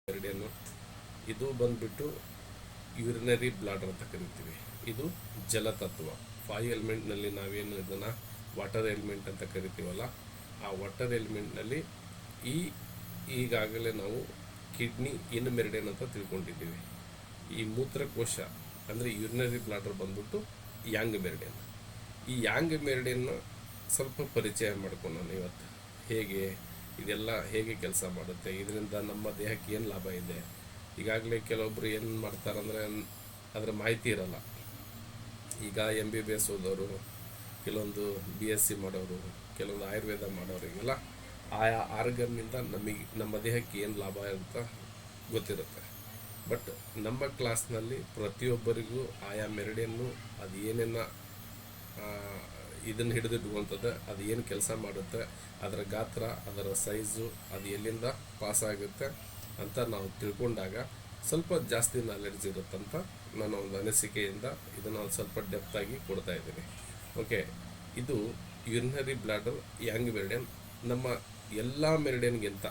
Meridian ಇದು ಬಂದ್ಬಿಟ್ಟು urinary bladder ಅಂತ ಕರಿತೀವಿ. ಇದು ಜಲತತ್ವ. 5 ಎಲಿಮೆಂಟ್ನಲ್ಲಿ ನಾವೇನು ಇದನ್ನು ವಾಟರ್ ಎಲಿಮೆಂಟ್ ಅಂತ ಕರಿತೀವಲ್ಲ, ಆ ವಾಟರ್ ಎಲಿಮೆಂಟ್ನಲ್ಲಿ ಈಗಾಗಲೇ ನಾವು ಕಿಡ್ನಿ ಇನ್ ಮೆರಿಡಿಯನ್ ಅಂತ ತಿಳ್ಕೊಂಡಿದ್ದೀವಿ. ಈ ಮೂತ್ರಕೋಶ ಅಂದರೆ ಯೂರಿನರಿ ಬ್ಲಾಡರ್ ಬಂದ್ಬಿಟ್ಟು ಯಾಂಗ್ ಮೆರಿಡಿಯನ್. ಈ ಯಾಂಗ್ ಮೆರಿಡಿಯನ್ನ ಸ್ವಲ್ಪ ಪರಿಚಯ ಮಾಡ್ಕೊಳ್ಳೋಣ ಇವತ್ತು. ಇದೆಲ್ಲ ಹೇಗೆ ಕೆಲಸ ಮಾಡುತ್ತೆ, ಇದರಿಂದ ನಮ್ಮ ದೇಹಕ್ಕೆ ಏನು ಲಾಭ ಇದೆ. ಈಗಾಗಲೇ ಕೆಲವೊಬ್ರು ಏನು ಮಾಡ್ತಾರಂದರೆ ಅದರ ಮಾಹಿತಿ ಇರಲ್ಲ. ಈಗ MBBS ಓದೋರು, ಕೆಲವೊಂದು BSc ಮಾಡೋರು, ಕೆಲವೊಂದು ಆಯುರ್ವೇದ ಮಾಡೋರಿಗೆಲ್ಲ ಆಯಾ ಆರ್ಗನ್ನಿಂದ ನಮ್ಮ ದೇಹಕ್ಕೆ ಏನು ಲಾಭ ಅಂತ ಗೊತ್ತಿರುತ್ತೆ. ಬಟ್ ನಮ್ಮ ಕ್ಲಾಸ್ನಲ್ಲಿ ಪ್ರತಿಯೊಬ್ಬರಿಗೂ ಆಯಾ ಮೆರಿಡಿಯನ್ನು ಅದು ಏನೇನು ಇದನ್ನು ಹಿಡಿದಿಡುವಂಥದ್ದು, ಅದು ಏನು ಕೆಲಸ ಮಾಡುತ್ತೆ, ಅದರ ಗಾತ್ರ, ಅದರ ಸೈಜು, ಅದು ಎಲ್ಲಿಂದ ಪಾಸ್ ಆಗುತ್ತೆ ಅಂತ ನಾವು ತಿಳ್ಕೊಂಡಾಗ ಸ್ವಲ್ಪ ಜಾಸ್ತಿ ನಾಲೆಡ್ಜ್ ಇರುತ್ತಂತ ನನ್ನ ಒಂದು ಅನಿಸಿಕೆಯಿಂದ ಇದನ್ನು ಒಂದು ಸ್ವಲ್ಪ ಡೆಪ್ತಾಗಿ ಕೊಡ್ತಾ ಇದ್ದೀನಿ. ಓಕೆ, ಇದು ಯೂರಿನರಿ ಬ್ಲಾಡರ್ ಯಾಂಗ್ ಮೆರಿಡಿಯನ್. ನಮ್ಮ ಎಲ್ಲ ಮೆರಿಡಿಯನ್ಗಿಂತ,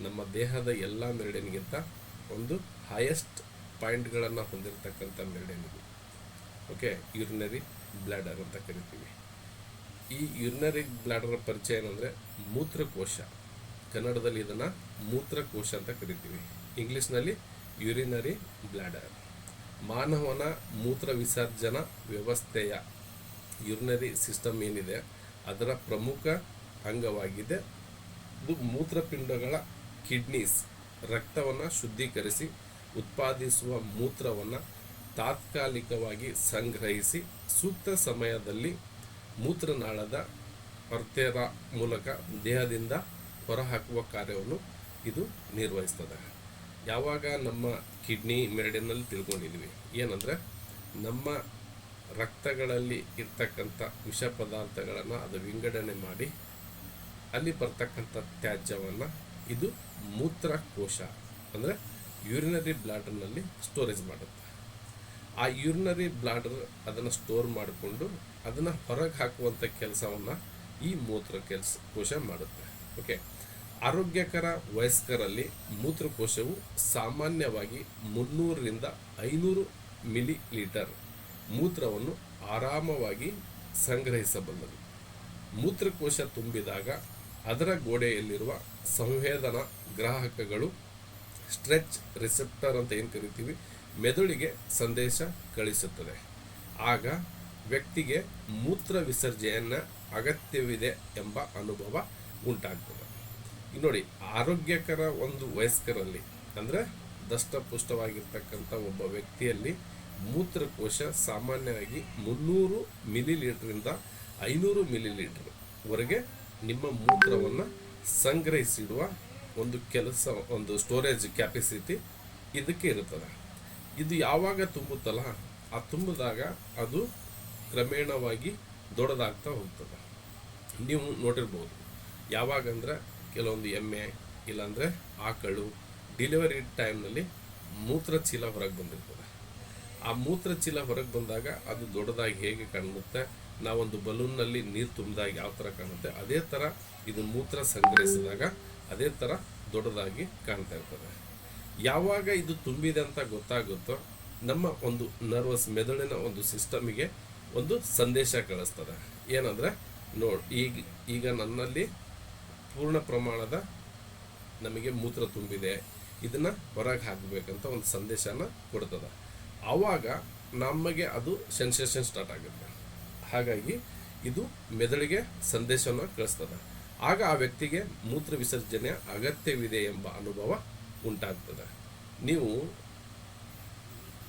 ನಮ್ಮ ದೇಹದ ಎಲ್ಲ ಮೆರಿಡಿಯನ್ಗಿಂತ ಒಂದು ಹೈಯೆಸ್ಟ್ ಪಾಯಿಂಟ್ಗಳನ್ನು ಹೊಂದಿರತಕ್ಕಂಥ ಮೆರಿಡಿಯನ್ ಇದು. ಓಕೆ, ಯೂರಿನರಿ ಬ್ಲಾಡರ್ ಅಂತ ಕರಿತೀವಿ. ಈ ಯೂರಿನರಿ ಬ್ಲಾಡರ್ ಪರಿಚಯ ಏನಂದರೆ ಮೂತ್ರಕೋಶ. ಕನ್ನಡದಲ್ಲಿ ಇದನ್ನು ಮೂತ್ರಕೋಶ ಅಂತ ಕರಿತೀವಿ, ಇಂಗ್ಲೀಷ್ನಲ್ಲಿ ಯೂರಿನರಿ ಬ್ಲಾಡರ್. ಮಾನವನ ಮೂತ್ರ ವಿಸರ್ಜನಾ ವ್ಯವಸ್ಥೆಯ ಯೂರಿನರಿ ಸಿಸ್ಟಮ್ ಏನಿದೆ ಅದರ ಪ್ರಮುಖ ಅಂಗವಾಗಿದೆ. ಇದು ಮೂತ್ರಪಿಂಡಗಳ ಕಿಡ್ನೀಸ್ ರಕ್ತವನ್ನು ಶುದ್ಧೀಕರಿಸಿ ಉತ್ಪಾದಿಸುವ ಮೂತ್ರವನ್ನು ತಾತ್ಕಾಲಿಕವಾಗಿ ಸಂಗ್ರಹಿಸಿ ಸೂಕ್ತ ಸಮಯದಲ್ಲಿ ಮೂತ್ರನಾಳದ ಅರ್ಥೆರ ಮೂಲಕ ದೇಹದಿಂದ ಹೊರಹಾಕುವ ಕಾರ್ಯವನ್ನು ಇದು ನಿರ್ವಹಿಸ್ತದೆ. ಯಾವಾಗ ನಮ್ಮ ಕಿಡ್ನಿ ಮೆರಿಡಿಯನ್ನಲ್ಲಿ ತಿಳ್ಕೊಂಡಿದ್ವಿ ಏನಂದರೆ, ನಮ್ಮ ರಕ್ತಗಳಲ್ಲಿ ಇರ್ತಕ್ಕಂಥ ವಿಷ ಪದಾರ್ಥಗಳನ್ನು ಅದು ವಿಂಗಡಣೆ ಮಾಡಿ ಅಲ್ಲಿ ಬರ್ತಕ್ಕಂಥ ತ್ಯಾಜ್ಯವನ್ನು ಇದು ಮೂತ್ರಕೋಶ ಅಂದರೆ ಯೂರಿನರಿ ಬ್ಲಾಡರ್ನಲ್ಲಿ ಸ್ಟೋರೇಜ್ ಮಾಡುತ್ತೆ. ಆ ಯೂರಿನರಿ ಬ್ಲಾಡರ್ ಅದನ್ನು ಸ್ಟೋರ್ ಮಾಡಿಕೊಂಡು ಅದನ್ನು ಹೊರಗೆ ಹಾಕುವಂಥ ಕೆಲಸವನ್ನು ಈ ಮೂತ್ರಕೋಶ ಮಾಡುತ್ತೆ. ಓಕೆ, ಆರೋಗ್ಯಕರ ವಯಸ್ಕರಲ್ಲಿ ಮೂತ್ರಕೋಶವು ಸಾಮಾನ್ಯವಾಗಿ 300ರಿಂದ 500 ಮಿಲಿಲೀಟರ್ ಮೂತ್ರವನ್ನು ಆರಾಮವಾಗಿ ಸಂಗ್ರಹಿಸಬಲ್ಲದು. ಮೂತ್ರಕೋಶ ತುಂಬಿದಾಗ ಅದರ ಗೋಡೆಯಲ್ಲಿರುವ ಸಂವೇದನಾ ಗ್ರಾಹಕಗಳು, ಸ್ಟ್ರೆಚ್ ರಿಸೆಪ್ಟರ್ ಅಂತ ಏನು ಕರಿತೀವಿ, ಮೆದುಳಿಗೆ ಸಂದೇಶ ಕಳಿಸುತ್ತದೆ. ಆಗ ವ್ಯಕ್ತಿಗೆ ಮೂತ್ರ ವಿಸರ್ಜನೆಯ ಅಗತ್ಯವಿದೆ ಎಂಬ ಅನುಭವ ಉಂಟಾಗ್ತದೆ. ನೋಡಿ, ಆರೋಗ್ಯಕರ ಒಂದು ವಯಸ್ಕರಲ್ಲಿ ಅಂದರೆ ದಷ್ಟಪುಷ್ಟವಾಗಿರ್ತಕ್ಕಂಥ ಒಬ್ಬ ವ್ಯಕ್ತಿಯಲ್ಲಿ ಮೂತ್ರಕೋಶ ಸಾಮಾನ್ಯವಾಗಿ 300 ಮಿಲಿಲೀಟರಿಂದ 500 ಮಿಲಿಲೀಟರ್ವರೆಗೆ ನಿಮ್ಮ ಮೂತ್ರವನ್ನು ಸಂಗ್ರಹಿಸಿಡುವ ಒಂದು ಸ್ಟೋರೇಜ್ ಕ್ಯಾಪಸಿಟಿ ಇದಕ್ಕೆ ಇರುತ್ತದೆ. ಇದು ಯಾವಾಗ ತುಂಬುತ್ತಲ್ಲ, ಆ ತುಂಬಿದಾಗ ಅದು ಕ್ರಮೇಣವಾಗಿ ದೊಡ್ಡದಾಗ್ತಾ ಹೋಗ್ತದೆ. ನೀವು ನೋಡಿರ್ಬೋದು, ಯಾವಾಗಂದ್ರೆ ಕೆಲವೊಂದು ಎಮ್ಮೆ ಇಲ್ಲಾಂದರೆ ಆಕಳು ಡೆಲಿವರಿ ಟೈಮ್ನಲ್ಲಿ ಮೂತ್ರಚೀಲ ಹೊರಗೆ ಬಂದಿರ್ತದೆ. ಆ ಮೂತ್ರಚೀಲ ಹೊರಗೆ ಬಂದಾಗ ಅದು ದೊಡ್ಡದಾಗಿ ಹೇಗೆ ಕಾಣುತ್ತೆ, ನಾವೊಂದು ಬಲೂನ್ನಲ್ಲಿ ನೀರು ತುಂಬಿದಾಗ ಯಾವ ಥರ ಕಾಣುತ್ತೆ, ಅದೇ ಥರ ಇದು ಮೂತ್ರ ಸಂಗ್ರಹಿಸಿದಾಗ ಅದೇ ಥರ ದೊಡ್ಡದಾಗಿ ಕಾಣ್ತಾ ಇರ್ತದೆ. ಯಾವಾಗ ಇದು ತುಂಬಿದೆ ಅಂತ ಗೊತ್ತಾಗುತ್ತೋ ನಮ್ಮ ಒಂದು ನರ್ವಸ್ ಮೆದುಳಿನ ಒಂದು ಸಿಸ್ಟಮಿಗೆ ಒಂದು ಸಂದೇಶ ಕಳಿಸ್ತದೆ. ಏನಂದರೆ, ಈಗ ನನ್ನಲ್ಲಿ ಪೂರ್ಣ ಪ್ರಮಾಣದ ನಮಗೆ ಮೂತ್ರ ತುಂಬಿದೆ, ಇದನ್ನು ಹೊರಗೆ ಹಾಕಬೇಕಂತ ಒಂದು ಸಂದೇಶನ ಕೊಡ್ತದೆ. ಆವಾಗ ನಮಗೆ ಅದು ಸೆನ್ಸೇಷನ್ ಸ್ಟಾರ್ಟ್ ಆಗುತ್ತೆ. ಹಾಗಾಗಿ ಇದು ಮೆದುಳಿಗೆ ಸಂದೇಶವನ್ನು ಕಳಿಸ್ತದೆ. ಆಗ ಆ ವ್ಯಕ್ತಿಗೆ ಮೂತ್ರ ವಿಸರ್ಜನೆಯ ಅಗತ್ಯವಿದೆ ಎಂಬ ಅನುಭವ ಉಂಟಾಗ್ತದೆ. ನೀವು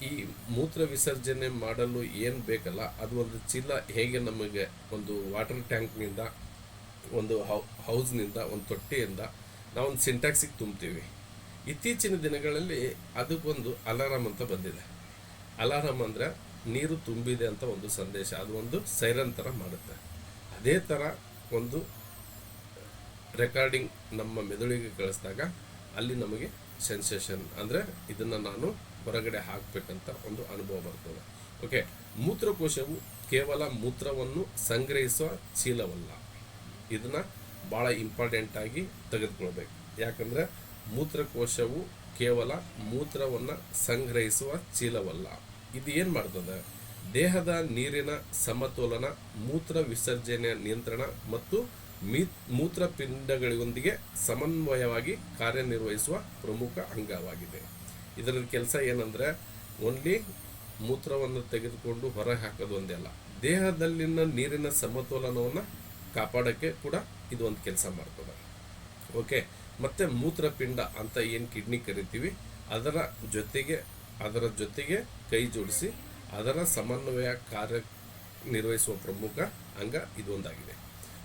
ಈ ಮೂತ್ರ ವಿಸರ್ಜನೆ ಮಾಡಲು ಏನು ಬೇಕಲ್ಲ, ಅದು ಒಂದು ಚೀಲ ಹೇಗೆ ನಮಗೆ ಒಂದು ವಾಟರ್ ಟ್ಯಾಂಕ್ನಿಂದ, ಒಂದು ಹೌಸ್ನಿಂದ, ಒಂದು ತೊಟ್ಟಿಯಿಂದ ನಾವೊಂದು ಸಿಂಟ್ಯಾಕ್ಸಿಗೆ ತುಂಬ್ತೀವಿ. ಇತ್ತೀಚಿನ ದಿನಗಳಲ್ಲಿ ಅದಕ್ಕೊಂದು ಅಲಾರಾಮ್ ಅಂತ ಬಂದಿದೆ. ಅಲಾರಾಮ್ ಅಂದರೆ ನೀರು ತುಂಬಿದೆ ಅಂತ ಒಂದು ಸಂದೇಶ, ಅದು ಒಂದು ಸೈರನ್ ಥರ ಮಾಡುತ್ತೆ. ಅದೇ ಥರ ಒಂದು ರೆಕಾರ್ಡಿಂಗ್ ನಮ್ಮ ಮೆದುಳಿಗೆ ಕಳಿಸಿದಾಗ ಅಲ್ಲಿ ನಮಗೆ ಸೆನ್ಸೇಷನ್ ಅಂದರೆ ಇದನ್ನು ನಾನು ಹೊರಗಡೆ ಹಾಕಬೇಕಂತ ಒಂದು ಅನುಭವ ಬರ್ತದೆ. ಓಕೆ, ಮೂತ್ರಕೋಶವು ಕೇವಲ ಮೂತ್ರವನ್ನು ಸಂಗ್ರಹಿಸುವ ಚೀಲವಲ್ಲ. ಇದನ್ನು ಭಾಳ ಇಂಪಾರ್ಟೆಂಟಾಗಿ ತೆಗೆದುಕೊಳ್ಬೇಕು. ಯಾಕಂದರೆ ಮೂತ್ರಕೋಶವು ಕೇವಲ ಮೂತ್ರವನ್ನು ಸಂಗ್ರಹಿಸುವ ಚೀಲವಲ್ಲ. ಇದು ಏನು ಮಾಡ್ತದೆ? ದೇಹದ ನೀರಿನ ಸಮತೋಲನ, ಮೂತ್ರ ವಿಸರ್ಜನೆಯ ನಿಯಂತ್ರಣ ಮತ್ತು ಮೂತ್ರಪಿಂಡಗಳೊಂದಿಗೆ ಸಮನ್ವಯವಾಗಿ ಕಾರ್ಯನಿರ್ವಹಿಸುವ ಪ್ರಮುಖ ಅಂಗವಾಗಿದೆ. ಇದರ ಕೆಲಸ ಏನಂದರೆ ಓನ್ಲಿ ಮೂತ್ರವನ್ನು ತೆಗೆದುಕೊಂಡು ಹೊರಗೆ ಹಾಕೋದು ಒಂದೇ ಅಲ್ಲ, ದೇಹದಲ್ಲಿನ ನೀರಿನ ಸಮತೋಲನವನ್ನು ಕಾಪಾಡೋಕ್ಕೆ ಕೂಡ ಇದು ಒಂದು ಕೆಲಸ ಮಾಡ್ತದೆ. ಓಕೆ, ಮತ್ತು ಮೂತ್ರಪಿಂಡ ಅಂತ ಏನು ಕಿಡ್ನಿ ಕರಿತೀವಿ ಅದರ ಜೊತೆಗೆ ಕೈ ಜೋಡಿಸಿ ಅದರ ಸಮನ್ವಯ ಕಾರ್ಯ ನಿರ್ವಹಿಸುವ ಪ್ರಮುಖ ಅಂಗ ಇದೊಂದಾಗಿದೆ.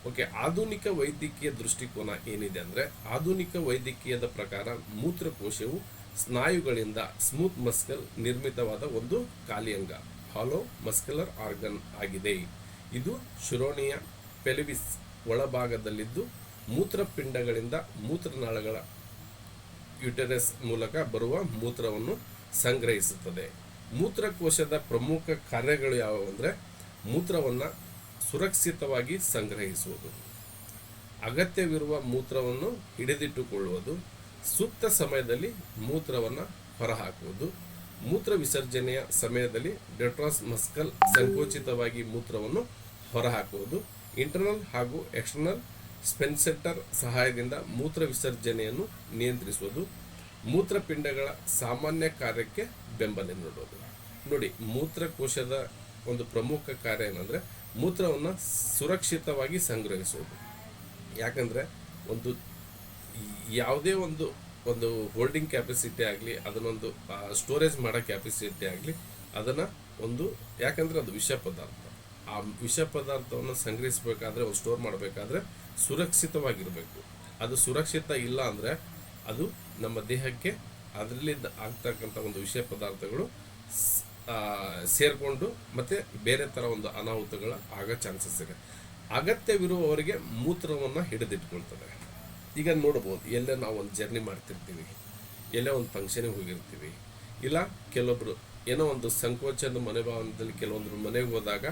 ಓಕೆ, ಆಧುನಿಕ ವೈದ್ಯಕೀಯ ದೃಷ್ಟಿಕೋನ ಏನಿದೆ ಅಂದರೆ, ಆಧುನಿಕ ವೈದ್ಯಕೀಯದ ಪ್ರಕಾರ ಮೂತ್ರಕೋಶವು ಸ್ನಾಯುಗಳಿಂದ ಸ್ಮೂತ್ ಮಸ್ಕಲ್ ನಿರ್ಮಿತವಾದ ಒಂದು ಖಾಲಿ ಅಂಗ, ಹಾಲೋ ಮಸ್ಕ್ಯುಲರ್ ಆರ್ಗನ್ ಆಗಿದೆ. ಇದು ಶಿರೋಣಿಯ ಪೆಲ್ವಿಸ್ ಒಳಭಾಗದಲ್ಲಿದ್ದು ಮೂತ್ರಪಿಂಡಗಳಿಂದ ಮೂತ್ರನಾಳಗಳ ಯುಟೆರಸ್ ಮೂಲಕ ಬರುವ ಮೂತ್ರವನ್ನು ಸಂಗ್ರಹಿಸುತ್ತದೆ. ಮೂತ್ರಕೋಶದ ಪ್ರಮುಖ ಕಾರ್ಯಗಳು ಯಾವುವು ಅಂದರೆ, ಮೂತ್ರವನ್ನು ಸುರಕ್ಷಿತವಾಗಿ ಸಂಗ್ರಹಿಸುವುದು, ಅಗತ್ಯವಿರುವ ಮೂತ್ರವನ್ನು ಹಿಡಿದಿಟ್ಟುಕೊಳ್ಳುವುದು, ಸೂಕ್ತ ಸಮಯದಲ್ಲಿ ಮೂತ್ರವನ್ನು ಹೊರಹಾಕುವುದು, ಮೂತ್ರ ವಿಸರ್ಜನೆಯ ಸಮಯದಲ್ಲಿ ಡೆಟ್ರಾಸ್ ಮಸ್ಕಲ್ ಸಂಕೋಚಿತವಾಗಿ ಮೂತ್ರವನ್ನು ಹೊರಹಾಕುವುದು, ಇಂಟರ್ನಲ್ ಹಾಗೂ ಎಕ್ಸ್ಟರ್ನಲ್ ಸ್ಪೆನ್ಸೆಟರ್ ಸಹಾಯದಿಂದ ಮೂತ್ರ ವಿಸರ್ಜನೆಯನ್ನು ನಿಯಂತ್ರಿಸುವುದು, ಮೂತ್ರಪಿಂಡಗಳ ಸಾಮಾನ್ಯ ಕಾರ್ಯಕ್ಕೆ ಬೆಂಬಲ ನೀಡುವುದು. ನೋಡಿ, ಮೂತ್ರಕೋಶದ ಒಂದು ಪ್ರಮುಖ ಕಾರ್ಯ ಏನಂದರೆ ಮೂತ್ರವನ್ನು ಸುರಕ್ಷಿತವಾಗಿ ಸಂಗ್ರಹಿಸುವುದು. ಯಾಕಂದರೆ ಯಾವುದೇ ಒಂದು ಹೋಲ್ಡಿಂಗ್ ಕ್ಯಾಪಸಿಟಿ ಆಗಲಿ, ಅದನ್ನೊಂದು ಸ್ಟೋರೇಜ್ ಮಾಡೋ ಕ್ಯಾಪಸಿಟಿ ಆಗಲಿ, ಅದನ್ನು ಯಾಕಂದರೆ ಅದು ವಿಷ ಪದಾರ್ಥ. ಆ ವಿಷ ಪದಾರ್ಥವನ್ನು ಸಂಗ್ರಹಿಸಬೇಕಾದ್ರೆ, ಸ್ಟೋರ್ ಮಾಡಬೇಕಾದ್ರೆ ಸುರಕ್ಷಿತವಾಗಿರಬೇಕು. ಅದು ಸುರಕ್ಷಿತ ಇಲ್ಲ ಅಂದರೆ ಅದು ನಮ್ಮ ದೇಹಕ್ಕೆ ಅದರಲ್ಲಿದ್ದ ಆಗ್ತಕ್ಕಂಥ ಒಂದು ವಿಷ ಪದಾರ್ಥಗಳು ಸೇರಿಕೊಂಡು ಮತ್ತು ಬೇರೆ ಥರ ಒಂದು ಅನಾಹುತಗಳು ಆಗೋ ಚಾನ್ಸಸ್ ಇದೆ. ಅಗತ್ಯವಿರುವವರಿಗೆ ಮೂತ್ರವನ್ನು ಹಿಡಿದಿಟ್ಕೊಳ್ತದೆ. ಈಗ ನೋಡ್ಬೋದು, ಎಲ್ಲೇ ನಾವು ಒಂದು ಜರ್ನಿ ಮಾಡ್ತಿರ್ತೀವಿ, ಎಲ್ಲೇ ಒಂದು ಫಂಕ್ಷನಿಗೆ ಹೋಗಿರ್ತೀವಿ, ಇಲ್ಲ ಕೆಲವೊಬ್ಬರು ಏನೋ ಒಂದು ಸಂಕೋಚದ ಮನೋಭಾವನದಲ್ಲಿ ಕೆಲವೊಂದು ಮನೆಗೆ ಹೋದಾಗ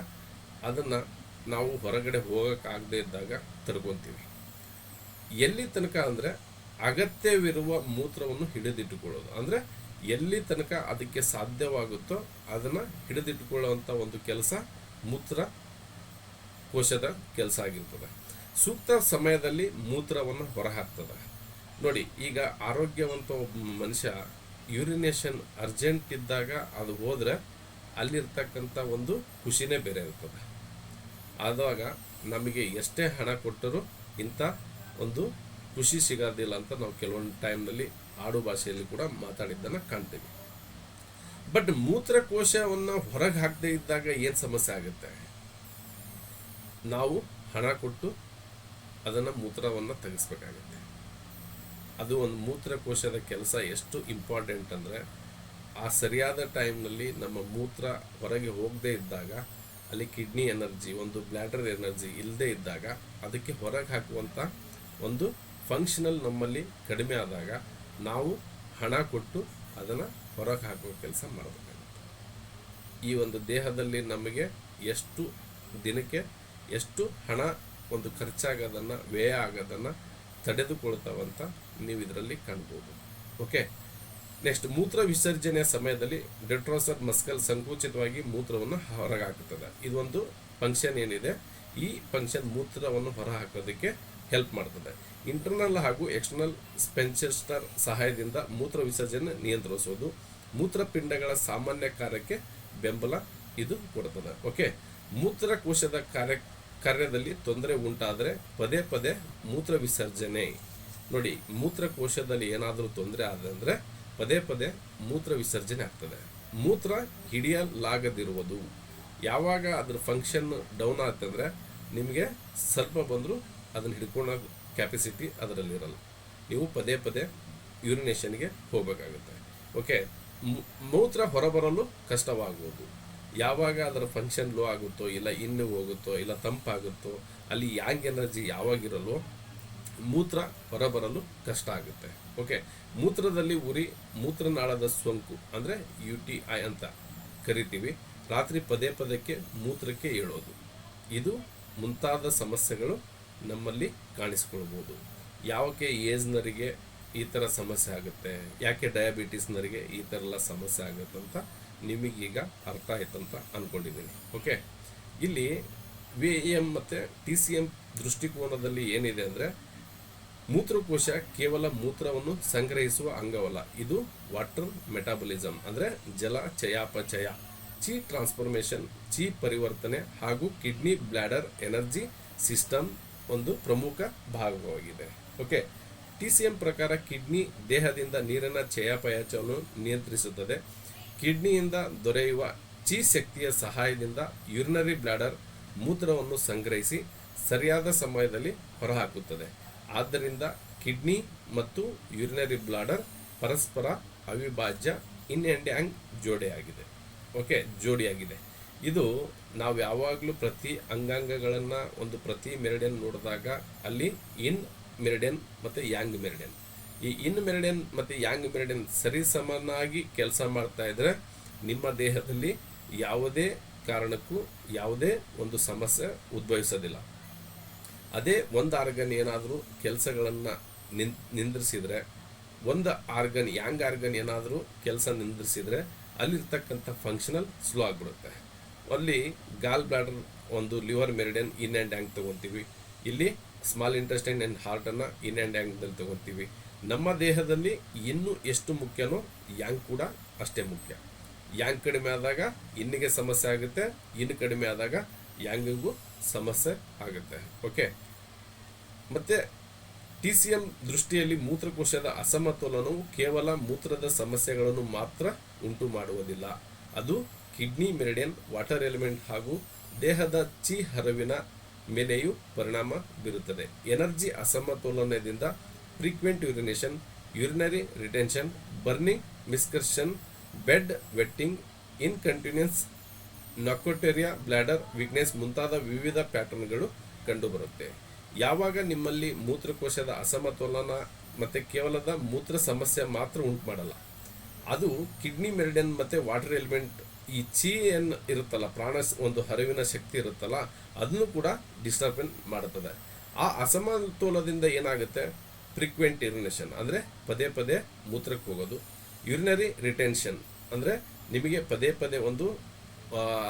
ಅದನ್ನು ನಾವು ಹೊರಗಡೆ ಹೋಗೋಕ್ಕಾಗದೇ ಇದ್ದಾಗ ತಡ್ಕೊತೀವಿ. ಎಲ್ಲಿ ತನಕ ಅಂದರೆ ಅಗತ್ಯವಿರುವ ಮೂತ್ರವನ್ನು ಹಿಡಿದಿಟ್ಟುಕೊಳ್ಳೋದು, ಅಂದರೆ ಎಲ್ಲಿ ತನಕ ಅದಕ್ಕೆ ಸಾಧ್ಯವಾಗುತ್ತೋ ಅದನ್ನು ಹಿಡಿದಿಟ್ಟುಕೊಳ್ಳುವಂಥ ಒಂದು ಕೆಲಸ ಮೂತ್ರಕೋಶದ ಕೆಲಸ ಆಗಿರ್ತದೆ. ಸೂಕ್ತ ಸಮಯದಲ್ಲಿ ಮೂತ್ರವನ್ನು ಹೊರಹಾಕ್ತದೆ. ನೋಡಿ, ಈಗ ಆರೋಗ್ಯವಂತ ಒಬ್ಬ ಮನುಷ್ಯ ಯೂರಿನೇಷನ್ ಅರ್ಜೆಂಟ್ ಇದ್ದಾಗ ಅದು ಹೋದರೆ ಅಲ್ಲಿರ್ತಕ್ಕಂಥ ಒಂದು ಖುಷಿನೇ ಬೇರೆ ಇರ್ತದೆ. ಆದಾಗ ನಮಗೆ ಎಷ್ಟೇ ಹಣ ಕೊಟ್ಟರೂ ಇಂಥ ಒಂದು ಖುಷಿ ಸಿಗೋದಿಲ್ಲ ಅಂತ ನಾವು ಕೆಲವೊಂದು ಟೈಮ್ನಲ್ಲಿ ಆಡು ಭಾಷೆಯಲ್ಲಿ ಕೂಡ ಮಾತಾಡಿದ್ದನ್ನು ಕಾಣ್ತೀವಿ. ಬಟ್ ಮೂತ್ರಕೋಶವನ್ನು ಹೊರಗೆ ಹಾಕದೇ ಇದ್ದಾಗ ಏನು ಸಮಸ್ಯೆ ಆಗುತ್ತೆ? ನಾವು ಹಣ ಕೊಟ್ಟು ಅದನ್ನು ಮೂತ್ರವನ್ನು ತೆಗೆಸ್ಬೇಕಾಗುತ್ತೆ. ಅದು ಒಂದು ಮೂತ್ರಕೋಶದ ಕೆಲಸ ಎಷ್ಟು ಇಂಪಾರ್ಟೆಂಟ್ ಅಂದರೆ, ಆ ಸರಿಯಾದ ಟೈಮ್ನಲ್ಲಿ ನಮ್ಮ ಮೂತ್ರ ಹೊರಗೆ ಹೋಗದೇ ಇದ್ದಾಗ, ಅಲ್ಲಿ ಕಿಡ್ನಿ ಎನರ್ಜಿ, ಒಂದು ಬ್ಲ್ಯಾಡರ್ ಎನರ್ಜಿ ಇಲ್ಲದೇ ಇದ್ದಾಗ ಅದಕ್ಕೆ ಹೊರಗೆ ಹಾಕುವಂಥ ಒಂದು ಫಂಕ್ಷನಲ್ ನಮ್ಮಲ್ಲಿ ಕಡಿಮೆ ಆದಾಗ ನಾವು ಹಣ ಕೊಟ್ಟು ಅದನ್ನು ಹೊರಗೆ ಹಾಕುವ ಕೆಲಸ ಮಾಡಬೇಕಾಗುತ್ತೆ. ಈ ಒಂದು ದೇಹದಲ್ಲಿ ನಮಗೆ ಎಷ್ಟು ದಿನಕ್ಕೆ ಎಷ್ಟು ಹಣ ಒಂದು ಖರ್ಚಾಗೋದನ್ನು, ವ್ಯಯ ಆಗೋದನ್ನು ತಡೆದುಕೊಳ್ತಾವಂತ ನೀವು ಇದರಲ್ಲಿ ಕಾಣ್ಬೋದು. ಓಕೆ, ನೆಕ್ಸ್ಟ್, ಮೂತ್ರ ವಿಸರ್ಜನೆಯ ಸಮಯದಲ್ಲಿ ಡೆಟ್ರಾಸರ್ ಮಸ್ಕಲ್ ಸಂಕುಚಿತವಾಗಿ ಮೂತ್ರವನ್ನು ಹೊರಗೆ ಹಾಕುತ್ತದೆ. ಇದೊಂದು ಫಂಕ್ಷನ್ ಏನಿದೆ, ಈ ಫಂಕ್ಷನ್ ಮೂತ್ರವನ್ನು ಹೊರ ಹಾಕೋದಕ್ಕೆ ಹೆಲ್ಪ್ ಮಾಡ್ತದೆ. ಇಂಟರ್ನಲ್ ಹಾಗೂ ಎಕ್ಸ್ಟರ್ನಲ್ ಸ್ಪೆನ್ಸೆಟರ್ ಸಹಾಯದಿಂದ ಮೂತ್ರ ವಿಸರ್ಜನೆ ನಿಯಂತ್ರಿಸುವುದು, ಮೂತ್ರಪಿಂಡಗಳ ಸಾಮಾನ್ಯ ಕಾರ್ಯಕ್ಕೆ ಬೆಂಬಲ ಇದು ಕೊಡ್ತದೆ. ಓಕೆ, ಮೂತ್ರಕೋಶದ ಕಾರ್ಯದಲ್ಲಿ ತೊಂದರೆ ಉಂಟಾದರೆ ಪದೇ ಪದೇ ಮೂತ್ರ ವಿಸರ್ಜನೆ. ನೋಡಿ, ಮೂತ್ರಕೋಶದಲ್ಲಿ ಏನಾದರೂ ತೊಂದರೆ ಆದಂದರೆ ಪದೇ ಪದೇ ಮೂತ್ರ ವಿಸರ್ಜನೆ ಆಗ್ತದೆ. ಮೂತ್ರ ಹಿಡಿಯಲಾಗದಿರುವುದು, ಯಾವಾಗ ಅದ್ರ ಫಂಕ್ಷನ್ ಡೌನ್ ಆಗ್ತಂದರೆ ನಿಮಗೆ ಸ್ವಲ್ಪ ಬಂದರೂ ಅದನ್ನು ಹಿಡ್ಕೊಳ್ಳೋ ಕ್ಯಾಪಸಿಟಿ ಅದರಲ್ಲಿರಲ್ಲ. ನೀವು ಪದೇ ಪದೇ ಯೂರಿನೇಷನ್ಗೆ ಹೋಗಬೇಕಾಗುತ್ತೆ. ಓಕೆ, ಮೂತ್ರ ಹೊರಬರಲು ಕಷ್ಟವಾಗುವುದು, ಯಾವಾಗ ಅದರ ಫಂಕ್ಷನ್ ಲೋ ಆಗುತ್ತೋ, ಇಲ್ಲ ಇನ್ನು ಹೋಗುತ್ತೋ, ಇಲ್ಲ ತಂಪಾಗುತ್ತೋ, ಅಲ್ಲಿ ಯಾಂಗ್ ಎನರ್ಜಿ ಯಾವಾಗಿರಲ್ವೋ ಮೂತ್ರ ಹೊರಬರಲು ಕಷ್ಟ ಆಗುತ್ತೆ. ಓಕೆ, ಮೂತ್ರದಲ್ಲಿ ಉರಿ, ಮೂತ್ರನಾಳದ ಸೋಂಕು ಅಂದರೆ UTI ಅಂತ ಕರಿತೀವಿ, ರಾತ್ರಿ ಪದೇ ಪದಕ್ಕೆ ಮೂತ್ರಕ್ಕೆ ಏಳೋದು, ಇದು ಮುಂತಾದ ಸಮಸ್ಯೆಗಳು ನಮ್ಮಲ್ಲಿ ಕಾಣಿಸ್ಕೊಳ್ಬೋದು. ಯಾವಕ್ಕೆ ಏಜ್ನರಿಗೆ ಈ ಥರ ಸಮಸ್ಯೆ ಆಗುತ್ತೆ, ಯಾಕೆ ಡಯಾಬಿಟೀಸ್ನವರಿಗೆ ಈ ಥರ ಎಲ್ಲ ಸಮಸ್ಯೆ ಆಗುತ್ತೆ ಅಂತ ನಿಮಗೀಗ ಅರ್ಥ ಆಯ್ತಂತ ಅಂದ್ಕೊಂಡಿದ್ದೀನಿ. ಓಕೆ, ಇಲ್ಲಿ VAM ಮತ್ತು TCM ದೃಷ್ಟಿಕೋನದಲ್ಲಿ ಏನಿದೆ ಅಂದರೆ, ಮೂತ್ರಕೋಶ ಕೇವಲ ಮೂತ್ರವನ್ನು ಸಂಗ್ರಹಿಸುವ ಅಂಗವಲ್ಲ, ಇದು ವಾಟರ್ ಮೆಟಾಬಲಿಸಮ್ ಅಂದರೆ ಜಲ ಚಯಾಪಚಯ, ಚಿ ಟ್ರಾನ್ಸ್ಫಾರ್ಮೇಷನ್, ಚಿ ಪರಿವರ್ತನೆ ಹಾಗೂ ಕಿಡ್ನಿ ಬ್ಲಾಡರ್ ಎನರ್ಜಿ ಸಿಸ್ಟಮ್ ಒಂದು ಪ್ರಮುಖ ಭಾಗವಾಗಿದೆ. ಓಕೆ, TCM ಪ್ರಕಾರ ಕಿಡ್ನಿ ದೇಹದಿಂದ ನೀರಿನ ಚಯಾಪಚಯವನ್ನು ನಿಯಂತ್ರಿಸುತ್ತದೆ. ಕಿಡ್ನಿಯಿಂದ ದೊರೆಯುವ ಚಿ ಶಕ್ತಿಯ ಸಹಾಯದಿಂದ ಯೂರಿನರಿ ಬ್ಲಾಡರ್ ಮೂತ್ರವನ್ನು ಸಂಗ್ರಹಿಸಿ ಸರಿಯಾದ ಸಮಯದಲ್ಲಿ ಹೊರಹಾಕುತ್ತದೆ. ಆದ್ದರಿಂದ ಕಿಡ್ನಿ ಮತ್ತು ಯೂರಿನರಿ ಬ್ಲಾಡರ್ ಪರಸ್ಪರ ಅವಿಭಾಜ್ಯ ಇನ್ ಆ್ಯಂಡ್ ಯಾಂಗ್ ಜೋಡಿಯಾಗಿದೆ. ಇದು ನಾವು ಯಾವಾಗಲೂ ಪ್ರತಿ ಅಂಗಾಂಗಗಳನ್ನು ಒಂದು ಪ್ರತಿ ಮೆರಿಡಿಯನ್ ನೋಡಿದಾಗ ಅಲ್ಲಿ ಇನ್ ಮೆರಿಡಿಯನ್ ಮತ್ತು ಯಾಂಗ್ ಮೆರಿಡಿಯನ್, ಈ ಇನ್ ಮೆರಿಡಿಯನ್ ಮತ್ತು ಯಾಂಗ್ ಮೆರಿಡಿಯನ್ ಸರಿಸಮನಾಗಿ ಕೆಲಸ ಮಾಡ್ತಾ ಇದ್ರೆ ನಿಮ್ಮ ದೇಹದಲ್ಲಿ ಯಾವುದೇ ಕಾರಣಕ್ಕೂ ಯಾವುದೇ ಒಂದು ಸಮಸ್ಯೆ ಉದ್ಭವಿಸೋದಿಲ್ಲ. ಅದೇ ಒಂದು ಆರ್ಗನ್ ಏನಾದರೂ ಕೆಲಸಗಳನ್ನು ನಿಂದ್ರಿಸಿದ್ರೆ, ಒಂದು ಆರ್ಗನ್ ಯಾಂಗ್ ಆರ್ಗನ್ ಏನಾದರೂ ಕೆಲಸ ನಿಂದ್ರಿಸಿದ್ರೆ ಅಲ್ಲಿರ್ತಕ್ಕಂಥ ಫಂಕ್ಷನಲ್ ಸ್ಲೋ ಆಗಿಬಿಡುತ್ತೆ. ಅಲ್ಲಿ ಗಾಲ್ ಬ್ಲಾಡರ್ ಒಂದು liver meridian yin and yang ತೊಗೊತೀವಿ, ಇಲ್ಲಿ ಸ್ಮಾಲ್ ಇಂಟೆಸ್ಟೈನ್ ಆ್ಯಂಡ್ ಹಾರ್ಟನ್ನು ಇನ್ ಆ್ಯಂಡ್ ಯಾಂಗ್ದಲ್ಲಿ ತೊಗೊತೀವಿ. ನಮ್ಮ ದೇಹದಲ್ಲಿ ಇನ್ನೂ ಎಷ್ಟು ಮುಖ್ಯನೋ ಯಾಂಗ್ ಕೂಡ ಅಷ್ಟೇ ಮುಖ್ಯ. ಯಾಂಗ್ ಕಡಿಮೆ ಆದಾಗ ಇನ್ನಿಗೆ ಸಮಸ್ಯೆ ಆಗುತ್ತೆ, ಇನ್ನು ಕಡಿಮೆ ಆದಾಗ ಯಾಂಗಿಗೂ ಸಮಸ್ಯೆ ಆಗುತ್ತೆ. ಓಕೆ, ಮತ್ತು TCM ದೃಷ್ಟಿಯಲ್ಲಿ ಮೂತ್ರಕೋಶದ ಅಸಮತೋಲನವು ಕೇವಲ ಮೂತ್ರದ ಸಮಸ್ಯೆಗಳನ್ನು ಮಾತ್ರ ಉಂಟು ಮಾಡುವುದಿಲ್ಲ, ಅದು ಕಿಡ್ನಿ ಮೆರಿಡಿಯನ್, ವಾಟರ್ ಎಲಿಮೆಂಟ್ ಹಾಗೂ ದೇಹದ ಚಿ ಹರಿವಿನ ಮೇಲೆಯೂ ಪರಿಣಾಮ ಬೀರುತ್ತದೆ. ಎನರ್ಜಿ ಅಸಮತೋಲನದಿಂದ frequent urination, urinary retention, burning, micturition, bed wetting, incontinence, nocturia, bladder weakness ಮುಂತಾದ ವಿವಿಧ ಪ್ಯಾಟರ್ನ್ಗಳು ಕಂಡುಬರುತ್ತೆ. ಯಾವಾಗ ನಿಮ್ಮಲ್ಲಿ ಮೂತ್ರಕೋಶದ ಅಸಮತೋಲನ ಮತ್ತು ಕೇವಲದ ಮೂತ್ರ ಸಮಸ್ಯೆ ಮಾತ್ರ ಉಂಟು ಮಾಡಲ್ಲ, ಅದು ಕಿಡ್ನಿ ಮೆರಿಡಿಯನ್ ಮತ್ತು ವಾಟರ್ ಎಲಿಮೆಂಟ್ ಈ ಚಿ ಏನು ಇರುತ್ತಲ್ಲ, ಪ್ರಾಣ ಒಂದು ಹರಿವಿನ ಶಕ್ತಿ ಇರುತ್ತಲ್ಲ, ಅದನ್ನು ಕೂಡ ಡಿಸ್ಟರ್ಬೆನ್ಸ್ ಮಾಡುತ್ತದೆ. ಆ ಅಸಮತೋಲನದಿಂದ ಏನಾಗುತ್ತೆ, ಫ್ರೀಕ್ವೆಂಟ್ ಯೂರಿನೇಷನ್ ಅಂದರೆ ಪದೇ ಪದೇ ಮೂತ್ರಕ್ಕೆ ಹೋಗೋದು, ಯೂರಿನರಿ ರಿಟೆನ್ಷನ್ ಅಂದರೆ ನಿಮಗೆ ಪದೇ ಪದೇ ಒಂದು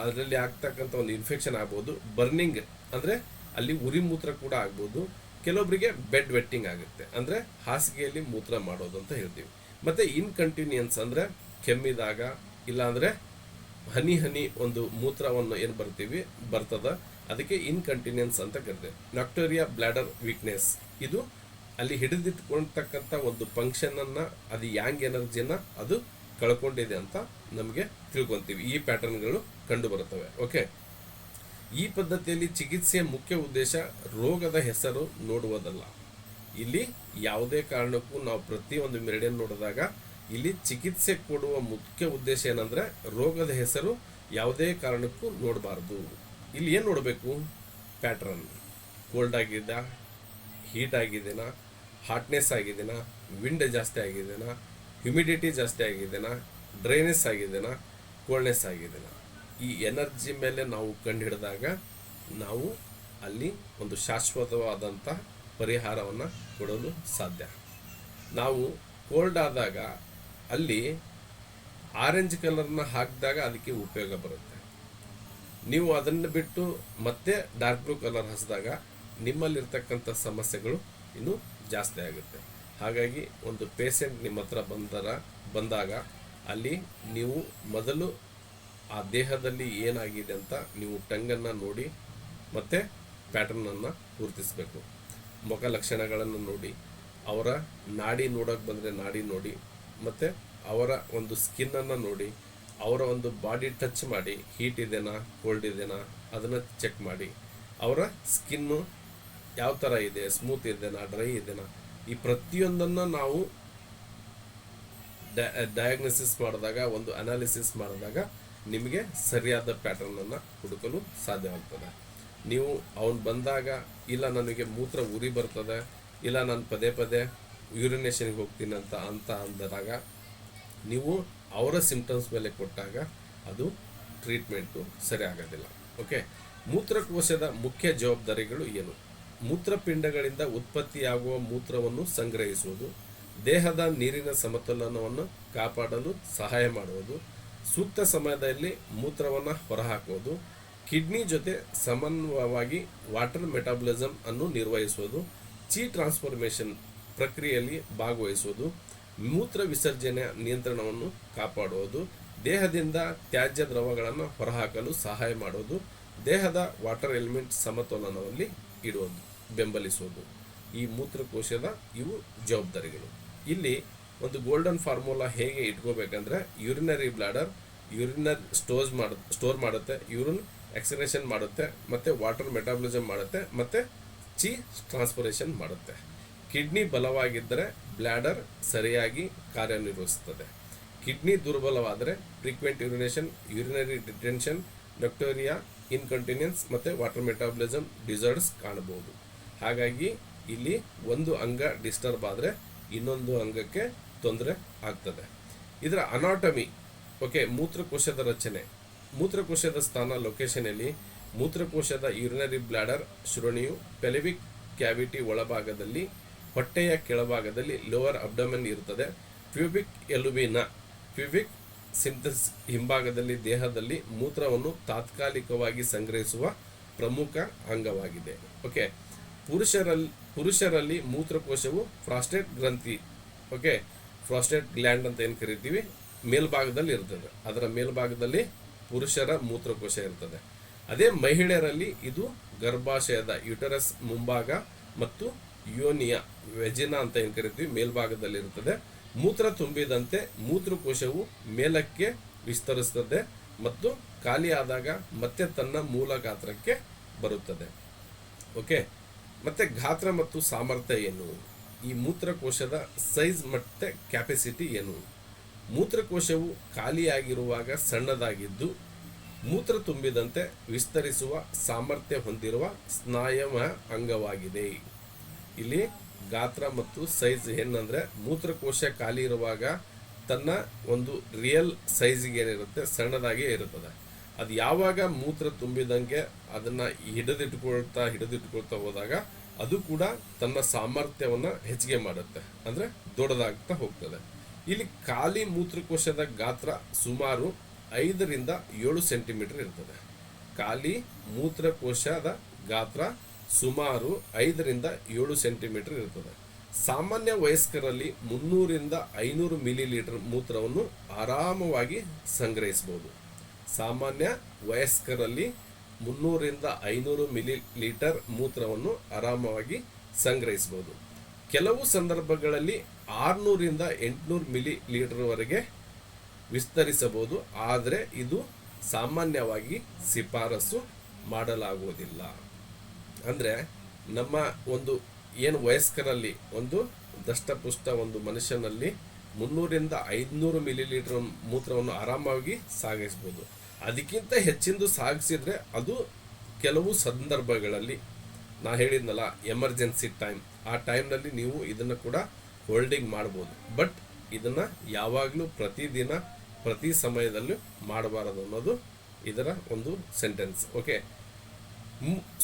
ಅದರಲ್ಲಿ ಆಗ್ತಕ್ಕಂಥ ಒಂದು ಇನ್ಫೆಕ್ಷನ್ ಆಗ್ಬೋದು, ಬರ್ನಿಂಗ್ ಅಂದರೆ ಅಲ್ಲಿ ಉರಿ ಮೂತ್ರ ಕೂಡ ಆಗ್ಬೋದು, ಕೆಲವೊಬ್ಬರಿಗೆ ಬೆಡ್ ವೆಟ್ಟಿಂಗ್ ಆಗುತ್ತೆ ಅಂದರೆ ಹಾಸಿಗೆಯಲ್ಲಿ ಮೂತ್ರ ಮಾಡೋದು ಅಂತ ಹೇಳ್ತೀವಿ. ಮತ್ತು ಇನ್ಕಂಟಿನ್ಯೂನ್ಸ್ ಅಂದರೆ ಕೆಮ್ಮಿದಾಗ ಇಲ್ಲಾಂದರೆ ಹನಿ ಒಂದು ಮೂತ್ರವನ್ನು ಏನು ಬರ್ತದ ಅದಕ್ಕೆ ಇನ್ಕಂಟಿನ್ಯೂನ್ಸ್ ಅಂತ ಕರಿತೇವೆ. ನೊಕ್ಟೋರಿಯಾ, ಬ್ಲಾಡರ್ ವೀಕ್ನೆಸ್, ಇದು ಅಲ್ಲಿ ಹಿಡಿದಿಟ್ಕೊಳ್ತಕ್ಕಂಥ ಒಂದು ಫಂಕ್ಷನನ್ನು, ಅದು ಯಾಂಗ್ ಎನರ್ಜಿನ ಅದು ಕಳ್ಕೊಂಡಿದೆ ಅಂತ ನಮಗೆ ತಿಳ್ಕೊತೀವಿ. ಈ ಪ್ಯಾಟರ್ನ್ಗಳು ಕಂಡು ಬರುತ್ತವೆ. ಓಕೆ, ಈ ಪದ್ಧತಿಯಲ್ಲಿ ಚಿಕಿತ್ಸೆಯ ಮುಖ್ಯ ಉದ್ದೇಶ ರೋಗದ ಹೆಸರು ನೋಡುವುದಲ್ಲ. ಇಲ್ಲಿ ಯಾವುದೇ ಕಾರಣಕ್ಕೂ ನಾವು ಪ್ರತಿಯೊಂದು ಮೆರಿಡಿಯನ್ ನೋಡಿದಾಗ ಇಲ್ಲಿ ಚಿಕಿತ್ಸೆ ಕೊಡುವ ಮುಖ್ಯ ಉದ್ದೇಶ ಏನಂದರೆ ರೋಗದ ಹೆಸರು ಯಾವುದೇ ಕಾರಣಕ್ಕೂ ನೋಡಬಾರ್ದು. ಇಲ್ಲಿ ಏನು ನೋಡಬೇಕು, ಪ್ಯಾಟ್ರನ್, ಕೋಲ್ಡ್ ಆಗಿದೆಯಾ, ಹೀಟ್ ಆಗಿದೆನಾ, ಹಾಟ್ನೆಸ್ ಆಗಿದೆನಾ, ವಿಂಡ್ ಜಾಸ್ತಿ ಆಗಿದೆನಾ, ಹ್ಯುಮಿಡಿಟಿ ಜಾಸ್ತಿ ಆಗಿದೆನಾ, ಡ್ರೈನೆಸ್ ಆಗಿದೆನಾ, ಕೋಲ್ಡ್ನೆಸ್ ಆಗಿದೆನಾ. ಈ ಎನರ್ಜಿ ಮೇಲೆ ನಾವು ಕಂಡು ಹಿಡಿದಾಗ ನಾವು ಅಲ್ಲಿ ಒಂದು ಶಾಶ್ವತವಾದಂಥ ಪರಿಹಾರವನ್ನು ಕೊಡಲು ಸಾಧ್ಯ. ನಾವು ಕೋಲ್ಡ್ ಆದಾಗ ಅಲ್ಲಿ ಆರೆಂಜ್ ಕಲರ್ನ ಹಾಕಿದಾಗ ಅದಕ್ಕೆ ಉಪಯೋಗ ಬರುತ್ತೆ. ನೀವು ಅದನ್ನು ಬಿಟ್ಟು ಮತ್ತೆ ಡಾರ್ಕ್ ಬ್ಲೂ ಕಲರ್ ಹಚ್ಚಿದಾಗ ನಿಮ್ಮಲ್ಲಿರ್ತಕ್ಕಂಥ ಸಮಸ್ಯೆಗಳು ಇನ್ನೂ ಜಾಸ್ತಿ ಆಗುತ್ತೆ. ಹಾಗಾಗಿ ಒಂದು ಪೇಷಂಟ್ ನಿಮ್ಮ ಹತ್ರ ಬಂದಾಗ ಅಲ್ಲಿ ನೀವು ಮೊದಲು ಆ ದೇಹದಲ್ಲಿ ಏನಾಗಿದೆ ಅಂತ ನೀವು ಟಂಗನ್ನು ನೋಡಿ ಮತ್ತು ಪ್ಯಾಟರ್ನನ್ನು ಗುರುತಿಸಬೇಕು. ಮುಖ ಲಕ್ಷಣಗಳನ್ನು ನೋಡಿ, ಅವರ ನಾಡಿ ನೋಡೋಕೆ ಬಂದರೆ ನಾಡಿ ನೋಡಿ, ಮತ್ತು ಅವರ ಒಂದು ಸ್ಕಿನ್ನನ್ನು ನೋಡಿ, ಅವರ ಒಂದು ಬಾಡಿ ಟಚ್ ಮಾಡಿ, ಹೀಟ್ ಇದೆನಾ ಕೋಲ್ಡ್ ಇದೆನಾ ಅದನ್ನು ಚೆಕ್ ಮಾಡಿ, ಅವರ ಸ್ಕಿನ್ನು ಯಾವ ಥರ ಇದೆ, ಸ್ಮೂತ್ ಇದೆನಾ ಡ್ರೈ ಇದೆನಾ, ಈ ಪ್ರತಿಯೊಂದನ್ನು ನಾವು ಡಯಾಗ್ನೋಸಿಸ್ ಮಾಡಿದಾಗ, ಒಂದು ಅನಾಲಿಸಿಸ್ ಮಾಡಿದಾಗ ನಿಮಗೆ ಸರಿಯಾದ ಪ್ಯಾಟರ್ನನ್ನು ಹುಡುಕಲು ಸಾಧ್ಯವಾಗ್ತದೆ. ನೀವು ಅವನು ಬಂದಾಗ ಇಲ್ಲ ನನಗೆ ಮೂತ್ರ ಉರಿ ಬರ್ತದೆ, ಇಲ್ಲ ನಾನು ಪದೇ ಪದೇ ಯೂರಿನೇಷನ್ಗೆ ಹೋಗ್ತೀನಿ ಅಂತ ಅಂದಾಗ ನೀವು ಅವರ ಸಿಂಪ್ಟಮ್ಸ್ ಮೇಲೆ ಕೊಟ್ಟಾಗ ಅದು ಟ್ರೀಟ್ಮೆಂಟು ಸರಿ ಆಗೋದಿಲ್ಲ. ಓಕೆ, ಮೂತ್ರಕೋಶದ ಮುಖ್ಯ ಜವಾಬ್ದಾರಿಗಳು ಏನು? ಮೂತ್ರಪಿಂಡಗಳಿಂದ ಉತ್ಪತ್ತಿಯಾಗುವ ಮೂತ್ರವನ್ನು ಸಂಗ್ರಹಿಸುವುದು, ದೇಹದ ನೀರಿನ ಸಮತೋಲನವನ್ನು ಕಾಪಾಡಲು ಸಹಾಯ ಮಾಡುವುದು, ಸೂಕ್ತ ಸಮಯದಲ್ಲಿ ಮೂತ್ರವನ್ನು ಹೊರಹಾಕುವುದು, ಕಿಡ್ನಿ ಜೊತೆ ಸಮನ್ವಯವಾಗಿ ವಾಟರ್ ಮೆಟಾಬಲಿಸಮ್ ಅನ್ನು ನಿರ್ವಹಿಸುವುದು, ಚಿ ಟ್ರಾನ್ಸ್ಫಾರ್ಮೇಷನ್ ಪ್ರಕ್ರಿಯೆಯಲ್ಲಿ ಭಾಗವಹಿಸುವುದು, ಮೂತ್ರ ವಿಸರ್ಜನೆಯ ನಿಯಂತ್ರಣವನ್ನು ಕಾಪಾಡುವುದು, ದೇಹದಿಂದ ತ್ಯಾಜ್ಯ ದ್ರವಗಳನ್ನು ಹೊರಹಾಕಲು ಸಹಾಯ ಮಾಡುವುದು, ದೇಹದ ವಾಟರ್ ಎಲಿಮೆಂಟ್ ಸಮತೋಲನದಲ್ಲಿ ಇಡುವುದು, ಬೆಂಬಲಿಸುವುದು. ಈ ಮೂತ್ರಕೋಶದ ಇವು ಜವಾಬ್ದಾರಿಗಳು. ಇಲ್ಲಿ ಒಂದು ಗೋಲ್ಡನ್ ಫಾರ್ಮುಲಾ ಹೇಗೆ ಇಟ್ಕೋಬೇಕಂದ್ರೆ, ಯೂರಿನರಿ ಬ್ಲಾಡರ್ ಯೂರಿನರ್ ಸ್ಟೋರ್ ಮಾಡುತ್ತೆ, ಯೂರಿನ್ ಎಕ್ಸ್ಕ್ರೇಷನ್ ಮಾಡುತ್ತೆ, ಮತ್ತು ವಾಟರ್ ಮೆಟಾಬಲಿಸಮ್ ಮಾಡುತ್ತೆ, ಮತ್ತು ಚಿ ಟ್ರಾನ್ಸ್ಫರೇಷನ್ ಮಾಡುತ್ತೆ. ಕಿಡ್ನಿ ಬಲವಾಗಿದ್ದರೆ ಬ್ಲ್ಯಾಡರ್ ಸರಿಯಾಗಿ ಕಾರ್ಯನಿರ್ವಹಿಸುತ್ತದೆ. ಕಿಡ್ನಿ ದುರ್ಬಲವಾದರೆ frequent urination, urinary detention, nocturia, incontinence ಮತ್ತು ವಾಟರ್ ಮೆಟಾಬಲಿಸಮ್ ಡಿಸಾರ್ಡರ್ಸ್ ಕಾಣಬಹುದು. ಹಾಗಾಗಿ ಇಲ್ಲಿ ಒಂದು ಅಂಗ ಡಿಸ್ಟರ್ಬ್ ಆದರೆ ಇನ್ನೊಂದು ಅಂಗಕ್ಕೆ ತೊಂದರೆ ಆಗ್ತದೆ. ಇದರ ಅನಾಟಮಿ, ಓಕೆ, ಮೂತ್ರಕೋಶದ ರಚನೆ. ಮೂತ್ರಕೋಶದ ಸ್ಥಾನ ಲೊಕೇಶನಲ್ಲಿ ಮೂತ್ರಕೋಶದ ಯೂರಿನರಿ ಬ್ಲಾಡರ್ ಶ್ರೋಣಿಯು ಪೆಲ್ವಿಕ್ ಕ್ಯಾವಿಟಿ ಒಳಭಾಗದಲ್ಲಿ, ಹೊಟ್ಟೆಯ ಕೆಳಭಾಗದಲ್ಲಿ ಲೋವರ್ ಅಬ್ಡಮನ್ ಇರುತ್ತದೆ. ಪ್ಯೂಬಿಕ್ ಎಲುಬಿನ ಪ್ಯೂಬಿಕ್ ಸಿಂಥಸ್ ಹಿಂಭಾಗದಲ್ಲಿ ದೇಹದಲ್ಲಿ ಮೂತ್ರವನ್ನು ತಾತ್ಕಾಲಿಕವಾಗಿ ಸಂಗ್ರಹಿಸುವ ಪ್ರಮುಖ ಅಂಗವಾಗಿದೆ. ಓಕೆ, ಪುರುಷರಲ್ಲಿ ಮೂತ್ರಕೋಶವು ಪ್ರಾಸ್ಟೇಟ್ ಗ್ರಂಥಿ, ಓಕೆ, ಪ್ರಾಸ್ಟೇಟ್ ಗ್ಲ್ಯಾಂಡ್ ಅಂತ ಏನು ಕರಿತೀವಿ, ಮೇಲ್ಭಾಗದಲ್ಲಿ ಇರ್ತದೆ. ಅದರ ಮೇಲ್ಭಾಗದಲ್ಲಿ ಪುರುಷರ ಮೂತ್ರಕೋಶ ಇರ್ತದೆ. ಅದೇ ಮಹಿಳೆಯರಲ್ಲಿ ಇದು ಗರ್ಭಾಶಯದ ಯುಟರಸ್ ಮುಂಭಾಗ ಮತ್ತು ಯೋನಿಯ ವೆಜಿನಾ ಅಂತ ಏನು ಕರಿತೀವಿ ಮೇಲ್ಭಾಗದಲ್ಲಿ ಇರುತ್ತದೆ. ಮೂತ್ರ ತುಂಬಿದಂತೆ ಮೂತ್ರಕೋಶವು ಮೇಲಕ್ಕೆ ವಿಸ್ತರಿಸುತ್ತದೆ ಮತ್ತು ಖಾಲಿಯಾದಾಗ ಮತ್ತೆ ತನ್ನ ಮೂಲ ಗಾತ್ರಕ್ಕೆ ಬರುತ್ತದೆ. ಓಕೆ, ಮತ್ತೆ ಗಾತ್ರ ಮತ್ತು ಸಾಮರ್ಥ್ಯ ಏನು? ಈ ಮೂತ್ರಕೋಶದ ಸೈಜ್ ಮತ್ತು ಕ್ಯಾಪಸಿಟಿ ಏನು? ಮೂತ್ರಕೋಶವು ಖಾಲಿಯಾಗಿರುವಾಗ ಸಣ್ಣದಾಗಿದ್ದು ಮೂತ್ರ ತುಂಬಿದಂತೆ ವಿಸ್ತರಿಸುವ ಸಾಮರ್ಥ್ಯ ಹೊಂದಿರುವ ಸ್ನಾಯವ ಅಂಗವಾಗಿದೆ. ಇಲ್ಲಿ ಗಾತ್ರ ಮತ್ತು ಸೈಜ್ ಏನಂದರೆ, ಮೂತ್ರಕೋಶ ಖಾಲಿ ಇರುವಾಗ ತನ್ನ ಒಂದು ರಿಯಲ್ ಸೈಜಿಗೆ ಏನಿರುತ್ತೆ ಸಣ್ಣದಾಗೇ ಇರುತ್ತದೆ. ಅದು ಯಾವಾಗ ಮೂತ್ರ ತುಂಬಿದಂಗೆ ಅದನ್ನು ಹಿಡಿದಿಟ್ಕೊಳ್ತಾ ಹೋದಾಗ ಅದು ಕೂಡ ತನ್ನ ಸಾಮರ್ಥ್ಯವನ್ನು ಹೆಚ್ಚಿಗೆ ಮಾಡುತ್ತೆ, ಅಂದರೆ ದೊಡ್ಡದಾಗ್ತಾ ಹೋಗ್ತದೆ. ಇಲ್ಲಿ ಖಾಲಿ ಮೂತ್ರಕೋಶದ ಗಾತ್ರ ಸುಮಾರು 5 ರಿಂದ 7 ಸೆಂಟಿಮೀಟರ್ ಇರ್ತದೆ. ಖಾಲಿ ಮೂತ್ರಕೋಶದ ಗಾತ್ರ ಸುಮಾರು 5 ರಿಂದ 7 ಸೆಂಟಿಮೀಟರ್ ಇರ್ತದೆ. ಸಾಮಾನ್ಯ ವಯಸ್ಕರಲ್ಲಿ 300 ರಿಂದ 500 ಮಿಲಿಲೀಟರ್ ಮೂತ್ರವನ್ನು ಆರಾಮವಾಗಿ ಸಂಗ್ರಹಿಸಬಹುದು. ಸಾಮಾನ್ಯ ವಯಸ್ಕರಲ್ಲಿ 300 ರಿಂದ 500 ಮಿಲಿಲೀಟರ್ ಮೂತ್ರವನ್ನು ಆರಾಮವಾಗಿ ಸಂಗ್ರಹಿಸಬಹುದು. ಕೆಲವು ಸಂದರ್ಭಗಳಲ್ಲಿ 600 ರಿಂದ 800 ಮಿಲಿಲೀಟರ್ವರೆಗೆ ವಿಸ್ತರಿಸಬಹುದು, ಆದರೆ ಇದು ಸಾಮಾನ್ಯವಾಗಿ ಶಿಫಾರಸು ಮಾಡಲಾಗುವುದಿಲ್ಲ. ಅಂದರೆ ನಮ್ಮ ಒಂದು ಏನು ವಯಸ್ಕರಲ್ಲಿ ಒಂದು ದಷ್ಟಪುಷ್ಟ ಒಂದು ಮನುಷ್ಯನಲ್ಲಿ 300 ರಿಂದ 500 ಮಿಲಿಲೀಟರ್ ಮೂತ್ರವನ್ನು ಆರಾಮಾಗಿ ಸಾಗಿಸ್ಬೋದು. ಅದಕ್ಕಿಂತ ಹೆಚ್ಚಿಂದು ಸಾಗಿಸಿದ್ರೆ ಅದು ಕೆಲವು ಸಂದರ್ಭಗಳಲ್ಲಿ ನಾ ಹೇಳಿದ್ನಲ್ಲ ಎಮರ್ಜೆನ್ಸಿ ಟೈಮ್, ಆ ಟೈಮ್ನಲ್ಲಿ ನೀವು ಇದನ್ನು ಕೂಡ ಹೋಲ್ಡಿಂಗ್ ಮಾಡ್ಬೋದು. ಬಟ್ ಇದನ್ನು ಯಾವಾಗಲೂ ಪ್ರತಿದಿನ ಪ್ರತಿ ಸಮಯದಲ್ಲೂ ಮಾಡಬಾರದು ಅನ್ನೋದು ಇದರ ಒಂದು ಸೆಂಟೆನ್ಸ್. ಓಕೆ,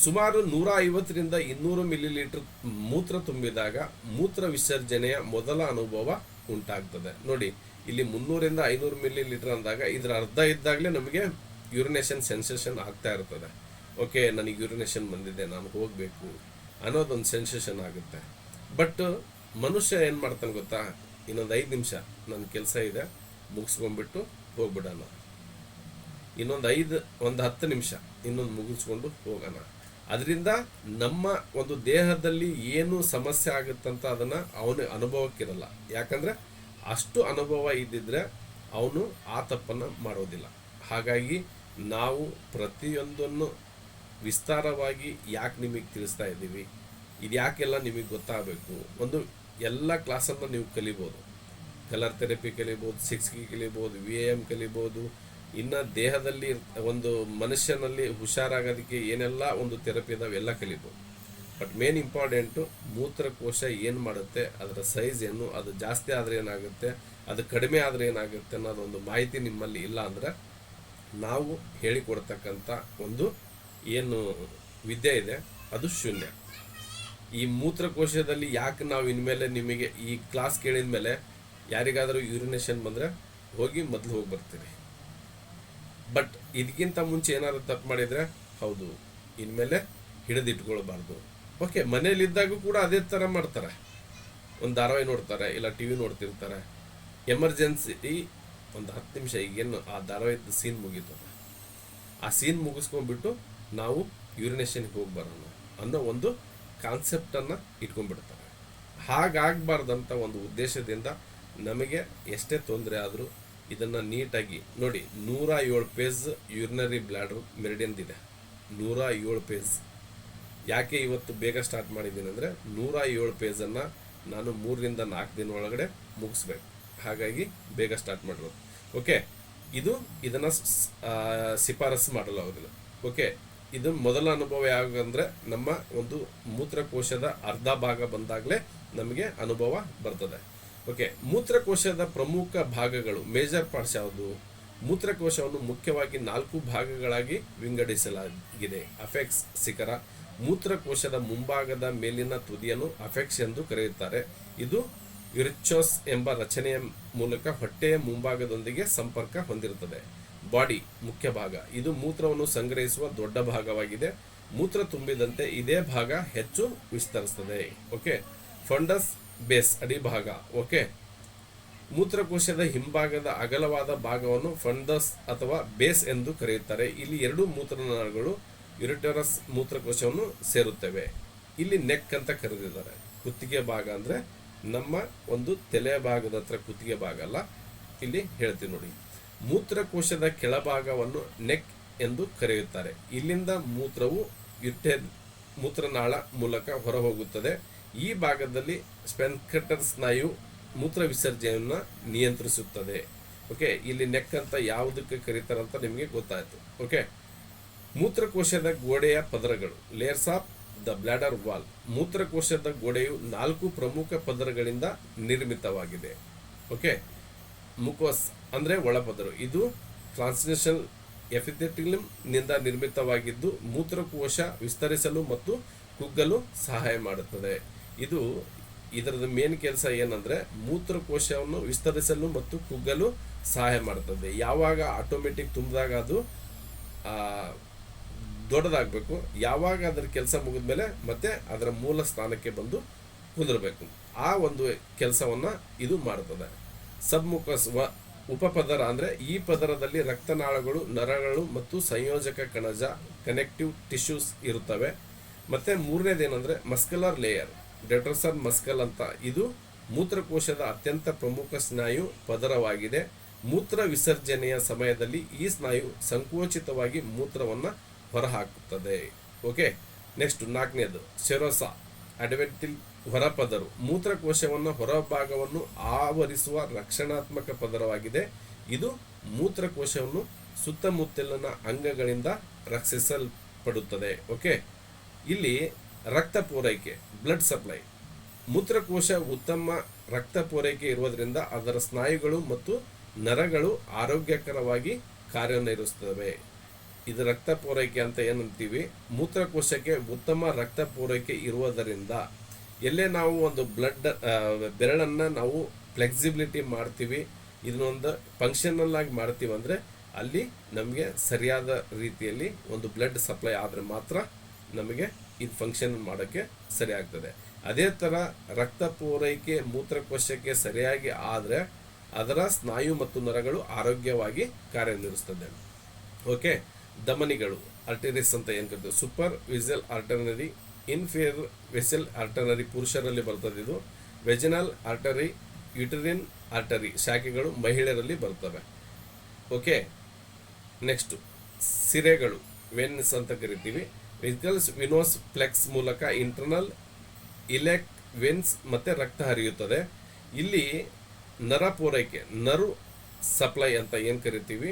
ಸುಮಾರು 150 ರಿಂದ 200 ಮಿಲಿಲೀಟರ್ ಮೂತ್ರ ತುಂಬಿದಾಗ ಮೂತ್ರ ವಿಸರ್ಜನೆಯ ಮೊದಲ ಅನುಭವ ಉಂಟಾಗ್ತದೆ. ನೋಡಿ, ಇಲ್ಲಿ 300 ರಿಂದ 500 ಮಿಲಿಲೀಟರ್ ಅಂದಾಗ ಇದರ ಅರ್ಧ ಇದ್ದಾಗಲೇ ನಮಗೆ ಯೂರಿನೇಷನ್ ಸೆನ್ಸೇಷನ್ ಆಗ್ತಾ ಇರ್ತದೆ. ಓಕೆ, ನನಗೆ ಯೂರಿನೇಷನ್ ಬಂದಿದೆ, ನಾನು ಹೋಗಬೇಕು ಅನ್ನೋದೊಂದು ಸೆನ್ಸೇಷನ್ ಆಗುತ್ತೆ. ಬಟ್ ಮನುಷ್ಯ ಏನು ಮಾಡ್ತಾನೆ ಗೊತ್ತಾ, ಇನ್ನೊಂದು 5 ನಿಮಿಷ ನನ್ನ ಕೆಲಸ ಇದೆ ಮುಗಿಸ್ಕೊಂಡ್ಬಿಟ್ಟು ಹೋಗ್ಬಿಡೋಣ, ಇನ್ನೊಂದು 10 ನಿಮಿಷ ಇನ್ನೊಂದು ಮುಗಿಸ್ಕೊಂಡು ಹೋಗೋಣ. ಅದರಿಂದ ನಮ್ಮ ಒಂದು ದೇಹದಲ್ಲಿ ಏನು ಸಮಸ್ಯೆ ಆಗುತ್ತಂತ ಅದನ್ನು ಅವನ ಅನುಭವಕ್ಕಿರಲ್ಲ. ಯಾಕಂದರೆ ಅಷ್ಟು ಅನುಭವ ಇದ್ದಿದ್ರೆ ಅವನು ಆ ತಪ್ಪನ್ನು ಮಾಡೋದಿಲ್ಲ. ಹಾಗಾಗಿ ನಾವು ಪ್ರತಿಯೊಂದನ್ನು ವಿಸ್ತಾರವಾಗಿ ಯಾಕೆ ನಿಮಗೆ ತಿಳಿಸ್ತಾ ಇದ್ದೀವಿ, ಇದು ಯಾಕೆಲ್ಲ ನಿಮಗೆ ಗೊತ್ತಾಗಬೇಕು. ಒಂದು ಎಲ್ಲ ಕ್ಲಾಸನ್ನು ನೀವು ಕಲಿಬೋದು, ಕಲರ್ ಥೆರಪಿ ಕಲಿಬೋದು, 6 ಕಲಿಬೋದು, VAM ಕಲಿಬೋದು, ಇನ್ನು ದೇಹದಲ್ಲಿ ಒಂದು ಮನುಷ್ಯನಲ್ಲಿ ಹುಷಾರಾಗೋದಕ್ಕೆ ಏನೆಲ್ಲ ಒಂದು ಥೆರಪಿ ಇದಾವೆ ಎಲ್ಲ ಕಲಿಬೋದು. ಬಟ್ ಮೇನ್ ಇಂಪಾರ್ಟೆಂಟು ಮೂತ್ರಕೋಶ ಏನು ಮಾಡುತ್ತೆ, ಅದರ ಸೈಜ್ ಏನು, ಅದು ಜಾಸ್ತಿ ಆದರೆ ಏನಾಗುತ್ತೆ, ಅದು ಕಡಿಮೆ ಆದರೆ ಏನಾಗುತ್ತೆ ಅನ್ನೋದೊಂದು ಮಾಹಿತಿ ನಿಮ್ಮಲ್ಲಿ ಇಲ್ಲ ಅಂದರೆ ನಾವು ಹೇಳಿಕೊಡ್ತಕ್ಕಂಥ ಒಂದು ಏನು ವಿದ್ಯೆ ಇದೆ ಅದು ಶೂನ್ಯ. ಈ ಮೂತ್ರಕೋಶದಲ್ಲಿ ಯಾಕೆ ನಾವು ಇನ್ಮೇಲೆ ನಿಮಗೆ ಈ ಕ್ಲಾಸ್ ಕೇಳಿದ ಮೇಲೆ ಯಾರಿಗಾದರೂ ಯೂರಿನೇಷನ್ ಬಂದರೆ ಹೋಗಿ ಮೊದಲು ಹೋಗಿ ಬರ್ತೀರಿ. ಬಟ್ ಇದಕ್ಕಿಂತ ಮುಂಚೆ ಏನಾದ್ರು ತಪ್ಪು ಮಾಡಿದರೆ ಹೌದು ಇನ್ಮೇಲೆ ಹಿಡಿದಿಟ್ಕೊಳ್ಬಾರ್ದು. ಓಕೆ, ಮನೇಲಿದ್ದಾಗ ಕೂಡ ಅದೇ ಥರ ಮಾಡ್ತಾರೆ. ಒಂದು ಧಾರಾವಾಹಿ ನೋಡ್ತಾರೆ, ಇಲ್ಲ ಟಿ ವಿ ನೋಡ್ತಿರ್ತಾರೆ. ಎಮರ್ಜೆನ್ಸಿ ಒಂದು 10 ನಿಮಿಷ ಈಗೇನು ಆ ಧಾರಾವಾಹಿದ ಸೀನ್ ಮುಗೀತದೆ, ಆ ಸೀನ್ ಮುಗಿಸ್ಕೊಂಡ್ಬಿಟ್ಟು ನಾವು ಯೂರಿನೇಷನ್ಗೆ ಹೋಗಿ ಬರೋಣ ಅನ್ನೋ ಒಂದು ಕಾನ್ಸೆಪ್ಟನ್ನು ಇಟ್ಕೊಂಡ್ಬಿಡ್ತಾರೆ. ಹಾಗಾಗಬಾರ್ದಂಥ ಒಂದು ಉದ್ದೇಶದಿಂದ ನಮಗೆ ಎಷ್ಟೇ ತೊಂದರೆ ಆದರೂ ಇದನ್ನು ನೀಟಾಗಿ ನೋಡಿ. 107 ಪೇಜ್ ಯೂರಿನರಿ ಬ್ಲಾಡರ್ ಮೆರಿಡಿಯನ್ದಿದೆ, 107 ಪೇಜ್. ಯಾಕೆ ಇವತ್ತು ಬೇಗ ಸ್ಟಾರ್ಟ್ ಮಾಡಿದ್ದೀನಿ ಅಂದರೆ 107 ಪೇಜನ್ನು ನಾನು 3 ರಿಂದ 4 ದಿನ ಒಳಗಡೆ ಮುಗಿಸ್ಬೇಕು. ಹಾಗಾಗಿ ಬೇಗ ಸ್ಟಾರ್ಟ್ ಮಾಡಿರೋದು. ಓಕೆ, ಇದನ್ನು ಶಿಫಾರಸು ಮಾಡಲಾಗೋದಿಲ್ಲ. ಓಕೆ, ಇದು ಮೊದಲ ಅನುಭವ ಯಾವಾಗಂದರೆ ನಮ್ಮ ಒಂದು ಮೂತ್ರಕೋಶದ ಅರ್ಧ ಭಾಗ ಬಂದಾಗಲೇ ನಮಗೆ ಅನುಭವ ಬರ್ತದೆ. ಓಕೆ, ಮೂತ್ರಕೋಶದ ಪ್ರಮುಖ ಭಾಗಗಳು, ಮೇಜರ್ ಪಾರ್ಟ್ಸ್ ಯಾವುದು? ಮೂತ್ರಕೋಶವನ್ನು ಮುಖ್ಯವಾಗಿ 4 ಭಾಗಗಳಾಗಿ ವಿಂಗಡಿಸಲಾಗಿದೆ. ಅಫೆಕ್ಸ್ ಶಿಖರ, ಮೂತ್ರಕೋಶದ ಮುಂಭಾಗದ ಮೇಲಿನ ತುದಿಯನ್ನು ಅಫೆಕ್ಸ್ ಎಂದು ಕರೆಯುತ್ತಾರೆ. ಇದು ಯುರಿಚೋಸ್ ಎಂಬ ರಚನೆಯ ಮೂಲಕ ಹೊಟ್ಟೆಯ ಮುಂಭಾಗದೊಂದಿಗೆ ಸಂಪರ್ಕ ಹೊಂದಿರುತ್ತದೆ. ಬಾಡಿ, ಮುಖ್ಯ ಭಾಗ, ಇದು ಮೂತ್ರವನ್ನು ಸಂಗ್ರಹಿಸುವ ದೊಡ್ಡ ಭಾಗವಾಗಿದೆ. ಮೂತ್ರ ತುಂಬಿದಂತೆ ಇದೇ ಭಾಗ ಹೆಚ್ಚು ವಿಸ್ತರಿಸುತ್ತದೆ. ಓಕೆ, ಫಂಡಸ್ ಬೇಸ್, ಅಡಿಭಾಗ. ಓಕೆ, ಮೂತ್ರಕೋಶದ ಹಿಂಭಾಗದ ಅಗಲವಾದ ಭಾಗವನ್ನು ಫಂಡಸ್ ಅಥವಾ ಬೇಸ್ ಎಂದು ಕರೆಯುತ್ತಾರೆ. ಇಲ್ಲಿ 2 ಮೂತ್ರನಾಳಗಳು ಯುರಿಟರಸ್ ಮೂತ್ರಕೋಶವನ್ನು ಸೇರುತ್ತವೆ. ಇಲ್ಲಿ ನೆಕ್ ಅಂತ ಕರೆದಿದ್ದಾರೆ. ಕುತ್ತಿಗೆ ಭಾಗ ಅಂದರೆ ನಮ್ಮ ಒಂದು ತಲೆ ಭಾಗದ ಹತ್ರ ಕುತ್ತಿಗೆ ಭಾಗ ಅಲ್ಲ, ಇಲ್ಲಿ ಹೇಳ್ತೀವಿ ನೋಡಿ. ಮೂತ್ರಕೋಶದ ಕೆಳಭಾಗವನ್ನು ನೆಕ್ ಎಂದು ಕರೆಯುತ್ತಾರೆ. ಇಲ್ಲಿಂದ ಮೂತ್ರವು ಮೂತ್ರನಾಳ ಮೂಲಕ ಹೊರಹೋಗುತ್ತದೆ. ಈ ಭಾಗದಲ್ಲಿ ಸ್ಪೆನ್ಕ್ಟರ್ ಸ್ನಾಯು ಮೂತ್ರ ವಿಸರ್ಜನೆಯನ್ನು ನಿಯಂತ್ರಿಸುತ್ತದೆ. ಓಕೆ, ಇಲ್ಲಿ ನೆಕ್ ಅಂತ ಯಾವುದಕ್ಕೆ ಕರೀತಾರಂತ ನಿಮಗೆ ಗೊತ್ತಾಯ್ತು. ಓಕೆ, ಮೂತ್ರಕೋಶದ ಗೋಡೆಯ ಪದರಗಳು, layers of the bladder wall. ಮೂತ್ರಕೋಶದ ಗೋಡೆಯು 4 ಪ್ರಮುಖ ಪದರಗಳಿಂದ ನಿರ್ಮಿತವಾಗಿದೆ. ಓಕೆ, ಮುಕೋಸ್ ಅಂದರೆ ಒಳಪದರು, ಇದು ಟ್ರಾನ್ಸ್ಲೇಷನ್ ಎಪಿಥೆಲಿಯಂ ನಿಂದ ನಿರ್ಮಿತವಾಗಿದ್ದು ಮೂತ್ರಕೋಶ ವಿಸ್ತರಿಸಲು ಮತ್ತು ಕುಗ್ಗಲು ಸಹಾಯ ಮಾಡುತ್ತದೆ. ಇದರದ ಮೇನ್ ಕೆಲಸ ಏನಂದ್ರೆ ಮೂತ್ರಕೋಶವನ್ನು ವಿಸ್ತರಿಸಲು ಮತ್ತು ಕುಗ್ಗಲು ಸಹಾಯ ಮಾಡುತ್ತದೆ. ಯಾವಾಗ ಆಟೋಮೆಟಿಕ್ ತುಂಬಿದಾಗ ಅದು ದೊಡ್ಡದಾಗಬೇಕು, ಯಾವಾಗ ಅದರ ಕೆಲಸ ಮುಗಿದ್ಮೇಲೆ ಮತ್ತೆ ಅದರ ಮೂಲ ಸ್ಥಾನಕ್ಕೆ ಬಂದು ಕುಂದಿರಬೇಕು. ಆ ಒಂದು ಕೆಲಸವನ್ನ ಇದು ಮಾಡುತ್ತದೆ. ಸಬ್ಮುಕಸ್ ಉಪಪದರ ಅಂದರೆ ಈ ಪದರದಲ್ಲಿ ರಕ್ತನಾಳಗಳು, ನರಗಳು ಮತ್ತು ಸಂಯೋಜಕ ಕಣಜ ಕನೆಕ್ಟಿವ್ ಟಿಶ್ಯೂಸ್ ಇರುತ್ತವೆ. ಮತ್ತೆ ಮೂರನೇದೇನೆಂದರೆ ಮಸ್ಕ್ಯುಲರ್ ಲೇಯರ್, ಡೆಟ್ರಸರ್ ಮಸ್ಕಲ್ ಅಂತ. ಇದು ಮೂತ್ರಕೋಶದ ಅತ್ಯಂತ ಪ್ರಮುಖ ಸ್ನಾಯು ಪದರವಾಗಿದೆ. ಮೂತ್ರ ವಿಸರ್ಜನೆಯ ಸಮಯದಲ್ಲಿ ಈ ಸ್ನಾಯು ಸಂಕೋಚಿತವಾಗಿ ಮೂತ್ರವನ್ನು ಹೊರಹಾಕುತ್ತದೆ. Okay, next 4ನೇದು ಸೆರೋಸಾ ಅಡ್ವೆಂಟಿಲ್ ಹೊರಪದರು. ಮೂತ್ರಕೋಶವನ್ನು ಹೊರಭಾಗವನ್ನು ಆವರಿಸುವ ರಕ್ಷಣಾತ್ಮಕ ಪದರವಾಗಿದೆ. ಇದು ಮೂತ್ರಕೋಶವನ್ನು ಸುತ್ತಮುತ್ತಲಿನ ಅಂಗಗಳಿಂದ ರಕ್ಷಿಸಲ್ಪಡುತ್ತದೆ. ಓಕೆ, ಇಲ್ಲಿ ರಕ್ತ ಪೂರೈಕೆ, ಬ್ಲಡ್ ಸಪ್ಲೈ. ಮೂತ್ರಕೋಶ ಉತ್ತಮ ರಕ್ತ ಪೂರೈಕೆ ಇರುವುದರಿಂದ ಅದರ ಸ್ನಾಯುಗಳು ಮತ್ತು ನರಗಳು ಆರೋಗ್ಯಕರವಾಗಿ ಕಾರ್ಯನಿರ್ವಹಿಸುತ್ತವೆ. ಇದು ರಕ್ತ ಪೂರೈಕೆ ಅಂತ ಏನಂತೀವಿ. ಮೂತ್ರಕೋಶಕ್ಕೆ ಉತ್ತಮ ರಕ್ತ ಪೂರೈಕೆ ಇರುವುದರಿಂದ ಎಲ್ಲೇ ನಾವು ಒಂದು ಬೆರಳನ್ನು ನಾವು ಫ್ಲೆಕ್ಸಿಬಿಲಿಟಿ ಮಾಡ್ತೀವಿ, ಇದನ್ನೊಂದು ಫಂಕ್ಷನಲ್ ಆಗಿ ಮಾಡ್ತೀವಿ ಅಂದರೆ ಅಲ್ಲಿ ನಮಗೆ ಸರಿಯಾದ ರೀತಿಯಲ್ಲಿ ಒಂದು ಬ್ಲಡ್ ಸಪ್ಲೈ ಆದರೆ ಮಾತ್ರ ನಮಗೆ ಇದು ಫಂಕ್ಷನ್ ಮಾಡೋಕ್ಕೆ ಸರಿ ಆಗ್ತದೆ. ಅದೇ ಥರ ರಕ್ತ ಪೂರೈಕೆ ಮೂತ್ರಕೋಶಕ್ಕೆ ಸರಿಯಾಗಿ ಆದರೆ ಅದರ ಸ್ನಾಯು ಮತ್ತು ನರಗಳು ಆರೋಗ್ಯವಾಗಿ ಕಾರ್ಯನಿರ್ವಹಿಸ್ತದೆ. ಓಕೆ, ಧಮನಿಗಳು, ಆರ್ಟರೀಸ್ ಅಂತ ಏನು ಕರಿತೀವಿ. ಸೂಪರ್ ವಿಸಲ್ ಆರ್ಟನರಿ, ಇನ್ಫೀರಿಯರ್ ವೆಸಲ್ ಆರ್ಟನರಿ ಪುರುಷರಲ್ಲಿ ಬರ್ತದೆ. ಇದು ವೆಜಿನಲ್ ಆರ್ಟರಿ, ಯುಟರಿನ್ ಆರ್ಟರಿ ಶಾಖೆಗಳು ಮಹಿಳೆಯರಲ್ಲಿ ಬರ್ತವೆ. ಓಕೆ, ನೆಕ್ಸ್ಟ್ ಸಿರೆಗಳು, ವೆನ್ಸ್ ಅಂತ ಕರಿತೀವಿ. ವೆಸಿಕಲ್ಸ್ ವಿನೋಸ್ ಫ್ಲೆಕ್ಸ್ ಮೂಲಕ ಇಂಟರ್ನಲ್ ಇಲೆಕ್ ವೆನ್ಸ್ ಮತ್ತೆ ರಕ್ತ ಹರಿಯುತ್ತದೆ. ಇಲ್ಲಿ ನರ ಪೂರೈಕೆ, ನರ್ವ್ ಸಪ್ಲೈ ಅಂತ ಏನು ಕರಿತೀವಿ.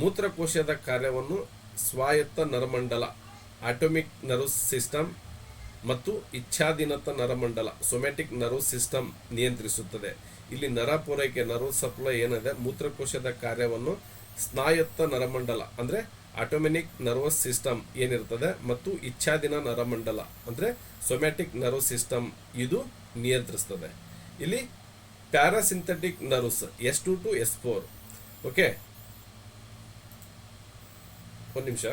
ಮೂತ್ರಕೋಶದ ಕಾರ್ಯವನ್ನು ಸ್ವಾಯತ್ತ ನರಮಂಡಲ ಆಟೋಮಿಕ್ ನರ್ವ್ ಸಿಸ್ಟಮ್ ಮತ್ತು ಇಚ್ಛಾಧೀನತ ನರಮಂಡಲ ಸೊಮ್ಯಾಟಿಕ್ ನರ್ವ್ ಸಿಸ್ಟಮ್ ನಿಯಂತ್ರಿಸುತ್ತದೆ. ಇಲ್ಲಿ ನರ ಪೂರೈಕೆ, ನರ್ವ್ ಸಪ್ಲೈ ಏನಿದೆ, ಮೂತ್ರಕೋಶದ ಕಾರ್ಯವನ್ನು ಸ್ನಾಯತ್ತ ನರಮಂಡಲ ಅಂದರೆ ಆಟೋಮೆನಿಕ್ ನರ್ವಸ್ ಸಿಸ್ಟಮ್ ಏನಿರ್ತದೆ ಮತ್ತು ಇಚ್ಛಾಧೀನ ನರಮಂಡಲ ಅಂದರೆ ಸೊಮ್ಯಾಟಿಕ್ ನರ್ವಸ್ ಸಿಸ್ಟಮ್ ಇದು ನಿಯಂತ್ರಿಸ್ತದೆ. ಇಲ್ಲಿ ಪ್ಯಾರಾಸಿಂಥೆಟಿಕ್ nerves S2 to S4. Okay, ಒಂದು ನಿಮಿಷ.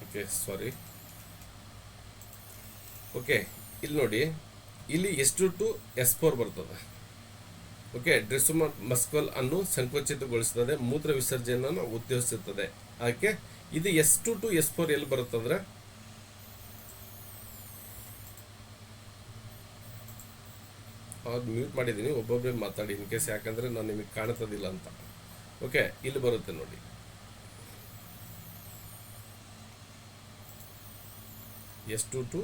ಓಕೆ, ಸಾರಿ. ಓಕೆ, ಇಲ್ಲಿ ನೋಡಿ, ಇಲ್ಲಿ S2 to S4 ಬರ್ತದೆ. ಓಕೆ, ಡ್ರೆಸ್ಸುಮ ಮಸ್ಕಲ್ ಅನ್ನು ಸಂಕೋಚಿತಗೊಳಿಸುತ್ತದೆ, ಮೂತ್ರ ವಿಸರ್ಜನೆಯನ್ನು ಉತ್ತೇಜಿಸುತ್ತದೆ. ಅದಕ್ಕೆ ಇದು S2 to S4 ಎಲ್ಲಿ ಬರುತ್ತಂದ್ರೆ ಅದು ಮ್ಯೂಟ್ ಮಾಡಿದ್ದೀನಿ, ಒಬ್ಬೊಬ್ಬರೇ ಮಾತಾಡಿ ಇನ್ ಕೇಸ್, ಯಾಕಂದ್ರೆ ನಾನು ನಿಮಗೆ ಕಾಣ್ತದಿಲ್ಲ ಅಂತ. ಓಕೆ, ಇಲ್ಲಿ ಬರುತ್ತೆ ನೋಡಿ. S2 to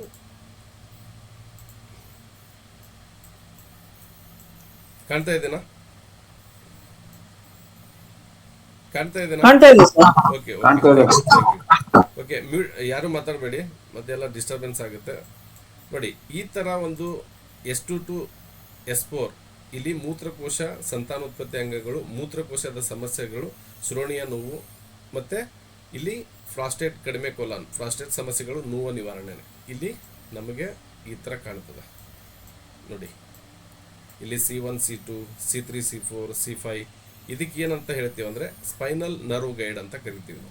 ಕಾಣ್ತಾ ಇದೆನಾ? ಓಕೆ, ಓಕೆ, ಯಾರು ಮಾತಾಡಬೇಡಿ, ಮತ್ತೆ ಎಲ್ಲ ಡಿಸ್ಟರ್ಬೆನ್ಸ್ ಆಗುತ್ತೆ. ನೋಡಿ, ಈ ತರ ಒಂದು S2 to S4 ಇಲ್ಲಿ ಮೂತ್ರಕೋಶ ಸಂತಾನೋತ್ಪತ್ತಿ ಅಂಗಗಳು, ಮೂತ್ರಕೋಶದ ಸಮಸ್ಯೆಗಳು, ಶ್ರೋಣಿಯ ನೋವು, ಮತ್ತೆ ಇಲ್ಲಿ ಪ್ರಾಸ್ಟೇಟ್ ಕಡಿಮೆ ಕೊಲಾನ್, ಪ್ರಾಸ್ಟೇಟ್ ಸಮಸ್ಯೆಗಳು, ನೋವು ನಿವಾರಣೆ ಇಲ್ಲಿ ನಮಗೆ ಈ ಥರ ಕಾಣ್ತದೆ ನೋಡಿ. ಇಲ್ಲಿ C1, C2, C3, C4, C5 ಇದಕ್ಕೆ ಏನಂತ ಹೇಳ್ತೀವಿ ಅಂದರೆ ಸ್ಪೈನಲ್ ನರ್ವ್ ಗೈಡ್ ಅಂತ ಕರಿತೀವಿ.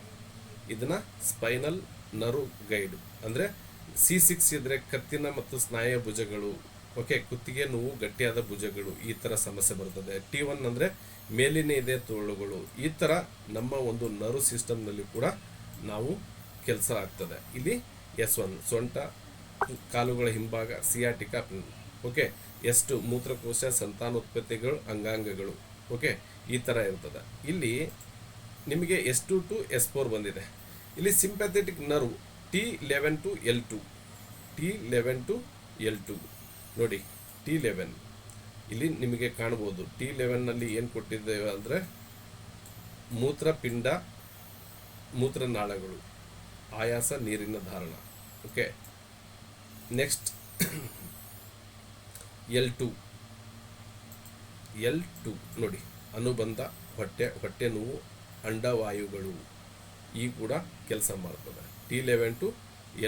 ಇದನ್ನ ಸ್ಪೈನಲ್ ನರ್ವ್ ಗೈಡ್ ಅಂದರೆ C6 ಇದ್ರೆ ಕತ್ತಿನ ಮತ್ತು ಸ್ನಾಯ ಭುಜಗಳು, ಓಕೆ, ಕುತ್ತಿಗೆ ನೋವು, ಗಟ್ಟಿಯಾದ ಭುಜಗಳು, ಈ ಥರ ಸಮಸ್ಯೆ ಬರ್ತದೆ. T1 ಅಂದರೆ ಮೇಲಿನ ಇದೆ ತೋಳುಗಳು. ಈ ಥರ ನಮ್ಮ ಒಂದು ನರ್ವ್ ಸಿಸ್ಟಮ್ನಲ್ಲಿ ಕೂಡ ನಾವು ಕೆಲಸ ಆಗ್ತದೆ. ಇಲ್ಲಿ S1 ಸೊಂಟ, ಕಾಲುಗಳ ಹಿಂಭಾಗ, ಸಿಯಾಟಿಕಾ. Okay, S2 ಮೂತ್ರಕೋಶ ಸಂತಾನೋತ್ಪತ್ತಿಗಳು, ಅಂಗಾಂಗಗಳು. ಓಕೆ, ಈ ಥರ ಇರ್ತದೆ. ಇಲ್ಲಿ ನಿಮಗೆ S2 to S4 ಬಂದಿದೆ. ಇಲ್ಲಿ sympathetic nerve T11 to L2, T11 to L2 ನೋಡಿ. T11 ಇಲ್ಲಿ ನಿಮಗೆ ಕಾಣ್ಬೋದು. T11ನಲ್ಲಿ ಏನು ಕೊಟ್ಟಿದ್ದೇವೆ ಅಂದರೆ ಮೂತ್ರಪಿಂಡ, ಮೂತ್ರನಾಳಗಳು, ಆಯಾಸ, ನೀರಿನ ಧಾರಣ. ಓಕೆ, ನೆಕ್ಸ್ಟ್ L2 ನೋಡಿ, ಅನುಬಂಧ, ಹೊಟ್ಟೆ ನೋವು, ಅಂಡವಾಯುಗಳು, ಈ ಕೂಡ ಕೆಲಸ ಮಾಡ್ತದೆ. T11 to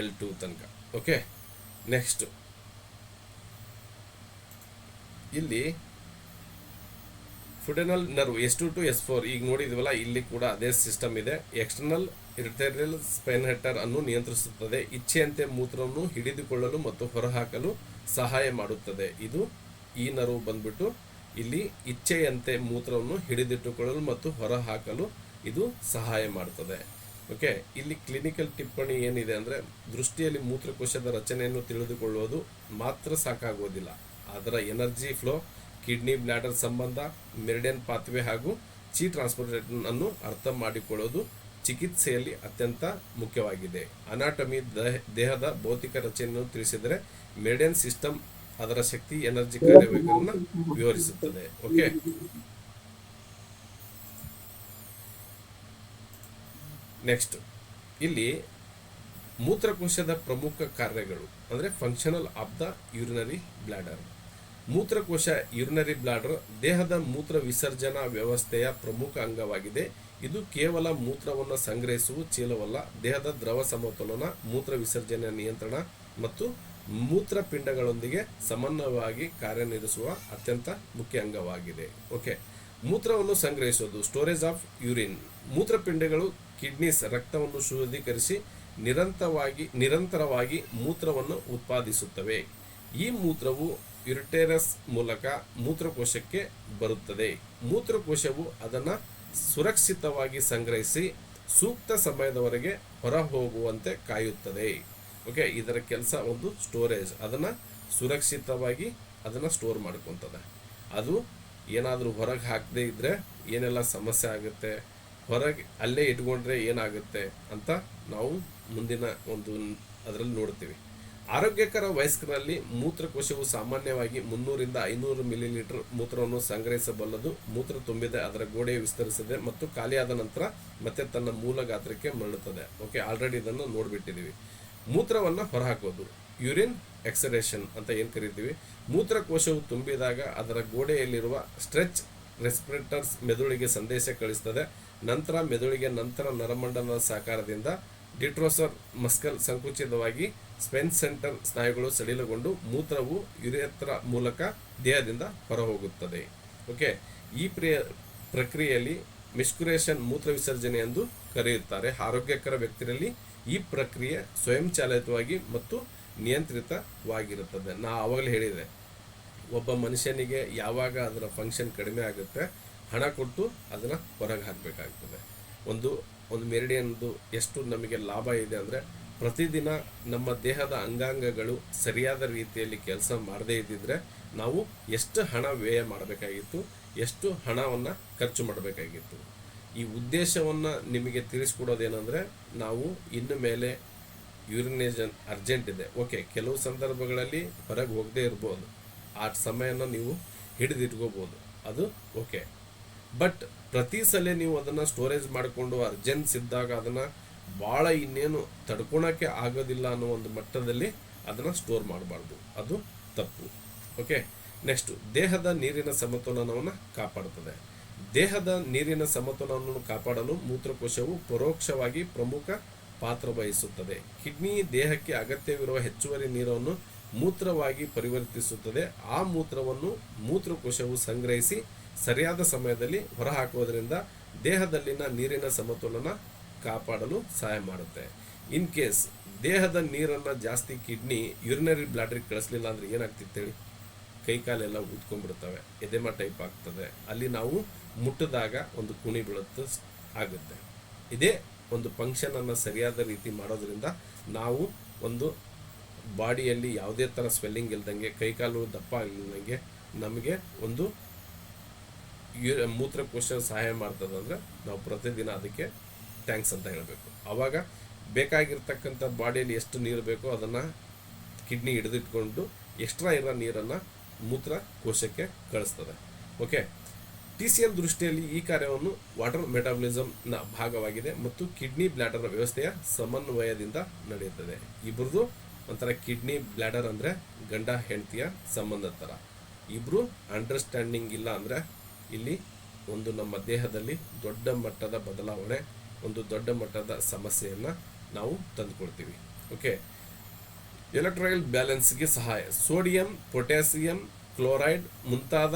L2 ತನಕ. ಓಕೆ, ನೆಕ್ಸ್ಟ್ ಇಲ್ಲಿ ಫುಡೆನಲ್ ನರ್ವ್ S2 to S4 ಈಗ ನೋಡಿದ್ವಲ್ಲ, ಇಲ್ಲಿ ಕೂಡ ಅದೇ ಸಿಸ್ಟಮ್ ಇದೆ. ಎಕ್ಸ್ಟರ್ನಲ್ ಇರ್ಟೆರಿಯಲ್ ಸ್ಪೈನ್ಹೆಟರ್ ಅನ್ನು ನಿಯಂತ್ರಿಸುತ್ತದೆ, ಇಚ್ಛೆಯಂತೆ ಮೂತ್ರವನ್ನು ಹಿಡಿದುಕೊಳ್ಳಲು ಮತ್ತು ಹೊರಹಾಕಲು ಸಹಾಯ ಮಾಡುತ್ತದೆ. ಇದು ಈ ನರ್ವ್ ಬಂದ್ಬಿಟ್ಟು ಇಲ್ಲಿ ಇಚ್ಛೆಯಂತೆ ಮೂತ್ರವನ್ನು ಹಿಡಿದಿಟ್ಟುಕೊಳ್ಳಲು ಮತ್ತು ಹೊರಹಾಕಲು ಇದು ಸಹಾಯ ಮಾಡ್ತದೆ. ಓಕೆ, ಇಲ್ಲಿ ಕ್ಲಿನಿಕಲ್ ಟಿಪ್ಪಣಿ ಏನಿದೆ ಅಂದರೆ ದೃಷ್ಟಿಯಲ್ಲಿ ಮೂತ್ರಕೋಶದ ರಚನೆಯನ್ನು ತಿಳಿದುಕೊಳ್ಳುವುದು ಮಾತ್ರ ಸಾಕಾಗುವುದಿಲ್ಲ, ಅದರ ಎನರ್ಜಿ ಫ್ಲೋ, ಕಿಡ್ನಿ ಬ್ಲಾಡರ್ ಸಂಬಂಧ, ಮೆರಿಡಿಯನ್ ಪಾತ್ವೆ ಹಾಗೂ ಚಿ ಟ್ರಾನ್ಸ್ಪೋರ್ಟೇಷನ್ ಅನ್ನು ಅರ್ಥ ಮಾಡಿಕೊಳ್ಳೋದು ಚಿಕಿತ್ಸೆಯಲ್ಲಿ ಅತ್ಯಂತ ಮುಖ್ಯವಾಗಿದೆ. ಅನಾಟಮಿ ದೇಹದ ಭೌತಿಕ ರಚನೆಯನ್ನು ತಿಳಿಸಿದರೆ ಮೆರಿಡಿಯನ್ ಸಿಸ್ಟಮ್ ಅದರ ಶಕ್ತಿ, ಎನರ್ಜಿ ಕಾರ್ಯವೈಖರಿಯನ್ನು ವಿವರಿಸುತ್ತದೆ. ಓಕೆ, ನೆಕ್ಸ್ಟ್ ಇಲ್ಲಿ ಮೂತ್ರಕೋಶದ ಪ್ರಮುಖ ಕಾರ್ಯಗಳು ಅಂದರೆ functional of the urinary bladder. ಮೂತ್ರಕೋಶ ಯೂರಿನರಿ ಬ್ಲಾಡರ್ ದೇಹದ ಮೂತ್ರ ವಿಸರ್ಜನಾ ವ್ಯವಸ್ಥೆಯ ಪ್ರಮುಖ ಅಂಗವಾಗಿದೆ. ಇದು ಕೇವಲ ಮೂತ್ರವನ್ನು ಸಂಗ್ರಹಿಸುವ ಚೀಲವಲ್ಲ, ದೇಹದ ದ್ರವ ಸಮತೋಲನ, ಮೂತ್ರ ವಿಸರ್ಜನೆಯ ನಿಯಂತ್ರಣ ಮತ್ತು ಮೂತ್ರಪಿಂಡಗಳೊಂದಿಗೆ ಸಮನ್ವಯವಾಗಿ ಕಾರ್ಯನಿರ್ವಹಿಸುವ ಅತ್ಯಂತ ಮುಖ್ಯ ಅಂಗವಾಗಿದೆ. ಓಕೆ, ಮೂತ್ರವನ್ನು ಸಂಗ್ರಹಿಸುವುದು, ಸ್ಟೋರೇಜ್ ಆಫ್ ಯೂರಿನ್. ಮೂತ್ರಪಿಂಡಗಳು ಕಿಡ್ನೀಸ್ ರಕ್ತವನ್ನು ಶುದ್ಧೀಕರಿಸಿ ನಿರಂತರವಾಗಿ ಮೂತ್ರವನ್ನು ಉತ್ಪಾದಿಸುತ್ತವೆ. ಈ ಮೂತ್ರವು ಯುರೆಟರಸ್ ಮೂಲಕ ಮೂತ್ರಕೋಶಕ್ಕೆ ಬರುತ್ತದೆ. ಮೂತ್ರಕೋಶವು ಅದನ್ನು ಸುರಕ್ಷಿತವಾಗಿ ಸಂಗ್ರಹಿಸಿ ಸೂಕ್ತ ಸಮಯದವರೆಗೆ ಹೊರಹೋಗುವಂತೆ ಕಾಯುತ್ತದೆ. ಓಕೆ, ಇದರ ಕೆಲಸ ಒಂದು ಸ್ಟೋರೇಜ್, ಅದನ್ನು ಸುರಕ್ಷಿತವಾಗಿ ಅದನ್ನು ಸ್ಟೋರ್ ಮಾಡ್ಕೊತದೆ. ಅದು ಏನಾದರೂ ಹೊರಗೆ ಹಾಕದೇ ಇದ್ದರೆ ಏನೆಲ್ಲ ಸಮಸ್ಯೆ ಆಗುತ್ತೆ, ಹೊರಗೆ ಅಲ್ಲೇ ಇಟ್ಕೊಂಡ್ರೆ ಏನಾಗುತ್ತೆ ಅಂತ ನಾವು ಮುಂದಿನ ಒಂದು ಅದರಲ್ಲಿ ನೋಡ್ತೀವಿ. ಆರೋಗ್ಯಕರ ವಯಸ್ಕರಲ್ಲಿ ಮೂತ್ರಕೋಶವು ಸಾಮಾನ್ಯವಾಗಿ 300 ರಿಂದ 500 ಮಿಲಿಲೀಟರ್ ಮೂತ್ರವನ್ನು ಸಂಗ್ರಹಿಸಬಲ್ಲದು. ಮೂತ್ರ ತುಂಬಿದೆ, ಅದರ ಗೋಡೆ ವಿಸ್ತರಿಸಿದೆ ಮತ್ತು ಖಾಲಿಯಾದ ನಂತರ ಮತ್ತೆ ತನ್ನ ಮೂಲ ಗಾತ್ರಕ್ಕೆ ಮರಳುತ್ತದೆ. ಓಕೆ, ಆಲ್ರೆಡಿ ಇದನ್ನು ನೋಡಿಬಿಟ್ಟಿದ್ದೀವಿ. ಮೂತ್ರವನ್ನು ಹೊರಹಾಕೋದು, ಯೂರಿನ್ ಎಕ್ಸಡೇಷನ್ ಅಂತ ಏನು ಕರಿತೀವಿ. ಮೂತ್ರಕೋಶವು ತುಂಬಿದಾಗ ಅದರ ಗೋಡೆಯಲ್ಲಿರುವ ಸ್ಟ್ರೆಚ್ ರೆಸ್ಪಿರೇಟರ್ಸ್ ಮೆದುಳಿಗೆ ಸಂದೇಶ ಕಳಿಸುತ್ತದೆ. ನಂತರ ಮೆದುಳಿಗೆ ನರಮಂಡಲದ ಸಹಕಾರದಿಂದ ಡಿಟ್ರೋಸರ್ ಮಸ್ಕಲ್ ಸಂಕುಚಿತವಾಗಿ ಸ್ಪೈನ್ ಸೆಂಟರ್ ಸ್ನಾಯುಗಳು ಸಡಿಲಗೊಂಡು ಮೂತ್ರವು ಯುರೇತ್ರ ಮೂಲಕ ದೇಹದಿಂದ ಹೊರಹೋಗುತ್ತದೆ. ಓಕೆ, ಈ ಪ್ರಕ್ರಿಯೆಯಲ್ಲಿ ಮಿಸ್ಕ್ಯುರೇಷನ್ ಮೂತ್ರ ವಿಸರ್ಜನೆ ಎಂದು ಕರೆಯುತ್ತಾರೆ. ಆರೋಗ್ಯಕರ ವ್ಯಕ್ತಿಯಲ್ಲಿ ಈ ಪ್ರಕ್ರಿಯೆ ಸ್ವಯಂಚಾಲಿತವಾಗಿ ಮತ್ತು ನಿಯಂತ್ರಿತವಾಗಿರುತ್ತದೆ. ನಾ ಆವಾಗಲೇ ಹೇಳಿದೆ, ಒಬ್ಬ ಮನುಷ್ಯನಿಗೆ ಯಾವಾಗ ಅದರ ಫಂಕ್ಷನ್ ಕಡಿಮೆ ಆಗುತ್ತೆ ಹಣ ಕೊಟ್ಟು ಅದನ್ನು ಹೊರಗೆ ಹಾಕಬೇಕಾಗ್ತದೆ. ಒಂದು ಮೆರಿಡಿಯನ್ದು ಎಷ್ಟು ನಮಗೆ ಲಾಭ ಇದೆ ಅಂದರೆ, ಪ್ರತಿದಿನ ನಮ್ಮ ದೇಹದ ಅಂಗಾಂಗಗಳು ಸರಿಯಾದ ರೀತಿಯಲ್ಲಿ ಕೆಲಸ ಮಾಡದೇ ಇದ್ದಿದ್ರೆ ನಾವು ಎಷ್ಟು ಹಣ ವ್ಯಯ ಮಾಡಬೇಕಾಗಿತ್ತು, ಎಷ್ಟು ಹಣವನ್ನು ಖರ್ಚು ಮಾಡಬೇಕಾಗಿತ್ತು. ಈ ಉದ್ದೇಶವನ್ನು ನಿಮಗೆ ತಿಳಿಸ್ಕೊಡೋದೇನೆಂದರೆ, ನಾವು ಇನ್ನು ಮೇಲೆ ಯೂರಿನೇಷನ್ ಅರ್ಜೆಂಟ್ ಇದೆ, ಓಕೆ, ಕೆಲವು ಸಂದರ್ಭಗಳಲ್ಲಿ ಹೊರಗೆ ಹೋಗದೇ ಇರ್ಬೋದು, ಆ ಸಮಯನ ನೀವು ಹಿಡಿದಿಟ್ಕೋಬೋದು, ಅದು ಓಕೆ. ಬಟ್ ಪ್ರತಿ ಸಲ ನೀವು ಅದನ್ನು ಸ್ಟೋರೇಜ್ ಮಾಡಿಕೊಂಡು ಅರ್ಜೆನ್ಸ್ ಇದ್ದಾಗ ಅದನ್ನು ಭಾಳ ಇನ್ನೇನು ತಡ್ಕೊಳಕ್ಕೆ ಆಗೋದಿಲ್ಲ ಅನ್ನೋ ಒಂದು ಮಟ್ಟದಲ್ಲಿ ಅದನ್ನು ಸ್ಟೋರ್ ಮಾಡಬಾರ್ದು, ಅದು ತಪ್ಪು. ಓಕೆ, ನೆಕ್ಸ್ಟು ದೇಹದ ನೀರಿನ ಸಮತೋಲನವನ್ನು ಕಾಪಾಡುತ್ತದೆ. ದೇಹದ ನೀರಿನ ಸಮತೋಲನವನ್ನು ಕಾಪಾಡಲು ಮೂತ್ರಕೋಶವು ಪರೋಕ್ಷವಾಗಿ ಪ್ರಮುಖ ಪಾತ್ರ ವಹಿಸುತ್ತದೆ. ಕಿಡ್ನಿ ದೇಹಕ್ಕೆ ಅಗತ್ಯವಿರುವ ಹೆಚ್ಚುವರಿ ನೀರನ್ನು ಮೂತ್ರವಾಗಿ ಪರಿವರ್ತಿಸುತ್ತದೆ. ಆ ಮೂತ್ರವನ್ನು ಮೂತ್ರಕೋಶವು ಸಂಗ್ರಹಿಸಿ ಸರಿಯಾದ ಸಮಯದಲ್ಲಿ ಹೊರಹಾಕುವುದರಿಂದ ದೇಹದಲ್ಲಿನ ನೀರಿನ ಸಮತೋಲನ ಕಾಪಾಡಲು ಸಹಾಯ ಮಾಡುತ್ತೆ. ಇನ್ ಕೇಸ್ ದೇಹದ ನೀರನ್ನು ಜಾಸ್ತಿ ಕಿಡ್ನಿ ಯೂರಿನರಿ ಬ್ಲಾಡರಿಗೆ ಕಳಿಸ್ಲಿಲ್ಲ ಅಂದರೆ ಏನಾಗ್ತಿತ್ತು ಹೇಳಿ, ಕೈಕಾಲೆಲ್ಲ ಊದ್ಕೊಂಡ್ಬಿಡ್ತವೆ, ಎದೆಮ ಟೈಪ್ ಆಗ್ತದೆ, ಅಲ್ಲಿ ನಾವು ಮುಟ್ಟಿದಾಗ ಒಂದು ಕುಣಿ ಬೀಳುತ್ತೆ ಆಗುತ್ತೆ. ಇದೇ ಒಂದು ಫಂಕ್ಷನನ್ನು ಸರಿಯಾದ ರೀತಿ ಮಾಡೋದ್ರಿಂದ ನಾವು ಒಂದು ಬಾಡಿಯಲ್ಲಿ ಯಾವುದೇ ಥರ ಸ್ವೆಲ್ಲಿಂಗ್ ಇಲ್ದಂಗೆ, ಕೈಕಾಲು ದಪ್ಪ ಇಲ್ದಂಗೆ ನಮಗೆ ಒಂದು ಮೂತ್ರಕೋಶ ಸಹಾಯ ಮಾಡ್ತದೆ. ಅಂದರೆ ನಾವು ಪ್ರತಿದಿನ ಅದಕ್ಕೆ ಥ್ಯಾಂಕ್ಸ್ ಅಂತ ಹೇಳಬೇಕು. ಆವಾಗ ಬೇಕಾಗಿರ್ತಕ್ಕಂಥ ಬಾಡಿಯಲ್ಲಿ ಎಷ್ಟು ನೀರು ಬೇಕೋ ಅದನ್ನು ಕಿಡ್ನಿ ಹಿಡಿದಿಟ್ಕೊಂಡು ಎಕ್ಸ್ಟ್ರಾ ಇರೋ ನೀರನ್ನು ಮೂತ್ರಕೋಶಕ್ಕೆ ಕಳಿಸ್ತದೆ. ಓಕೆ, TCM ದೃಷ್ಟಿಯಲ್ಲಿ ಈ ಕಾರ್ಯವನ್ನು ವಾಟರ್ ಮೆಟಾಬಲಿಸಮ್ನ ಭಾಗವಾಗಿದೆ ಮತ್ತು ಕಿಡ್ನಿ ಬ್ಲ್ಯಾಡರ್ ವ್ಯವಸ್ಥೆಯ ಸಮನ್ವಯದಿಂದ ನಡೆಯುತ್ತದೆ. ಇಬ್ಬರದು ಒಂಥರ ಕಿಡ್ನಿ ಬ್ಲ್ಯಾಡರ್ ಅಂದರೆ ಗಂಡ ಹೆಂಡತಿಯ ಸಂಬಂಧದ ಥರ. ಇಬ್ಬರು ಅಂಡರ್ಸ್ಟ್ಯಾಂಡಿಂಗ್ ಇಲ್ಲ ಅಂದರೆ ಇಲ್ಲಿ ಒಂದು ನಮ್ಮ ದೇಹದಲ್ಲಿ ದೊಡ್ಡ ಮಟ್ಟದ ಬದಲಾವಣೆ, ಒಂದು ದೊಡ್ಡ ಮಟ್ಟದ ಸಮಸ್ಯೆಯನ್ನು ನಾವು ತಂದುಕೊಳ್ತೀವಿ. ಓಕೆ, ಎಲೆಕ್ಟ್ರೋಲೈಟ್ ಬ್ಯಾಲೆನ್ಸ್ಗೆ ಸಹಾಯ. ಸೋಡಿಯಂ, ಪೊಟ್ಯಾಸಿಯಂ ಕ್ಲೋರೈಡ್ ಮುಂತಾದ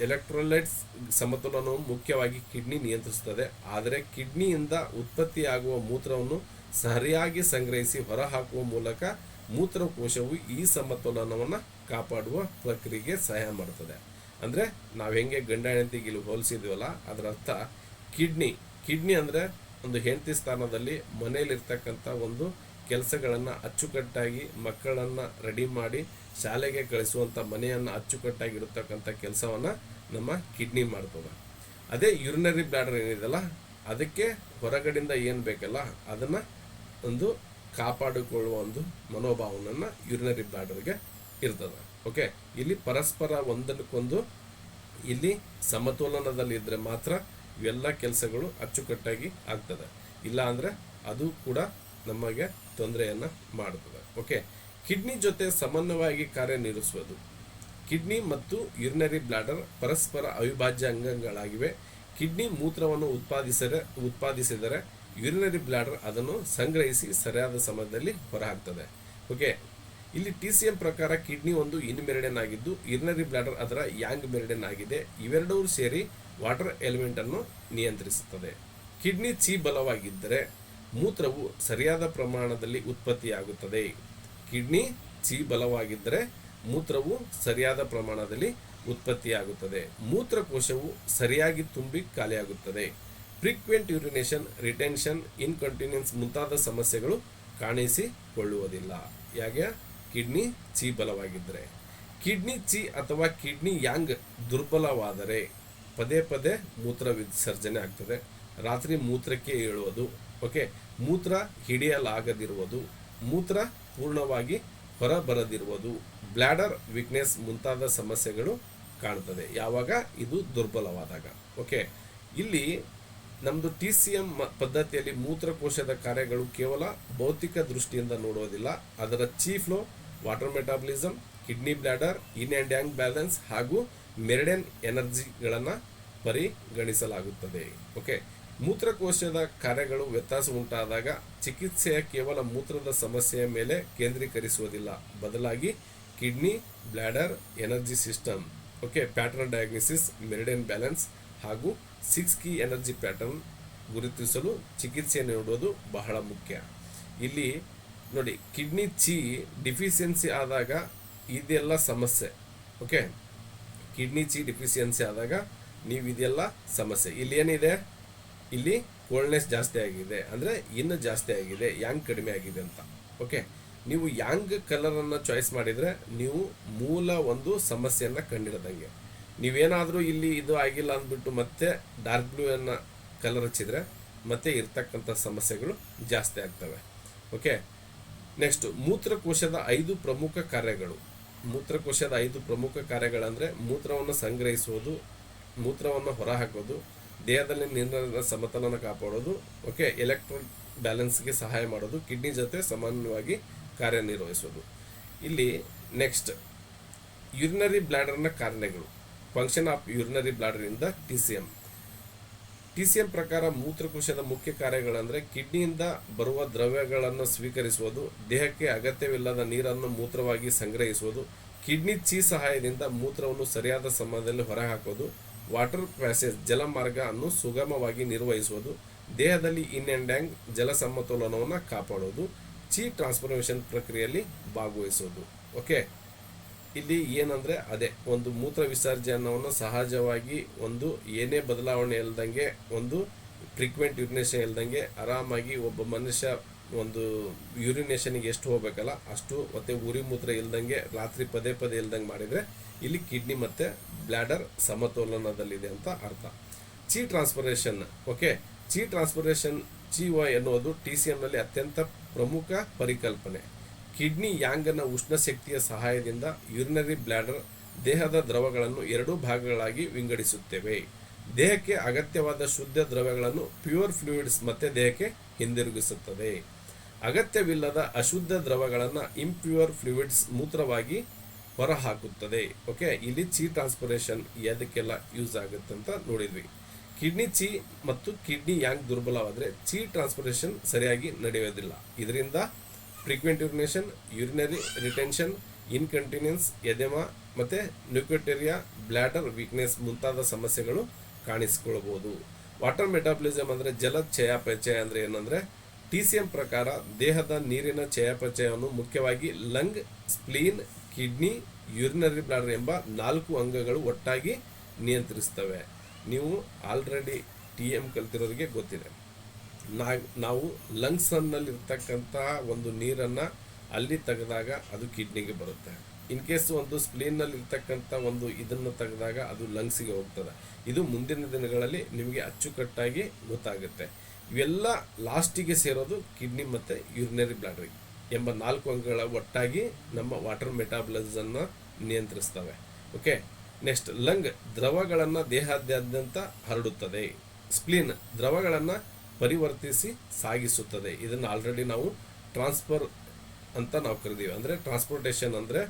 ಎಲೆಕ್ಟ್ರೋಲೈಟ್ಸ್ ಸಮತೋಲನವು ಮುಖ್ಯವಾಗಿ ಕಿಡ್ನಿ ನಿಯಂತ್ರಿಸುತ್ತದೆ. ಆದರೆ ಕಿಡ್ನಿಯಿಂದ ಉತ್ಪತ್ತಿಯಾಗುವ ಮೂತ್ರವನ್ನು ಸರಿಯಾಗಿ ಸಂಗ್ರಹಿಸಿ ಹೊರಹಾಕುವ ಮೂಲಕ ಮೂತ್ರಕೋಶವು ಈ ಸಮತೋಲನವನ್ನು ಕಾಪಾಡುವ ಪ್ರಕ್ರಿಯೆಗೆ ಸಹಾಯ ಮಾಡುತ್ತದೆ. ಅಂದರೆ ನಾವು ಹೆಂಗೆ ಗಂಡ ಹೆಂಡತಿಗೆ ಇಲ್ಲಿ ಹೋಲಿಸಿದ್ವಲ್ಲ, ಅದರ ಅರ್ಥ ಕಿಡ್ನಿ ಅಂದರೆ ಒಂದು ಹೆಂಡತಿ ಸ್ಥಾನದಲ್ಲಿ ಮನೆಯಲ್ಲಿರ್ತಕ್ಕಂಥ ಒಂದು ಕೆಲಸಗಳನ್ನು ಅಚ್ಚುಕಟ್ಟಾಗಿ ಮಕ್ಕಳನ್ನು ರೆಡಿ ಮಾಡಿ ಶಾಲೆಗೆ ಕಳಿಸುವಂಥ, ಮನೆಯನ್ನು ಅಚ್ಚುಕಟ್ಟಾಗಿ ಇರತಕ್ಕಂಥ ಕೆಲಸವನ್ನು ನಮ್ಮ ಕಿಡ್ನಿ ಮಾಡ್ತದೆ. ಅದೇ ಯೂರಿನರಿ ಬ್ಲ್ಯಾಡರ್ ಏನಿದೆಯಲ್ಲ, ಅದಕ್ಕೆ ಹೊರಗಡೆಯಿಂದ ಏನು ಬೇಕಲ್ಲ ಅದನ್ನು ಒಂದು ಕಾಪಾಡಿಕೊಳ್ಳುವ ಒಂದು ಮನೋಭಾವನೆಯನ್ನು ಯೂರಿನರಿ ಬ್ಲ್ಯಾಡರ್ಗೆ ಇರ್ತದೆ. ಓಕೆ, ಇಲ್ಲಿ ಪರಸ್ಪರ ಒಂದಕ್ಕೊಂದು ಇಲ್ಲಿ ಸಮತೋಲನದಲ್ಲಿ ಇದ್ದರೆ ಮಾತ್ರ ಇವೆಲ್ಲ ಕೆಲಸಗಳು ಅಚ್ಚುಕಟ್ಟಾಗಿ ಆಗ್ತದೆ. ಇಲ್ಲ ಅಂದರೆ ಅದು ಕೂಡ ನಮಗೆ ತೊಂದರೆಯನ್ನು ಮಾಡುತ್ತದೆ. ಓಕೆ, ಕಿಡ್ನಿ ಜೊತೆ ಸಮನ್ವಯವಾಗಿ ಕಾರ್ಯನಿರ್ವಹಿಸುವುದು. ಕಿಡ್ನಿ ಮತ್ತು ಯೂರಿನರಿ ಬ್ಲ್ಯಾಡರ್ ಪರಸ್ಪರ ಅವಿಭಾಜ್ಯ ಅಂಗಗಳಾಗಿವೆ. ಕಿಡ್ನಿ ಮೂತ್ರವನ್ನು ಉತ್ಪಾದಿಸಿದರೆ ಯೂರಿನರಿ ಬ್ಲ್ಯಾಡರ್ ಅದನ್ನು ಸಂಗ್ರಹಿಸಿ ಸರಿಯಾದ ಸಮಯದಲ್ಲಿ ಹೊರಹಾಕ್ತದೆ. ಓಕೆ, ಇಲ್ಲಿ TCM ಪ್ರಕಾರ ಕಿಡ್ನಿ ಒಂದು ಇನ್ ಮೆರಿಡಿಯನ್ ಆಗಿದ್ದು ಯುರಿನರಿ ಬ್ಲಾಡರ್ ಅದರ ಯಾಂಗ್ ಮೆರಿಡಿಯನ್ ಆಗಿದೆ. ಇವೆರಡೂ ಸೇರಿ ವಾಟರ್ ಎಲಿಮೆಂಟ್ ಅನ್ನು ನಿಯಂತ್ರಿಸುತ್ತದೆ. ಕಿಡ್ನಿ ಚಿ ಬಲವಾಗಿದ್ದರೆ ಮೂತ್ರವು ಸರಿಯಾದ ಪ್ರಮಾಣದಲ್ಲಿ ಉತ್ಪತ್ತಿಯಾಗುತ್ತದೆ. ಕಿಡ್ನಿ ಚಿ ಬಲವಾಗಿದ್ದರೆ ಮೂತ್ರವು ಸರಿಯಾದ ಪ್ರಮಾಣದಲ್ಲಿ ಉತ್ಪತ್ತಿಯಾಗುತ್ತದೆ. ಮೂತ್ರಕೋಶವು ಸರಿಯಾಗಿ ತುಂಬಿ ಖಾಲಿಯಾಗುತ್ತದೆ. ಫ್ರೀಕ್ವೆಂಟ್ ಯೂರಿನೇಷನ್, ರಿಟೆನ್ಷನ್, ಇನ್ಕಂಟಿನ್ಯೂನ್ಸ್ ಮುಂತಾದ ಸಮಸ್ಯೆಗಳು ಕಾಣಿಸಿಕೊಳ್ಳುವುದಿಲ್ಲ. ಯಾಕೆ? ಕಿಡ್ನಿ ಚಿ ಬಲವಾಗಿದ್ದರೆ. ಕಿಡ್ನಿ ಚಿ ಅಥವಾ ಕಿಡ್ನಿ ಯಾಂಗ್ ದುರ್ಬಲವಾದರೆ ಪದೇ ಪದೇ ಮೂತ್ರ ವಿಸರ್ಜನೆ ಆಗ್ತದೆ. ರಾತ್ರಿ ಮೂತ್ರಕ್ಕೆ ಏಳುವುದು, ಮೂತ್ರ ಹಿಡಿಯಲಾಗದಿರುವುದು, ಮೂತ್ರ ಪೂರ್ಣವಾಗಿ ಹೊರಬರದಿರುವುದು, ಬ್ಲ್ಯಾಡರ್ ವೀಕ್ನೆಸ್ ಮುಂತಾದ ಸಮಸ್ಯೆಗಳು ಕಾಣುತ್ತದೆ ಯಾವಾಗ ಇದು ದುರ್ಬಲವಾದಾಗ. ಇಲ್ಲಿ ನಮ್ಮದು TCM ಪದ್ಧತಿಯಲ್ಲಿ ಮೂತ್ರಕೋಶದ ಕಾರ್ಯಗಳು ಕೇವಲ ಭೌತಿಕ ದೃಷ್ಟಿಯಿಂದ ನೋಡುವುದಿಲ್ಲ. ಅದರ chief flow, water metabolism, kidney bladder, yin and yang balance ಹಾಗೂ ಮೆರಿಡಿಯನ್ ಎನರ್ಜಿಗಳನ್ನು ಪರಿಗಣಿಸಲಾಗುತ್ತದೆ. ಮೂತ್ರಕೋಶದ ಕಾರ್ಯಗಳು ವ್ಯತ್ಯಾಸ ಉಂಟಾದಾಗ ಚಿಕಿತ್ಸೆಯ ಕೇವಲ ಮೂತ್ರದ ಸಮಸ್ಯೆಯ ಮೇಲೆ ಕೇಂದ್ರೀಕರಿಸುವುದಿಲ್ಲ, ಬದಲಾಗಿ kidney, bladder, energy system, pattern diagnosis, meridian balance ಹಾಗೂ 6 ಕೀ ಎನರ್ಜಿ ಪ್ಯಾಟರ್ನ್ ಗುರುತಿಸಲು ಚಿಕಿತ್ಸೆ ನೀಡುವುದು ಬಹಳ ಮುಖ್ಯ. ಇಲ್ಲಿ ನೋಡಿ, ಕಿಡ್ನಿ ಚಿ ಡಿಫಿಷಿಯನ್ಸಿ ಆದಾಗ ಇದೆಲ್ಲ ಸಮಸ್ಯೆ. ಕಿಡ್ನಿ ಚಿ ಡಿಫಿಷಿಯನ್ಸಿ ಆದಾಗ ನೀವು ಇದೆಲ್ಲ ಸಮಸ್ಯೆ. ಇಲ್ಲಿ ಏನಿದೆ, ಇಲ್ಲಿ ಕೋಲ್ಡ್ನೆಸ್ ಜಾಸ್ತಿ ಆಗಿದೆ, ಅಂದರೆ ಇನ್ನು ಜಾಸ್ತಿ ಆಗಿದೆ, ಯಾಂಗ್ ಕಡಿಮೆ ಆಗಿದೆ ಅಂತ. ನೀವು ಯಾಂಗ್ ಕಲರನ್ನು ಚಾಯ್ಸ್ ಮಾಡಿದರೆ ನೀವು ಮೂಲ ಒಂದು ಸಮಸ್ಯೆಯನ್ನು ಕಂಡಿಡ್ದಂಗೆ. ನೀವೇನಾದರೂ ಇಲ್ಲಿ ಇದು ಆಗಿಲ್ಲ ಅಂದ್ಬಿಟ್ಟು ಮತ್ತೆ ಡಾರ್ಕ್ ಬ್ಲೂ ಅನ್ನು ಕಲರ್ ಹಚ್ಚಿದ್ರೆ ಮತ್ತೆ ಇರ್ತಕ್ಕಂಥ ಸಮಸ್ಯೆಗಳು ಜಾಸ್ತಿ ಆಗ್ತವೆ. ನೆಕ್ಸ್ಟ್, ಮೂತ್ರಕೋಶದ 5 ಪ್ರಮುಖ ಕಾರ್ಯಗಳು. ಮೂತ್ರಕೋಶದ 5 ಪ್ರಮುಖ ಕಾರ್ಯಗಳಂದರೆ ಮೂತ್ರವನ್ನು ಸಂಗ್ರಹಿಸುವುದು, ಮೂತ್ರವನ್ನು ಹೊರಹಾಕೋದು, ದೇಹದಲ್ಲಿ ನೀರಿನ ಸಮತೋಲನ ಕಾಪಾಡೋದು, ಎಲೆಕ್ಟ್ರೋಲ್ ಬ್ಯಾಲೆನ್ಸ್ಗೆ ಸಹಾಯ ಮಾಡೋದು, ಕಿಡ್ನಿ ಜೊತೆ ಸಮಾನವಾಗಿ ಕಾರ್ಯನಿರ್ವಹಿಸೋದು. ಇಲ್ಲಿ ನೆಕ್ಸ್ಟ್, ಯುರಿನರಿ ಬ್ಲ್ಯಾಡರ್ನ ಕಾರಣಗಳು. ಫಂಕ್ಷನ್ ಆಫ್ ಯುರಿನರಿ ಬ್ಲ್ಯಾಡರ್ ಇಂದ TCM ಪ್ರಕಾರ ಮೂತ್ರಕೋಶದ ಮುಖ್ಯ ಕಾರ್ಯಗಳಂದರೆ ಕಿಡ್ನಿಯಿಂದ ಬರುವ ದ್ರವ್ಯಗಳನ್ನು ಸ್ವೀಕರಿಸುವುದು, ದೇಹಕ್ಕೆ ಅಗತ್ಯವಿಲ್ಲದ ನೀರನ್ನು ಮೂತ್ರವಾಗಿ ಸಂಗ್ರಹಿಸುವುದು, ಕಿಡ್ನಿ ಚಿ ಸಹಾಯದಿಂದ ಮೂತ್ರವನ್ನು ಸರಿಯಾದ ಸಮಯದಲ್ಲಿ ಹೊರಹಾಕೋದು, ವಾಟರ್ ಪ್ಯಾಸೇಜ್ ಜಲಮಾರ್ಗ ಅನ್ನು ಸುಗಮವಾಗಿ ನಿರ್ವಹಿಸುವುದು, ದೇಹದಲ್ಲಿ ಇನ್ ಆ್ಯಂಡ್ ಯಾಂಗ್ ಜಲ ಸಮತೋಲನವನ್ನು ಕಾಪಾಡೋದು, ಚಿ ಟ್ರಾನ್ಸ್ಫಾರ್ಮೇಷನ್ ಪ್ರಕ್ರಿಯೆಯಲ್ಲಿ ಭಾಗವಹಿಸೋದು. ಇಲ್ಲಿ ಏನಂದರೆ ಅದೇ ಒಂದು ಮೂತ್ರ ವಿಸರ್ಜನವನ್ನು ಸಹಜವಾಗಿ ಒಂದು ಏನೇ ಬದಲಾವಣೆ ಇಲ್ದಂಗೆ, ಒಂದು ಫ್ರೀಕ್ವೆಂಟ್ ಯೂರಿನೇಷನ್ ಇಲ್ದಂಗೆ ಆರಾಮಾಗಿ ಒಬ್ಬ ಮನುಷ್ಯ ಒಂದು ಯೂರಿನೇಷನ್ಗೆ ಎಷ್ಟು ಹೋಗ್ಬೇಕಲ್ಲ ಅಷ್ಟು, ಮತ್ತು ಉರಿ ಮೂತ್ರ ಇಲ್ದಂಗೆ ರಾತ್ರಿ ಪದೇ ಪದೇ ಇಲ್ದಂಗೆ ಮಾಡಿದರೆ ಇಲ್ಲಿ ಕಿಡ್ನಿ ಮತ್ತು ಬ್ಲ್ಯಾಡರ್ ಸಮತೋಲನದಲ್ಲಿದೆ ಅಂತ ಅರ್ಥ. ಚಿ ಟ್ರಾನ್ಸ್ಫರೇಷನ್. ಚಿ ಟ್ರಾನ್ಸ್ಫರೇಷನ್ ಎನ್ನುವುದು TCMನಲ್ಲಿ ಅತ್ಯಂತ ಪ್ರಮುಖ ಪರಿಕಲ್ಪನೆ. ಕಿಡ್ನಿ ಯಾಂಗನ ಉಷ್ಣ ಶಕ್ತಿಯ ಸಹಾಯದಿಂದ ಯುರಿನರಿ ಬ್ಲ್ಯಾಡರ್ ದೇಹದ ದ್ರವಗಳನ್ನು 2 ಭಾಗಗಳಾಗಿ ವಿಂಗಡಿಸುತ್ತೇವೆ. ದೇಹಕ್ಕೆ ಅಗತ್ಯವಾದ ಶುದ್ಧ ದ್ರವ್ಯಗಳನ್ನು ಪ್ಯೂರ್ ಫ್ಲೂಯಿಡ್ಸ್ ಮತ್ತೆ ದೇಹಕ್ಕೆ ಹಿಂದಿರುಗಿಸುತ್ತದೆ. ಅಗತ್ಯವಿಲ್ಲದ ಅಶುದ್ಧ ದ್ರವಗಳನ್ನು ಇಂಪ್ಯೂರ್ ಫ್ಲೂಯಿಡ್ಸ್ ಮೂತ್ರವಾಗಿ ಹೊರಹಾಕುತ್ತದೆ. ಇಲ್ಲಿ ಚಿ ಟ್ರಾನ್ಸ್ಫರೇಷನ್ ಅದಕ್ಕೆಲ್ಲ ಯೂಸ್ ಆಗುತ್ತೆ ಅಂತ ನೋಡಿದ್ವಿ. ಕಿಡ್ನಿ ಚಿ ಮತ್ತು ಕಿಡ್ನಿ ಯಾಂಗ್ ದುರ್ಬಲವಾದರೆ ಚಿ ಟ್ರಾನ್ಸ್ಫರೇಷನ್ ಸರಿಯಾಗಿ ನಡೆಯೋದಿಲ್ಲ. ಇದರಿಂದ ಫ್ರೀಕ್ವೆಂಟ್ ಯೂರಿನೇಷನ್, ಯುರಿನರಿ ರಿಟೆನ್ಷನ್, ಇನ್ಕಂಟಿನ್ಯೂನ್ಸ್, ಎದೆಮಾ ಮತ್ತು ನ್ಯೂಕ್ಲಿಟೇರಿಯಾ, ಬ್ಲ್ಯಾಡರ್ ವೀಕ್ನೆಸ್ ಮುಂತಾದ ಸಮಸ್ಯೆಗಳು ಕಾಣಿಸಿಕೊಳ್ಳಬಹುದು. ವಾಟರ್ ಮೆಟಾಬಲಿಸಮ್ ಅಂದರೆ ಜಲ ಚಯಾಪಚಯ ಅಂದರೆ ಏನಂದರೆ TCM ಪ್ರಕಾರ ದೇಹದ ನೀರಿನ ಚಯಾಪಚಯವನ್ನು ಮುಖ್ಯವಾಗಿ lung, spleen, kidney, urinary bladder ಎಂಬ 4 ಅಂಗಗಳು ಒಟ್ಟಾಗಿ ನಿಯಂತ್ರಿಸ್ತವೆ. ನೀವು ಆಲ್ರೆಡಿ TM ಕಲ್ತಿರೋರಿಗೆ ಗೊತ್ತಿದೆ. ನಾವು ಲಂಗ್ಸ್ನಲ್ಲಿರ್ತಕ್ಕಂಥ ಒಂದು ನೀರನ್ನು ಅಲ್ಲಿ ತೆಗೆದಾಗ ಅದು ಕಿಡ್ನಿಗೆ ಬರುತ್ತೆ. ಇನ್ ಕೇಸ್ ಒಂದು ಸ್ಪ್ಲೀನ್ನಲ್ಲಿ ಇರ್ತಕ್ಕಂಥ ಒಂದು ಇದನ್ನು ತೆಗೆದಾಗ ಅದು ಲಂಗ್ಸಿಗೆ ಹೋಗ್ತದೆ. ಇದು ಮುಂದಿನ ದಿನಗಳಲ್ಲಿ ನಿಮಗೆ ಅಚ್ಚುಕಟ್ಟಾಗಿ ಗೊತ್ತಾಗುತ್ತೆ. ಇವೆಲ್ಲ ಲಾಸ್ಟಿಗೆ ಸೇರೋದು ಕಿಡ್ನಿ ಮತ್ತು ಯುರಿನರಿ ಬ್ಲ್ಯಾಡರ್ ಎಂಬ 4 ಅಂಗಗಳ ಒಟ್ಟಾಗಿ ನಮ್ಮ ವಾಟರ್ ಮೆಟಾಬಲಿಸಮ್ನ ನಿಯಂತ್ರಿಸ್ತವೆ. ನೆಕ್ಸ್ಟ್, ಲಂಗ್ ದ್ರವಗಳನ್ನು ದೇಹಾದ್ಯಂತ ಹರಡುತ್ತದೆ. ಸ್ಪ್ಲೀನ್ ದ್ರವಗಳನ್ನು ಪರಿವರ್ತಿಸಿ ಸಾಗಿಸುತ್ತದೆ. ಇದನ್ನು ಆಲ್ರೆಡಿ ನಾವು ಟ್ರಾನ್ಸ್ಫರ್ ಅಂತ ನಾವು ಕರಿತೀವಿ. ಅಂದರೆ ಟ್ರಾನ್ಸ್ಪೋರ್ಟೇಷನ್ ಅಂದರೆ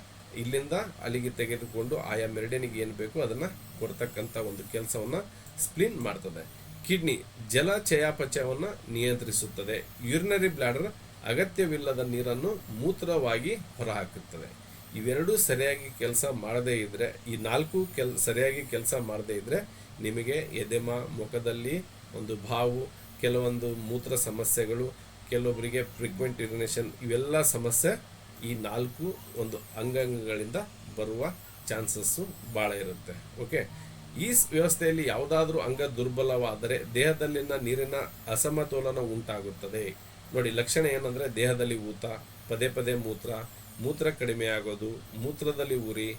ಇಲ್ಲಿಂದ ಅಲ್ಲಿಗೆ ತೆಗೆದುಕೊಂಡು ಆಯಾ ಮೆರಿಡಿಯನ್ಗೆ ಏನು ಬೇಕು ಅದನ್ನು ಕೊಡ್ತಕ್ಕಂಥ ಒಂದು ಕೆಲಸವನ್ನು ಸ್ಪ್ಲೀನ್ ಮಾಡ್ತದೆ. ಕಿಡ್ನಿ ಜಲ ಚಯಾಪಚಯವನ್ನು ನಿಯಂತ್ರಿಸುತ್ತದೆ. ಯುರಿನರಿ ಬ್ಲ್ಯಾಡರ್ ಅಗತ್ಯವಿಲ್ಲದ ನೀರನ್ನು ಮೂತ್ರವಾಗಿ ಹೊರಹಾಕುತ್ತದೆ. ಇವೆರಡೂ ಸರಿಯಾಗಿ ಕೆಲಸ ಮಾಡದೇ ಇದ್ದರೆ, ಈ ನಾಲ್ಕು ಸರಿಯಾಗಿ ಕೆಲಸ ಮಾಡದೇ ಇದ್ದರೆ ನಿಮಗೆ ಎದೆಮ, ಮುಖದಲ್ಲಿ ಒಂದು ಬಾವು, ಕೆಲವೊಂದು ಮೂತ್ರ ಸಮಸ್ಯೆಗಳು, ಕೆಲವೊಬ್ಬರಿಗೆ ಫ್ರೀಕ್ವೆಂಟ್ ಯುರಿನೇಷನ್, ಇವೆಲ್ಲ ಸಮಸ್ಯೆ ಈ ನಾಲ್ಕು ಒಂದು ಅಂಗಾಂಗಗಳಿಂದ ಬರುವ ಚಾನ್ಸಸ್ಸು ಭಾಳ ಇರುತ್ತೆ. ಓಕೆ, ಈ ವ್ಯವಸ್ಥೆಯಲ್ಲಿ ಯಾವುದಾದ್ರೂ ಅಂಗ ದುರ್ಬಲವಾದರೆ ದೇಹದಲ್ಲಿನ ನೀರಿನ ಅಸಮತೋಲನ ಉಂಟಾಗುತ್ತದೆ. ನೋಡಿ, ಲಕ್ಷಣ ಏನಂದರೆ ದೇಹದಲ್ಲಿ ಊತ, ಪದೇ ಪದೇ ಮೂತ್ರ ಕಡಿಮೆ ಆಗೋದು, ಮೂತ್ರದಲ್ಲಿ ಉರಿ,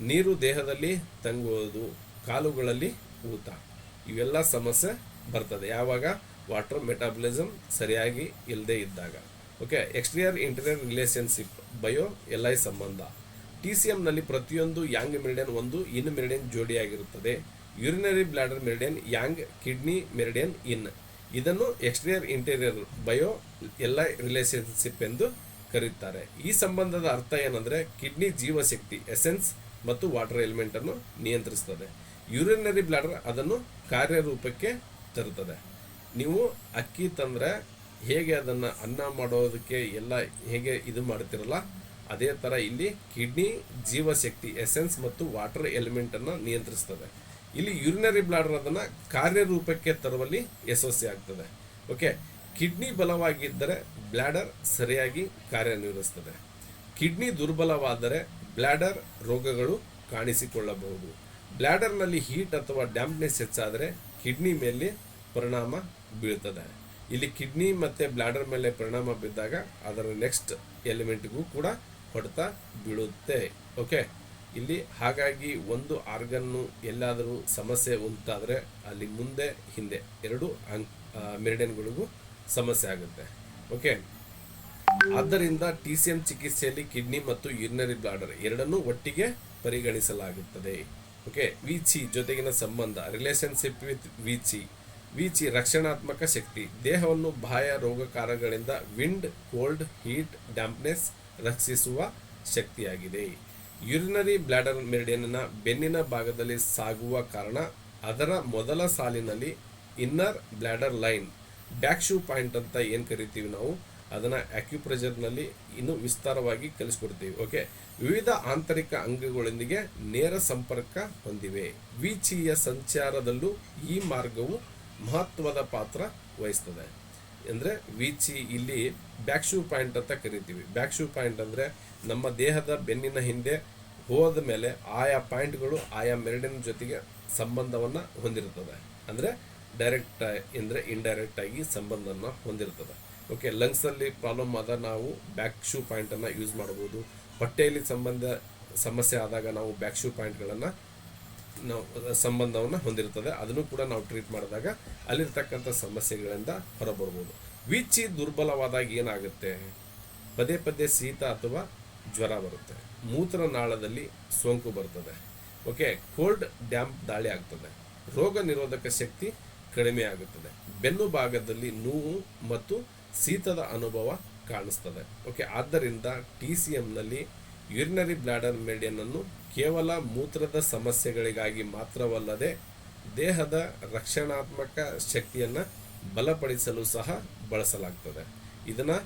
ನೀರು ದೇಹದಲ್ಲಿ ತಂಗುವುದು, ಕಾಲುಗಳಲ್ಲಿ ಊತ, ಇವೆಲ್ಲ ಸಮಸ್ಯೆ ಬರ್ತದೆ ಯಾವಾಗ ವಾಟರ್ ಮೆಟಾಬಲಿಸಮ್ ಸರಿಯಾಗಿ ಇಲ್ಲದೆ ಇದ್ದಾಗ. Okay, exterior interior relationship, bio L I ಸಂಬಂಧ. TCMನಲ್ಲಿ ಪ್ರತಿಯೊಂದು ಯಾಂಗ್ ಮೆರಿಡಿಯನ್ ಒಂದು ಇನ್ ಮೆರಿಡಿಯನ್ ಜೋಡಿಯಾಗಿರುತ್ತದೆ. Urinary bladder meridian yang, kidney meridian yin. ಇದನ್ನು exterior interior bio L I relationship ಎಂದು ಕರೆಯುತ್ತಾರೆ. ಈ ಸಂಬಂಧದ ಅರ್ಥ ಏನಂದರೆ ಕಿಡ್ನಿ ಜೀವಶಕ್ತಿ ಎಸೆನ್ಸ್ ಮತ್ತು ವಾಟರ್ ಎಲಿಮೆಂಟ್ ಅನ್ನು ನಿಯಂತ್ರಿಸುತ್ತದೆ. ಯೂರಿನರಿ ಬ್ಲಾಡರ್ ಅದನ್ನು ಕಾರ್ಯರೂಪಕ್ಕೆ ತರುತ್ತದೆ. ನೀವು ಅಕ್ಕಿ ತಂದರೆ ಹೇಗೆ ಅದನ್ನು ಅನ್ನ ಮಾಡೋದಕ್ಕೆ ಎಲ್ಲ ಹೇಗೆ ಇದು ಮಾಡ್ತಿರಲ್ಲ, ಅದೇ ಥರ ಇಲ್ಲಿ ಕಿಡ್ನಿ ಜೀವಶಕ್ತಿ ಎಸೆನ್ಸ್ ಮತ್ತು ವಾಟರ್ ಎಲಿಮೆಂಟನ್ನು ನಿಯಂತ್ರಿಸ್ತದೆ. ಇಲ್ಲಿ ಯೂರಿನರಿ ಬ್ಲಾಡರ್ ಅದನ್ನು ಕಾರ್ಯರೂಪಕ್ಕೆ ತರುವಲ್ಲಿ ಯಶಸ್ವಿ ಆಗ್ತದೆ. ಓಕೆ, ಕಿಡ್ನಿ ಬಲವಾಗಿದ್ದರೆ ಬ್ಲ್ಯಾಡರ್ ಸರಿಯಾಗಿ ಕಾರ್ಯನಿರ್ವಹಿಸ್ತದೆ. ಕಿಡ್ನಿ ದುರ್ಬಲವಾದರೆ ಬ್ಲ್ಯಾಡರ್ ರೋಗಗಳು ಕಾಣಿಸಿಕೊಳ್ಳಬಹುದು. ಬ್ಲ್ಯಾಡರ್ನಲ್ಲಿ ಹೀಟ್ ಅಥವಾ ಡ್ಯಾಂಪ್ನೆಸ್ ಹೆಚ್ಚಾದರೆ ಕಿಡ್ನಿ ಮೇಲೆ ಪರಿಣಾಮ ಬೀಳ್ತದೆ. ಇಲ್ಲಿ ಕಿಡ್ನಿ ಮತ್ತು ಬ್ಲ್ಯಾಡರ್ ಮೇಲೆ ಪರಿಣಾಮ ಬಿದ್ದಾಗ ಅದರ ನೆಕ್ಸ್ಟ್ ಎಲಿಮೆಂಟ್ಗೂ ಕೂಡ ಹೊಡೆತ ಬೀಳುತ್ತೆ. ಓಕೆ, ಇಲ್ಲಿ ಹಾಗಾಗಿ ಒಂದು ಆರ್ಗನ್ನು ಎಲ್ಲಾದರೂ ಸಮಸ್ಯೆ ಉಂಟಾದರೆ ಅಲ್ಲಿ ಮುಂದೆ ಹಿಂದೆ ಎರಡು ಮೆರಿಡಿಯನ್ಗಳಿಗೂ ಸಮಸ್ಯೆ ಆಗುತ್ತೆ. ಓಕೆ, ಆದ್ದರಿಂದ TCM ಚಿಕಿತ್ಸೆಯಲ್ಲಿ ಕಿಡ್ನಿ ಮತ್ತು ಯೂರಿನರಿ ಬ್ಲಾಡರ್ ಎರಡನ್ನೂ ಒಟ್ಟಿಗೆ ಪರಿಗಣಿಸಲಾಗುತ್ತದೆ. ಓಕೆ, ವಿಚಿ ಜೊತೆಗಿನ ಸಂಬಂಧ, ರಿಲೇಷನ್ಶಿಪ್ ವಿತ್ ವಿಚಿ ರಕ್ಷಣಾತ್ಮಕ ಶಕ್ತಿ, ದೇಹವನ್ನು ಬಾಹ್ಯ ರೋಗಕಾರಗಳಿಂದ ವಿಂಡ್, ಕೋಲ್ಡ್, ಹೀಟ್, ಡ್ಯಾಂಪ್ನೆಸ್ ರಕ್ಷಿಸುವ ಶಕ್ತಿಯಾಗಿದೆ. ಯೂರಿನರಿ ಬ್ಲಾಡರ್ ಮೆರಿಡಿಯನ್ನ ಬೆನ್ನಿನ ಭಾಗದಲ್ಲಿ ಸಾಗುವ ಕಾರಣ ಅದರ ಮೊದಲ ಸಾಲಿನಲ್ಲಿ inner bladder line, back shu point ಅಂತ ಏನು ಕರಿತೀವಿ ನಾವು, ಅದನ್ನು ಆಕ್ಯುಪ್ರೆಷರ್ನಲ್ಲಿ ಇನ್ನೂ ವಿಸ್ತಾರವಾಗಿ ಕಲಿಸ್ಕೊಡ್ತೀವಿ. ಓಕೆ, ವಿವಿಧ ಆಂತರಿಕ ಅಂಗಗಳೊಂದಿಗೆ ನೇರ ಸಂಪರ್ಕ ಹೊಂದಿವೆ. ವಿಚಿಯ ಸಂಚಾರದಲ್ಲೂ ಈ ಮಾರ್ಗವು ಮಹತ್ವದ ಪಾತ್ರ ವಹಿಸ್ತದೆ. ಅಂದರೆ ವಿಚಿ ಇಲ್ಲಿ ಬ್ಯಾಕ್ ಶೂ ಪಾಯಿಂಟ್ ಅಂತ ಕರಿತೀವಿ. ಬ್ಯಾಕ್ ಶೂ ಪಾಯಿಂಟ್ ಅಂದರೆ ನಮ್ಮ ದೇಹದ ಬೆನ್ನಿನ ಹಿಂದೆ ಹೋದ ಮೇಲೆ ಆಯಾ ಪಾಯಿಂಟ್ಗಳು ಆಯಾ ಮೆರಿಡಿಯನ್ ಜೊತೆಗೆ ಸಂಬಂಧವನ್ನು ಹೊಂದಿರ್ತದೆ. ಅಂದರೆ ಡೈರೆಕ್ಟ್ ಅಂದರೆ ಇಂಡೈರೆಕ್ಟ್ ಆಗಿ ಸಂಬಂಧವನ್ನು ಹೊಂದಿರ್ತದೆ. ಓಕೆ, ಲಂಗ್ಸಲ್ಲಿ ಪ್ರಾಬ್ಲಮ್ ಆದಾಗ ನಾವು ಬ್ಯಾಕ್ ಶೂ ಪಾಯಿಂಟನ್ನು ಯೂಸ್ ಮಾಡ್ಬೋದು. ಹೊಟ್ಟೆಯಲ್ಲಿ ಸಮಸ್ಯೆ ಆದಾಗ ನಾವು ಬ್ಯಾಕ್ ಶೂ ಪಾಯಿಂಟ್ಗಳನ್ನು ನಾವು ಸಂಬಂಧವನ್ನು ಹೊಂದಿರ್ತದೆ. ಅದನ್ನು ಕೂಡ ನಾವು ಟ್ರೀಟ್ ಮಾಡಿದಾಗ ಅಲ್ಲಿರ್ತಕ್ಕಂಥ ಸಮಸ್ಯೆಗಳಿಂದ ಹೊರಬರ್ಬೋದು. ವಿಚಿ ದುರ್ಬಲವಾದಾಗ ಏನಾಗುತ್ತೆ, ಪದೇ ಪದೇ ಶೀತ ಅಥವಾ ಜ್ವರ ಬರುತ್ತೆ, ಮೂತ್ರನಾಳದಲ್ಲಿ ಸೋಂಕು ಬರ್ತದೆ. ಓಕೆ, ಕೋಲ್ಡ್ ಡ್ಯಾಂಪ್ ದಾಳಿ ಆಗ್ತದೆ, ರೋಗ ನಿರೋಧಕ ಶಕ್ತಿ ಕಡಿಮೆ ಆಗುತ್ತದೆ, ಬೆನ್ನು ಭಾಗದಲ್ಲಿ ನೋವು ಮತ್ತು ಶೀತದ ಅನುಭವ ಕಾಣಿಸ್ತದೆ. ಓಕೆ, ಆದ್ದರಿಂದ TCMನಲ್ಲಿ ಯೂರಿನರಿ ಬ್ಲಾಡರ್ ಮೆರಿಡಿಯನ್ನನ್ನು ಕೇವಲ ಮೂತ್ರದ ಸಮಸ್ಯೆಗಳಿಗಾಗಿ ಮಾತ್ರವಲ್ಲದೆ ದೇಹದ ರಕ್ಷಣಾತ್ಮಕ ಶಕ್ತಿಯನ್ನು ಬಲಪಡಿಸಲು ಸಹ ಬಳಸಲಾಗ್ತದೆ. ಇದನ್ನು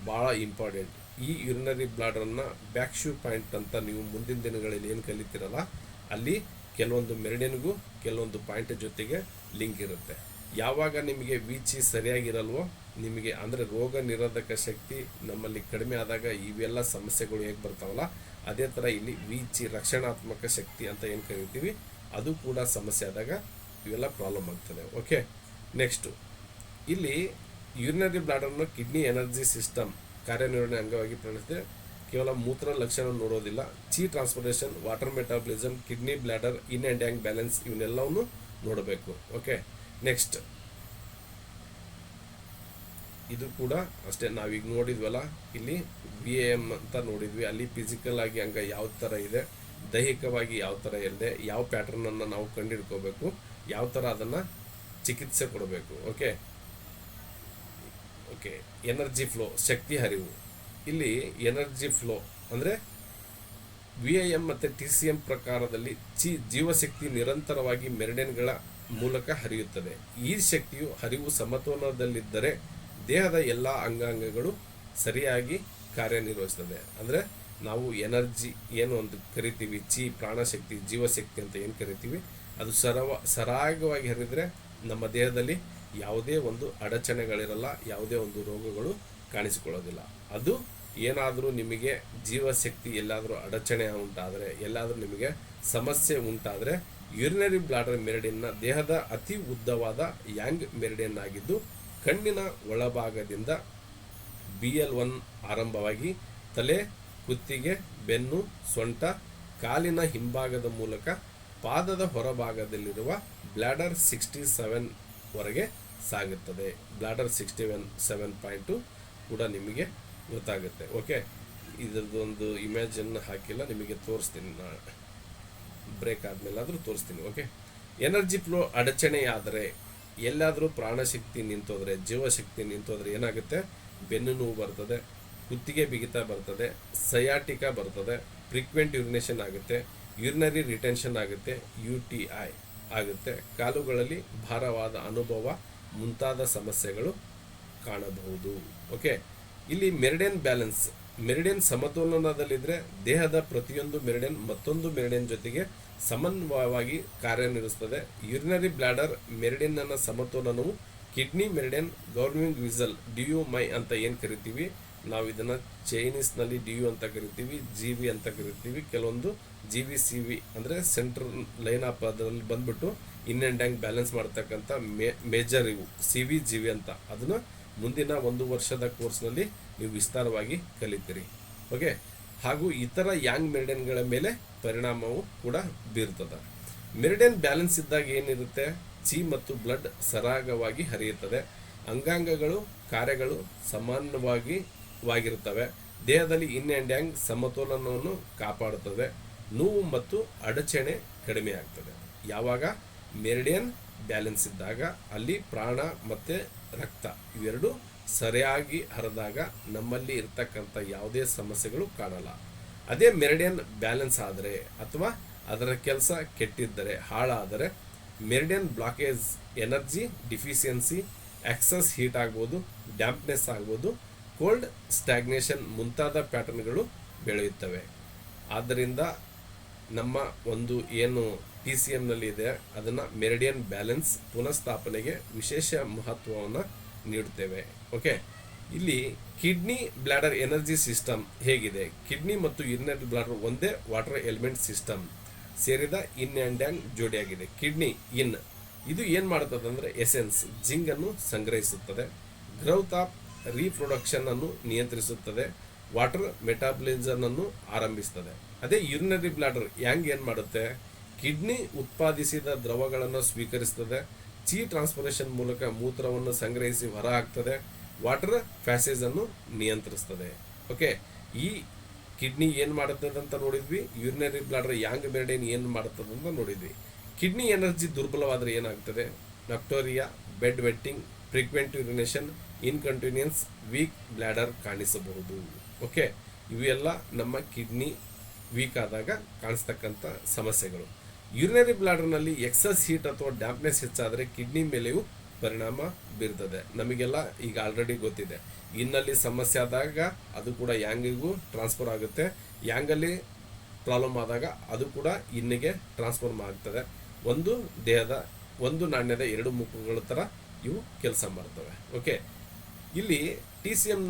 ಭಾಳ ಇಂಪಾರ್ಟೆಂಟ್. ಈ ಯೂರಿನರಿ ಬ್ಲಾಡರನ್ನು ಬ್ಯಾಕ್ ಶೂ ಪಾಯಿಂಟ್ ಅಂತ ನೀವು ಮುಂದಿನ ದಿನಗಳಲ್ಲಿ ಏನು ಕಲಿತೀರಲ್ಲ, ಅಲ್ಲಿ ಕೆಲವೊಂದು ಮೆರಿಡಿಯನ್ಗೂ ಕೆಲವೊಂದು ಪಾಯಿಂಟ್ ಜೊತೆಗೆ ಲಿಂಕ್ ಇರುತ್ತೆ. ಯಾವಾಗ ನಿಮಗೆ ವಿಚಿ ಸರಿಯಾಗಿರಲ್ವೋ, ನಿಮಗೆ ಅಂದರೆ ರೋಗ ನಿರೋಧಕ ಶಕ್ತಿ ನಮ್ಮಲ್ಲಿ ಕಡಿಮೆ ಆದಾಗ ಇವೆಲ್ಲ ಸಮಸ್ಯೆಗಳು ಹೇಗೆ ಬರ್ತಾವಲ್ಲ, ಅದೇ ಥರ ಇಲ್ಲಿ ವಿಚಿ ರಕ್ಷಣಾತ್ಮಕ ಶಕ್ತಿ ಅಂತ ಏನು ಕರಿತೀವಿ, ಅದು ಕೂಡ ಸಮಸ್ಯೆ ಆದಾಗ ಇವೆಲ್ಲ ಪ್ರಾಬ್ಲಮ್ ಆಗ್ತದೆ. ಓಕೆ, ನೆಕ್ಸ್ಟು ಇಲ್ಲಿ ಯೂರಿನರಿ ಬ್ಲಾಡರ್ನ ಕಿಡ್ನಿ ಎನರ್ಜಿ ಸಿಸ್ಟಮ್ ಕಾರ್ಯನಿರ್ವಹಣೆ ಅಂಗವಾಗಿ ಪರಿಗಣಿಸಿದೆ. ಕೇವಲ ಮೂತ್ರ ಲಕ್ಷಣ ನೋಡೋದಿಲ್ಲ, chi transportation, water metabolism, kidney bladder, yin and yang balance ಇವನ್ನೆಲ್ಲವನ್ನು ನೋಡಬೇಕು. ಓಕೆ, ನೆಕ್ಸ್ಟ್ ಇದು ಕೂಡ ಅಷ್ಟೇ. ನಾವೀಗ ನೋಡಿದ್ವಲ್ಲ, ಇಲ್ಲಿ VAM ಅಂತ ನೋಡಿದ್ವಿ. ಅಲ್ಲಿ ಫಿಸಿಕಲ್ ಆಗಿ ಅಂಗ ಯಾವ ಥರ ಇದೆ, ದೈಹಿಕವಾಗಿ ಯಾವ ಥರ ಇದೆ, ಯಾವ ಪ್ಯಾಟರ್ನನ್ನು ನಾವು ಕಂಡುಹಿಡ್ಕೋಬೇಕು, ಯಾವ ಥರ ಅದನ್ನು ಚಿಕಿತ್ಸೆ ಕೊಡಬೇಕು. ಓಕೆ, ಎನರ್ಜಿ ಫ್ಲೋ, ಶಕ್ತಿ ಹರಿವು. ಇಲ್ಲಿ ಎನರ್ಜಿ ಫ್ಲೋ ಅಂದರೆ VAM ಮತ್ತು TCM ಪ್ರಕಾರದಲ್ಲಿ ಜೀವಶಕ್ತಿ ನಿರಂತರವಾಗಿ ಮೆರಿಡಿಯನ್ಗಳ ಮೂಲಕ ಹರಿಯುತ್ತದೆ. ಈ ಶಕ್ತಿಯು ಹರಿವು ಸಮತೋಲನದಲ್ಲಿದ್ದರೆ ದೇಹದ ಎಲ್ಲ ಅಂಗಾಂಗಗಳು ಸರಿಯಾಗಿ ಕಾರ್ಯನಿರ್ವಹಿಸ್ತದೆ. ಅಂದರೆ ನಾವು ಎನರ್ಜಿ ಏನು ಒಂದು ಕರಿತೀವಿ, ಪ್ರಾಣಶಕ್ತಿ, ಜೀವಶಕ್ತಿ ಅಂತ ಏನು ಕರಿತೀವಿ, ಅದು ಸರಾಗವಾಗಿ ಹರಿದರೆ ನಮ್ಮ ದೇಹದಲ್ಲಿ ಯಾವುದೇ ಒಂದು ಅಡಚಣೆಗಳಿರಲ್ಲ, ಯಾವುದೇ ಒಂದು ರೋಗಗಳು ಕಾಣಿಸಿಕೊಳ್ಳೋದಿಲ್ಲ. ಅದು ಏನಾದರೂ ನಿಮಗೆ ಜೀವಶಕ್ತಿ ಎಲ್ಲಾದರೂ ಅಡಚಣೆ ಉಂಟಾದರೆ, ಎಲ್ಲಾದರೂ ನಿಮಗೆ ಸಮಸ್ಯೆ ಉಂಟಾದರೆ, ಯೂರಿನರಿ ಬ್ಲಾಡರ್ ಮೆರಿಡಿಯನ್ನ ದೇಹದ ಅತಿ ಉದ್ದವಾದ ಯಾಂಗ್ ಮೆರಿಡಿಯನ್ ಆಗಿದ್ದು ಕಣ್ಣಿನ ಒಳಭಾಗದಿಂದ BL1 ಆರಂಭವಾಗಿ ತಲೆ, ಕುತ್ತಿಗೆ, ಬೆನ್ನು, ಸೊಂಟ, ಕಾಲಿನ ಹಿಂಭಾಗದ ಮೂಲಕ ಪಾದದ ಹೊರಭಾಗದಲ್ಲಿರುವ ಬ್ಲಾಡರ್ 67 ವರೆಗೆ ಸಾಗುತ್ತದೆ. ಬ್ಲಾಡರ್ 67.2 ಕೂಡ ನಿಮಗೆ ಗೊತ್ತಾಗುತ್ತೆ. ಓಕೆ, ಇದರದೊಂದು ಇಮೇಜನ್ನು ಹಾಕಿಲ್ಲ, ನಿಮಗೆ ತೋರಿಸ್ತೀನಿ, ಬ್ರೇಕ್ ಆದಮೇಲಾದರೂ ತೋರಿಸ್ತೀನಿ. ಓಕೆ, ಎನರ್ಜಿ ಫ್ಲೋ ಅಡಚಣೆಯಾದರೆ, ಎಲ್ಲಾದರೂ ಪ್ರಾಣಶಕ್ತಿ ನಿಂತೋದ್ರೆ, ಜೀವಶಕ್ತಿ ನಿಂತೋದ್ರೆ ಏನಾಗುತ್ತೆ, ಬೆನ್ನು ನೋವು ಬರ್ತದೆ, ಕುತ್ತಿಗೆ ಬಿಗಿತ ಬರ್ತದೆ, ಸಯಾಟಿಕಾ ಬರ್ತದೆ, ಫ್ರೀಕ್ವೆಂಟ್ ಯೂರಿನೇಷನ್ ಆಗುತ್ತೆ, ಯೂರಿನರಿ ರಿಟೆನ್ಷನ್ ಆಗುತ್ತೆ, UTI ಆಗುತ್ತೆ, ಕಾಲುಗಳಲ್ಲಿ ಭಾರವಾದ ಅನುಭವ ಮುಂತಾದ ಸಮಸ್ಯೆಗಳು ಕಾಣಬಹುದು. ಓಕೆ, ಇಲ್ಲಿ ಮೆರಿಡಿಯನ್ ಬ್ಯಾಲೆನ್ಸ್, ಮೆರಿಡಿಯನ್ ಸಮತೋಲನದಲ್ಲಿದ್ದರೆ ದೇಹದ ಪ್ರತಿಯೊಂದು ಮೆರಿಡಿಯನ್ ಮತ್ತೊಂದು ಮೆರಿಡಿಯನ್ ಜೊತೆಗೆ ಸಮನ್ವಯವಾಗಿ ಕಾರ್ಯನಿರ್ವಹಿಸುತ್ತದೆ. ಯೂರಿನರಿ ಬ್ಲಾಡರ್ ಮೆರಿಡಿಯನ್ನ ಸಮತೋಲನವು kidney meridian governing whistle DU ಅಂತ ಏನು ಕರಿತೀವಿ, ನಾವು ಇದನ್ನು ಚೈನೀಸ್ನಲ್ಲಿ DU ಅಂತ ಕರಿತೀವಿ, GB ಅಂತ ಕರಿತೀವಿ, ಕೆಲವೊಂದು GVCV ಅಂದರೆ ಸೆಂಟ್ರಲ್ ಲೈನ್ ಆಫ್ ಅದರಲ್ಲಿ ಬಂದ್ಬಿಟ್ಟು ಇನ್ ಆ್ಯಂಡ್ ಯಾಂಗ್ ಬ್ಯಾಲೆನ್ಸ್ ಮಾಡ್ತಕ್ಕಂಥ ಮೇಜರ್ ಇವು CVGV ಅಂತ. ಅದನ್ನು ಮುಂದಿನ 1 ವರ್ಷದ ಕೋರ್ಸ್ನಲ್ಲಿ ನೀವು ವಿಸ್ತಾರವಾಗಿ ಕಲಿತೀರಿ. ಓಕೆ, ಹಾಗೂ ಇತರ ಯಾಂಗ್ ಮೆರಿಡಿಯನ್ಗಳ ಮೇಲೆ ಪರಿಣಾಮವು ಕೂಡ ಬೀರ್ತದೆ. ಮೆರಿಡಿಯನ್ ಬ್ಯಾಲೆನ್ಸ್ ಇದ್ದಾಗ ಏನಿರುತ್ತೆ, ಮತ್ತು ಬ್ಲಡ್ ಸರಾಗವಾಗಿ ಹರಿಯುತ್ತದೆ, ಅಂಗಾಂಗಗಳು ಕಾರ್ಯಗಳು ಸಮಾನವಾಗಿರುತ್ತವೆ, ದೇಹದಲ್ಲಿ ಇನ್ ಆ್ಯಂಡ್ ಯಾಂಗ್ ಸಮತೋಲನವನ್ನು ಕಾಪಾಡುತ್ತದೆ, ನೋವು ಮತ್ತು ಅಡಚಣೆ ಕಡಿಮೆ ಆಗ್ತದೆ. ಯಾವಾಗ ಮೆರಿಡಿಯನ್ ಬ್ಯಾಲೆನ್ಸ್ ಇದ್ದಾಗ ಅಲ್ಲಿ ಪ್ರಾಣ ಮತ್ತು ರಕ್ತ ಇವೆರಡು ಸರಿಯಾಗಿ ಹರಿದಾಗ ನಮ್ಮಲ್ಲಿ ಇರ್ತಕ್ಕಂಥ ಯಾವುದೇ ಸಮಸ್ಯೆಗಳು ಕಾಣಲ್ಲ. ಅದೇ ಮೆರಿಡಿಯನ್ ಬ್ಯಾಲೆನ್ಸ್ ಆದರೆ ಅಥವಾ ಅದರ ಕೆಲಸ ಕೆಟ್ಟಿದ್ದರೆ, ಹಾಳಾದರೆ, meridian blockage, energy deficiency, excess heat ಆಗ್ಬೋದು, ಡ್ಯಾಂಪ್ನೆಸ್ ಆಗ್ಬೋದು, ಕೋಲ್ಡ್ ಸ್ಟ್ಯಾಗ್ನೇಷನ್ ಮುಂತಾದ ಪ್ಯಾಟರ್ನ್ಗಳು ಬೆಳೆಯುತ್ತವೆ. ಆದ್ದರಿಂದ ನಮ್ಮ ಒಂದು ಏನು TCMನಲ್ಲಿ ಇದೆ ಅದನ್ನು ಮೆರಿಡಿಯನ್ ಬ್ಯಾಲೆನ್ಸ್ ಪುನಃಸ್ಥಾಪನೆಗೆ ವಿಶೇಷ ಮಹತ್ವವನ್ನು ನೀಡುತ್ತೇವೆ. ಓಕೆ, ಇಲ್ಲಿ ಕಿಡ್ನಿ ಬ್ಲಾಡರ್ ಎನರ್ಜಿ ಸಿಸ್ಟಮ್ ಹೇಗಿದೆ, ಕಿಡ್ನಿ ಮತ್ತು ಯೂರಿನರಿ ಬ್ಲಾಡರ್ ಒಂದೇ ವಾಟರ್ ಎಲಿಮೆಂಟ್ ಸಿಸ್ಟಮ್ ಸೇರಿದ ಇನ್ ಆ್ಯಂಡ್ ಯಾಂಗ್ ಜೋಡಿಯಾಗಿದೆ. ಕಿಡ್ನಿ ಇದು ಏನು ಮಾಡುತ್ತದೆ ಅಂದರೆ ಎಸೆನ್ಸ್ ಜಿಂಕ್ ಅನ್ನು ಸಂಗ್ರಹಿಸುತ್ತದೆ, ಗ್ರೌತ್ ಆಫ್ ರೀಪ್ರೊಡಕ್ಷನ್ ಅನ್ನು ನಿಯಂತ್ರಿಸುತ್ತದೆ, ವಾಟರ್ ಮೆಟಾಬಲಿಸಮ್ ಅನ್ನು ಆರಂಭಿಸುತ್ತದೆ. ಅದೇ ಯೂರಿನರಿ ಬ್ಲಾಡರ್ ಯಾಂಗ್ ಏನು ಮಾಡುತ್ತೆ, ಕಿಡ್ನಿ ಉತ್ಪಾದಿಸಿದ ದ್ರವಗಳನ್ನು ಸ್ವೀಕರಿಸುತ್ತದೆ, ಟ್ರಾನ್ಸ್ಪಿರೇಷನ್ ಮೂಲಕ ಮೂತ್ರವನ್ನು ಸಂಗ್ರಹಿಸಿ ಹೊರ ಹಾಕ್ತದೆ, ವಾಟರ್ ಪ್ಯಾಸೇಜ್ ಅನ್ನು ನಿಯಂತ್ರಿಸ್ತದೆ. ಓಕೆ, ಈ ಕಿಡ್ನಿ ಏನು ಮಾಡುತ್ತದೆ ಅಂತ ನೋಡಿದ್ವಿ, ಯೂರಿನರಿ ಬ್ಲಾಡರ್ ಯಾಂಗ್ ಮೆರಿಡಿಯನ್ ಏನು ಮಾಡುತ್ತದೆ ಅಂತ ನೋಡಿದ್ವಿ. ಕಿಡ್ನಿ ಎನರ್ಜಿ ದುರ್ಬಲವಾದರೆ ಏನಾಗ್ತದೆ, nocturia, bed wetting, frequent urination, incontinence, weak bladder ಕಾಣಿಸಬಹುದು. ಓಕೆ, ಇವೆಲ್ಲ ನಮ್ಮ ಕಿಡ್ನಿ ವೀಕ್ ಆದಾಗ ಕಾಣಿಸ್ತಕ್ಕಂಥ ಸಮಸ್ಯೆಗಳು. ಯೂರಿನರಿ ಬ್ಲಾಡರ್ನಲ್ಲಿ ಎಕ್ಸಸ್ ಹೀಟ್ ಅಥವಾ ಡ್ಯಾಂಪ್ನೆಸ್ ಹೆಚ್ಚಾದರೆ ಕಿಡ್ನಿ ಮೇಲೆಯೂ ಪರಿಣಾಮ ಬೀರ್ತದೆ. ನಮಗೆಲ್ಲ ಈಗ ಆಲ್ರೆಡಿ ಗೊತ್ತಿದೆ, ಇನ್ನಲ್ಲಿ ಸಮಸ್ಯೆ ಆದಾಗ ಅದು ಕೂಡ ಯಾಂಗಿಗೂ ಟ್ರಾನ್ಸ್ಫರ್ ಆಗುತ್ತೆ, ಯಾಂಗಲ್ಲಿ ಪ್ರಾಬ್ಲಮ್ ಆದಾಗ ಅದು ಕೂಡ ಇನ್ನಿಗೆ ಟ್ರಾನ್ಸ್ಫರ್ ಆಗ್ತದೆ. ಒಂದು ನಾಣ್ಯದ ಎರಡು ಮುಖಗಳ ಥರ ಇವು ಕೆಲಸ ಮಾಡ್ತವೆ. ಓಕೆ, ಇಲ್ಲಿ TCM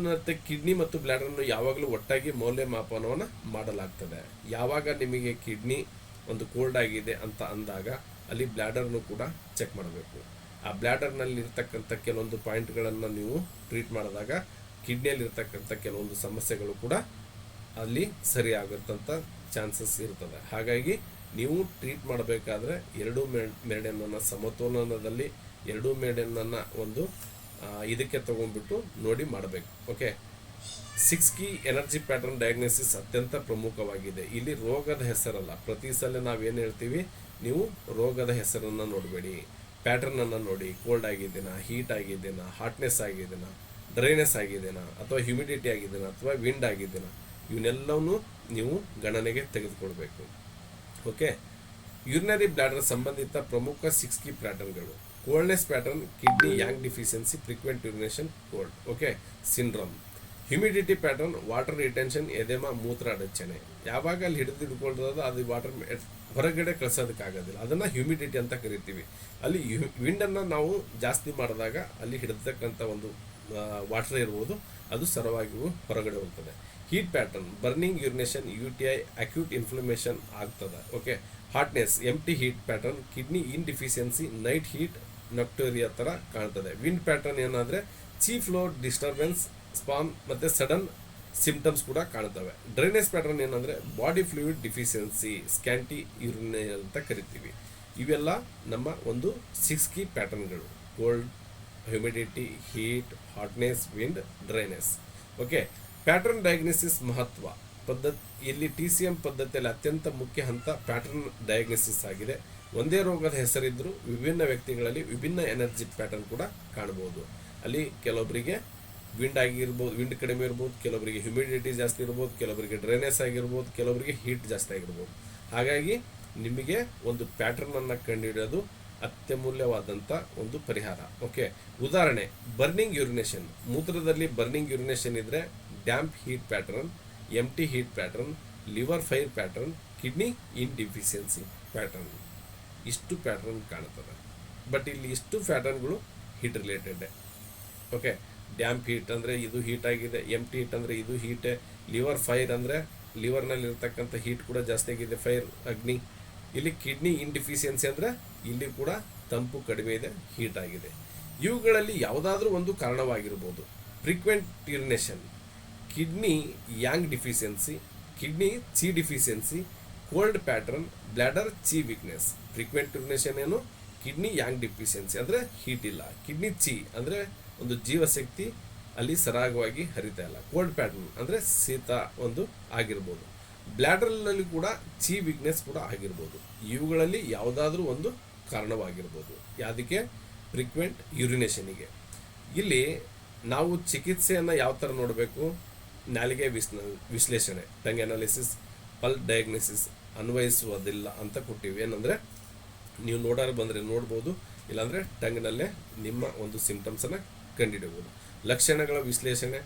ಕಿಡ್ನಿ ಮತ್ತು ಬ್ಲಾಡರನ್ನು ಯಾವಾಗಲೂ ಒಟ್ಟಾಗಿ ಮೌಲ್ಯಮಾಪನವನ್ನು ಮಾಡಲಾಗ್ತದೆ. ಯಾವಾಗ ನಿಮಗೆ ಕಿಡ್ನಿ ಒಂದು ಕೋಲ್ಡ್ ಆಗಿದೆ ಅಂತ ಅಂದಾಗ ಅಲ್ಲಿ ಬ್ಲಾಡರ್ನು ಕೂಡ ಚೆಕ್ ಮಾಡಬೇಕು. ಆ ಬ್ಲಾಡರ್ನಲ್ಲಿ ಇರ್ತಕ್ಕಂಥ ಕೆಲವೊಂದು ಪಾಯಿಂಟ್ಗಳನ್ನು ನೀವು ಟ್ರೀಟ್ ಮಾಡಿದಾಗ ಕಿಡ್ನಿಯಲ್ಲಿ ಇರ್ತಕ್ಕಂಥ ಕೆಲವೊಂದು ಸಮಸ್ಯೆಗಳು ಕೂಡ ಅಲ್ಲಿ ಸರಿಯಾಗುತ್ತಂಥ ಚಾನ್ಸಸ್ ಇರ್ತದೆ. ಹಾಗಾಗಿ ನೀವು ಟ್ರೀಟ್ ಮಾಡಬೇಕಾದ್ರೆ ಎರಡೂ ಮೆರಿಡಿಯನ್ನನ್ನು ಸಮತೋಲನದಲ್ಲಿ ಎರಡೂ ಮೆರಿಡಿಯನ್ನನ್ನು ಒಂದು ಇದಕ್ಕೆ ತಗೊಂಡ್ಬಿಟ್ಟು ನೋಡಿ ಮಾಡಬೇಕು. Okay, 6 key energy pattern diagnosis ಅತ್ಯಂತ ಪ್ರಮುಖವಾಗಿದೆ. ಇಲ್ಲಿ ರೋಗದ ಹೆಸರಲ್ಲ, ಪ್ರತಿ ಸಲ ನಾವೇನು ಹೇಳ್ತೀವಿ, ನೀವು ರೋಗದ ಹೆಸರನ್ನು ನೋಡಬೇಡಿ, ಪ್ಯಾಟರ್ನನ್ನು ನೋಡಿ. ಕೋಲ್ಡ್ ಆಗಿದ್ದೇನಾ, ಹೀಟ್ ಆಗಿದ್ದೇನಾ, ಹಾಟ್ನೆಸ್ ಆಗಿದ್ದೇನಾ, ಡ್ರೈನೆಸ್ ಆಗಿದ್ದೇನಾ, ಅಥವಾ ಹ್ಯೂಮಿಡಿಟಿ ಆಗಿದ್ದೇನಾ, ಅಥವಾ ವಿಂಡ್ ಆಗಿದ್ದೇನಾ, ಇವನ್ನೆಲ್ಲವನ್ನೂ ನೀವು ಗಣನೆಗೆ ತೆಗೆದುಕೊಳ್ಬೇಕು. ಓಕೆ, ಯೂರಿನರಿ ಬ್ಲಾಡರ್ ಸಂಬಂಧಿತ ಪ್ರಮುಖ 6 ಕೀ ಪ್ಯಾಟರ್ನ್ಗಳು: coldness pattern, kidney yang deficiency, frequent urination, cold. Okay, syndrome. Humidity pattern water retention edema ಮೂತ್ರ ಅಡಚಣೆ. ಯಾವಾಗ ಅಲ್ಲಿ ಹಿಡಿದಿಡ್ಕೊಳ್ಳೋದು ಅದು ವಾಟರ್ ಹೊರಗಡೆ ಕಳ್ಸೋದಕ್ಕಾಗೋದಿಲ್ಲ, ಅದನ್ನು ಹ್ಯುಮಿಡಿಟಿ ಅಂತ ಕರಿತೀವಿ. ಅಲ್ಲಿ ವಿಂಡನ್ನು ನಾವು ಜಾಸ್ತಿ ಮಾಡಿದಾಗ ಅಲ್ಲಿ ಹಿಡಿದಕ್ಕಂಥ ಒಂದು ವಾಟರ್ ಇರ್ಬೋದು, ಅದು ಸರವಾಗಿ ಹೊರಗಡೆ ಹೋಗ್ತದೆ. Heat pattern burning urination, UTI, acute inflammation ಆಗ್ತದೆ. Okay. Hotness empty heat pattern, kidney yin deficiency, night heat, nocturia ಥರ ಕಾಣ್ತದೆ. ವಿಂಡ್ ಪ್ಯಾಟರ್ನ್ ಏನಾದರೆ ಚೀಫ್ ಫ್ಲೋ ಡಿಸ್ಟರ್ಬೆನ್ಸ್, ಸ್ಪಾನ್ ಮತ್ತು ಸಡನ್ ಸಿಂಪ್ಟಮ್ಸ್ ಕೂಡ ಕಾಣ್ತವೆ. ಡ್ರೈನೇಜ್ ಪ್ಯಾಟರ್ನ್ ಏನಂದರೆ body fluid deficiency, scanty urine ಅಂತ ಕರಿತೀವಿ. ಇವೆಲ್ಲ ನಮ್ಮ ಒಂದು 6 ಕೀ ಪ್ಯಾಟರ್ನ್ಗಳು: cold, humidity, heat, hotness, wind, dryness. Okay. Pattern diagnosis ಮಹತ್ವ ಪದ್ಧತಿ. ಇಲ್ಲಿ TCM ಪದ್ಧತಿಯಲ್ಲಿ ಅತ್ಯಂತ ಮುಖ್ಯ ಹಂತ ಪ್ಯಾಟರ್ನ್ ಡಯಾಗ್ನೋಸಿಸ್ ಆಗಿದೆ. ಒಂದೇ ರೋಗದ ಹೆಸರಿದ್ದರೂ ವಿಭಿನ್ನ ವ್ಯಕ್ತಿಗಳಲ್ಲಿ ವಿಭಿನ್ನ ಎನರ್ಜಿ ಪ್ಯಾಟರ್ನ್ ಕೂಡ ಕಾಣಬಹುದು. ಅಲ್ಲಿ ಕೆಲವೊಬ್ಬರಿಗೆ ವಿಂಡ್ ಆಗಿರ್ಬೋದು, ವಿಂಡ್ ಕಡಿಮೆ ಇರ್ಬೋದು, ಕೆಲವರಿಗೆ ಹ್ಯುಮಿಡಿಟಿ ಜಾಸ್ತಿ ಇರ್ಬೋದು, ಕೆಲವರಿಗೆ ಡ್ರೈನೆಸ್ ಆಗಿರ್ಬೋದು, ಕೆಲವರಿಗೆ ಹೀಟ್ ಜಾಸ್ತಿ ಆಗಿರ್ಬೋದು. ಹಾಗಾಗಿ ನಿಮಗೆ ಒಂದು ಪ್ಯಾಟರ್ನನ್ನು ಕಂಡುಹಿಡಿಯೋದು ಅತ್ಯಮೂಲ್ಯವಾದಂಥ ಒಂದು ಪರಿಹಾರ. ಓಕೆ. ಉದಾಹರಣೆ: ಬರ್ನಿಂಗ್ ಯೂರಿನೇಷನ್. ಮೂತ್ರದಲ್ಲಿ ಬರ್ನಿಂಗ್ ಯೂರಿನೇಷನ್ ಇದ್ದರೆ damp heat pattern, empty heat pattern, liver fire pattern, kidney yin deficiency pattern. ಇಷ್ಟು ಪ್ಯಾಟರ್ನ್ ಕಾಣುತ್ತದೆ. ಬಟ್ ಇಲ್ಲಿ ಇಷ್ಟು ಪ್ಯಾಟರ್ನ್ಗಳು heat related. Okay. Damp heat ಅಂದರೆ ಇದು ಹೀಟ್ ಆಗಿದೆ, ಎಂಟಿ ಹೀಟ್ ಅಂದರೆ ಇದು ಹೀಟೇ, ಲಿವರ್ ಫೈರ್ ಅಂದರೆ ಲಿವರ್ನಲ್ಲಿ ಇರ್ತಕ್ಕಂಥ ಹೀಟ್ ಕೂಡ ಜಾಸ್ತಿ ಆಗಿದೆ, ಫೈರ್ ಅಗ್ನಿ. ಇಲ್ಲಿ ಕಿಡ್ನಿ ಇನ್ಡಿಫಿಷಿಯನ್ಸಿ ಅಂದರೆ ಇಲ್ಲಿ ಕೂಡ ತಂಪು ಕಡಿಮೆ ಇದೆ, ಹೀಟ್ ಆಗಿದೆ. ಇವುಗಳಲ್ಲಿ ಯಾವುದಾದ್ರೂ ಒಂದು ಕಾರಣವಾಗಿರ್ಬೋದು. Frequent urination, kidney yang deficiency, kidney chi deficiency, cold pattern, bladder chi weakness. Frequent urination ಏನು? ಕಿಡ್ನಿ ಯಾಂಗ್ ಡಿಫಿಷಿಯನ್ಸಿ ಅಂದರೆ ಹೀಟ್ ಇಲ್ಲ. ಕಿಡ್ನಿ ಚಿ ಅಂದರೆ ಒಂದು ಜೀವಶಕ್ತಿ ಅಲ್ಲಿ ಸರಾಗವಾಗಿ ಹರಿತಾ ಇಲ್ಲ. ಕೋಲ್ಡ್ ಪ್ಯಾಟರ್ನ್ ಅಂದರೆ ಶೀತ ಒಂದು ಆಗಿರ್ಬೋದು. ಬ್ಲ್ಯಾಡರ್ನಲ್ಲಿ ಕೂಡ ಚಿ ವೀಕ್ನೆಸ್ ಕೂಡ ಆಗಿರ್ಬೋದು. ಇವುಗಳಲ್ಲಿ ಯಾವುದಾದ್ರೂ ಒಂದು ಕಾರಣವಾಗಿರ್ಬೋದು. ಯಾವುದಕ್ಕೆ? ಫ್ರೀಕ್ವೆಂಟ್ ಯೂರಿನೇಷನಿಗೆ. ಇಲ್ಲಿ ನಾವು ಚಿಕಿತ್ಸೆಯನ್ನು ಯಾವ ಥರ ನೋಡಬೇಕು? ನಾಲಿಗೆ ವಿಶ್ಲೇಷಣೆ, ಟಂಗ್ ಅನಾಲಿಸಿಸ್, ಪಲ್ ಡಯಾಗ್ನೋಸಿಸ್ ಅನ್ವಯಿಸುವುದಿಲ್ಲ ಅಂತ ಕೊಟ್ಟಿವಿ. ಏನಂದರೆ ನೀವು ನೋಡೋರು ಬಂದರೆ ನೋಡ್ಬೋದು, ಇಲ್ಲಾಂದರೆ ಟಂಗ್ನಲ್ಲೇ ನಿಮ್ಮ ಒಂದು ಸಿಂಪ್ಟಮ್ಸನ್ನು ಕಂಡುಹಿಡಬಹುದು. ಲಕ್ಷಣಗಳ ವಿಶ್ಲೇಷಣೆ,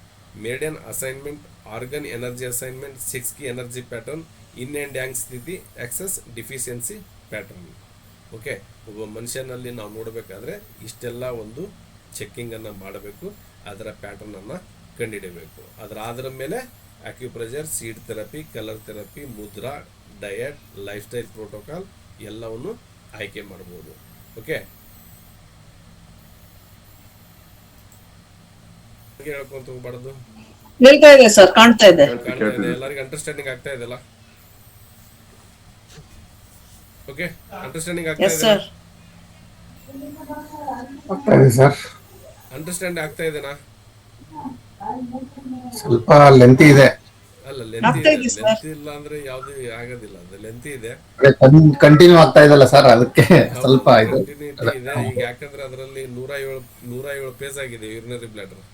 meridian assignment, organ energy assignment, 6 key energy pattern, yin and yang ಸ್ಥಿತಿ, ಎಕ್ಸಸ್ ಡಿಫಿಷಿಯನ್ಸಿ ಪ್ಯಾಟರ್ನ್. ಓಕೆ. ಒಬ್ಬ ಮನುಷ್ಯನಲ್ಲಿ ನಾವು ನೋಡಬೇಕಾದ್ರೆ ಇಷ್ಟೆಲ್ಲ ಒಂದು ಚೆಕ್ಕಿಂಗನ್ನು ಮಾಡಬೇಕು, ಅದರ ಪ್ಯಾಟರ್ನನ್ನು ಕಂಡುಹಿಡಬೇಕು. ಅದರ ಮೇಲೆ acupressure, seed therapy, colour therapy, Mudra, diet, life style protocol ಎಲ್ಲವನ್ನು ಆಯ್ಕೆ ಮಾಡ್ಬೋದು. ಓಕೆ. ಹೇಳ್ಕೊಂತ ಹೋಗ್ಬಾರ್ದು. ಹೇಳ್ತಾ ಇದೆ ಸರ್, ಕಾಣ್ತಾ ಇದೆ. ಎಲ್ಲರಿಗೂ ಅಂಡರ್ಸ್ಟ್ಯಾಂಡಿಂಗ್ ಆಗ್ತಾ ಇದೆಲ್ಲ? ಓಕೆ. ಅಂಡರ್ಸ್ಟ್ಯಾಂಡಿಂಗ್ ಆಗ್ತಾ ಇದೆ ಸರ್. ಅಂಡರ್ಸ್ಟ್ಯಾಂಡ್ ಆಗ್ತಾ ಇದೆನಾ? ಸ್ವಲ್ಪ ಲೆಂತಿ ಇದೆ. ಅಲ್ಲ, ಲೆಂತಿ ಇಲ್ಲ ಅಂದ್ರೆ ಯಾವ್ದು ಆಗೋದಿಲ್ಲ. ಅದು ಲೆಂತಿ ಇದೆ, ಕಂಟಿನ್ಯೂ ಆಗ್ತಾ ಇದಲ್ಲ ಸರ್, ಅದಕ್ಕೆ ಸ್ವಲ್ಪ ಕಂಟಿನ್ಯೂಟಿ ಇದೆ. ಈಗ ಯಾಕಂದ್ರೆ ಅದರಲ್ಲಿ 107 ಪೇಜ್ ಆಗಿದೆ ಯೂರಿನರಿ ಬ್ಲಾಡರ್.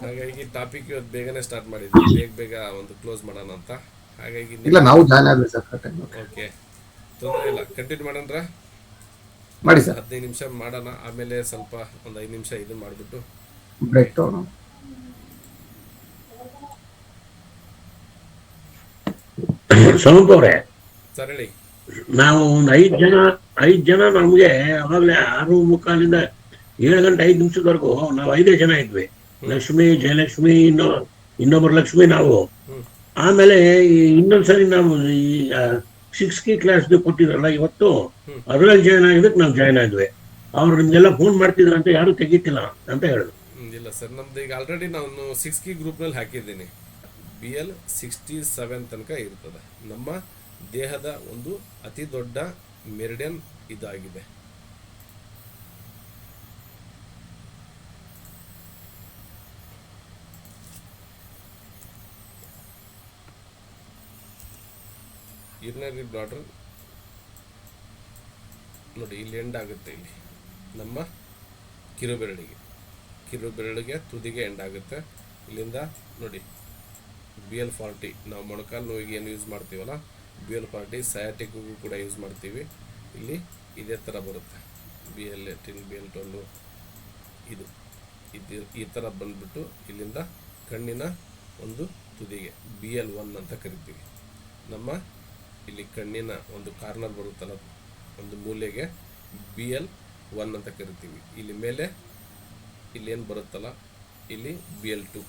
ಹಾಗಾಗಿ ಟಾಪಿಕ್ ಇವತ್ತು ಬೇಗನೆ ಸ್ಟಾರ್ಟ್ ಮಾಡಿದ್ವಿ, ಬೇಗ ಒಂದು ಕ್ಲೋಸ್ ಮಾಡೋಣ ಅಂತ. ಹಾಗಾಗಿ ನಾವು ಜಾಯ್ನ್ ಆಗಲಿ ಸರ್. ಓಕೆ, ತೊಂದರೆ ಇಲ್ಲ, ಕಂಟಿನ್ಯೂ ಮಾಡೋಣ. ಮಾಡಿ ಸರ್. 15 ನಿಮಿಷ ಮಾಡೋಣ, ಆಮೇಲೆ ಸ್ವಲ್ಪ ಒಂದು 5 ನಿಮಿಷ ಇದು ಮಾಡಿಬಿಟ್ಟು ಬ್ರೇಕ್ ತಗೋಣ. ಸ್ವರೂಪ್ ಅವರೇ, ಸರ್ ಹೇಳಿ. ನಾವು ಒಂದು 5 ಜನ ನಮ್ಗೆ ಅವಾಗಲೇ 6:45 7 ಗಂಟೆ 5 ನಿಮಿಷದವರೆಗೂ ನಾವು 5 ಜನ ಇದ್ವಿ. ಲಕ್ಷ್ಮಿ, ಜಯಲಕ್ಷ್ಮಿ, ಇನ್ನೊಬ್ಬರು ಲಕ್ಷ್ಮಿ, ನಾವು. ಆಮೇಲೆ ಇನ್ನೊಂದ್ಸರಿ ನಾವು ಈ 6 ಕೀ ಕ್ಲಾಸ್ ಕೊಟ್ಟಿದ್ರಲ್ಲ ಇವತ್ತು, ಅದ್ರಲ್ಲಿ ಜಾಯ್ನ್ ಆಗಿದ್ದಕ್ಕೆ ನಾವು ಜಾಯ್ನ್ ಆದ್ವಿ. ಅವ್ರು ನಿಮ್ಗೆಲ್ಲ ಫೋನ್ ಮಾಡ್ತಿದ್ರು ಅಂತ ಯಾರು ತೆಗಿತಿಲ್ಲ ಅಂತ ಹೇಳಿದ್ರು. ಇಲ್ಲ ಸರ್, ನಮ್ದು ಈಗ ಆಲ್ರೆಡಿ ನಾನು 6 ಕೀ ಗ್ರೂಪ್ನಲ್ಲಿ ಹಾಕಿದ್ದೀನಿ. BL 67 ತನಕ ಇರ್ತದೆ. ನಮ್ಮ ದೇಹದ ಒಂದು ಅತಿ ದೊಡ್ಡ ಮೆರಿಡಿಯನ್ ಇದಾಗಿದೆ. ಯೂರಿನರಿ ಬ್ಲಾಡರ್ ನೋಡಿ, ಇಲ್ಲಿ ಎಂಡ್ ಆಗುತ್ತೆ. ಇಲ್ಲಿ ನಮ್ಮ ಕಿರುಬೆರಳಿಗೆ ತುದಿಗೆ ಎಂಡ್ ಆಗುತ್ತೆ. ಇಲ್ಲಿಂದ ನೋಡಿ BL 40 ನಾವು ಮೊಣಕಾಲು ನೋವಿಗೆ ಏನು ಯೂಸ್ ಮಾಡ್ತೀವಲ್ಲ, BL 40 ಸಯಾಟಿಕ್ಗೂ ಕೂಡ ಯೂಸ್ ಮಾಡ್ತೀವಿ. ಇಲ್ಲಿ ಇದೇ ಥರ ಬರುತ್ತೆ. BL 18, BL 12 ಇದು ಇದು ಈ ಥರ ಬಂದ್ಬಿಟ್ಟು ಇಲ್ಲಿಂದ ಕಣ್ಣಿನ ಒಂದು ತುದಿಗೆ BL1 ಅಂತ ಕರಿತೀವಿ. ನಮ್ಮ ಇಲ್ಲಿ ಕಣ್ಣಿನ ಒಂದು ಕಾರ್ನರ್ ಬರುತ್ತಲ್ಲ, ಒಂದು ಮೂಲೆಗೆ BL1 ಅಂತ ಕರಿತೀವಿ. ಇಲ್ಲಿ ಮೇಲೆ ಇಲ್ಲೇನು ಬರುತ್ತಲ್ಲ, ಇಲ್ಲಿ BL2.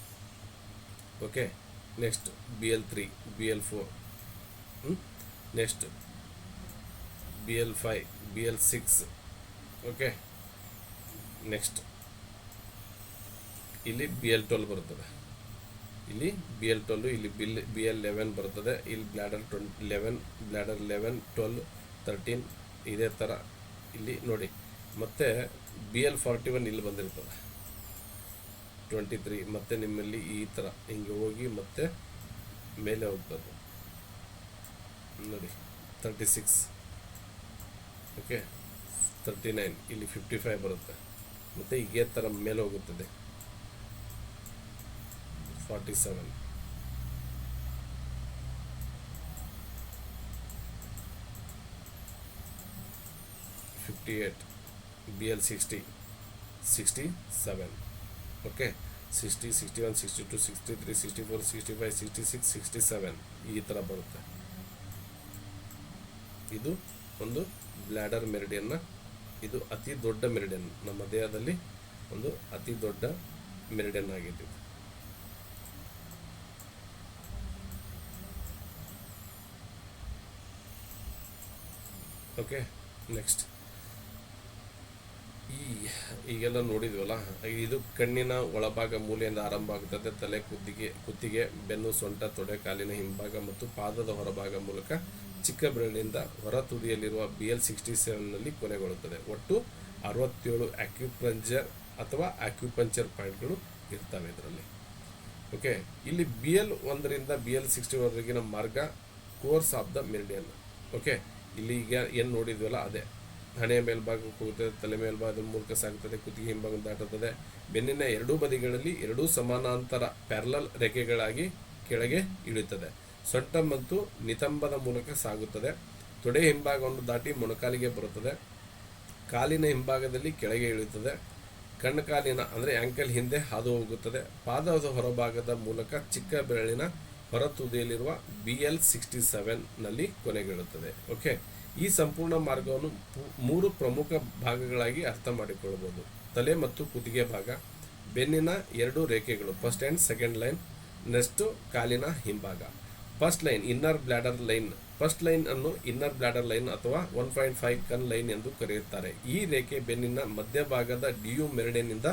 Okay, next BL3, BL4, next BL5, BL6. Okay, next ಇಲ್ಲಿ BL12 ಬರುತ್ತದೆ. ಇಲ್ಲಿ BL12, ಇಲ್ಲಿ BL11 ಬರುತ್ತದೆ. ಇಲ್ಲಿ ಬ್ಲ್ಯಾಡರ್ 11, ಬ್ಲ್ಯಾಡರ್ 11, 12, 13 ಇದೇ ಥರ ಇಲ್ಲಿ ನೋಡಿ. ಮತ್ತು BL41 ಇಲ್ಲಿ ಬಂದಿರ್ತದೆ 23. ಮತ್ತು ನಿಮ್ಮಲ್ಲಿ ಈ ಥರ ಹಿಂಗೆ ಹೋಗಿ ಮತ್ತೆ ಮೇಲೆ ಹೋಗ್ತದೆ ನೋಡಿ 36. ಓಕೆ, 39, ಇಲ್ಲಿ 55 ಬರುತ್ತೆ. ಮತ್ತು ಇದೇ ಥರ ಮೇಲೆ ಹೋಗುತ್ತದೆ 47, 58, BL60, 67. ಓಕೆ, 60, 61, 62, 63, 64, 65, 66, 67 ಈ ಥರ ಬರುತ್ತೆ. ಇದು ಒಂದು ಬ್ಲ್ಯಾಡರ್ ಮೆರಿಡಿಯನ್ನ. ಇದು ಅತಿ ದೊಡ್ಡ ಮೆರಿಡಿಯನ್, ನಮ್ಮ ದೇಹದಲ್ಲಿ ಒಂದು ಅತಿ ದೊಡ್ಡ ಮೆರಿಡಿಯನ್ ಆಗಿದೆ. ಓಕೆ, ನೆಕ್ಸ್ಟ್ ಈಗೆಲ್ಲ ನೋಡಿದ್ವಲ್ಲ, ಇದು ಕಣ್ಣಿನ ಒಳಭಾಗ ಮೂಲೆಯಿಂದ ಆರಂಭ ಆಗುತ್ತದೆ. ತಲೆ, ಕುತ್ತಿಗೆ, ಬೆನ್ನು, ಸೊಂಟ, ತೊಡೆ, ಕಾಲಿನ ಹಿಂಭಾಗ ಮತ್ತು ಪಾದದ ಹೊರಭಾಗ ಮೂಲಕ ಚಿಕ್ಕ ಬೆರಳಿನಿಂದ ಹೊರ ತುದಿಯಲ್ಲಿರುವ BL67ನಲ್ಲಿ ಕೊನೆಗೊಳ್ಳುತ್ತದೆ. ಒಟ್ಟು 67 ಆಕ್ಯುಪಂಕ್ಚರ್ ಅಥವಾ ಆಕ್ಯುಪಂಕ್ಚರ್ ಪಾಯಿಂಟ್ಗಳು ಇರ್ತವೆ ಇದರಲ್ಲಿ. ಓಕೆ, ಇಲ್ಲಿ BL1ರಿಂದ BL60ವರೆಗಿನ ಮಾರ್ಗ course of the meridian. Okay, ಇಲ್ಲಿ ಈಗ ಏನು ನೋಡಿದ್ವಲ್ಲ ಅದೇ. ಹಣೆಯ ಮೇಲ್ಭಾಗಕ್ಕೆ ಹೋಗುತ್ತದೆ, ತಲೆ ಮೇಲ್ಭಾಗದ ಮೂಲಕ ಸಾಗುತ್ತದೆ, ಕುತ್ತಿಗೆ ಹಿಂಭಾಗ ದಾಟುತ್ತದೆ. ಬೆನ್ನಿನ ಎರಡೂ ಬದಿಗಳಲ್ಲಿ ಎರಡೂ ಸಮಾನಾಂತರ ಪ್ಯಾರಲಲ್ ರೇಖೆಗಳಾಗಿ ಕೆಳಗೆ ಇಳಿಯುತ್ತದೆ. ಸೊಂಟ ಮತ್ತು ನಿತಂಬದ ಮೂಲಕ ಸಾಗುತ್ತದೆ. ತೊಡೆ ಹಿಂಭಾಗವನ್ನು ದಾಟಿ ಮೊಣಕಾಲಿಗೆ ಬರುತ್ತದೆ. ಕಾಲಿನ ಹಿಂಭಾಗದಲ್ಲಿ ಕೆಳಗೆ ಇಳಿಯುತ್ತದೆ. ಕಣ್ಣುಕಾಲಿನ ಅಂದರೆ ಆ್ಯಂಕಲ್ ಹಿಂದೆ ಹಾದು ಹೋಗುತ್ತದೆ. ಪಾದದ ಹೊರಭಾಗದ ಮೂಲಕ ಚಿಕ್ಕ ಬೆರಳಿನ ಹೊರ ತುದಿಯಲ್ಲಿರುವ BL67ನಲ್ಲಿ ಕೊನೆಗೊಳ್ಳುತ್ತದೆ. ಓಕೆ, ಈ ಸಂಪೂರ್ಣ ಮಾರ್ಗವನ್ನು 3 ಪ್ರಮುಖ ಭಾಗಗಳಾಗಿ ಅರ್ಥ ಮಾಡಿಕೊಳ್ಳಬಹುದು. ತಲೆ ಮತ್ತು ಕುತ್ತಿಗೆ ಭಾಗ, ಬೆನ್ನಿನ 2 ರೇಖೆಗಳು, first and second line, next ಕಾಲಿನ ಹಿಂಭಾಗ. First line inner bladder line. First line ಅನ್ನು ಇನ್ನರ್ ಬ್ಲ್ಯಾಡರ್ ಲೈನ್ ಅಥವಾ 1.5 ಕನ್ ಲೈನ್ ಎಂದು ಕರೆಯುತ್ತಾರೆ. ಈ ರೇಖೆ ಬೆನ್ನಿನ ಮಧ್ಯಭಾಗದ DU ಮೆರಿಡಿಯನ್ನಿಂದ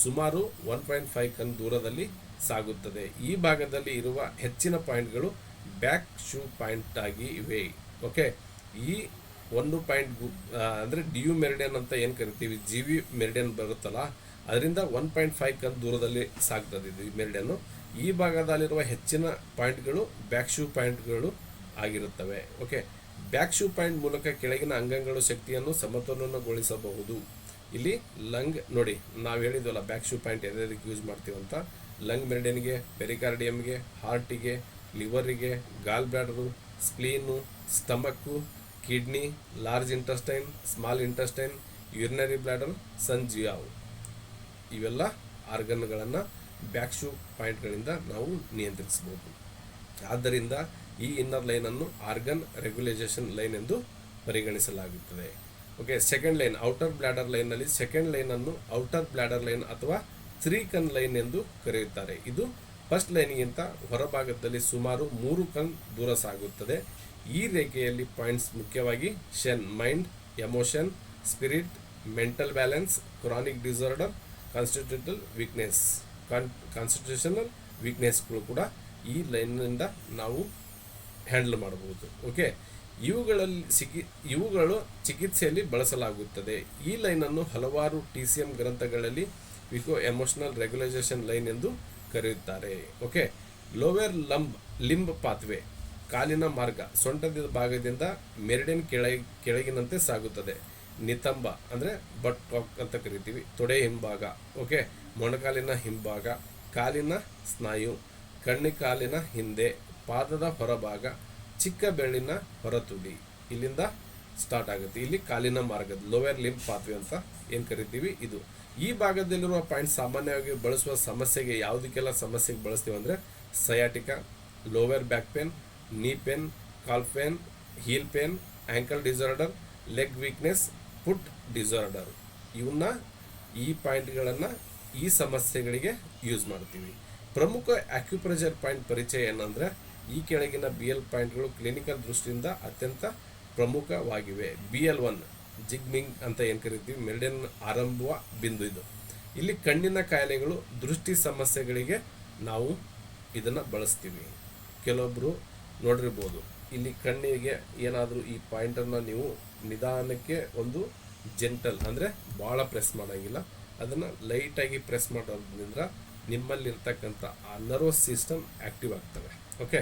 ಸುಮಾರು 1.5 ಕನ್ ದೂರದಲ್ಲಿ ಸಾಗುತ್ತದೆ. ಈ ಭಾಗದಲ್ಲಿ ಇರುವ ಹೆಚ್ಚಿನ ಪಾಯಿಂಟ್ಗಳು ಬ್ಯಾಕ್ ಶೂ ಪಾಯಿಂಟ್ ಆಗಿ ಇವೆ. ಓಕೆ, ಈ ಒಂದು ಪಾಯಿಂಟ್ ಅಂದರೆ DU ಮೆರಿಡಿಯನ್ ಅಂತ ಏನು ಕರಿತೀವಿ, GV ಮೆರಿಡಿಯನ್ ಬರುತ್ತಲ್ಲ, ಅದರಿಂದ 1.5 ಕನ್ ದೂರದಲ್ಲಿ ಸಾಗ್ತದೆ ಇದು ಈ ಮೆರಿಡಿಯನ್ನು. ಈ ಭಾಗದಲ್ಲಿರುವ ಹೆಚ್ಚಿನ ಪಾಯಿಂಟ್ಗಳು ಬ್ಯಾಕ್ ಶೂ ಪಾಯಿಂಟ್ಗಳು ಆಗಿರುತ್ತವೆ. ಓಕೆ, ಬ್ಯಾಕ್ ಶೂ ಪಾಯಿಂಟ್ ಮೂಲಕ ಕೆಳಗಿನ ಅಂಗಗಳು ಶಕ್ತಿಯನ್ನು ಸಮತೋಲನಗೊಳಿಸಬಹುದು. ಇಲ್ಲಿ ಲಂಗ್ ನೋಡಿ, ನಾವು ಹೇಳಿದ್ವಲ್ಲ ಬ್ಯಾಕ್ ಶೂ ಪಾಯಿಂಟ್ ಎದಕ್ಕೆ ಯೂಸ್ ಮಾಡ್ತೀವಂತ. ಲಂಗ್ ಮೆರಿಡಿಯನ್ಗೆ, ಪೆರಿಕಾರ್ಡಿಯಮ್ಗೆ, ಹಾರ್ಟಿಗೆ, ಲಿವರಿಗೆ, gall bladder, spleen, stomach, kidney, large intestine, small intestine, urinary bladder, ಸಂಜಿಯಾವು ಇವೆಲ್ಲ ಆರ್ಗನ್ಗಳನ್ನು ಬ್ಯಾಕ್ ಶೂ ಪಾಯಿಂಟ್ಗಳಿಂದ ನಾವು ನಿಯಂತ್ರಿಸಬಹುದು. ಆದ್ದರಿಂದ ಈ ಇನ್ನರ್ ಲೈನನ್ನು ಆರ್ಗನ್ ರೆಗ್ಯುಲೈಸೇಷನ್ ಲೈನ್ ಎಂದು ಪರಿಗಣಿಸಲಾಗುತ್ತದೆ. Okay, second line outer bladder ಲೈನ್ನಲ್ಲಿ ಸೆಕೆಂಡ್ ಲೈನನ್ನು ಔಟರ್ ಬ್ಲ್ಯಾಡರ್ ಲೈನ್ ಅಥವಾ 3 ಕನ್ ಲೈನ್ ಎಂದು ಕರೆಯುತ್ತಾರೆ. ಇದು ಫಸ್ಟ್ ಲೈನ್ಗಿಂತ ಹೊರಭಾಗದಲ್ಲಿ ಸುಮಾರು 3 ಕನ್ ದೂರ ಸಾಗುತ್ತದೆ. ಈ ರೇಖೆಯಲ್ಲಿ ಪಾಯಿಂಟ್ಸ್ ಮುಖ್ಯವಾಗಿ ಶೆನ್, mind, emotion, spirit, mental balance, chronic disorder, constitutional ವೀಕ್ನೆಸ್ಗಳು ಕೂಡ ಈ ಲೈನ್ನಿಂದ ನಾವು ಹ್ಯಾಂಡಲ್ ಮಾಡಬಹುದು. ಓಕೆ, ಇವುಗಳು ಚಿಕಿತ್ಸೆಯಲ್ಲಿ ಬಳಸಲಾಗುತ್ತದೆ. ಈ ಲೈನನ್ನು ಹಲವಾರು TCM ಗ್ರಂಥಗಳಲ್ಲಿ ವಿಕೋ ಎಮೋಷನಲ್ ರೆಗ್ಯುಲೈಸೇಷನ್ ಲೈನ್ ಎಂದು ಕರೆಯುತ್ತಾರೆ. ಓಕೆ, ಲೋವರ್ ಲಿಂಬ್ ಪಾತ್ವೆ, ಕಾಲಿನ ಮಾರ್ಗ ಸೊಂಟದ ಭಾಗದಿಂದ ಮೆರಿಡಿಯನ್ ಕೆಳಗಿನಂತೆ ಸಾಗುತ್ತದೆ. ನಿತಂಬ ಅಂದರೆ ಬಟ್ ಕಾಕ್ ಅಂತ ಕರಿತೀವಿ, ತೊಡೆ ಹಿಂಭಾಗ. ಓಕೆ, ಮೊಣಕಾಲಿನ ಹಿಂಭಾಗ, ಕಾಲಿನ ಸ್ನಾಯು, ಕಾಲಿನ ಹಿಂದೆ, ಪಾದದ ಹೊರಭಾಗ, ಚಿಕ್ಕ ಬೆರಳಿನ ಹೊರತುದಿ ಇಲ್ಲಿಂದ ಸ್ಟಾರ್ಟ್ ಆಗುತ್ತೆ. ಇಲ್ಲಿ ಕಾಲಿನ ಮಾರ್ಗದ ಲೋವರ್ ಲಿಂಬ್ ಪಾತ್ವೆ ಅಂತ ಏನು ಕರಿತೀವಿ ಇದು. ಈ ಭಾಗದಲ್ಲಿರುವ ಪಾಯಿಂಟ್ ಸಾಮಾನ್ಯವಾಗಿ ಬಳಸುವ ಸಮಸ್ಯೆಗೆ ಯಾವುದಕ್ಕೆಲ್ಲ ಸಮಸ್ಯೆಗೆ ಬಳಸ್ತೀವಿ ಅಂದರೆ sciatica, lower back pain, knee pain, ಕಾಲ್ pain, heel pain, ankle disorder, leg weakness, foot disorder, ಇವನ್ನ ಈ ಪಾಯಿಂಟ್ಗಳನ್ನು ಈ ಸಮಸ್ಯೆಗಳಿಗೆ ಯೂಸ್ ಮಾಡ್ತೀವಿ. ಪ್ರಮುಖ ಅಕ್ಯುಪ್ರೆಷರ್ ಪಾಯಿಂಟ್ ಪರಿಚಯ ಏನಂದರೆ ಈ ಕೆಳಗಿನ BL ಪಾಯಿಂಟ್ಗಳು ಕ್ಲಿನಿಕಲ್ ದೃಷ್ಟಿಯಿಂದ ಅತ್ಯಂತ ಪ್ರಮುಖವಾಗಿವೆ. BL1 ಜಿಗ್ಮಿಂಗ್ ಅಂತ ಏನು ಕರಿತೀವಿ, ಮೆರಿಡಿಯನ್ ಆರಂಭ ಬಿಂದು ಇದು. ಇಲ್ಲಿ ಕಣ್ಣಿನ ಕಾಯಿಲೆಗಳು, ದೃಷ್ಟಿ ಸಮಸ್ಯೆಗಳಿಗೆ ನಾವು ಇದನ್ನು ಬಳಸ್ತೀವಿ. ಕೆಲವೊಬ್ಬರು ನೋಡಿರ್ಬೋದು, ಇಲ್ಲಿ ಕಣ್ಣಿಗೆ ಏನಾದರೂ ಈ ಪಾಯಿಂಟನ್ನು ನೀವು ನಿಧಾನಕ್ಕೆ ಒಂದು ಜೆಂಟಲ್ ಅಂದರೆ ಭಾಳ ಪ್ರೆಸ್ ಮಾಡೋಂಗಿಲ್ಲ, ಅದನ್ನು ಲೈಟಾಗಿ ಪ್ರೆಸ್ ಮಾಡೋದ್ರಿಂದ ನಿಮ್ಮಲ್ಲಿರ್ತಕ್ಕಂಥ ಆ ನರ್ವಸ್ ಸಿಸ್ಟಮ್ ಆ್ಯಕ್ಟಿವ್ ಆಗ್ತವೆ. ಓಕೆ.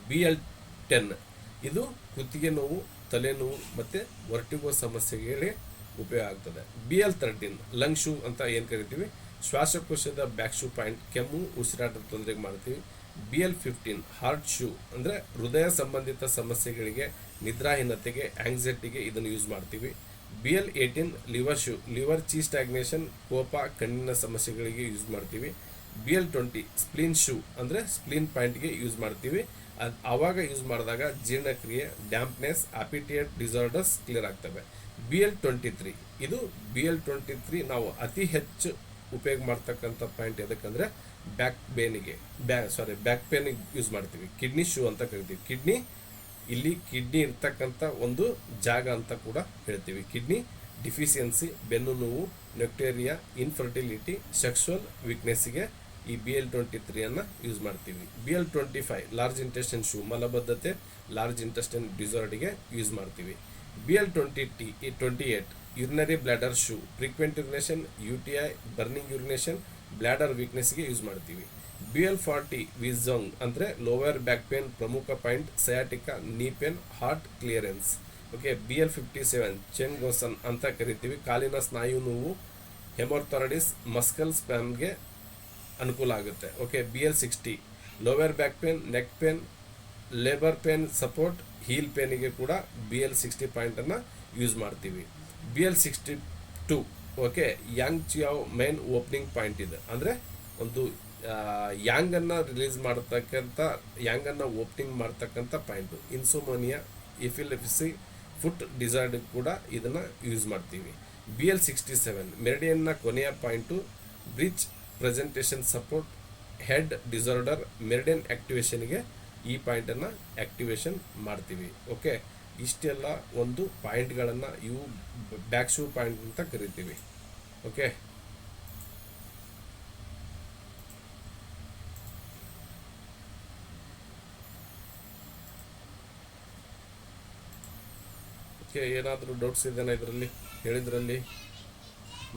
BL10 ಇದು ಕುತ್ತಿಗೆ ನೋವು, ತಲೆನೋವು ಮತ್ತು ವರ್ಟಿಗೋ ಸಮಸ್ಯೆಗಳಿಗೆ ಉಪಯೋಗ ಆಗ್ತದೆ. BL13 ಲಂಗ್ ಶೂ ಅಂತ ಏನು ಕರಿತೀವಿ, ಶ್ವಾಸಕೋಶದ ಬ್ಯಾಕ್ ಶೂ ಪಾಯಿಂಟ್, ಕೆಮ್ಮು, ಉಸಿರಾಟದ ತೊಂದರೆಗೆ ಮಾಡ್ತೀವಿ. BL15 ಹಾರ್ಟ್ ಶೂ ಅಂದರೆ ಹೃದಯ ಸಂಬಂಧಿತ ಸಮಸ್ಯೆಗಳಿಗೆ, ನಿದ್ರಾಹೀನತೆಗೆ, ಆಂಗ್ಸೈಟಿಗೆ ಇದನ್ನು ಯೂಸ್ ಮಾಡ್ತೀವಿ. BL18 liver shu, liver chi stagnation, ಕೋಪ, ಕಣ್ಣಿನ ಸಮಸ್ಯೆಗಳಿಗೆ ಯೂಸ್ ಮಾಡ್ತೀವಿ. BL20 ಸ್ಪ್ಲೀನ್ ಶೂ ಅಂದರೆ ಸ್ಪ್ಲೀನ್ ಪಾಯಿಂಟ್ಗೆ ಯೂಸ್ ಮಾಡ್ತೀವಿ. ಆವಾಗ ಯೂಸ್ ಮಾಡಿದಾಗ ಜೀರ್ಣಕ್ರಿಯೆ, ಡ್ಯಾಂಪ್ನೆಸ್, ಅಪಿಟೇಟ್ ಡಿಸಾರ್ಡರ್ಸ್ ಕ್ಲಿಯರ್ ಆಗ್ತವೆ. BL23 ಇದು BL23 ನಾವು ಅತಿ ಹೆಚ್ಚು ಉಪಯೋಗ ಮಾಡ್ತಕ್ಕಂಥ ಪಾಯಿಂಟ್ ಎದಕ್ಕಂದರೆ ಬ್ಯಾಕ್ ಪೇನಿಗೆ ಯೂಸ್ ಮಾಡ್ತೀವಿ. ಕಿಡ್ನಿ ಶೂ ಅಂತ ಕರಿತೀವಿ. ಇಲ್ಲಿ ಕಿಡ್ನಿ ಇರ್ತಕ್ಕಂಥ ಒಂದು ಜಾಗ ಅಂತ ಕೂಡ ಹೇಳ್ತೀವಿ. ಕಿಡ್ನಿ ಡಿಫಿಷಿಯನ್ಸಿ, ಬೆನ್ನು ನೋವು, ನೆಕ್ಟೇರಿಯಾ, ಇನ್ಫರ್ಟಿಲಿಟಿ, ಸೆಕ್ಸುವಲ್ ವೀಕ್ನೆಸ್ಸಿಗೆ ಈ BL23 ಯೂಸ್ ಮಾಡ್ತೀವಿ. BL25 ಲಾರ್ಜ್ ಇಂಟೆಸ್ಟೈನ್ ಶೂ, ಮಲಬದ್ಧತೆ, ಲಾರ್ಜ್ ಇಂಟೆಸ್ಟೈನ್ ಡಿಸಾರ್ಡರ್ಗೆ ಯೂಸ್ ಮಾಡ್ತೀವಿ. BL28 urinary bladder shu, frequent urination, UTI, burning urination, bladder ವೀಕ್ನೆಸ್ಗೆ ಯೂಸ್ ಮಾಡ್ತೀವಿ. BL40 ವಿಝಾಂಗ್ ಅಂದರೆ ಲೋವರ್ ಬ್ಯಾಕ್ ಪೇನ್, ಪ್ರಮುಖ point, sciatica, knee pain, heart clearance. Okay. BL57 ಚೆಂಗೋಸನ್ ಅಂತ ಕರಿತೀವಿ, ಕಾಲಿನ ಸ್ನಾಯು ನೋವು, ಹೆಮೋಥೊರೈಟಿಸ್, ಮಸ್ಕಲ್ ಸ್ಪ್ಯಾಮ್ಗೆ ಅನುಕೂಲ ಆಗುತ್ತೆ. Okay. BL60 lower back pain, neck pain, labour pain support, heel ಪೇನಿಗೆ ಕೂಡ BL60 ಪಾಯಿಂಟನ್ನು ಯೂಸ್ ಮಾಡ್ತೀವಿ. BL62 okay. ಯಾಂಗ್ ಚಿಯಾವ್ ಮೇನ್ ಓಪನಿಂಗ್ ಪಾಯಿಂಟ್ ಇದೆ, ಅಂದರೆ ಒಂದು ಯಾಂಗನ್ನು ರಿಲೀಸ್ ಮಾಡ್ತಕ್ಕಂಥ, ಯಾಂಗನ್ನು ಓಪನಿಂಗ್ ಮಾಡ್ತಕ್ಕಂಥ point. Insomnia, epilepsy, foot disorder ಕೂಡ ಇದನ್ನು ಯೂಸ್ ಮಾಡ್ತೀವಿ. BL67 ಮೆರಿಡಿಯನ್ನ ಕೊನೆಯ point, bridge presentation support, head disorder, meridian ಆ್ಯಕ್ಟಿವೇಷನ್ಗೆ ಈ ಪಾಯಿಂಟನ್ನು ಆ್ಯಕ್ಟಿವೇಷನ್ ಮಾಡ್ತೀವಿ. ಓಕೆ. ಇಷ್ಟೆಲ್ಲ ಒಂದು ಪಾಯಿಂಟ್ಗಳನ್ನು ಇವು ಬ್ಯಾಕ್ ಶೂ ಪಾಯಿಂಟ್ ಅಂತ ಕರಿತೀವಿ. ಓಕೆ. ಓಕೆ. ಏನಾದರೂ ಡೌಟ್ಸ್ ಇದೆಯಾ ಇದರಲ್ಲಿ ಹೇಳಿದ್ರಲ್ಲಿ?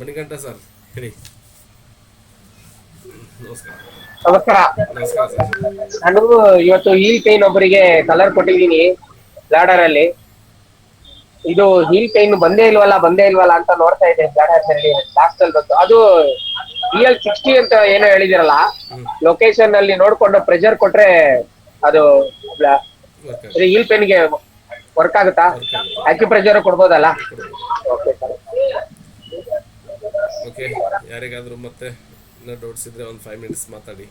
ಮಣಿಕಂಠ ಸರ್ ಹೇಳಿ. ನಮಸ್ಕಾರ. ನಮಸ್ಕಾರ ಸರ್. ನಾನು ಇವತ್ತು ಹೀಲ್ ಪೈನ್ ಒಬ್ಬರಿಗೆ ಕಲರ್ ಕೊಟ್ಟಿದ್ದೀನಿ ಬ್ಲಾಡರ್ ಅಲ್ಲಿ. ಇದು ಹೀಲ್ ಪೈನ್ ಬಂದೇ ಇಲ್ವಲ್ಲ ಅಂತ ನೋಡ್ತಾ ಇದ್ದೆ ಬ್ಲಾಡರ್ ಅಲ್ಲಿ ಲಾಸ್ಟ್ ಅಲ್ಲಿ ಬಂತು. ಅದು BL60 ಅಂತ ಏನೋ ಹೇಳಿದಿರಲ್ಲ, ಲೊಕೇಶನ್ ಅಲ್ಲಿ ನೋಡ್ಕೊಂಡು ಪ್ರೆಷರ್ ಕೊಟ್ರೆ ಅದು ಹೀಲ್ ಪೈನ್ಗೆ ವರ್ಕ್ ಆಗುತ್ತಾ? ಅಕ್ಯುಪ್ರೆಷರ್ ಕೊಡ್ಬೋದಲ್ಲ? Okay sir. ಓಕೆ. ಯಾರಿಗಾದ್ರೂ ಮತ್ತೆ ಡೌಟ್ಸ್ ಇದ್ರೆ ಒಂದು 5 ಮಿನಿಟ್ಸ್ ಮಾತಾಡಿ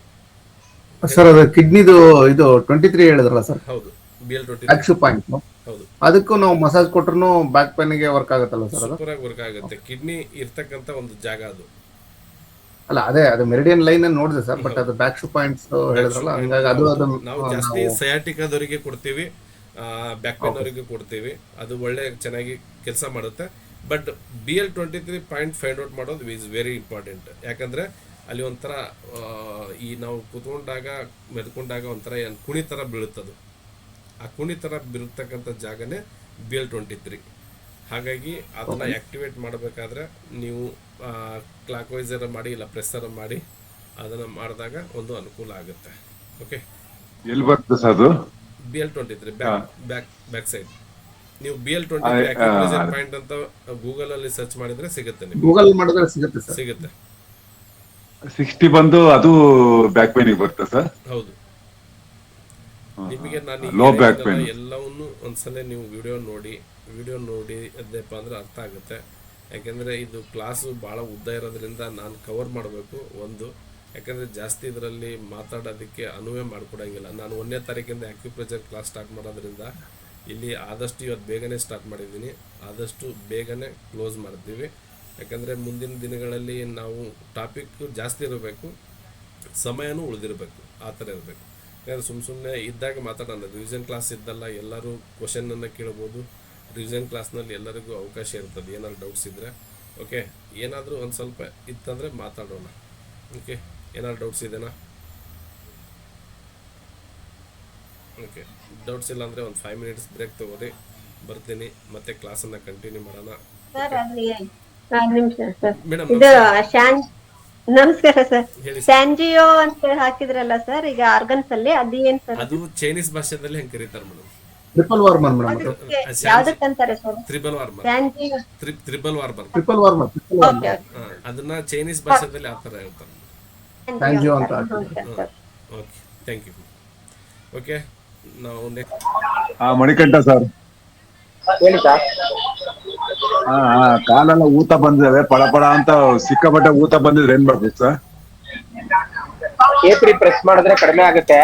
ಸರ್. ಅದು ಕಿಡ್ನಿದು ಇದು 23 ಹೇಳಿದ್ರಲ್ಲ ಸರ್? ಹೌದು. BL23 back shu point. ಹೌದು. ಅದಕ್ಕೂ ನಾವು ಮಸಾಜ್ ಕೊಟ್ರು ಬ್ಯಾಕ್ ಪೇನ್ಗೆ ವರ್ಕ್ ಆಗುತ್ತಲ್ಲ ಸರ್? ಅದು ಸೂಪರ್ ಆಗಿ ವರ್ಕ್ ಆಗುತ್ತೆ. ಕಿಡ್ನಿ ಇರ್ತಕ್ಕಂಥ ಒಂದು ಜಾಗ ಅದು. ಅಲ್ಲ, ಅದು ಮೆರಿಡಿಯನ್ ಲೈನ್ ನೋಡಿದೆ ಸರ್, ಬಟ್ ಅದು ಬ್ಯಾಕ್ ಶೂ ಪಾಯಿಂಟ್ಸ್ ಹೇಳಿದ್ರಲ್ಲ, ಹಂಗಾಗಿ ಅದು ನಾವು ಜಾಸ್ತಿ ಸಯಾಟಿಕಾದವರಿಗೆ ಕೊಡ್ತೀವಿ, ಬ್ಯಾಕ್ ಪೇನ್ ಅವರಿಗೆ ಕೊಡ್ತೀವಿ. ಅದು ಒಳ್ಳೆ ಚೆನ್ನಾಗಿ ಕೆಲಸ ಮಾಡುತ್ತೆ. But BL23 point find out ಮಾಡೋದು ಈಸ್ ವೆರಿ ಇಂಪಾರ್ಟೆಂಟ್. ಯಾಕಂದರೆ ಅಲ್ಲಿ ಒಂಥರ ಈ ನಾವು ಕೂತ್ಕೊಂಡಾಗ ಮೆದ್ಕೊಂಡಾಗ ಒಂಥರ ಕುಣಿ ಥರ ಬೀಳುತ್ತದು. ಆ ಕುಣಿ ಥರ ಬೀಳ್ತಕ್ಕಂಥ ಜಾಗನೇ BL23. ಹಾಗಾಗಿ ಅದನ್ನು ಆ್ಯಕ್ಟಿವೇಟ್ ಮಾಡಬೇಕಾದ್ರೆ ನೀವು ಕ್ಲಾಕ್ ವೈಸರ್ ಮಾಡಿ ಇಲ್ಲ ಪ್ರೆಸ್ಸರ್ ಮಾಡಿ ಅದನ್ನು ಮಾಡಿದಾಗ ಒಂದು ಅನುಕೂಲ ಆಗುತ್ತೆ. ಓಕೆ. ಎಲ್ಲಿ ಬರ್ತದೆ ಸರ್ ಅದು? BL23 back side. ನೀವು BL23 ಅಕ್ಯುಪ್ರೆಷರ್ ಪಾಯಿಂಟ್ ಅಂತ ಗೂಗಲ್ ಅಲ್ಲಿ ಸರ್ಚ್ ಮಾಡಿದ್ರೆ ಸಿಗುತ್ತೆ ನಿಮಗೆ. ಗೂಗಲ್ ಮಾಡಿದ್ರೆ ಸಿಗುತ್ತೆ ಸರ್? ಸಿಗುತ್ತೆ. 60 ಬಂದು ಅದು ಬ್ಯಾಕ್ ಪೇನಿಗೆ ಬರುತ್ತೆ ಸರ್? ಹೌದು. ನಿಮಗೆ ನಾನು ಲೋ ಬ್ಯಾಕ್ ಪೇನ್ ಎಲ್ಲವನ್ನೂ ಒಂದ್ಸಲ ನೀವು ವಿಡಿಯೋ ನೋಡಿ ಅದಪ್ಪ ಅಂದ್ರೆ ಅರ್ಥ ಆಗುತ್ತೆ. ಯಾಕೆಂದರೆ ಇದು ಕ್ಲಾಸು ಭಾಳ ಉದ್ದ ಇರೋದ್ರಿಂದ ನಾನು ಕವರ್ ಮಾಡಬೇಕು ಒಂದು. ಯಾಕಂದರೆ ಜಾಸ್ತಿ ಇದರಲ್ಲಿ ಮಾತಾಡೋದಕ್ಕೆ ಅನುವೇ ಮಾಡಿಕೊಡಂಗಿಲ್ಲ. ನಾನು 1ನೇ ತಾರೀಕಿಂದ ಆಕ್ಯುಪ್ರೆಷರ್ ಕ್ಲಾಸ್ ಸ್ಟಾರ್ಟ್ ಮಾಡೋದ್ರಿಂದ ಇಲ್ಲಿ ಆದಷ್ಟು ಇವತ್ತು ಬೇಗನೆ ಸ್ಟಾರ್ಟ್ ಮಾಡಿದ್ದೀನಿ, ಆದಷ್ಟು ಬೇಗನೆ ಕ್ಲೋಸ್ ಮಾಡ್ತೀವಿ. ಯಾಕಂದರೆ ಮುಂದಿನ ದಿನಗಳಲ್ಲಿ ನಾವು ಟಾಪಿಕ್ ಜಾಸ್ತಿ ಇರಬೇಕು, ಸಮಯನೂ ಉಳಿದಿರಬೇಕು, ಆ ಥರ ಇರಬೇಕು. ಯಾಕಂದರೆ ಸುಮ್ಮನೆ ಇದ್ದಾಗ ಮಾತಾಡೋಣ. ರಿವಿಷನ್ ಕ್ಲಾಸ್ ಇದ್ದಲ್ಲ, ಎಲ್ಲರೂ ಕ್ವಶನನ್ನು ಕೇಳ್ಬೋದು. ರಿವಿಷನ್ ಕ್ಲಾಸ್ನಲ್ಲಿ ಎಲ್ಲರಿಗೂ ಅವಕಾಶ ಇರ್ತದೆ, ಏನಾದ್ರು ಡೌಟ್ಸ್ ಇದ್ದರೆ. ಓಕೆ, ಏನಾದರೂ ಒಂದು ಸ್ವಲ್ಪ ಇತ್ತಂದರೆ ಮಾತಾಡೋಣ. ಓಕೆ, ಏನಾದ್ರು ಡೌಟ್ಸ್ ಇದೆನಾ? ಓಕೆ, ಡೌಟ್ಸ್ ಇಲ್ಲ ಅಂದರೆ ಒಂದು 5 ಮಿನಿಟ್ಸ್ ಬ್ರೇಕ್ ತೊಗೊಳ್ಳಿ, ಬರ್ತೀನಿ, ಮತ್ತೆ ಕ್ಲಾಸನ್ನು ಕಂಟಿನ್ಯೂ ಮಾಡೋಣ. ಸರ್ ಅಲ್ಲಿ ಒಂದ್ ನಿಮಿಷ ಸರ್. ಮೇಡಮ್ ಇದು ನಮಸ್ಕಾರ ಸರ್. ಹೇಳಿ ಸರ್. ಸ್ಯಾಂಜಿಯೋ ಅಂತ ಹಾಕಿದ್ರಲ್ಲ ಸರ್ ಈಗ ಆರ್ಗನ್ಸ್ ಅಲ್ಲಿ ಅದು ಏನ್ ಸರ್? ಅದು ಚೈನೀಸ್ ಭಾಷೆದಲ್ಲಿ ಹೆಂಗೆ ಕರೀತಾರೆ ಮೇಡಮ್? Triple warmer madam. ಅದಕ್ಕೆ ಯಾವ್ದಕ್ಕಂತಾರೆ ಸರ್? Triple warmer. ಸ್ಯಾಂಜಿಯೋ. Triple warmer. Triple warmer. Okay ಅದನ್ನ ಚೈನೀಸ್ ಭಾಷೆದಲ್ಲಿ ಆ ಥರ ಹೇಳ್ತಾರೆ. ಸ್ಯಾಂಜಿಯೋ ಅಂತ ಓಕೆ, ಥ್ಯಾಂಕ್ ಯು. ಓಕೆ, ನಾವು ನೆಕ್ಸ್ಟ್ ಮಣಿಕಂಠ ಸರ್. ಹೇಳಿ ಸರ್. ಕಾಲೆಲ್ಲ ಊತ ಬಂದಿದ್ದಾವೆ, ಪಡ ಅಂತ ಸಿಕ್ಕಾಪಟ್ಟೆ ಊತ ಬಂದಿದ್ರೆ ಏನ್ ಮಾಡ್ಬೇಕು ಸರ್? K3 ಪ್ರೆಸ್ ಮಾಡಿದ್ರೆ ಕಡಿಮೆ ಆಗುತ್ತೆ.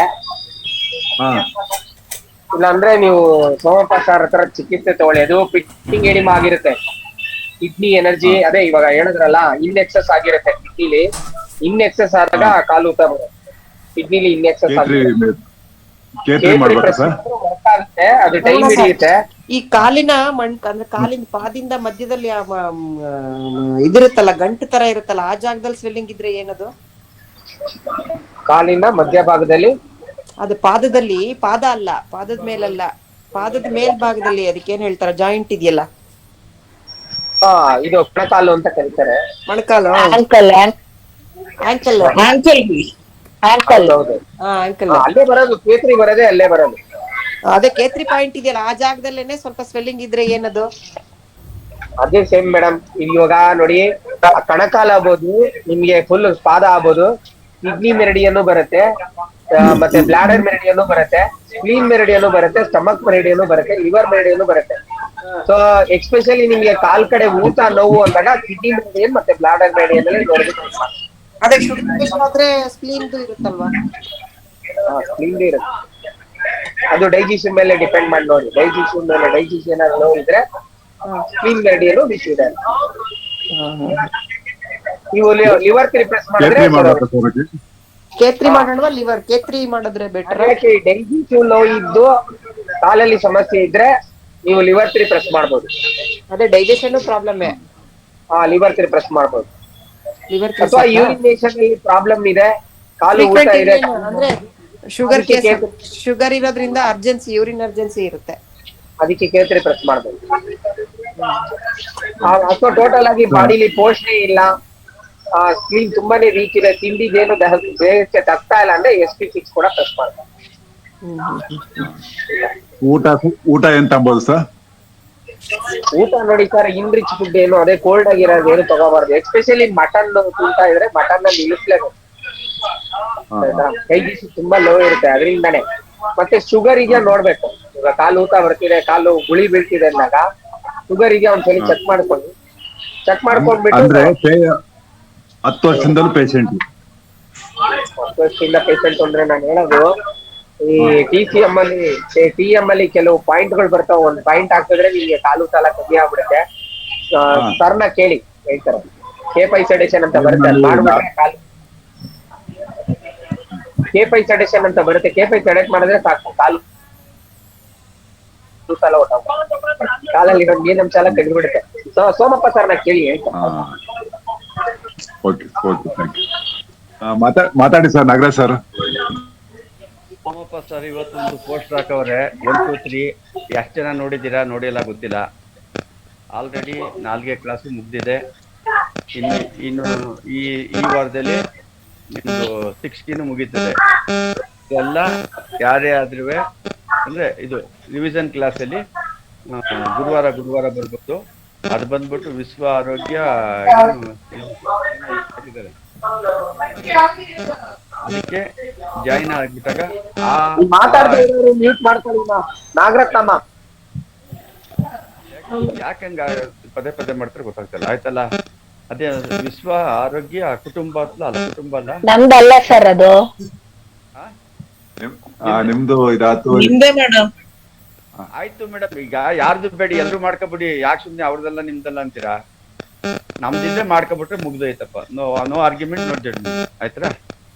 ಹಾ, ಇಲ್ಲಾಂದ್ರೆ ನೀವು ಸೋಮಪ್ಪ ಸರ್ ಹತ್ರ ಚಿಕಿತ್ಸೆ ತಗೊಳ್ಳಿ. ಅದು ಪಿಟ್ಟಿಂಗ್ ಎಡಿಮಾ ಆಗಿರುತ್ತೆ. ಕಿಡ್ನಿ ಎನರ್ಜಿ ಅದೇ ಇವಾಗ ಹೇಳಿದ್ರಲ್ಲ, ಇನ್ ಎಕ್ಸಸ್ ಆಗಿರುತ್ತೆ ಕಿಡ್ನಿಲಿ. ಇನ್ ಎಕ್ಸಸ್ ಆದಾಗ ಕಾಲು ಊತ ಬರುತ್ತೆ. ಕಿಡ್ನಿಲಿ ಇನ್ ಎಕ್ಸಸ್ ಆಗುತ್ತೆ. K3 ಮಾಡ್ಬೇಕಾ ಸರ್? ವರ್ಕ್ ಆಗುತ್ತೆ, ಅದು ಟೈಮ್ ಹಿಡಿಯುತ್ತೆ. ಈ ಕಾಲಿನ ಅಂದ್ರೆ ಕಾಲಿನ ಪಾದಿಂದ ಮಧ್ಯದಲ್ಲಿ ಇದಿರುತ್ತಲ್ಲ, ಗಂಟು ತರ ಇರುತ್ತಲ್ಲ, ಆ ಜಾಗದಲ್ಲಿ ಸ್ವೆಲ್ಲಿಂಗ್ ಇದ್ರೆ ಏನದು? ಕಾಲಿನ ಮಧ್ಯಭಾಗದಲ್ಲಿ ಅದು ಪಾದದಲ್ಲಿ, ಪಾದ ಅಲ್ಲ, ಪಾದದ ಮೇಲಲ್ಲ, ಪಾದದ ಮೇಲ್ಭಾಗದಲ್ಲಿ ಅದಕ್ಕೆ ಏನ್ ಹೇಳ್ತಾರ, ಜಾಯಿಂಟ್ ಇದೆಯಲ್ಲ, ಇದು ಕಣಕಾಲು ಅಂತ ಕರೀತಾರೆ. ಮೊಣಕಾಲು, ಆಂಕಲ್ ಆಂಕಲ್, ಆಂಕಲ್ ಹೌದು, ಆಂಕಲ್. ಅಲ್ಲೇ ಬರೋದು. K3 ಬರೋದೇ ಅಲ್ಲೇ ಬರೋದು. ಅದೇ K3 ಪಾಯಿಂಟ್ ಇದೆಯಲ್ಲ, ಆ ಜಾಗದಲ್ಲೇನೆ ಸ್ವಲ್ಪ ಸ್ವೆಲ್ಲಿಂಗ್ ಇದ್ರೆ ಏನದು? ಅದೇ ಸೇಮ್ ಮೇಡಮ್. ಇವಾಗ ನೋಡಿ, ಕಣಕಾಲ ಆಗ್ಬೋದು, ನಿಮ್ಗೆ ಫುಲ್ ಪಾದ ಆಗ್ಬೋದು, ಕಿಡ್ನಿ ಮೆರಿಡಿಯನ್ನು ಬರುತ್ತೆ, ಮತ್ತೆ ಬ್ಲಾಡರ್ ಮೆರಿಡಿಯನ್ನು ಬರುತ್ತೆ, ಸ್ಪ್ಲೀನ್ ಮೆರಿಡಿಯನ್ನು ಬರುತ್ತೆ, ಸ್ಟಮಕ್ ಮೆರಿಡಿಯನ್ನು ಬರುತ್ತೆ, ಲಿವರ್ ಮೆರಿಡಿಯನ್ನು ಬರುತ್ತೆ. ಸೊ ಎಕ್ಸ್ಪೆಷಲಿ ನಿಮ್ಗೆ ಕಾಲ್ ಕಡೆ ಊತ ನೋವು ಅಂದಾಗ ಕಿಡ್ನಿ ಮೆರಿಡಿಯನ್ ಮತ್ತೆ ಬ್ಲಾಡರ್ ಮೆರಿಡಿಯನ್ ಅಲ್ಲಿ ನೋಡ್ಬೇಕು. ಅದೇ ಆದ್ರೆ ಸ್ಪ್ಲೀನ್ ಇರುತ್ತಲ್ವಾ? ಸ್ಪ್ಲೀನ್ ಇರುತ್ತೆ. ಅದು ಡೈಜೆಷನ್ ಮೇಲೆ ಡಿಪೆಂಡ್ ಮಾಡಿ ನೋಡಿ. ಡೈಜೆಷನ್ ಏನಾದ್ರು ನೋವು ಇದ್ರೆ ಸ್ಪ್ಲೀನ್ ಮೆರಿಡಿಯನ್ ವಿಷಯ ಇದೆ. ನೀವು ಲಿವರ್ ಪ್ರೆಸ್ ಮಾಡಿದ್ರೆ K3 ಮಾಡ್ಬೇಕಾ ಸರ್ ಅದಕ್ಕೆ? K3 ಮಾಡೋಣ, ಲಿವರ್ K3 ಮಾಡಿದ್ರೆ ಬೆಟರ್. ಡೈಜೆಷನ್ ನೋವು ಇದ್ದು ಕಾಲಲ್ಲಿ ಸಮಸ್ಯೆ ಇದ್ರೆ ನೀವು ಲಿವರ್ 3 ಪ್ರೆಸ್ ಮಾಡ್ಬೋದು. ಅದೇ ಡೈಜೆಷನ್ ಪ್ರಾಬ್ಲಮ್, ಲಿವರ್ 3 ಪ್ರೆಸ್ ಮಾಡ್ಬೋದು. ಲಿವರ್ ಅಥವಾ ಯೂರಿನೇಷನ್ ಅಲ್ಲಿ ಪ್ರಾಬ್ಲಮ್ ಇದೆ, ಕಾಲು ಊತ ಇದೆ ಅಂದ್ರೆ ಶುಗರ್ ಇರೋದ್ರಿಂದ ಅರ್ಜೆನ್ಸಿ, ಯೂರಿನ್ ಅರ್ಜೆನ್ಸಿ ಇರುತ್ತೆ, ಅದಕ್ಕೆ K3 ಪ್ರೆಸ್ ಮಾಡ್ಬೋದು. ಅಥವಾ ಟೋಟಲ್ ಆಗಿ ಬಾಡಿಲಿ ಪೋಷಣೆ ಇಲ್ಲ, ಸ್ಕ್ರೀನ್ ತುಂಬಾನೇ ವೀಕ್ ಇದೆ, ತಿಂಡಿದೇನು ದೇಹಕ್ಕೆ ತಗ್ತಾ ಇಲ್ಲ ಅಂದ್ರೆ SP6 ಕೂಡ ಪ್ರೆಸ್ ಮಾಡ್ಬೋದು. ಊಟ ಏನ್ ತಗೋಬಹುದು ಸರ್? ಊಟ ನೋಡಿ ಸರ್, ಇನ್ರಿಚ್ ಫುಡ್ ಏನು, ಅದೇ ಕೋಲ್ಡ್ ಆಗಿರೋದು ಏನು ತಗೋಬಾರ್ದು. ಎಸ್ಪೆಷಲಿ ಮಟನ್ ತಿಂತಾ ಇದ್ರೆ ಮಟನ್ ನಲ್ಲಿ ಇಳಿಸ್ಲೇಬೇಕು. ಡೈಜೆಷನ್ ತುಂಬಾ ಲೋ ಇರುತ್ತೆ ಅದರಿಂದಾನೆ. ಮತ್ತೆ ಶುಗರ್ ಇದೆಯಾ ನೋಡ್ಬೇಕು. ಈಗ ಕಾಲು ಊತ ಬರ್ತಿದೆ, ಕಾಲು ಗುಳಿ ಬೀಳ್ತಿದೆ ಅಂದಾಗ ಶುಗರ್ ಇದೆಯಾ ಒಂದ್ಸಲಿ ಚೆಕ್ ಮಾಡ್ಕೊಂಡು, ಮಾಡ್ಕೊಂಡ್ಬಿಟ್ಟು. ಅಂದ್ರೆ 10 ವರ್ಷದಿಂದಲೂ ಪೇಷಂಟ್ 10 ವರ್ಷದಿಂದ ಪೇಷಂಟ್ ಅಂದ್ರೆ ನಾನು ಹೇಳೋದು, ಈ TM ಅಲ್ಲಿ ಕೆಲವು ಪಾಯಿಂಟ್ಗಳು ಬರ್ತಾವ. ಒಂದ್ ಪಾಯಿಂಟ್ ಹಾಕಿದ್ರೆ ನಿಮ್ಗೆ ಕಾಲು ಸಾಲ ಕಮ್ಮಿ ಆಗ್ಬಿಡುತ್ತೆ. ಸರ್ನ ಕೇಳಿ ಹೇಳ್ತಾರೆ. K5 ಸೆಡೇಷನ್ ಅಂತ ಬರುತ್ತೆ, ಅದು ಮಾಡ್ಬಿಟ್ರೆ ಕಾಲು K5 ಸೆಡೇಷನ್ ಅಂತ ಬರುತ್ತೆ. K5 ಸೆಡೆಕ್ಟ್ ಮಾಡಿದ್ರೆ ಸಾಕು, ಕಾಲು ಸಾಲ ಕಾಲಲ್ಲಿ ಇರೋ ನೀರಿನಂಶ ಎಲ್ಲ ತೆಗೆದ್ಬಿಡುತ್ತೆ. ಸೋಮಪ್ಪ ಸರ್ನ ಕೇಳಿ ಹೇಳ್ತಾರೆ. ಮಾತಾಡಿ sir. Nagaraj sir. Somappa sir ಇವತ್ತೊಂದು ಪೋಸ್ಟರ್ ಹಾಕವ್ರೆ 1 2 3. ಎಷ್ಟು ಜನ ನೋಡಿದ್ದೀರಾ ನೋಡಿಲ್ಲ ಗೊತ್ತಿಲ್ಲ. ಆಲ್ರೆಡಿ 4ನೇ ಕ್ಲಾಸು ಮುಗ್ದಿದೆ. ಇನ್ನು ಈ ವಾರದಲ್ಲಿ ನಿಮ್ದು 16 ಮುಗೀತದೆ. ಎಲ್ಲ ಯಾರೇ ಆದ್ರೂ ಅಂದ್ರೆ ಇದು ರಿವಿಷನ್ ಕ್ಲಾಸಲ್ಲಿ ಗುರುವಾರ ಬರ್ಬೋದು. ಅದು ಬಂದ್ಬಿಟ್ಟು ವಿಶ್ವ ಆರೋಗ್ಯ ಹಾಕಿದ್ದಾರೆ. ಅದಕ್ಕೆ ಜಾಯಿನ್ ಆಗ್ಬಿಟ್ಟಾಗ ಮಾತಾಡ್ತಾ ಇರೋರು ಮ್ಯೂಟ್ ಮಾಡ್ಕೊಳ್ಳಿ. ನಾಗರತ್ನಮ್ಮ ಯಾಕಂಗ ಪದೇ ಪದೇ ಮಾಡ್ತಾರೆ ಗೊತ್ತಾಗ್ತಿಲ್ಲ. ಆಯ್ತಲ್ಲ, ಅದೇ ವಿಶ್ವ ಆರೋಗ್ಯ ಕುಟುಂಬ ಅಲ್ಲ ಕುಟುಂಬ ಅಲ್ಲ. ನಮ್ದಲ್ಲ ಸರ್ ಅದು. ನಿಮ್ದು ಇದಾತು. ನಿಮ್ದೇ ಮೇಡಮ್. ಆಯ್ತು ಮೇಡಮ್, ಈಗ ಯಾರ್ದು ಬೇಡಿ ಎಲ್ರು ಮಾಡ್ಕೊಬಿಡಿ, ಯಾಕೆ ಸುಮ್ನೆ ಅವ್ರದೆಲ್ಲ ನಿಮ್ದಲ್ಲ ಅಂತೀರಾ? ನಮ್ದಿದ್ರೆ ಮಾಡ್ಕೊಬಿಟ್ರೆ ಮುಗ್ದೋಯ್ತಪ್ಪ. No argument, no judgment. ಆಯ್ತಾ?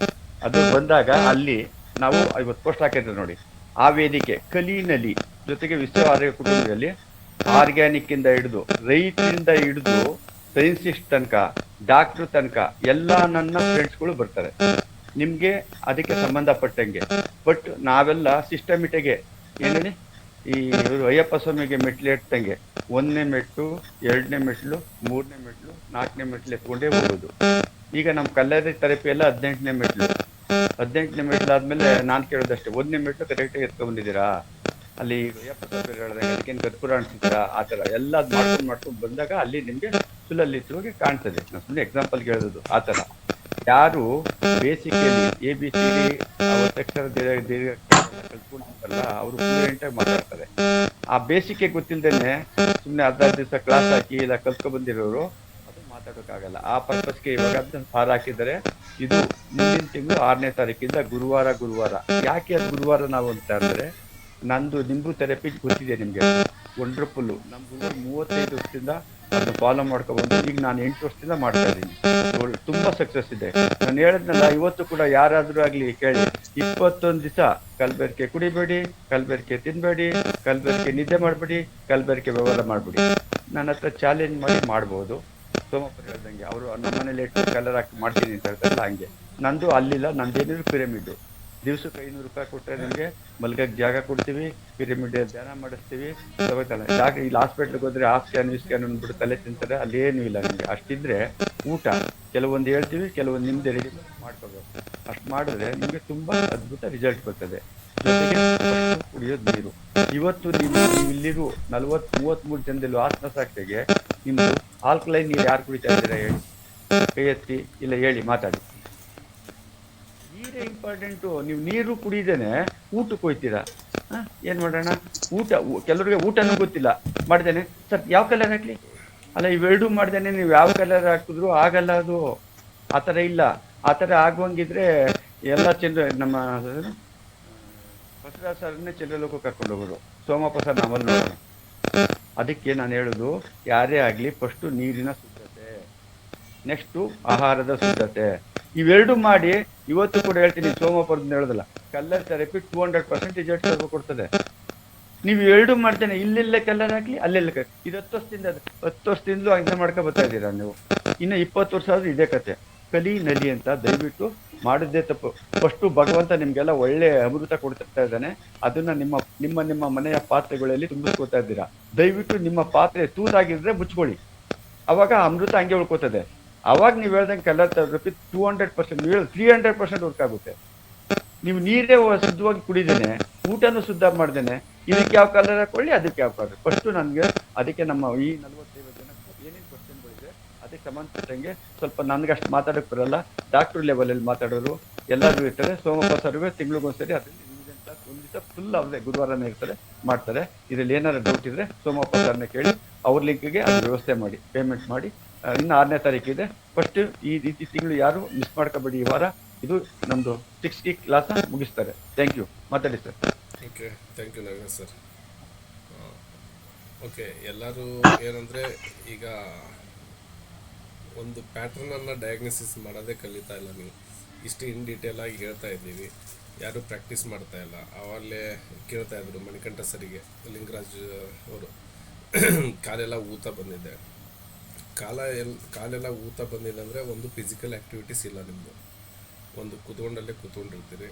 ಅದು ಬಂದಾಗ ಅಲ್ಲಿ ನಾವು 50 ಪೋಸ್ಟ್ ಹಾಕಿದ್ರೆ ನೋಡಿ, ಆ ವೇದಿಕೆ ಕಲಿನಲ್ಲಿ ಜೊತೆಗೆ ವಿಶ್ವ ಆರೋಗ್ಯ ಕುಟುಂಬದಲ್ಲಿ ಆರ್ಗ್ಯಾನಿಕ್ ಇಂದ ಹಿಡಿದು ರೈತರಿಂದ ಹಿಡಿದು ಸೈನ್ಸಿಸ್ಟ್ ತನಕ ಡಾಕ್ಟರ್ ತನಕ ಎಲ್ಲ ನನ್ನ ಫ್ರೆಂಡ್ಸ್ಗಳು ಬರ್ತಾರೆ ನಿಮ್ಗೆ ಅದಕ್ಕೆ ಸಂಬಂಧಪಟ್ಟಂಗೆ. ಬಟ್ ನಾವೆಲ್ಲ ಸಿಸ್ಟಮಿಟಿಗೆ ಏನೇಳಿ ಈ ಅಯ್ಯಪ್ಪ ಸ್ವಾಮಿಗೆ ಮೆಟ್ಲು ಎತ್ತಂಗೆ 1ನೇ ಮೆಟ್ಲು 2ನೇ ಮೆಟ್ಲು 3ನೇ ಮೆಟ್ಲು 4ನೇ ಮೆಟ್ಲು ಎತ್ಕೊಂಡೇ ಹೋಗೋದು. ಈಗ ನಮ್ಮ ಕಲ್ಲರಿ ಥೆರಪಿ ಎಲ್ಲ 18ನೇ ಮೆಟ್ಲು. 18ನೇ ಮೆಟ್ಲು ಆದ್ಮೇಲೆ ನಾನು ಕೇಳೋದಷ್ಟೇ, 1ನೇ ಮೆಟ್ಲು ಕರೆಕ್ಟಾಗಿ ಎತ್ಕೊಂಡ್ಬಂದಿದ್ದೀರಾ, ಅಲ್ಲಿ ಅಯ್ಯಪ್ಪ ಸ್ವಾಮಿ ಹೇಳ್ದಂಗೆ ಅದಕ್ಕೇನು ಕರ್ಪೂರ ಅನ್ಸಿದ್ದೀರಾ, ಆ ಥರ ಎಲ್ಲ ಮಾಡ್ಕೊಂಡು ಬಂದಾಗ ಅಲ್ಲಿ ನಿಮಗೆ ಸುಲಲಿತವಾಗಿ ಕಾಣ್ತದೆ. ನಾನು ಸುಮ್ಮನೆ ಎಕ್ಸಾಂಪಲ್ಗೆ ಹೇಳೋದು ಆ ಥರ. ಯಾರು ಬೇಸಿಕಲಿ ABCD ಅವತ್ತಕ್ಷರ ದೀರ್ಘ ಕಲ್ತ್ಕೊಂಡಿರ್ತಾರಲ್ಲ ಅವರು ಫ್ಲೂಯೆಂಟಾಗಿ ಮಾತಾಡ್ತಾರೆ. ಆ ಬೇಸಿಗೆ ಗೊತ್ತಿಲ್ಲದೇನೆ ಸುಮ್ಮನೆ 10 ದಿವಸ ಕ್ಲಾಸ್ ಹಾಕಿ ಇಲ್ಲ ಕಲ್ತ್ಕೊಂಡ್ ಬಂದಿರೋರು ಅದು ಮಾತಾಡೋಕ್ಕಾಗಲ್ಲ. ಆ ಪರ್ಪಸ್ಗೆ ಇವಾಗ ಅದನ್ನ ಸಾರ್ ಹಾಕಿದರೆ ಇದು ಮುಂದಿನ ತಿಂಗಳು 6ನೇ ತಾರೀಕಿಂದ ಗುರುವಾರ. ಯಾಕೆ ಅದು ಗುರುವಾರ ನಾವು ಅಂತ ಅಂದ್ರೆ, ನಂದು ನಿಂಬು ಥೆರಪಿ ಗೊತ್ತಿದೆ ನಿಮಗೆ, ವಂಡರ್ಫುಲ್ಲು. ನಮ್ಮ ಗುರುವಾರ 35 ವರ್ಷದಿಂದ ಅದನ್ನ ಫಾಲೋ ಮಾಡ್ಕೊಬಂದು ಈಗ ನಾನು 8 ವರ್ಷದಿಂದ ಮಾಡ್ತಾ ಇದ್ದೀನಿ. ತುಂಬಾ ಸಕ್ಸಸ್ ಇದೆ. ನಾನು ಹೇಳಿದ್ನಲ್ಲ, ಇವತ್ತು ಕೂಡ ಯಾರಾದ್ರೂ ಆಗ್ಲಿ ಕೇಳಿ 21 ದಿವಸ ಕಲ್ಬೆರಕೆ ಕುಡಿಬೇಡಿ, ಕಲ್ಬೆರಕೆ ತಿನ್ಬೇಡಿ, ಕಲ್ಬೆರಕೆ ನಿದ್ದೆ ಮಾಡಬೇಡಿ, ಕಲ್ಬೆರಕೆ ವ್ಯವಹಾರ ಮಾಡಬೇಡಿ. ನನ್ನ ಹತ್ರ ಚಾಲೆಂಜ್ ಮಾಡಿ ಮಾಡ್ಬೋದು. ಸೋಮಪ್ಪ ಹೇಳ್ದಂಗೆ ಅವರು ನಮ್ಮ ಮನೇಲಿ ಎಷ್ಟು ಕಲರ್ ಹಾಕಿ ಮಾಡ್ತೀನಿ ಅಂತ ಹೇಳ್ತಾರಲ್ಲ ಹಂಗೆ. ನಂದು ಅಲ್ಲಿಲ್ಲ, ನಂದೇನಿದ್ರು ಪಿರಮಿಡ್. ದಿವ್ಸಕ್ಕೆ 500 ರೂಪಾಯಿ ಕೊಟ್ಟರೆ ನಿಮಗೆ ಮಲ್ಗಕ್ಕೆ ಜಾಗ ಕೊಡ್ತೀವಿ, ಪಿರಮಿಡ್ ಧ್ಯಾನ ಮಾಡಿಸ್ತೀವಿ. ತಗೋತಲ್ಲ ಜಾಗ ಇಲ್ಲಿ ಹಾಸ್ಪಿಟ್ಲಿಗೆ ಹೋದ್ರೆ ಆ ಸ್ಕ್ಯಾನ್ ಈ ಸ್ಕ್ಯಾನ್ ಅಂದ್ಬಿಟ್ಟು ತಲೆ ತಿಂತಾರೆ, ಅಲ್ಲೇನೂ ಇಲ್ಲ ನಿಮಗೆ. ಅಷ್ಟಿದ್ರೆ ಊಟ ಕೆಲವೊಂದು ಹೇಳ್ತೀವಿ, ಕೆಲವೊಂದು ನಿಮ್ದೆ ರೆಡಿ ಮಾಡ್ಕೋಬೇಕು. ಅಷ್ಟು ಮಾಡಿದ್ರೆ ನಿಮಗೆ ತುಂಬಾ ಅದ್ಭುತ ರಿಸಲ್ಟ್ ಬರ್ತದೆ. ಜೊತೆಗೆ ಕುಡಿಯೋದು ನೀರು. ಇವತ್ತು ನೀವು ಇಲ್ಲಿರು 40-33 ಜನದಲ್ಲಿ ಆತ್ಮಸಾಕ್ಷಿಗೆ ನಿಮ್ದು ಆಲ್ಕಲೈನ್ ನೀರು ಯಾರು ಕುಡಿತಾ ಇದ್ದೀರಾ ಹೇಳಿ, ಕೈ ಎತ್ತಿ, ಇಲ್ಲ ಹೇಳಿ ಮಾತಾಡಿ. ನೀರೇ ಇಂಪಾರ್ಟೆಂಟು. ನೀವು ನೀರು ಕುಡಿದೇನೆ ಊಟಕ್ಕೆ ಹೋಯ್ತೀರಾ, ಏನ್ ಮಾಡೋಣ? ಕೆಲವ್ರಿಗೆ ಊಟನೂ ಗೊತ್ತಿಲ್ಲ. ಮಾಡ್ದೇನೆ ಸರ್ ಯಾವ ಕಲರ್ ಹಾಕ್ಲಿ, ಅಲ್ಲ ಇವೆರಡೂ ಮಾಡ್ದೇನೆ ನೀವು ಯಾವ ಕಲರ್ ಹಾಕಿದ್ರು ಆಗಲ್ಲ. ಅದು ಆ ಥರ ಇಲ್ಲ. ಆ ಥರ ಆಗುವಂಗಿದ್ರೆ ಎಲ್ಲ ನಮ್ಮ ಬಸವರಾಜ್ ಸರ್ನೇ ಚಂದ್ರಲೋಕ ಕರ್ಕೊಂಡು ಹೋಗೋರು, ಸೋಮಪ್ಪ ಸರ್ ನಮ್ಮಲ್ಲಿ ನೋಡೋಣ. ಅದಕ್ಕೆ ನಾನು ಹೇಳೋದು, ಯಾರೇ ಆಗಲಿ ಫಸ್ಟು ನೀರಿನ ಶುದ್ಧತೆ, ನೆಕ್ಸ್ಟು ಆಹಾರದ ಶುದ್ಧತೆ, ಇವೆರಡು ಮಾಡಿ. ಇವತ್ತು ಕೂಡ ಹೇಳ್ತೀನಿ, ಸೋಮಪುರದಿಂದ ಹೇಳೋದಲ್ಲ, ಕಲ್ಲರ್ ಥೆರಪಿ 200% ರಿಸಲ್ಟ್ ಕೊಡ್ತದೆ. ನೀವು ಎರಡು ಮಾಡ್ತೇನೆ, ಇಲ್ಲೆಲ್ಲ ಕಲ್ಲರ್ ಹಾಕಲಿ ಅಲ್ಲೆಲ್ಲ ಇದು 10 ವರ್ಷದಿಂದಲೂ ಹಂಗೆ ಮಾಡ್ಕೊ ಬರ್ತಾ ಇದ್ದೀರಾ ನೀವು. ಇನ್ನು 20 ವರ್ಷ ಆದ್ರೂ ಇದೇ ಕತೆ. ಕಲಿ ನಲಿ ಅಂತ ದಯವಿಟ್ಟು ಮಾಡಿದ್ದೇ ತಪ್ಪು. ಫಸ್ಟು ಭಗವಂತ ನಿಮ್ಗೆಲ್ಲ ಒಳ್ಳೆ ಅಮೃತ ಕೊಡ್ತಾ ಇದ್ದಾನೆ, ಅದನ್ನ ನಿಮ್ಮ ಮನೆಯ ಪಾತ್ರೆಗಳಲ್ಲಿ ತುಂಬಿಸ್ಕೋತಾ ಇದ್ದೀರಾ. ದಯವಿಟ್ಟು ನಿಮ್ಮ ಪಾತ್ರೆ ತೂತಾಗಿದ್ರೆ ಮುಚ್ಕೊಳ್ಳಿ, ಅವಾಗ ಅಮೃತ ಹಂಗೆ ಉಳ್ಕೋತದೆ. ಅವಾಗ ನೀವು ಹೇಳ್ದಂಗೆ ಕಲರ್ ಥೆರಪಿ 200%, 300% ವರ್ಕ್ ಆಗುತ್ತೆ. ನೀವು ನೀರೇ ಶುದ್ಧವಾಗಿ ಕುಡಿದೇನೆ, ಊಟನೂ ಶುದ್ಧ ಮಾಡ್ದೇನೆ, ಇದಕ್ಕೆ ಯಾವ ಕಲರ್ ಹಾಕೊಳ್ಳಿ, ಅದಕ್ಕೆ ಯಾವ ಕಲರ್. ಫಸ್ಟು ನನಗೆ ಅದಕ್ಕೆ ನಮ್ಮ ಈ 45 ಜನ ಏನೇನು ಕ್ವಶನ್ಗಳಿದೆ ಅದಕ್ಕೆ ಸಂಬಂಧಪಟ್ಟಂಗೆ ಸ್ವಲ್ಪ ನನಗೆ ಅಷ್ಟು ಮಾತಾಡೋಕೆ ಬರಲ್ಲ. ಡಾಕ್ಟ್ರ್ ಲೆವೆಲಲ್ಲಿ ಮಾತಾಡೋರು ಎಲ್ಲರೂ ಇರ್ತಾರೆ. ಸೋಮಪ್ಪ ಸರ್ವೆ ತಿಂಗಳಿಗೊಂದ್ಸರಿ ಅದರಲ್ಲಿ ಒಂದು ದಿವಸ ಫುಲ್ ಅವ್ರದೇ ಗುರುವಾರನೇ ಇರ್ತಾರೆ, ಮಾಡ್ತಾರೆ. ಇದರಲ್ಲಿ ಏನಾದ್ರು ಡೌಟ್ ಇದ್ರೆ ಸೋಮಪ್ಪ ಸರ್ನ ಕೇಳಿ ಅವ್ರ ಲಿಂಕ್ಗೆ ಅದು ವ್ಯವಸ್ಥೆ ಮಾಡಿ ಪೇಮೆಂಟ್ ಮಾಡಿ. ಇನ್ನು 6ನೇ ತಾರೀಕಿದೆ. ಫಸ್ಟ್ ಈ ರೀತಿ ತಿಂಗಳು ಯಾರು ಮಿಸ್ ಮಾಡ್ಕೋಬೇಡಿ. ಈ ವಾರ ಇದು ನಮ್ಮದು 60 ಕ್ಲಾಸ್ ಮುಗಿಸ್ತಾರೆ. Thank you. ಮಾತಾಡಿ sir. Okay, thank you Nagaraj sir. Okay, ಎಲ್ಲರೂ ಏನಂದರೆ ಈಗ ಒಂದು ಪ್ಯಾಟ್ರನನ್ನು ಡಯಾಗ್ನೋಸಿಸ್ ಮಾಡೋದೇ ಕಲಿತಾ ಇಲ್ಲ. ನೀವು ಇಷ್ಟು ಇನ್ ಡೀಟೇಲಾಗಿ ಹೇಳ್ತಾ ಇದ್ದೀವಿ, ಯಾರೂ ಪ್ರಾಕ್ಟೀಸ್ ಮಾಡ್ತಾ ಇಲ್ಲ. ಆವಾಗಲೇ ಕೇಳ್ತಾ ಇದ್ರು ಮಣಿಕಂಠ ಸರಿಗೆ, ಲಿಂಗರಾಜ್ ಅವರು ಕಾಲೆಲ್ಲ ಊತ ಬಂದಿದೆ. ಕಾಲೆಲ್ಲ ಊತ ಬಂದಿದೆ ಅಂದರೆ ಒಂದು ಫಿಸಿಕಲ್ ಆ್ಯಕ್ಟಿವಿಟೀಸ್ ಇಲ್ಲ ನಿಮ್ಮದು. ಒಂದು ಕೂತ್ಕೊಂಡಿರ್ತೀರಿ.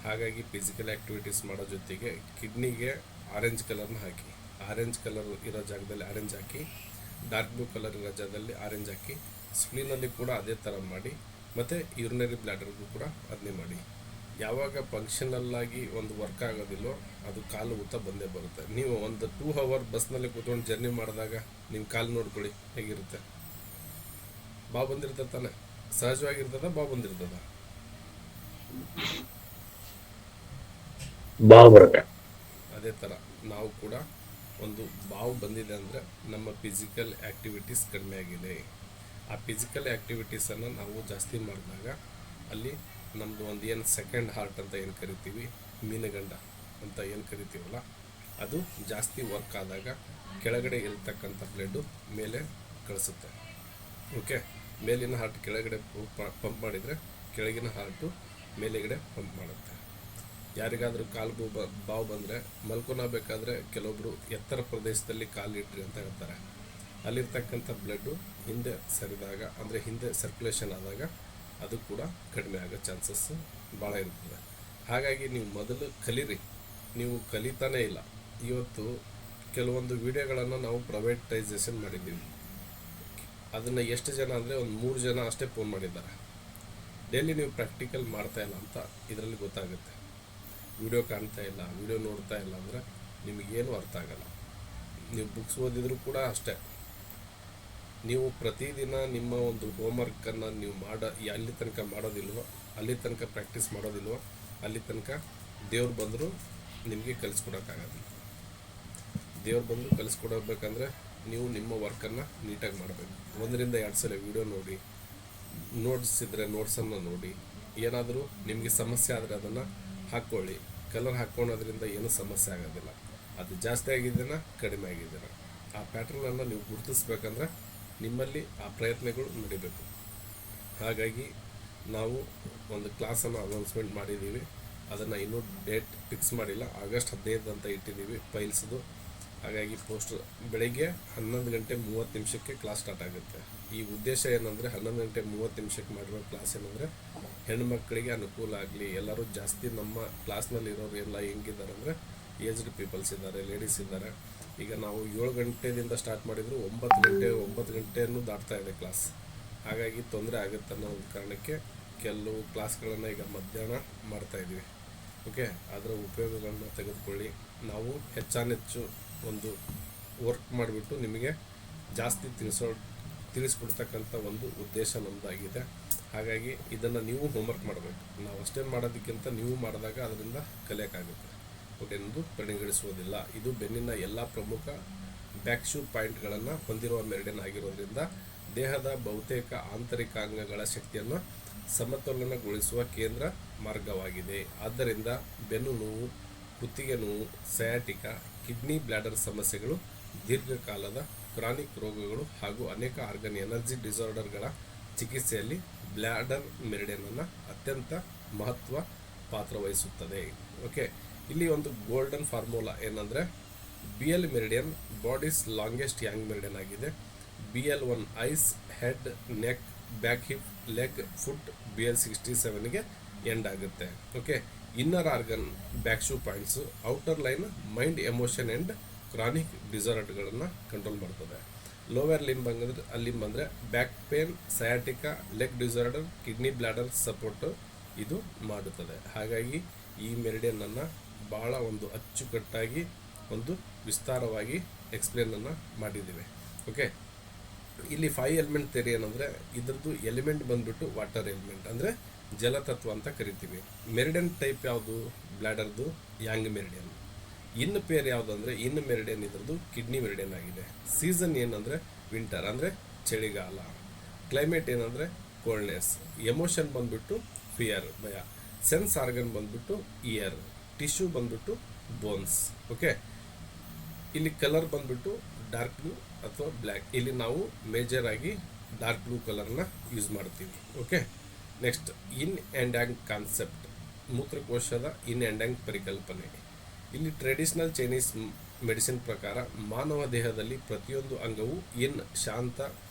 ಹಾಗಾಗಿ ಫಿಸಿಕಲ್ ಆ್ಯಕ್ಟಿವಿಟೀಸ್ ಮಾಡೋ ಜೊತೆಗೆ ಕಿಡ್ನಿಗೆ ಆರೆಂಜ್ ಕಲರ್ನ ಹಾಕಿ, ಆರೆಂಜ್ ಕಲರ್ ಇರೋ ಜಾಗದಲ್ಲಿ ಆರೆಂಜ್ ಹಾಕಿ, ಡಾರ್ಕ್ ಬ್ಲೂ ಕಲರ್ ಇರೋ ಜಾಗದಲ್ಲಿ ಆರೆಂಜ್ ಹಾಕಿ, ಸ್ಪ್ಲೀನಲ್ಲಿ ಕೂಡ ಅದೇ ಥರ ಮಾಡಿ, ಮತ್ತು ಯೂರಿನರಿ ಬ್ಲ್ಯಾಡರ್ಗೂ ಕೂಡ ಅದನ್ನೇ ಮಾಡಿ. ಯಾವಾಗ ಫಂಕ್ಷನಲ್ಲಾಗಿ ಒಂದು ವರ್ಕ್ ಆಗೋದಿಲ್ಲೋ ಅದು ಕಾಲು ಊತ ಬಂದೇ ಬರುತ್ತೆ. ನೀವು ಒಂದು 2 hour ಬಸ್ನಲ್ಲಿ ಕೂತ್ಕೊಂಡು ಜರ್ನಿ ಮಾಡಿದಾಗ ನಿಮ್ಮ ಕಾಲು ನೋಡ್ಕೊಳ್ಳಿ ಹೇಗಿರುತ್ತೆ. ಬಂದಿರ್ತದೆ ತಾನೆ, ಸಹಜವಾಗಿರ್ತದ ಬಂದಿರ್ತದ. ಅದೇ ಥರ ನಾವು ಕೂಡ ಒಂದು ಬಾವು ಬಂದಿದೆ ಅಂದರೆ ನಮ್ಮ ಫಿಸಿಕಲ್ ಆ್ಯಕ್ಟಿವಿಟೀಸ್ ಕಡಿಮೆ ಆಗಿದೆ. ಆ ಫಿಸಿಕಲ್ ಆ್ಯಕ್ಟಿವಿಟೀಸನ್ನು ನಾವು ಜಾಸ್ತಿ ಮಾಡಿದಾಗ ಅಲ್ಲಿ ನಮ್ಮದು ಒಂದು ಏನು ಸೆಕೆಂಡ್ ಹಾರ್ಟ್ ಅಂತ ಏನು ಕರಿತೀವಿ, ಮೀನಗಂಡ ಅಂತ ಏನು ಕರಿತೀವಲ್ಲ, ಅದು ಜಾಸ್ತಿ ವರ್ಕ್ ಆದಾಗ ಕೆಳಗಡೆ ಇರ್ತಕ್ಕಂಥ ಬ್ಲಡ್ಡು ಮೇಲೆ ಕಳಿಸುತ್ತೆ. ಓಕೆ, ಮೇಲಿನ ಹಾರ್ಟ್ ಕೆಳಗಡೆ ಪಂಪ್ ಮಾಡಿದರೆ ಕೆಳಗಿನ ಹಾರ್ಟು ಮೇಲೆಗಡೆ ಪಂಪ್ ಮಾಡುತ್ತೆ. ಯಾರಿಗಾದರೂ ಕಾಲು ಬಾವು ಬಂದರೆ ಮಲ್ಕೊಳಬೇಕಾದ್ರೆ ಕೆಲವೊಬ್ಬರು ಎತ್ತರ ಪ್ರದೇಶದಲ್ಲಿ ಕಾಲಿಟ್ರಿ ಅಂತ ಹೇಳ್ತಾರೆ. ಅಲ್ಲಿರ್ತಕ್ಕಂಥ ಬ್ಲಡ್ಡು ಹಿಂದೆ ಸರಿದಾಗ, ಅಂದರೆ ಹಿಂದೆ ಸರ್ಕ್ಯುಲೇಷನ್ ಆದಾಗ ಅದು ಕೂಡ ಕಡಿಮೆ ಆಗೋ ಚಾನ್ಸಸ್ ಭಾಳ ಇರ್ತದೆ. ಹಾಗಾಗಿ ನೀವು ಮೊದಲು ಕಲೀರಿ. ನೀವು ಕಲಿತಾನೇ ಇಲ್ಲ. ಇವತ್ತು ಕೆಲವೊಂದು ವಿಡಿಯೋಗಳನ್ನು ನಾವು ಪ್ರೈವೇಟೈಸೇಷನ್ ಮಾಡಿದ್ದೀವಿ. ಅದನ್ನು ಎಷ್ಟು ಜನ ಅಂದರೆ ಒಂದು 3 ಜನ ಅಷ್ಟೇ ಫೋನ್ ಮಾಡಿದ್ದಾರೆ. ಡೈಲಿ ನೀವು ಪ್ರಾಕ್ಟಿಕಲ್ ಮಾಡ್ತಾ ಇಲ್ಲ ಅಂತ ಇದರಲ್ಲಿ ಗೊತ್ತಾಗುತ್ತೆ. ವಿಡಿಯೋ ಕಾಣ್ತಾ ಇಲ್ಲ, ವಿಡಿಯೋ ನೋಡ್ತಾ ಇಲ್ಲ ಅಂದರೆ ನಿಮಗೇನು ಅರ್ಥ ಆಗಲ್ಲ. ನೀವು ಬುಕ್ಸ್ ಓದಿದರೂ ಕೂಡ ಅಷ್ಟೇ. ನೀವು ಪ್ರತಿದಿನ ನಿಮ್ಮ ಒಂದು ಹೋಮ್ವರ್ಕನ್ನು ನೀವು ಅಲ್ಲಿ ತನಕ ಮಾಡೋದಿಲ್ವೋ, ಅಲ್ಲಿ ತನಕ ಪ್ರಾಕ್ಟೀಸ್ ಮಾಡೋದಿಲ್ವೋ, ಅಲ್ಲಿ ತನಕ ದೇವ್ರು ಬಂದರೂ ನಿಮಗೆ ಕಲಿಸ್ಕೊಡೋಕ್ಕಾಗೋದಿಲ್ಲ. ದೇವ್ರು ಬಂದು ಕಲಿಸ್ಕೊಡಬೇಕಂದ್ರೆ ನೀವು ನಿಮ್ಮ ವರ್ಕನ್ನು ನೀಟಾಗಿ ಮಾಡಬೇಕು. 1 ರಿಂದ 2 ಸಲ ವಿಡಿಯೋ ನೋಡಿ, ನೋಟ್ಸ್ ಇದ್ದರೆ ನೋಟ್ಸನ್ನು ನೋಡಿ, ಏನಾದರೂ ನಿಮಗೆ ಸಮಸ್ಯೆ ಆದರೆ ಅದನ್ನು ಹಾಕ್ಕೊಳ್ಳಿ. ಕಲರ್ ಹಾಕ್ಕೊಳ್ಳೋದ್ರಿಂದ ಏನೂ ಸಮಸ್ಯೆ ಆಗೋದಿಲ್ಲ. ಅದು ಜಾಸ್ತಿ ಆಗಿದ್ದೇನಾ ಕಡಿಮೆ ಆಗಿದ್ದೇನಾ ಆ ಪ್ಯಾಟ್ರನನ್ನು ನೀವು ಗುರುತಿಸ್ಬೇಕಂದ್ರೆ ನಿಮ್ಮಲ್ಲಿ ಆ ಪ್ರಯತ್ನಗಳು ನಡಿಬೇಕು. ಹಾಗಾಗಿ ನಾವು ಒಂದು ಕ್ಲಾಸನ್ನು ಅನೌನ್ಸ್ಮೆಂಟ್ ಮಾಡಿದ್ದೀವಿ. ಅದನ್ನು ಇನ್ನೂ ಡೇಟ್ ಫಿಕ್ಸ್ ಮಾಡಿಲ್ಲ. ಆಗಸ್ಟ್ 15 ಅಂತ ಇಟ್ಟಿದ್ದೀವಿ ಫೈಲ್ಸ್ದು. ಹಾಗಾಗಿ ಬೆಳಗ್ಗೆ 11:30 ಕ್ಲಾಸ್ ಸ್ಟಾರ್ಟ್ ಆಗುತ್ತೆ. ಈ ಉದ್ದೇಶ ಏನಂದರೆ 11:30 ಮಾಡಿರೋ ಕ್ಲಾಸ್ ಏನಂದರೆ ಹೆಣ್ಮಕ್ಳಿಗೆ ಅನುಕೂಲ ಆಗಲಿ. ಎಲ್ಲರೂ ಜಾಸ್ತಿ ನಮ್ಮ ಕ್ಲಾಸ್ನಲ್ಲಿ ಇರೋರು ಎಲ್ಲ ಹೆಂಗಿದ್ದಾರೆ ಅಂದರೆ ಏಜ್ಡ್ ಪೀಪಲ್ಸ್ ಇದ್ದಾರೆ, ಲೇಡೀಸ್ ಇದ್ದಾರೆ. ಈಗ ನಾವು 7 ಗಂಟೆಯಿಂದ ಸ್ಟಾರ್ಟ್ ಮಾಡಿದ್ರು 9 ಗಂಟೆಯನ್ನು ದಾಟ್ತಾ ಇದೆ ಕ್ಲಾಸ್. ಹಾಗಾಗಿ ತೊಂದರೆ ಆಗುತ್ತೆ ಅನ್ನೋ ಒಂದು ಕಾರಣಕ್ಕೆ ಕೆಲವು ಕ್ಲಾಸ್ಗಳನ್ನು ಈಗ ಮಧ್ಯಾಹ್ನ ಮಾಡ್ತಾಯಿದ್ವಿ. ಓಕೆ, ಅದರ ಉಪಯೋಗಗಳನ್ನು ತೆಗೆದುಕೊಳ್ಳಿ. ನಾವು ಹೆಚ್ಚಾನೆಚ್ಚು ಒಂದು ವರ್ಕ್ ಮಾಡಿಬಿಟ್ಟು ನಿಮಗೆ ಜಾಸ್ತಿ ತಿಳಿಸ್ಕೊಡ್ತಕ್ಕಂಥ ಒಂದು ಉದ್ದೇಶ ನಮ್ಮದಾಗಿದೆ. ಹಾಗಾಗಿ ಇದನ್ನು ನೀವು ಹೋಮ್ವರ್ಕ್ ಮಾಡಬೇಕು. ನಾವು ಅಷ್ಟೇ ಮಾಡೋದಕ್ಕಿಂತ ನೀವು ಮಾಡಿದಾಗ ಅದರಿಂದ ಕಲಿಯೋಕ್ಕಾಗುತ್ತೆ. ಓಕೆ, ಎಂದು ಪರಿಗಣಿಸುವುದಿಲ್ಲ. ಇದು ಬೆನ್ನಿನ ಎಲ್ಲ ಪ್ರಮುಖ ಬ್ಯಾಕ್ ಶೂ ಪಾಯಿಂಟ್ಗಳನ್ನು ಹೊಂದಿರುವ ಮೆರಿಡಿಯನ್ ಆಗಿರೋದ್ರಿಂದ ದೇಹದ ಬಹುತೇಕ ಆಂತರಿಕ ಅಂಗಗಳ ಶಕ್ತಿಯನ್ನು ಸಮತೋಲನಗೊಳಿಸುವ ಕೇಂದ್ರ ಮಾರ್ಗವಾಗಿದೆ. ಆದ್ದರಿಂದ ಬೆನ್ನು ನೋವು, ಕುತ್ತಿಗೆ ನೋವು, ಸಯಾಟಿಕಾ, ಕಿಡ್ನಿ ಬ್ಲ್ಯಾಡರ್ ಸಮಸ್ಯೆಗಳು, ದೀರ್ಘಕಾಲದ ಕ್ರಾನಿಕ್ ರೋಗಗಳು ಹಾಗೂ ಅನೇಕ ಆರ್ಗನ್ ಎನರ್ಜಿ ಡಿಸಾರ್ಡರ್ಗಳ ಚಿಕಿತ್ಸೆಯಲ್ಲಿ ಬ್ಲ್ಯಾಡರ್ ಮೆರಿಡಿಯನನ್ನು ಅತ್ಯಂತ ಮಹತ್ವ ಪಾತ್ರ ವಹಿಸುತ್ತದೆ. ಓಕೆ, ಇಲ್ಲಿ ಒಂದು ಗೋಲ್ಡನ್ ಫಾರ್ಮುಲಾ ಏನಂದರೆ BL meridian body's longest yang meridian ಆಗಿದೆ. BL1 eyes, head, neck, back hip, leg, foot BL 67ಗೆ ಎಂಡ್ ಆಗುತ್ತೆ. Okay, inner organ back shu points, outer line mind, emotion and chronic ಡಿಸಾರ್ಡರ್ಗಳನ್ನು control ಮಾಡ್ತದೆ. Lower limb ಅಂದರೆ back pain, sciatica, leg disorder, kidney bladder support ಇದು ಮಾಡುತ್ತದೆ. ಹಾಗಾಗಿ ಈ ಮೆರಿಡಿಯನನ್ನು ಭಾಳ ಒಂದು ಅಚ್ಚುಕಟ್ಟಾಗಿ ಒಂದು ವಿಸ್ತಾರವಾಗಿ ಎಕ್ಸ್ಪ್ಲೇನನ್ನು ಮಾಡಿದ್ದೀವಿ. ಓಕೆ, ಇಲ್ಲಿ 5 ಎಲಿಮೆಂಟ್ ಥಿಯರಿ ಏನಂದರೆ ಇದ್ರದ್ದು ಎಲಿಮೆಂಟ್ ಬಂದುಬಿಟ್ಟು ವಾಟರ್ ಎಲಿಮೆಂಟ್ ಅಂದರೆ ಜಲತತ್ವ ಅಂತ ಕರಿತೀವಿ. ಮೆರಿಡಿಯನ್ ಟೈಪ್ ಯಾವುದು? ಬ್ಲ್ಯಾಡರ್ದು ಯಾಂಗ್ ಮೆರಿಡಿಯನ್. ಇನ್ ಪೇರ್ ಯಾವುದು ಅಂದರೆ ಇನ್ ಮೆರಿಡಿಯನ್ ಇದ್ರದ್ದು ಕಿಡ್ನಿ ಮೆರಿಡಿಯನ್ ಆಗಿದೆ. ಸೀಸನ್ ಏನಂದರೆ ವಿಂಟರ್ ಅಂದರೆ ಚಳಿಗಾಲ. ಕ್ಲೈಮೇಟ್ ಏನಂದರೆ ಕೋಲ್ಡ್ನೆಸ್. ಎಮೋಷನ್ ಬಂದುಬಿಟ್ಟು ಫಿಯರ್, ಭಯ. ಸೆನ್ಸ್ ಆರ್ಗನ್ ಬಂದುಬಿಟ್ಟು ಇಯರ್. ಟಿಶ್ಯೂ ಬಂದುಬಿಟ್ಟು ಬೋನ್ಸ್. ಓಕೆ, ಇಲ್ಲಿ ಕಲರ್ ಬಂದುಬಿಟ್ಟು ಡಾರ್ಕ್ ಬ್ಲೂ ಅಥವಾ ಬ್ಲ್ಯಾಕ್. ಇಲ್ಲಿ ನಾವು ಮೇಜರ್ ಆಗಿ ಡಾರ್ಕ್ ಬ್ಲೂ ಕಲರ್ನ ಯೂಸ್ ಮಾಡ್ತೀವಿ. Okay, next yin and yang concept, ಮೂತ್ರಕೋಶದ ಇನ್ ಆ್ಯಂಡ್ ಯಾಂಗ್ ಪರಿಕಲ್ಪನೆ. ಇಲ್ಲಿ ಟ್ರೆಡಿಷನಲ್ ಚೈನೀಸ್ ಮೆಡಿಸಿನ್ ಪ್ರಕಾರ ಮಾನವ ದೇಹದಲ್ಲಿ ಪ್ರತಿಯೊಂದು ಅಂಗವು ಇನ್ ಶಾಂತ,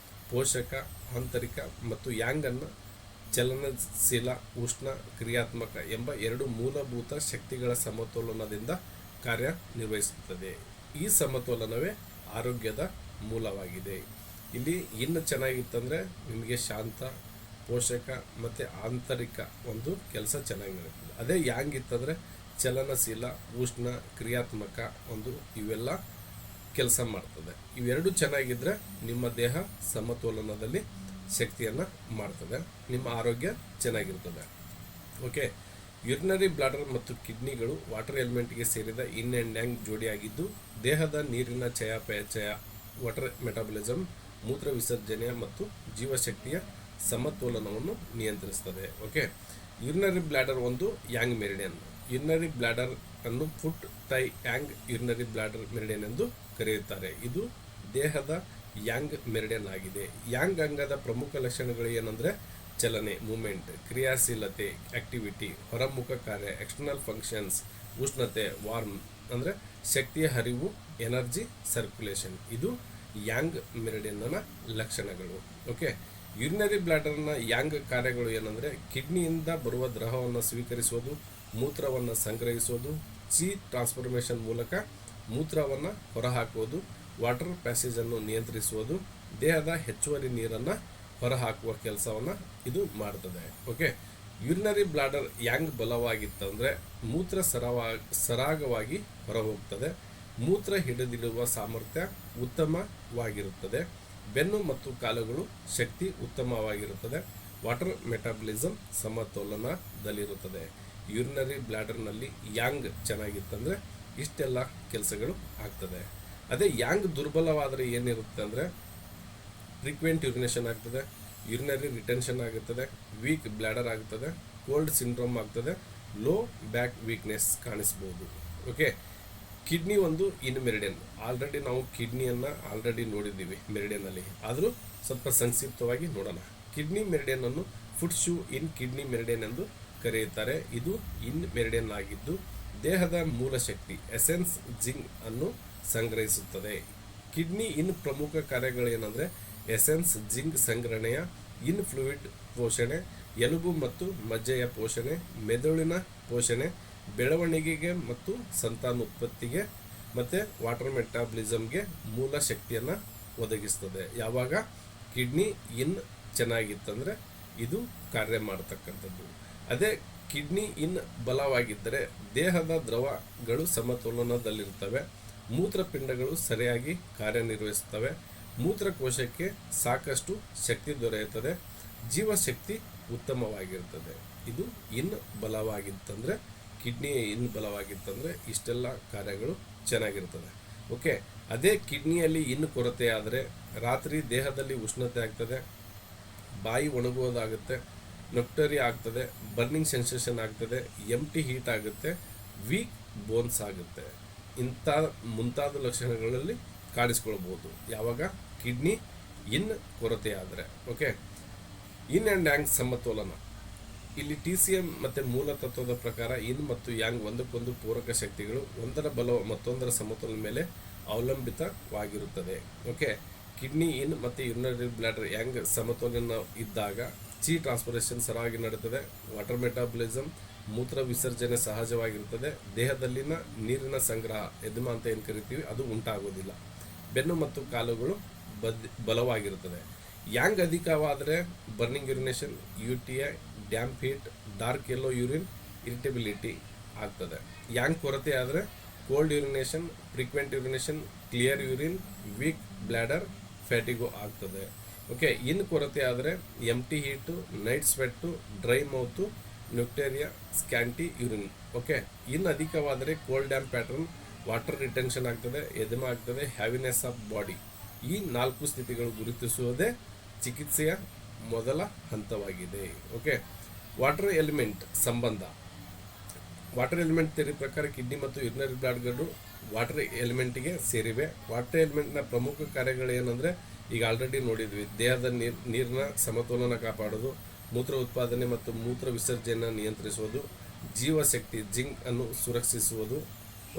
ಪೋಷಕ, ಆಂತರಿಕ ಮತ್ತು ಯಾಂಗನ್ನು ಚಲನಶೀಲ, ಉಷ್ಣ, ಕ್ರಿಯಾತ್ಮಕ ಎಂಬ 2 ಮೂಲಭೂತ ಶಕ್ತಿಗಳ ಸಮತೋಲನದಿಂದ ಕಾರ್ಯನಿರ್ವಹಿಸುತ್ತದೆ. ಈ ಸಮತೋಲನವೇ ಆರೋಗ್ಯದ ಮೂಲವಾಗಿದೆ. ಇಲ್ಲಿ ಇನ್ನು ಚೆನ್ನಾಗಿತ್ತಂದರೆ ನಿಮಗೆ ಶಾಂತ, ಪೋಷಕ ಮತ್ತು ಆಂತರಿಕ ಒಂದು ಕೆಲಸ ಚೆನ್ನಾಗಿ ನಡೆಯುತ್ತದೆ. ಅದೇ ಯಾಂಗ್ ಇತ್ತಂದರೆ ಚಲನಶೀಲ, ಉಷ್ಣ, ಕ್ರಿಯಾತ್ಮಕ ಒಂದು ಇವೆಲ್ಲ ಕೆಲಸ ಮಾಡ್ತದೆ. ಇವೆರಡು ಚೆನ್ನಾಗಿದ್ದರೆ ನಿಮ್ಮ ದೇಹ ಸಮತೋಲನದಲ್ಲಿ ಶಕ್ತಿಯನ್ನು ಮಾಡ್ತದೆ, ನಿಮ್ಮ ಆರೋಗ್ಯ ಚೆನ್ನಾಗಿರ್ತದೆ. ಓಕೆ, ಯುರಿನರಿ ಬ್ಲಾಡರ್ ಮತ್ತು ಕಿಡ್ನಿಗಳು ವಾಟರ್ ಎಲಿಮೆಂಟ್ಗೆ ಸೇರಿದ ಇನ್ ಆ್ಯಂಡ್ ಯಾಂಗ್ ಜೋಡಿಯಾಗಿದ್ದು ದೇಹದ ನೀರಿನ ಚಯಾಪಚಯ, ವಾಟರ್ ಮೆಟಾಬಲಿಸಮ್, ಮೂತ್ರ ವಿಸರ್ಜನೆಯ ಮತ್ತು ಜೀವಶಕ್ತಿಯ ಸಮತೋಲನವನ್ನು ನಿಯಂತ್ರಿಸುತ್ತದೆ. ಓಕೆ, ಯುರಿನರಿ ಬ್ಲಾಡರ್ ಒಂದು ಯಾಂಗ್ ಮೆರಿಡಿಯನ್. ಯುರಿನರಿ ಬ್ಲಾಡರ್ ಅನ್ನು foot tai yang urinary bladder meridian ಎಂದು ಕರೆಯುತ್ತಾರೆ. ಇದು ದೇಹದ ಯಾಂಗ್ ಮೆರಿಡಿಯನ್ ಆಗಿದೆ. ಯಾಂಗ್ ಅಂಗದ ಪ್ರಮುಖ ಲಕ್ಷಣಗಳು ಏನಂದರೆ ಚಲನೆ, ಮೂಮೆಂಟ್, ಕ್ರಿಯಾಶೀಲತೆ, ಆಕ್ಟಿವಿಟಿ, ಹೊರಮುಖ ಕಾರ್ಯ, ಎಕ್ಸ್ಟರ್ನಲ್ ಫಂಕ್ಷನ್ಸ್, ಉಷ್ಣತೆ, ವಾರ್ಮ್ ಅಂದರೆ ಶಕ್ತಿಯ ಹರಿವು, ಎನರ್ಜಿ ಸರ್ಕ್ಯುಲೇಷನ್. ಇದು ಯಾಂಗ್ ಮೆರಿಡಿಯನ್ನ ಲಕ್ಷಣಗಳು. ಓಕೆ, ಯುರಿನರಿ ಬ್ಲಾಡರ್ನ ಯಾಂಗ್ ಕಾರ್ಯಗಳು ಏನಂದರೆ ಕಿಡ್ನಿಯಿಂದ ಬರುವ ದ್ರವವನ್ನು ಸ್ವೀಕರಿಸುವುದು, ಮೂತ್ರವನ್ನು ಸಂಗ್ರಹಿಸುವುದು, ಚಿ ಟ್ರಾನ್ಸ್ಫಾರ್ಮೇಷನ್ ಮೂಲಕ ಮೂತ್ರವನ್ನು ಹೊರಹಾಕುವುದು, ವಾಟರ್ ಪ್ಯಾಸೇಜನ್ನು ನಿಯಂತ್ರಿಸುವುದು, ದೇಹದ ಹೆಚ್ಚುವರಿ ನೀರನ್ನು ಹೊರಹಾಕುವ ಕೆಲಸವನ್ನು ಇದು ಮಾಡ್ತದೆ. ಓಕೆ, ಯುರಿನರಿ ಬ್ಲಾಡರ್ ಯಾಂಗ್ ಬಲವಾಗಿತ್ತಂದರೆ ಮೂತ್ರ ಸರಾಗವಾಗಿ ಹೊರಹೋಗ್ತದೆ, ಮೂತ್ರ ಹಿಡಿದಿಡುವ ಸಾಮರ್ಥ್ಯ ಉತ್ತಮವಾಗಿರುತ್ತದೆ, ಬೆನ್ನು ಮತ್ತು ಕಾಲುಗಳು ಶಕ್ತಿ ಉತ್ತಮವಾಗಿರುತ್ತದೆ, ವಾಟರ್ ಮೆಟಾಬಲಿಸಮ್ ಸಮತೋಲನದಲ್ಲಿರುತ್ತದೆ. ಯುರಿನರಿ ಬ್ಲಾಡರ್ನಲ್ಲಿ ಯಾಂಗ್ ಚೆನ್ನಾಗಿತ್ತಂದರೆ ಇಷ್ಟೆಲ್ಲ ಕೆಲಸಗಳು ಆಗ್ತದೆ. ಅದೇ ಯಾಂಗ್ ದುರ್ಬಲವಾದರೆ ಏನಿರುತ್ತೆ ಅಂದರೆ ಫ್ರೀಕ್ವೆಂಟ್ ಯುರಿನೇಷನ್ ಆಗ್ತದೆ, ಯುರಿನರಿ ರಿಟೆನ್ಷನ್ ಆಗುತ್ತದೆ, ವೀಕ್ ಬ್ಲಾಡರ್ ಆಗ್ತದೆ, ಕೋಲ್ಡ್ ಸಿಂಡ್ರೋಮ್ ಆಗ್ತದೆ, ಲೋ ಬ್ಯಾಕ್ ವೀಕ್ನೆಸ್ ಕಾಣಿಸ್ಬೋದು. ಓಕೆ, ಕಿಡ್ನಿ ಒಂದು ಇನ್ ಮೆರಿಡಿಯನ್. ಆಲ್ರೆಡಿ ನಾವು ಕಿಡ್ನಿಯನ್ನು ನೋಡಿದ್ದೀವಿ ಮೆರಿಡಿಯನ್ನಲ್ಲಿ, ಆದರೂ ಸ್ವಲ್ಪ ಸಂಕ್ಷಿಪ್ತವಾಗಿ ನೋಡೋಣ. ಕಿಡ್ನಿ ಮೆರಿಡಿಯನ್ ಅನ್ನು ಫುಟ್ ಶೂ ಇನ್ ಕಿಡ್ನಿ ಮೆರಿಡಿಯನ್ ಎಂದು ಕರೆಯುತ್ತಾರೆ. ಇದು ಇನ್ ಮೆರಿಡಿಯನ್ ಆಗಿದ್ದು ದೇಹದ ಮೂಲ ಶಕ್ತಿ ಎಸೆನ್ಸ್ ಜಿಂಕ್ ಅನ್ನು ಸಂಗ್ರಹಿಸುತ್ತದೆ. ಕಿಡ್ನಿ ಇನ್ ಪ್ರಮುಖ ಕಾರ್ಯಗಳೇನೆಂದರೆ ಎಸೆನ್ಸ್ ಜಿಂಕ್ ಸಂಗ್ರಹಣೆಯ, ಇನ್ ಫ್ಲೂಯಿಡ್ ಪೋಷಣೆ, ಎಲುಬು ಮತ್ತು ಮಜ್ಜೆಯ ಪೋಷಣೆ, ಮೆದುಳಿನ ಪೋಷಣೆ, ಬೆಳವಣಿಗೆಗೆ ಮತ್ತು ಸಂತಾನೋತ್ಪತ್ತಿಗೆ ಮತ್ತು ವಾಟರ್ ಮೆಟಾಬಲಿಸಮ್ಗೆ ಮೂಲ ಶಕ್ತಿಯನ್ನು ಒದಗಿಸ್ತದೆ. ಯಾವಾಗ ಕಿಡ್ನಿ ಇನ್ ಚೆನ್ನಾಗಿತ್ತಂದರೆ ಇದು ಕಾರ್ಯ ಮಾಡತಕ್ಕಂಥದ್ದು. ಅದೇ ಕಿಡ್ನಿ ಇನ್ ಬಲವಾಗಿದ್ದರೆ ದೇಹದ ದ್ರವಗಳು ಸಮತೋಲನದಲ್ಲಿರ್ತವೆ, ಮೂತ್ರಪಿಂಡಗಳು ಸರಿಯಾಗಿ ಕಾರ್ಯನಿರ್ವಹಿಸುತ್ತವೆ, ಮೂತ್ರಕೋಶಕ್ಕೆ ಸಾಕಷ್ಟು ಶಕ್ತಿ ದೊರೆಯುತ್ತದೆ, ಜೀವಶಕ್ತಿ ಉತ್ತಮವಾಗಿರ್ತದೆ. ಇದು ಇನ್ ಬಲವಾಗಿತ್ತಂದರೆ, ಕಿಡ್ನಿ ಇನ್ ಬಲವಾಗಿತ್ತಂದರೆ ಇಷ್ಟೆಲ್ಲ ಕಾರ್ಯಗಳು ಚೆನ್ನಾಗಿರ್ತದೆ. ಓಕೆ, ಅದೇ ಕಿಡ್ನಿಯಲ್ಲಿ ಇನ್ನು ಕೊರತೆ ಆದರೆ ರಾತ್ರಿ ದೇಹದಲ್ಲಿ ಉಷ್ಣತೆ ಆಗ್ತದೆ, ಬಾಯಿ ಒಣಗುವುದಾಗುತ್ತೆ, ನೊಕ್ಟರಿ ಆಗ್ತದೆ, ಬರ್ನಿಂಗ್ ಸೆನ್ಸೇಷನ್ ಆಗ್ತದೆ, ಎಂಟಿ ಹೀಟ್ ಆಗುತ್ತೆ, ವೀಕ್ ಬೋನ್ಸ್ ಆಗುತ್ತೆ. ಇಂಥ ಮುಂತಾದ ಲಕ್ಷಣಗಳಲ್ಲಿ ಕಾಣಿಸ್ಕೊಳ್ಬೋದು ಯಾವಾಗ ಕಿಡ್ನಿ ಇನ್ ಕೊರತೆ ಆದರೆ. ಓಕೆ, ಇನ್ ಆ್ಯಂಡ್ ಯಾಂಗ್ ಸಮತೋಲನ. ಇಲ್ಲಿ TCM ಮತ್ತು ಮೂಲ ತತ್ವದ ಪ್ರಕಾರ ಇನ್ ಮತ್ತು ಯಾಂಗ್ ಒಂದಕ್ಕೊಂದು ಪೂರಕ ಶಕ್ತಿಗಳು, ಒಂದರ ಬಲ ಮತ್ತೊಂದರ ಸಮತೋಲನ ಮೇಲೆ ಅವಲಂಬಿತವಾಗಿರುತ್ತದೆ. ಓಕೆ, ಕಿಡ್ನಿ ಇನ್ ಮತ್ತು ಯುರಿನರಿ ಬ್ಲಾಡರ್ ಯಾಂಗ್ ಸಮತೋಲನ ಇದ್ದಾಗ ಚಿ ಟ್ರಾನ್ಸ್ಫಾರ್ಮೇಷನ್ ಸರಾಗಿ ನಡೆಯುತ್ತದೆ, ವಾಟರ್ ಮೆಟಾಬಲಿಸಮ್ ಮೂತ್ರ ವಿಸರ್ಜನೆ ಸಹಜವಾಗಿರುತ್ತದೆ, ದೇಹದಲ್ಲಿನ ನೀರಿನ ಸಂಗ್ರಹ ಎದೆಮ ಅಂತ ಏನು ಕರಿತೀವಿ ಅದು ಉಂಟಾಗೋದಿಲ್ಲ, ಬೆನ್ನು ಮತ್ತು ಕಾಲುಗಳು ಬಲವಾಗಿರುತ್ತದೆ. ಯಾಂಗ್ ಅಧಿಕವಾದರೆ burning urination, UTI, damp heat, dark yellow urine, irritability ಆಗ್ತದೆ. ಯಾಂಗ್ ಕೊರತೆ ಆದರೆ cold urination, frequent urination, clear urine, weak bladder, fatigue ಆಗ್ತದೆ. ಓಕೆ, ಇನ್ ಕೊರತೆ ಆದರೆ empty heat, night sweat, dry mouth, nocturia, scanty urine. Okay, yin ಅಧಿಕವಾದರೆ cold damp pattern, water retention ಆಗ್ತದೆ, edema ಆಗ್ತದೆ, ಹ್ಯಾವಿನೆಸ್ of body. ಈ 4 ಸ್ಥಿತಿಗಳು ಗುರುತಿಸುವುದೇ ಚಿಕಿತ್ಸೆಯ ಮೊದಲ ಹಂತವಾಗಿದೆ. ಓಕೆ, ವಾಟರ್ ಎಲಿಮೆಂಟ್ ಸಂಬಂಧ. ವಾಟರ್ ಎಲಿಮೆಂಟ್ ಥಿಯರಿ ಪ್ರಕಾರ ಕಿಡ್ನಿ ಮತ್ತು ಯುರಿನರಿ ಬ್ಲಾಡರ್ಗಳು ವಾಟರ್ ಎಲಿಮೆಂಟ್ಗೆ ಸೇರಿವೆ. ವಾಟರ್ ಎಲಿಮೆಂಟ್ನ ಪ್ರಮುಖ ಕಾರ್ಯಗಳೇನೆಂದರೆ ಈಗ ಆಲ್ರೆಡಿ ನೋಡಿದ್ವಿ, ದೇಹದ ನೀರಿನ ಸಮತೋಲನ ಕಾಪಾಡೋದು, ಮೂತ್ರ ಉತ್ಪಾದನೆ ಮತ್ತು ಮೂತ್ರ ವಿಸರ್ಜನೆಯನ್ನು ನಿಯಂತ್ರಿಸುವುದು, ಜೀವಶಕ್ತಿ ಜಿಂಕ್ ಅನ್ನು ಸುರಕ್ಷಿಸುವುದು.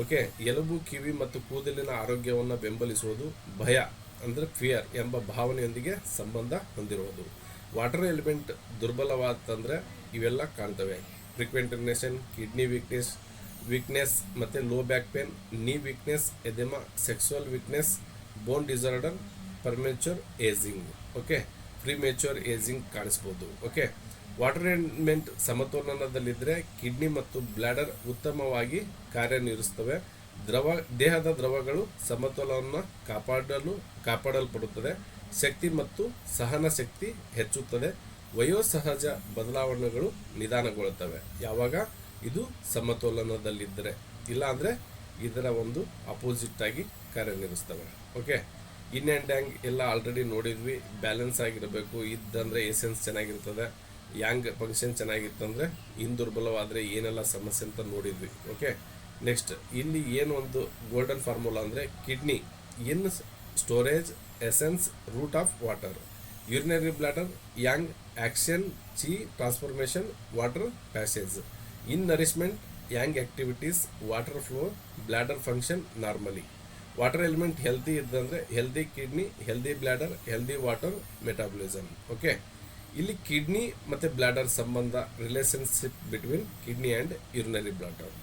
ಓಕೆ, ಎಲುಬು, ಕಿವಿ ಮತ್ತು ಕೂದಲಿನ ಆರೋಗ್ಯವನ್ನು ಬೆಂಬಲಿಸುವುದು, ಭಯ ಅಂದರೆ ಫಿಯರ್ ಎಂಬ ಭಾವನೆಯೊಂದಿಗೆ ಸಂಬಂಧ ಹೊಂದಿರುವುದು. ವಾಟರ್ ಎಲಿಮೆಂಟ್ ದುರ್ಬಲವಾದಂದರೆ ಇವೆಲ್ಲ ಕಾಣ್ತವೆ: ಫ್ರೀಕ್ವೆಂಟ್ ಯುರಿನೇಷನ್, ಕಿಡ್ನಿ ವೀಕ್ನೆಸ್ ಮತ್ತು low back pain, knee weakness, edema, sexual weakness, bone disorder, premature ageing. Okay, premature ageing ಕಾಣಿಸ್ಬೋದು. ಓಕೆ, ವಾಟರ್ ಎಲಿಮೆಂಟ್ ಸಮತೋಲನದಲ್ಲಿದ್ದರೆ ಕಿಡ್ನಿ ಮತ್ತು ಬ್ಲಾಡರ್ ಉತ್ತಮವಾಗಿ ಕಾರ್ಯನಿರ್ವಹಿಸುತ್ತವೆ, ದೇಹದ ದ್ರವಗಳು ಸಮತೋಲನವನ್ನು ಕಾಪಾಡಲ್ಪಡುತ್ತದೆ, ಶಕ್ತಿ ಮತ್ತು ಸಹನ ಶಕ್ತಿ ಹೆಚ್ಚುತ್ತದೆ, ವಯೋಸಹಜ ಬದಲಾವಣೆಗಳು ನಿಧಾನಗೊಳ್ಳುತ್ತವೆ. ಯಾವಾಗ ಇದು ಸಮತೋಲನದಲ್ಲಿದ್ದರೆ, ಇಲ್ಲ ಅಂದರೆ ಇದರ ಒಂದು ಅಪೋಸಿಟ್ ಆಗಿ ಕಾರ್ಯನಿರ್ವಹಿಸ್ತವೆ. ಓಕೆ, ಇನ್ ಆ್ಯಂಡ್ ಯಾಂಗ್ ಎಲ್ಲ ಆಲ್ರೆಡಿ ನೋಡಿದ್ವಿ. ಬ್ಯಾಲೆನ್ಸ್ ಆಗಿರಬೇಕು ಇದ್ದಂದರೆ ಎಸೆನ್ಸ್ ಚೆನ್ನಾಗಿರ್ತದೆ, ಯಾಂಗ್ ಫಂಕ್ಷನ್ ಚೆನ್ನಾಗಿತ್ತಂದರೆ ಇನ್ ದುರ್ಬಲವಾದರೆ ಏನೆಲ್ಲ ಸಮಸ್ಯೆ ಅಂತ ನೋಡಿದ್ವಿ. ಓಕೆ, ನೆಕ್ಸ್ಟ್ ಇಲ್ಲಿ ಏನು ಒಂದು ಗೋಲ್ಡನ್ ಫಾರ್ಮುಲಾ ಅಂದರೆ kidney yin storage essence root of water, urinary bladder yang action chi transformation water passage, yin nourishment yang activities water flow bladder function normally. Water element healthy ಇದ್ದಂದರೆ healthy kidney, healthy bladder, healthy water metabolism. Okay, ಇಲ್ಲಿ kidney ಮತ್ತು bladder ಸಂಬಂಧ, relationship between kidney and urinary bladder,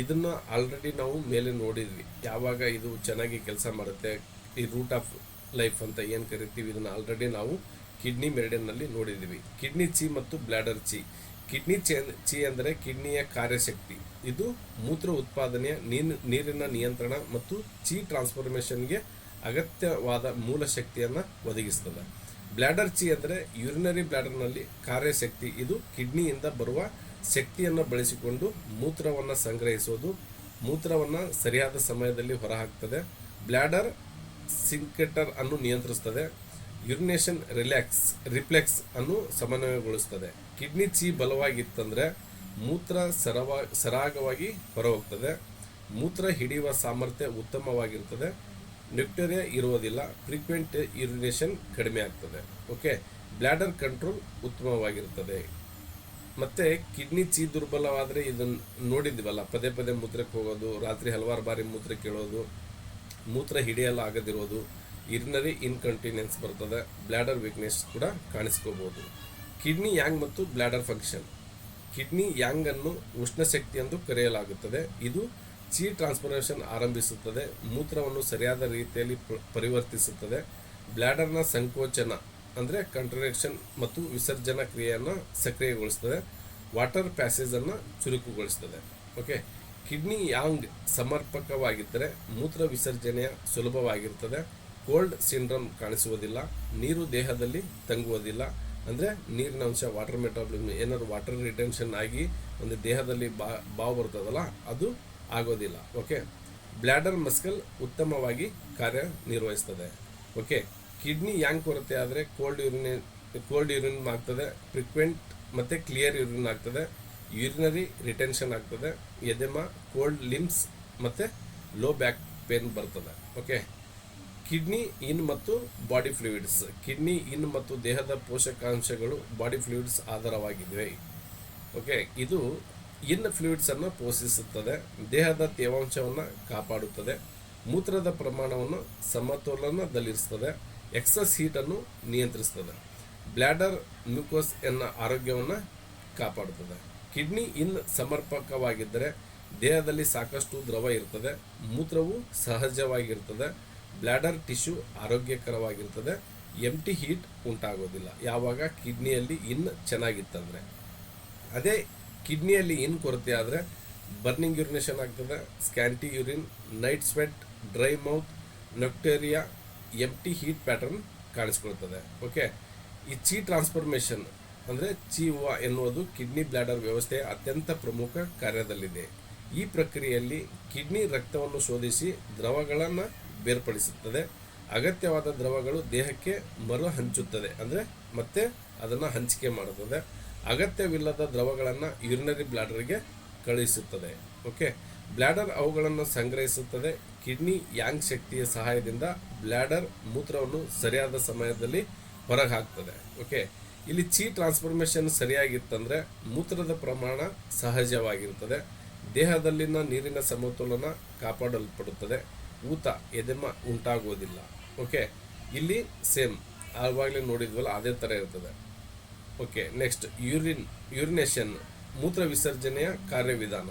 ಇದನ್ನು already ನಾವು ಮೇಲೆ ನೋಡಿದ್ವಿ. ಯಾವಾಗ ಇದು ಚೆನ್ನಾಗಿ ಕೆಲಸ ಮಾಡುತ್ತೆ, ಈ ರೂಟ್ ಆಫ್ ಲೈಫ್ ಅಂತ ಏನು ಕರಿತೀವಿ, ಇದನ್ನು ಆಲ್ರೆಡಿ ನಾವು ಕಿಡ್ನಿ ಮೆರಿಡಿಯನ್ನಲ್ಲಿ ನೋಡಿದ್ದೀವಿ. ಕಿಡ್ನಿ ಚಿ ಮತ್ತು ಬ್ಲಾಡರ್ ಚಿ. ಕಿಡ್ನಿ ಚಿ ಅಂದರೆ ಕಿಡ್ನಿಯ ಕಾರ್ಯಶಕ್ತಿ, ಇದು ಮೂತ್ರ ಉತ್ಪಾದನೆಯ ನೀರಿನ ನಿಯಂತ್ರಣ ಮತ್ತು ಚಿ ಟ್ರಾನ್ಸ್ಫಾರ್ಮೇಷನ್ಗೆ ಅಗತ್ಯವಾದ ಮೂಲ ಶಕ್ತಿಯನ್ನು ಒದಗಿಸ್ತದೆ. ಬ್ಲಾಡರ್ ಚಿ ಅಂದರೆ ಯೂರಿನರಿ ಬ್ಲಾಡರ್ನಲ್ಲಿ ಕಾರ್ಯಶಕ್ತಿ, ಇದು ಕಿಡ್ನಿಯಿಂದ ಬರುವ ಶಕ್ತಿಯನ್ನು ಬಳಸಿಕೊಂಡು ಮೂತ್ರವನ್ನು ಸಂಗ್ರಹಿಸೋದು, ಮೂತ್ರವನ್ನು ಸರಿಯಾದ ಸಮಯದಲ್ಲಿ ಹೊರಹಾಕ್ತದೆ. ಬ್ಲಾಡರ್ ಸಿಂಕೆಟರ್ ಅನ್ನು ನಿಯಂತ್ರಿಸ್ತದೆ. ಯುರಿನೇಷನ್ ರಿಫ್ಲೆಕ್ಸ್ ಅನ್ನು ಸಮನ್ವಯಗೊಳಿಸ್ತದೆ. ಕಿಡ್ನಿ ಚಿ ಬಲವಾಗಿತ್ತಂದರೆ ಮೂತ್ರ ಸರಾಗವಾಗಿ ಹೊರಹೋಗ್ತದೆ, ಮೂತ್ರ ಹಿಡಿಯುವ ಸಾಮರ್ಥ್ಯ ಉತ್ತಮವಾಗಿರ್ತದೆ, ನ್ಯೂಕ್ಟೇರಿಯಾ ಇರುವುದಿಲ್ಲ, ಫ್ರೀಕ್ವೆಂಟ್ ಯುರಿನೇಷನ್ ಕಡಿಮೆ ಆಗ್ತದೆ. ಓಕೆ, ಬ್ಲಾಡರ್ ಕಂಟ್ರೋಲ್ ಉತ್ತಮವಾಗಿರ್ತದೆ. ಮತ್ತು ಕಿಡ್ನಿ ಚಿ ದುರ್ಬಲವಾದರೆ ಇದನ್ನು ನೋಡಿದ್ವಲ್ಲ, ಪದೇ ಪದೇ ಮೂತ್ರಕ್ಕೆ ಹೋಗೋದು, ರಾತ್ರಿ ಹಲವಾರು ಬಾರಿ ಮೂತ್ರ ಕೇಳೋದು, ಮೂತ್ರ ಹಿಡಿಯಲು ಆಗದಿರೋದು, ಯೂರಿನರಿ ಇನ್ಕಂಟಿನೆನ್ಸ್ ಬರ್ತದೆ, ಬ್ಲಾಡರ್ ವೀಕ್ನೆಸ್ ಕೂಡ ಕಾಣಿಸ್ಕೋಬೋದು. ಕಿಡ್ನಿ ಯಾಂಗ್ ಮತ್ತು ಬ್ಲಾಡರ್ ಫಂಕ್ಷನ್. ಕಿಡ್ನಿ ಯಾಂಗ್ ಅನ್ನು ಉಷ್ಣಶಕ್ತಿ ಎಂದು ಕರೆಯಲಾಗುತ್ತದೆ. ಇದು ಚಿ ಟ್ರಾನ್ಸ್ಫಾರ್ಮೇಷನ್ ಆರಂಭಿಸುತ್ತದೆ, ಮೂತ್ರವನ್ನು ಸರಿಯಾದ ರೀತಿಯಲ್ಲಿ ಪರಿವರ್ತಿಸುತ್ತದೆ. ಬ್ಲಾಡರ್ನ ಸಂಕೋಚನ ಅಂದರೆ ಕಂಟ್ರಾಕ್ಷನ್ ಮತ್ತು ವಿಸರ್ಜನಾ ಕ್ರಿಯೆಯನ್ನು ಸಕ್ರಿಯಗೊಳಿಸ್ತದೆ. ವಾಟರ್ ಪ್ಯಾಸೇಜನ್ನು ಚುರುಕುಗೊಳಿಸ್ತದೆ. ಓಕೆ, ಕಿಡ್ನಿ ಯಾಂಗ್ ಸಮರ್ಪಕವಾಗಿದ್ದರೆ ಮೂತ್ರ ವಿಸರ್ಜನೆಯ ಸುಲಭವಾಗಿರ್ತದೆ. ಕೋಲ್ಡ್ ಸಿಂಡ್ರಮ್ ಕಾಣಿಸುವುದಿಲ್ಲ, ನೀರು ದೇಹದಲ್ಲಿ ತಂಗುವುದಿಲ್ಲ, ಅಂದರೆ ನೀರಿನ ಅಂಶ ವಾಟರ್ ಮೆಟಾಬಲಿಸಮ್ ಏನಾದ್ರು ವಾಟರ್ ರಿಟೆನ್ಷನ್ ಆಗಿ ಒಂದು ದೇಹದಲ್ಲಿ ಬಾವು ಬರ್ತದಲ್ಲ, ಅದು ಆಗೋದಿಲ್ಲ. ಓಕೆ, ಬ್ಲಾಡರ್ ಮಸ್ಕಲ್ ಉತ್ತಮವಾಗಿ ಕಾರ್ಯನಿರ್ವಹಿಸ್ತದೆ. ಓಕೆ, ಕಿಡ್ನಿ ಯಾಂಗ್ ಕೊರತೆ ಆದರೆ ಕೋಲ್ಡ್ ಯೂರಿನ್ ಆಗ್ತದೆ, ಫ್ರೀಕ್ವೆಂಟ್ ಮತ್ತು ಕ್ಲಿಯರ್ ಯೂರಿನ್ ಆಗ್ತದೆ, ಯೂರಿನರಿ ರಿಟೆನ್ಷನ್ ಆಗ್ತದೆ, ಎದೆಮಾ, ಕೋಲ್ಡ್ ಲಿಮ್ಸ್ ಮತ್ತು ಲೋ ಬ್ಯಾಕ್ ಪೇನ್ ಬರ್ತದೆ. ಓಕೆ, ಕಿಡ್ನಿ ಇನ್ ಮತ್ತು ಬಾಡಿ ಫ್ಲೂಯಿಡ್ಸ್. ಕಿಡ್ನಿ ಇನ್ ಮತ್ತು ದೇಹದ ಪೋಷಕಾಂಶಗಳು ಬಾಡಿ ಫ್ಲೂಯಿಡ್ಸ್ ಆಧಾರವಾಗಿವೆ. ಓಕೆ, ಇದು ಇನ್ ಫ್ಲೂಯಿಡ್ಸನ್ನು ಪೋಷಿಸುತ್ತದೆ, ದೇಹದ ತೇವಾಂಶವನ್ನು ಕಾಪಾಡುತ್ತದೆ, ಮೂತ್ರದ ಪ್ರಮಾಣವನ್ನು ಸಮತೋಲನದಲ್ಲಿರಿಸ್ತದೆ, ಎಕ್ಸಸ್ ಹೀಟನ್ನು ನಿಯಂತ್ರಿಸ್ತದೆ, ಬ್ಲಾಡರ್ ಮ್ಯೂಕೋಸ್ ಎನ್ನ ಆರೋಗ್ಯವನ್ನು ಕಾಪಾಡುತ್ತದೆ. ಕಿಡ್ನಿ ಇನ್ ಸಮರ್ಪಕವಾಗಿದ್ದರೆ ದೇಹದಲ್ಲಿ ಸಾಕಷ್ಟು ದ್ರವ ಇರ್ತದೆ, ಮೂತ್ರವು ಸಹಜವಾಗಿರ್ತದೆ, ಬ್ಲಾಡರ್ ಟಿಶ್ಯೂ ಆರೋಗ್ಯಕರವಾಗಿರ್ತದೆ, ಎಂಟಿ ಹೀಟ್ ಉಂಟಾಗೋದಿಲ್ಲ. ಯಾವಾಗ ಕಿಡ್ನಿಯಲ್ಲಿ ಇನ್ ಚೆನ್ನಾಗಿತ್ತಂದರೆ. ಅದೇ ಕಿಡ್ನಿಯಲ್ಲಿ ಇನ್ ಕೊರತೆ ಆದರೆ ಬರ್ನಿಂಗ್ ಯೂರಿನೇಷನ್ ಆಗ್ತದೆ, scanty urine, night sweat, dry mouth, nocturia, empty heat pattern ಕಾಣಿಸ್ಕೊಳ್ತದೆ. ಓಕೆ, ಈ ಚಿ ಟ್ರಾನ್ಸ್ಫಾರ್ಮೇಷನ್ ಅಂದರೆ ಚೀವ ಎನ್ನುವುದು ಕಿಡ್ನಿ ಬ್ಲಾಡರ್ ವ್ಯವಸ್ಥೆಯ ಅತ್ಯಂತ ಪ್ರಮುಖ ಕಾರ್ಯದಲ್ಲಿದೆ. ಈ ಪ್ರಕ್ರಿಯೆಯಲ್ಲಿ ಕಿಡ್ನಿ ರಕ್ತವನ್ನು ಶೋಧಿಸಿ ದ್ರವಗಳನ್ನು ಬೇರ್ಪಡಿಸುತ್ತದೆ. ಅಗತ್ಯವಾದ ದ್ರವಗಳು ದೇಹಕ್ಕೆ ಮರು ಹಂಚುತ್ತದೆ, ಅಂದರೆ ಮತ್ತೆ ಅದನ್ನು ಹಂಚಿಕೆ ಮಾಡುತ್ತದೆ. ಅಗತ್ಯವಿಲ್ಲದ ದ್ರವಗಳನ್ನು ಯೂರಿನರಿ ಬ್ಲಾಡರ್ಗೆ ಕಳುಹಿಸುತ್ತದೆ. ಓಕೆ, ಬ್ಲಾಡರ್ ಅವುಗಳನ್ನು ಸಂಗ್ರಹಿಸುತ್ತದೆ. ಕಿಡ್ನಿ ಯಾಂಗ್ ಶಕ್ತಿಯ ಸಹಾಯದಿಂದ ಬ್ಲಾಡರ್ ಮೂತ್ರವನ್ನು ಸರಿಯಾದ ಸಮಯದಲ್ಲಿ ಹೊರಗೆ ಹಾಕ್ತದೆ. ಓಕೆ, ಇಲ್ಲಿ ಚಿ ಟ್ರಾನ್ಸ್ಫಾರ್ಮೇಷನ್ ಸರಿಯಾಗಿತ್ತಂದರೆ ಮೂತ್ರದ ಪ್ರಮಾಣ ಸಹಜವಾಗಿರ್ತದೆ, ದೇಹದಲ್ಲಿನ ನೀರಿನ ಸಮತೋಲನ ಕಾಪಾಡಲ್ಪಡುತ್ತದೆ, ಊತ ಎದೆಮ ಉಂಟಾಗುವುದಿಲ್ಲ. ಓಕೆ, ಇಲ್ಲಿ ಸೇಮ್ ಆವಾಗಲೇ ನೋಡಿದ್ವಲ್ಲ ಅದೇ ಥರ ಇರ್ತದೆ. ಓಕೆ, ನೆಕ್ಸ್ಟ್ ಯೂರಿನೇಷನ್, ಮೂತ್ರ ವಿಸರ್ಜನೆಯ ಕಾರ್ಯವಿಧಾನ.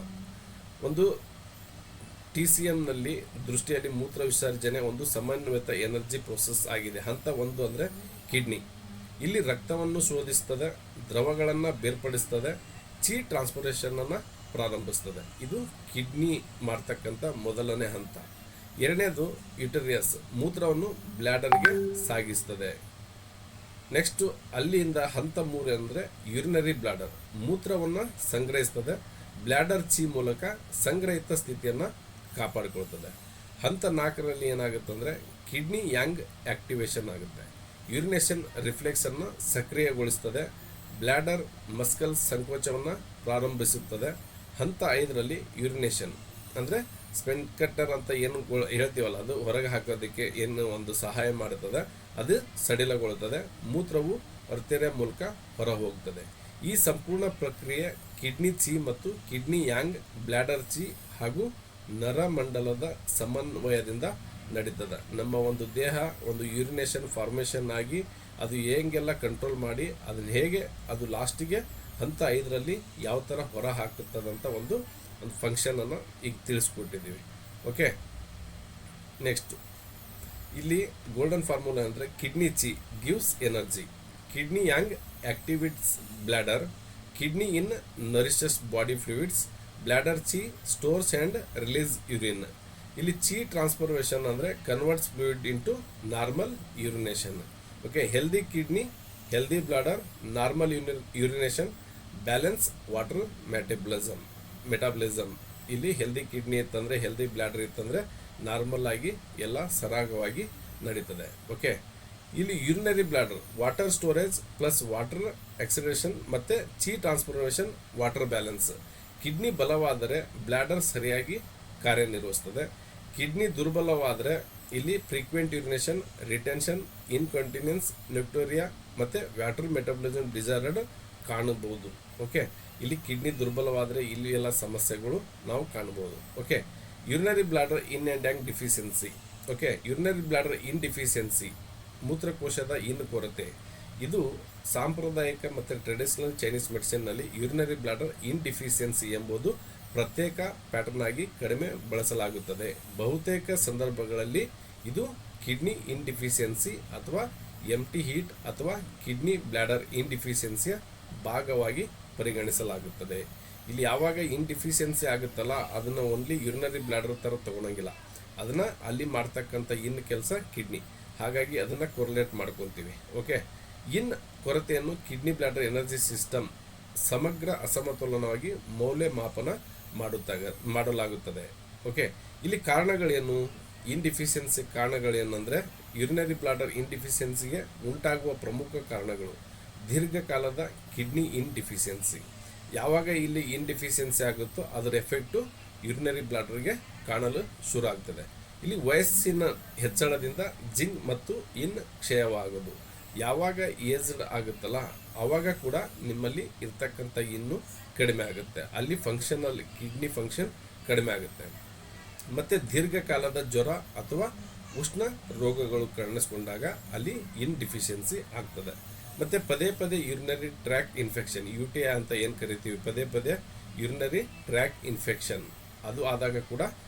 ಒಂದು TCMನಲ್ಲಿ ದೃಷ್ಟಿಯಲ್ಲಿ ಮೂತ್ರ ವಿಸರ್ಜನೆ ಒಂದು ಸಮನ್ವಿತ ಎನರ್ಜಿ ಪ್ರೋಸೆಸ್ ಆಗಿದೆ. ಹಂತ 1 ಅಂದರೆ ಕಿಡ್ನಿ. ಇಲ್ಲಿ ರಕ್ತವನ್ನು ಶೋಧಿಸ್ತದೆ, ದ್ರವಗಳನ್ನು ಬೇರ್ಪಡಿಸ್ತದೆ, ಚಿ ಟ್ರಾನ್ಸ್ಪೋರ್ಟೇಷನನ್ನು ಪ್ರಾರಂಭಿಸ್ತದೆ. ಇದು ಕಿಡ್ನಿ ಮಾಡ್ತಕ್ಕಂಥ ಮೊದಲನೇ ಹಂತ. ಎರಡನೇದು ಯುಟೆರಿಯಸ್, ಮೂತ್ರವನ್ನು ಬ್ಲಾಡರ್ಗೆ ಸಾಗಿಸ್ತದೆ. ನೆಕ್ಸ್ಟು ಅಲ್ಲಿಂದ ಹಂತ 3 ಅಂದರೆ ಯೂರಿನರಿ ಬ್ಲಾಡರ್, ಮೂತ್ರವನ್ನು ಸಂಗ್ರಹಿಸ್ತದೆ, ಬ್ಲ್ಯಾಡರ್ ಚಿ ಮೂಲಕ ಸಂಗ್ರಹಿತ ಸ್ಥಿತಿಯನ್ನು ಕಾಪಾಡಿಕೊಳ್ತದೆ. ಹಂತ 4ರಲ್ಲಿ ಏನಾಗುತ್ತೆ ಅಂದರೆ ಕಿಡ್ನಿ ಯಾಂಗ್ ಆಕ್ಟಿವೇಶನ್ ಆಗುತ್ತೆ. ಯೂರಿನೇಷನ್ ರಿಫ್ಲೆಕ್ಸನ್ನು ಸಕ್ರಿಯಗೊಳಿಸ್ತದೆ. ಬ್ಲ್ಯಾಡರ್ ಮಸ್ಕಲ್ ಸಂಕೋಚವನ್ನು ಪ್ರಾರಂಭಿಸುತ್ತದೆ. ಹಂತ 5ರಲ್ಲಿ ಯೂರಿನೇಷನ್ ಅಂದರೆ ಸ್ಪೆಂಕಟರ್ ಅಂತ ಏನು ಹೇಳ್ತೀವಲ್ಲ, ಅದು ಹೊರಗೆ ಹಾಕೋದಕ್ಕೆ ಏನು ಒಂದು ಸಹಾಯ ಮಾಡುತ್ತದೆ, ಅದು ಸಡಿಲಗೊಳ್ಳುತ್ತದೆ. ಮೂತ್ರವು ಅರ್ತೆರೆ ಮೂಲಕ ಹೊರ ಹೋಗ್ತದೆ. ಈ ಸಂಪೂರ್ಣ ಪ್ರಕ್ರಿಯೆ ಕಿಡ್ನಿ ಚಿ ಮತ್ತು ಕಿಡ್ನಿ ಯಾಂಗ್, ಬ್ಲ್ಯಾಡರ್ ಚಿ ಹಾಗೂ ನರಮಂಡಲದ ಸಮನ್ವಯದಿಂದ ನಡೀತದೆ. ನಮ್ಮ ಒಂದು ದೇಹ ಒಂದು ಯೂರಿನೇಷನ್ ಫಾರ್ಮೇಷನ್ ಆಗಿ ಅದು ಹೇಗೆಲ್ಲ ಕಂಟ್ರೋಲ್ ಮಾಡಿ ಅದನ್ನ ಹೇಗೆ ಅದು ಲಾಸ್ಟಿಗೆ ಹಂತ 5ರಲ್ಲಿ ಯಾವ ಥರ ಹೊರ ಹಾಕುತ್ತದಂತ ಒಂದು ಫಂಕ್ಷನನ್ನು ಈಗ ತಿಳಿಸ್ಕೊಟ್ಟಿದ್ದೀವಿ. ಓಕೆ, ನೆಕ್ಸ್ಟ್ ಇಲ್ಲಿ ಗೋಲ್ಡನ್ ಫಾರ್ಮುಲಾ ಅಂದರೆ kidney chi gives energy, kidney yang activates bladder, kidney yin nourishes body fluids, bladder chi stores and release urine. ಇಲ್ಲಿ ಚಿ ಟ್ರಾನ್ಸ್ಫರ್ಮೇಷನ್ ಅಂದರೆ converts fluid into normal urination. Okay, healthy kidney, healthy bladder, normal urination, balance water metabolism. ಇಲ್ಲಿ healthy kidney ಇತ್ತಂದರೆ, healthy bladder ಇತ್ತಂದರೆ normal ಆಗಿ ಎಲ್ಲ ಸರಾಗವಾಗಿ ನಡೀತದೆ. Okay, ಇಲ್ಲಿ urinary bladder water storage plus water ಎಕ್ಸಲೇಷನ್ ಮತ್ತು chi transformation water balance. Kidney ಬಲವಾದರೆ ಬ್ಲಾಡರ್ ಸರಿಯಾಗಿ ಕಾರ್ಯನಿರ್ವಹಿಸ್ತದೆ. ಕಿಡ್ನಿ ದುರ್ಬಲವಾದರೆ ಇಲ್ಲಿ frequent urination, retention, incontinence, nocturia ಮತ್ತು ವಾಟರ್ ಮೆಟಾಬಲಿಸಮ್ ಡಿಸಾರ್ಡರ್ ಕಾಣಬಹುದು. ಓಕೆ, ಇಲ್ಲಿ ಕಿಡ್ನಿ ದುರ್ಬಲವಾದರೆ ಇಲ್ಲಿ ಎಲ್ಲ ಸಮಸ್ಯೆಗಳು ನಾವು ಕಾಣಬಹುದು. Okay, urinary bladder yin and yang deficiency. Okay, urinary bladder yin deficiency, ಮೂತ್ರಕೋಶದ ಇನ್ ಕೊರತೆ. ಇದು ಸಾಂಪ್ರದಾಯಿಕ ಮತ್ತು ಟ್ರೆಡಿಷನಲ್ ಚೈನೀಸ್ ಮೆಡಿಸಿನ್ನಲ್ಲಿ ಯೂರಿನರಿ ಬ್ಲಾಡರ್ ಇನ್ ಡಿಫಿಷಿಯನ್ಸಿ ಎಂಬುದು ಪ್ರತ್ಯೇಕ ಪ್ಯಾಟರ್ನ್ ಆಗಿ ಕಡಿಮೆ ಬಳಸಲಾಗುತ್ತದೆ. ಬಹುತೇಕ ಸಂದರ್ಭಗಳಲ್ಲಿ ಇದು ಕಿಡ್ನಿ ಇನ್ ಡಿಫಿಷಿಯನ್ಸಿ ಅಥವಾ ಎಂಟಿ ಹೀಟ್ ಅಥವಾ ಕಿಡ್ನಿ ಬ್ಲ್ಯಾಡರ್ ಇನ್ ಡಿಫಿಷಿಯನ್ಸಿಯ ಭಾಗವಾಗಿ ಪರಿಗಣಿಸಲಾಗುತ್ತದೆ. ಇಲ್ಲಿ ಯಾವಾಗ ಇನ್ ಡಿಫಿಷಿಯನ್ಸಿ ಆಗುತ್ತಲ್ಲ ಅದನ್ನು ಓನ್ಲಿ ಯೂರಿನರಿ ಬ್ಲ್ಯಾಡರ್ ಥರ ತೊಗೊಳಂಗಿಲ್ಲ, ಅದನ್ನು ಅಲ್ಲಿ ಮಾಡ್ತಕ್ಕಂಥ ಇನ್ ಕೆಲಸ ಕಿಡ್ನಿ, ಹಾಗಾಗಿ ಅದನ್ನು ಕೊರಿಲೇಟ್ ಮಾಡ್ಕೊತೀವಿ. ಓಕೆ, ಇನ್ ಕೊರತೆಯನ್ನು ಕಿಡ್ನಿ ಬ್ಲ್ಯಾಡರ್ ಎನರ್ಜಿ ಸಿಸ್ಟಮ್ ಸಮಗ್ರ ಅಸಮತೋಲನವಾಗಿ ಮೌಲ್ಯಮಾಪನ ಮಾಡಲಾಗುತ್ತದೆ. ಓಕೆ, ಇಲ್ಲಿ ಕಾರಣಗಳೇನು? ಇನ್ ಡಿಫಿಷಿಯನ್ಸಿ ಕಾರಣಗಳೇನೆಂದರೆ ಯೂರಿನರಿ ಬ್ಲಾಡರ್ ಇನ್ ಡಿಫಿಷಿಯನ್ಸಿಗೆ ಉಂಟಾಗುವ ಪ್ರಮುಖ ಕಾರಣಗಳು ದೀರ್ಘಕಾಲದ ಕಿಡ್ನಿ ಇನ್ ಡಿಫಿಷಿಯನ್ಸಿ. ಯಾವಾಗ ಇಲ್ಲಿ ಇನ್ ಡಿಫಿಷಿಯನ್ಸಿ ಆಗುತ್ತೋ ಅದರ ಎಫೆಕ್ಟು ಯೂರಿನರಿ ಬ್ಲಾಡರ್ಗೆ ಕಾಣಲು ಶುರು ಆಗ್ತದೆ. ಇಲ್ಲಿ ವಯಸ್ಸಿನ ಹೆಚ್ಚಳದಿಂದ ಜಿಂಕ್ ಮತ್ತು ಇನ್ ಕ್ಷಯವಾಗೋದು. ಯಾವಾಗ ಏಜ್ಡ್ ಆಗುತ್ತಲ್ಲ ಆವಾಗ ಕೂಡ ನಿಮ್ಮಲ್ಲಿ ಇರ್ತಕ್ಕಂಥ ಇನ್ನು ಕಡಿಮೆ ಆಗುತ್ತೆ, ಅಲ್ಲಿ ಫಂಕ್ಷನಲ್ ಕಿಡ್ನಿ ಫಂಕ್ಷನ್ ಕಡಿಮೆ ಆಗುತ್ತೆ. ಮತ್ತು ದೀರ್ಘಕಾಲದ ಜ್ವರ ಅಥವಾ ಉಷ್ಣ ರೋಗಗಳು ಕಾಣಿಸ್ಕೊಂಡಾಗ ಅಲ್ಲಿ ಇನ್ ಡಿಫಿಷಿಯನ್ಸಿ ಆಗ್ತದೆ. ಮತ್ತು ಪದೇ ಪದೇ ಯೂರಿನರಿ ಟ್ರ್ಯಾಕ್ ಇನ್ಫೆಕ್ಷನ್, UTI ಅಂತ ಏನು ಕರಿತೀವಿ, ಪದೇ ಪದೇ ಯೂರಿನರಿ ಟ್ರ್ಯಾಕ್ ಇನ್ಫೆಕ್ಷನ್ ಅದು ಆದಾಗ ಕೂಡ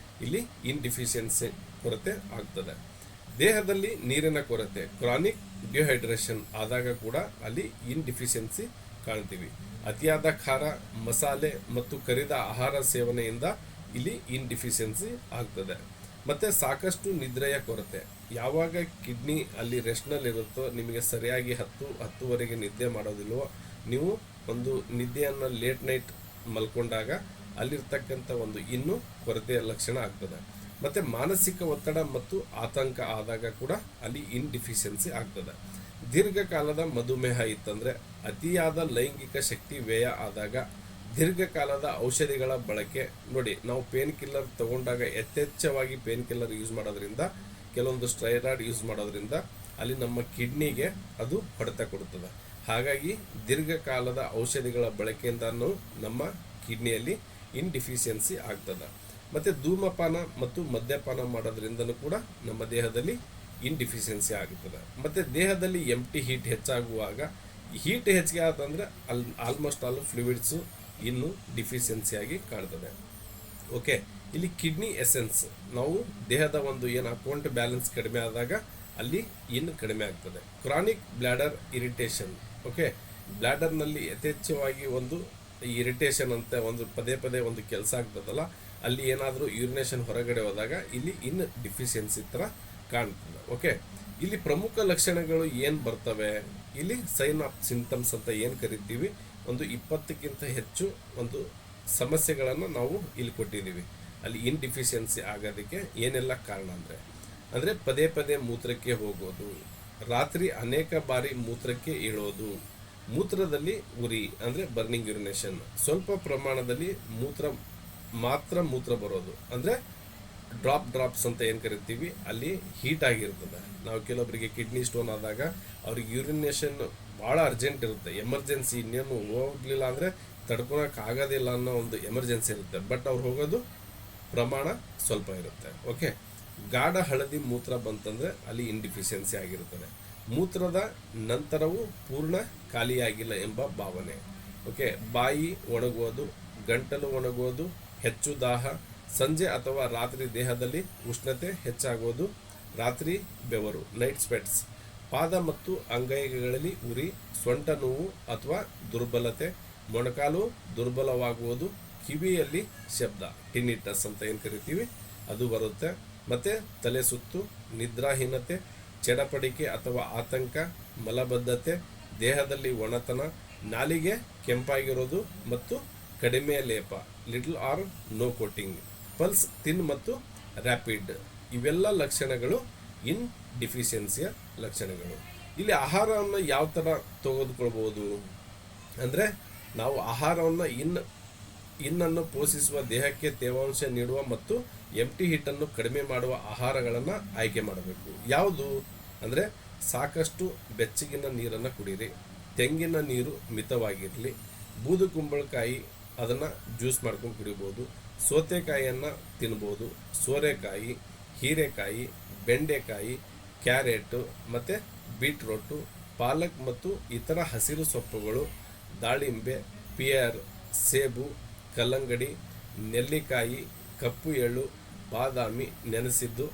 ಇಲ್ಲಿ ಇನ್ ಡಿಫಿಷಿಯನ್ಸಿ ಕೊರತೆ ಆಗ್ತದೆ. ದೇಹದಲ್ಲಿ ನೀರಿನ ಕೊರತೆ, ಕ್ರಾನಿಕ್ ಡಿಹೈಡ್ರೇಷನ್ ಆದಾಗ ಕೂಡ ಅಲ್ಲಿ ಇನ್ ಡಿಫಿಷಿಯನ್ಸಿ ಕಾಣ್ತೀವಿ. ಅತಿಯಾದ ಖಾರ, ಮಸಾಲೆ ಮತ್ತು ಕರಿದ ಆಹಾರ ಸೇವನೆಯಿಂದ ಇಲ್ಲಿ ಇನ್ ಡಿಫಿಷಿಯನ್ಸಿ ಆಗ್ತದೆ. ಮತ್ತು ಸಾಕಷ್ಟು ನಿದ್ರೆಯ ಕೊರತೆ, ಯಾವಾಗ ಕಿಡ್ನಿ ಅಲ್ಲಿ ರೆಸ್ಟ್ನಲ್ಲಿರುತ್ತೋ, ನಿಮಗೆ ಸರಿಯಾಗಿ 10-10:30 ನಿದ್ದೆ ಮಾಡೋದಿಲ್ವೋ, ನೀವು ಒಂದು ನಿದ್ದೆಯನ್ನು ಲೇಟ್ ನೈಟ್ ಮಲ್ಕೊಂಡಾಗ ಅಲ್ಲಿರ್ತಕ್ಕಂಥ ಒಂದು ಇನ್ನೂ ಕೊರತೆಯ ಲಕ್ಷಣ ಆಗ್ತದೆ. ಮತ್ತು ಮಾನಸಿಕ ಒತ್ತಡ ಮತ್ತು ಆತಂಕ ಆದಾಗ ಕೂಡ ಅಲ್ಲಿ ಇನ್ ಡಿಫಿಷಿಯನ್ಸಿ ಆಗ್ತದೆ. ದೀರ್ಘಕಾಲದ ಮಧುಮೇಹ ಇತ್ತಂದರೆ, ಅತಿಯಾದ ಲೈಂಗಿಕ ಶಕ್ತಿ ವ್ಯಯ ಆದಾಗ, ದೀರ್ಘಕಾಲದ ಔಷಧಿಗಳ ಬಳಕೆ. ನೋಡಿ, ನಾವು ಪೇನ್ ಕಿಲ್ಲರ್ ತಗೊಂಡಾಗ ಯಥೇಚ್ಛವಾಗಿ ಪೇನ್ ಕಿಲ್ಲರ್ ಯೂಸ್ ಮಾಡೋದ್ರಿಂದ, ಕೆಲವೊಂದು ಸ್ಟೆರಾಯ್ಡ್ ಯೂಸ್ ಮಾಡೋದ್ರಿಂದ ಅಲ್ಲಿ ನಮ್ಮ ಕಿಡ್ನಿಗೆ ಅದು ಹೊಡೆತ ಕೊಡುತ್ತದೆ. ಹಾಗಾಗಿ ದೀರ್ಘಕಾಲದ ಔಷಧಿಗಳ ಬಳಕೆಯಿಂದನೂ ನಮ್ಮ ಕಿಡ್ನಿಯಲ್ಲಿ ಇನ್ ಡಿಫಿಷಿಯನ್ಸಿ ಆಗ್ತದೆ. ಮತ್ತು ಧೂಮಪಾನ ಮತ್ತು ಮದ್ಯಪಾನ ಮಾಡೋದ್ರಿಂದನೂ ಕೂಡ ನಮ್ಮ ದೇಹದಲ್ಲಿ ಇನ್ ಡಿಫಿಷಿಯನ್ಸಿ ಆಗುತ್ತದೆ. ಮತ್ತು ದೇಹದಲ್ಲಿ ಎಂಟಿ ಹೀಟ್ ಹೆಚ್ಚಾಗುವಾಗ, ಹೀಟ್ ಹೆಚ್ಚಿಗೆ ಆತಂದರೆ ಆಲ್ಮೋಸ್ಟ್ ಆಲ್ ಫ್ಲೂಯಿಡ್ಸು ಇನ್ನು ಡಿಫಿಷಿಯನ್ಸಿಯಾಗಿ ಕಾಣ್ತದೆ. ಓಕೆ, ಇಲ್ಲಿ ಕಿಡ್ನಿ ಎಸೆನ್ಸ್, ನಾವು ದೇಹದ ಒಂದು ಏನು ಅಕೌಂಟ್ ಬ್ಯಾಲೆನ್ಸ್ ಕಡಿಮೆ ಆದಾಗ ಅಲ್ಲಿ ಇನ್ನು ಕಡಿಮೆ ಆಗ್ತದೆ. Chronic bladder irritation. ಓಕೆ, ಬ್ಲ್ಯಾಡರ್ನಲ್ಲಿ ಯಥೇಚ್ಛವಾಗಿ ಒಂದು ಇರಿಟೇಷನ್ ಅಂತ ಒಂದು ಪದೇ ಪದೇ ಒಂದು ಕೆಲಸ ಆಗ್ತದಲ್ಲ, ಅಲ್ಲಿ ಏನಾದರೂ ಯೂರಿನೇಷನ್ ಹೊರಗಡೆ ಹೋದಾಗ ಇಲ್ಲಿ ಇನ್ ಡಿಫಿಷಿಯನ್ಸಿ ಥರ ಕಾಣ್ತದೆ. ಓಕೆ, ಇಲ್ಲಿ ಪ್ರಮುಖ ಲಕ್ಷಣಗಳು ಏನು ಬರ್ತವೆ, ಇಲ್ಲಿ ಸೈನ್ ಆಫ್ ಸಿಂಪ್ಟಮ್ಸ್ ಅಂತ ಏನು ಕರಿತೀವಿ, ಒಂದು 20ಕ್ಕಿಂತ ಹೆಚ್ಚು ಒಂದು ಸಮಸ್ಯೆಗಳನ್ನು ನಾವು ಇಲ್ಲಿ ಕೊಟ್ಟಿದ್ದೀವಿ. ಅಲ್ಲಿ ಇನ್ಡಿಫಿಷಿಯನ್ಸಿ ಆಗೋದಕ್ಕೆ ಏನೆಲ್ಲ ಕಾರಣ ಅಂದರೆ ಪದೇ ಪದೇ ಮೂತ್ರಕ್ಕೆ ಹೋಗೋದು, ರಾತ್ರಿ ಅನೇಕ ಬಾರಿ ಮೂತ್ರಕ್ಕೆ ಏಳೋದು, ಮೂತ್ರದಲ್ಲಿ ಉರಿ ಅಂದರೆ ಬರ್ನಿಂಗ್ ಯುರಿನೇಷನ್, ಸ್ವಲ್ಪ ಪ್ರಮಾಣದಲ್ಲಿ ಮೂತ್ರ ಬರೋದು ಅಂದರೆ ಡ್ರಾಪ್ಸ್ ಅಂತ ಏನು ಕರಿತೀವಿ, ಅಲ್ಲಿ ಹೀಟ್ ಆಗಿರ್ತದೆ. ನಾವು ಕೆಲವೊಬ್ಬರಿಗೆ ಕಿಡ್ನಿ ಸ್ಟೋನ್ ಆದಾಗ ಅವ್ರಿಗೆ ಯೂರಿನೇಷನ್ ಭಾಳ ಅರ್ಜೆಂಟ್ ಇರುತ್ತೆ, ಎಮರ್ಜೆನ್ಸಿ, ಇನ್ನೇನು ಹೋಗ್ಲಿಲ್ಲ ಅಂದರೆ ತಡ್ಕೊಳಕ್ಕೆ ಆಗೋದಿಲ್ಲ ಅನ್ನೋ ಒಂದು ಎಮರ್ಜೆನ್ಸಿ ಇರುತ್ತೆ, ಬಟ್ ಅವ್ರು ಹೋಗೋದು ಪ್ರಮಾಣ ಸ್ವಲ್ಪ ಇರುತ್ತೆ. ಓಕೆ, ಗಾಢ ಹಳದಿ ಮೂತ್ರ ಬಂತಂದರೆ ಅಲ್ಲಿ ಇನ್ಡಿಫಿಷಿಯನ್ಸಿ ಆಗಿರುತ್ತದೆ. ಮೂತ್ರದ ನಂತರವೂ ಪೂರ್ಣ ಖಾಲಿಯಾಗಿಲ್ಲ ಎಂಬ ಭಾವನೆ. ಓಕೆ, ಬಾಯಿ ಒಣಗುವುದು, ಗಂಟಲು ಒಣಗುವುದು, ಹೆಚ್ಚು ದಾಹ, ಸಂಜೆ ಅಥವಾ ರಾತ್ರಿ ದೇಹದಲ್ಲಿ ಉಷ್ಣತೆ ಹೆಚ್ಚಾಗುವುದು, ರಾತ್ರಿ ಬೆವರು, ನೈಟ್ ಸ್ವೆಟ್ಸ್, ಪಾದ ಮತ್ತು ಅಂಗೈಗಳಲ್ಲಿ ಉರಿ, ಸೊಂಟ ನೋವು ಅಥವಾ ದುರ್ಬಲತೆ, ಮೊಣಕಾಲು ದುರ್ಬಲವಾಗುವುದು, ಕಿವಿಯಲ್ಲಿ ಶಬ್ದ, ಟಿನಿಟಸ್ ಅಂತ ಏನು ಕರಿತೀವಿ ಅದು ಬರುತ್ತೆ, ಮತ್ತು ತಲೆ ಸುತ್ತು, ನಿದ್ರಾಹೀನತೆ, ಚಡಪಡಿಕೆ ಅಥವಾ ಆತಂಕ, ಮಲಬದ್ಧತೆ, ದೇಹದಲ್ಲಿ ಒಣತನ, ನಾಲಿಗೆ ಕೆಂಪಾಗಿರೋದು ಮತ್ತು ಕಡಿಮೆ ಲೇಪ, little or no coating, pulse thin ಮತ್ತು ರ್ಯಾಪಿಡ್. ಇವೆಲ್ಲ ಲಕ್ಷಣಗಳು ಇನ್ ಡಿಫಿಷಿಯನ್ಸಿಯ ಲಕ್ಷಣಗಳು. ಇಲ್ಲಿ ಆಹಾರವನ್ನು ಯಾವ ಥರ ತೆಗೆದುಕೊಳ್ಬೋದು ಅಂದರೆ, ನಾವು ಆಹಾರವನ್ನು ಇನ್ನನ್ನು ಪೋಷಿಸುವ, ದೇಹಕ್ಕೆ ತೇವಾಂಶ ನೀಡುವ ಮತ್ತು ಎಂಟಿ ಹಿಟ್ಟನ್ನು ಕಡಿಮೆ ಮಾಡುವ ಆಹಾರಗಳನ್ನು ಆಯ್ಕೆ ಮಾಡಬೇಕು. ಯಾವುದು ಅಂದರೆ, ಸಾಕಷ್ಟು ಬೆಚ್ಚಗಿನ ನೀರನ್ನು ಕುಡೀರಿ, ತೆಂಗಿನ ನೀರು ಮಿತವಾಗಿರಲಿ, ಬೂದು ಕುಂಬಳಕಾಯಿ ಅದನ್ನು ಜ್ಯೂಸ್ ಮಾಡ್ಕೊಂಡು ಕುಡಿಬೋದು, ಸೌತೆಕಾಯಿಯನ್ನು ತಿನ್ಬೋದು, ಸೋರೆಕಾಯಿ, ಹೀರೆಕಾಯಿ, ಬೆಂಡೆಕಾಯಿ, ಕ್ಯಾರೆಟು ಮತ್ತು ಬೀಟ್ರೋಟು, ಪಾಲಕ್ ಮತ್ತು ಇತರ ಹಸಿರು ಸೊಪ್ಪುಗಳು, ದಾಳಿಂಬೆ, ಪಿಯರ್, ಸೇಬು, ಕಲ್ಲಂಗಡಿ, ನೆಲ್ಲಿಕಾಯಿ, ಕಪ್ಪು ಎಳ್ಳು, ಬಾದಾಮಿ ನೆನೆಸಿದ್ದು,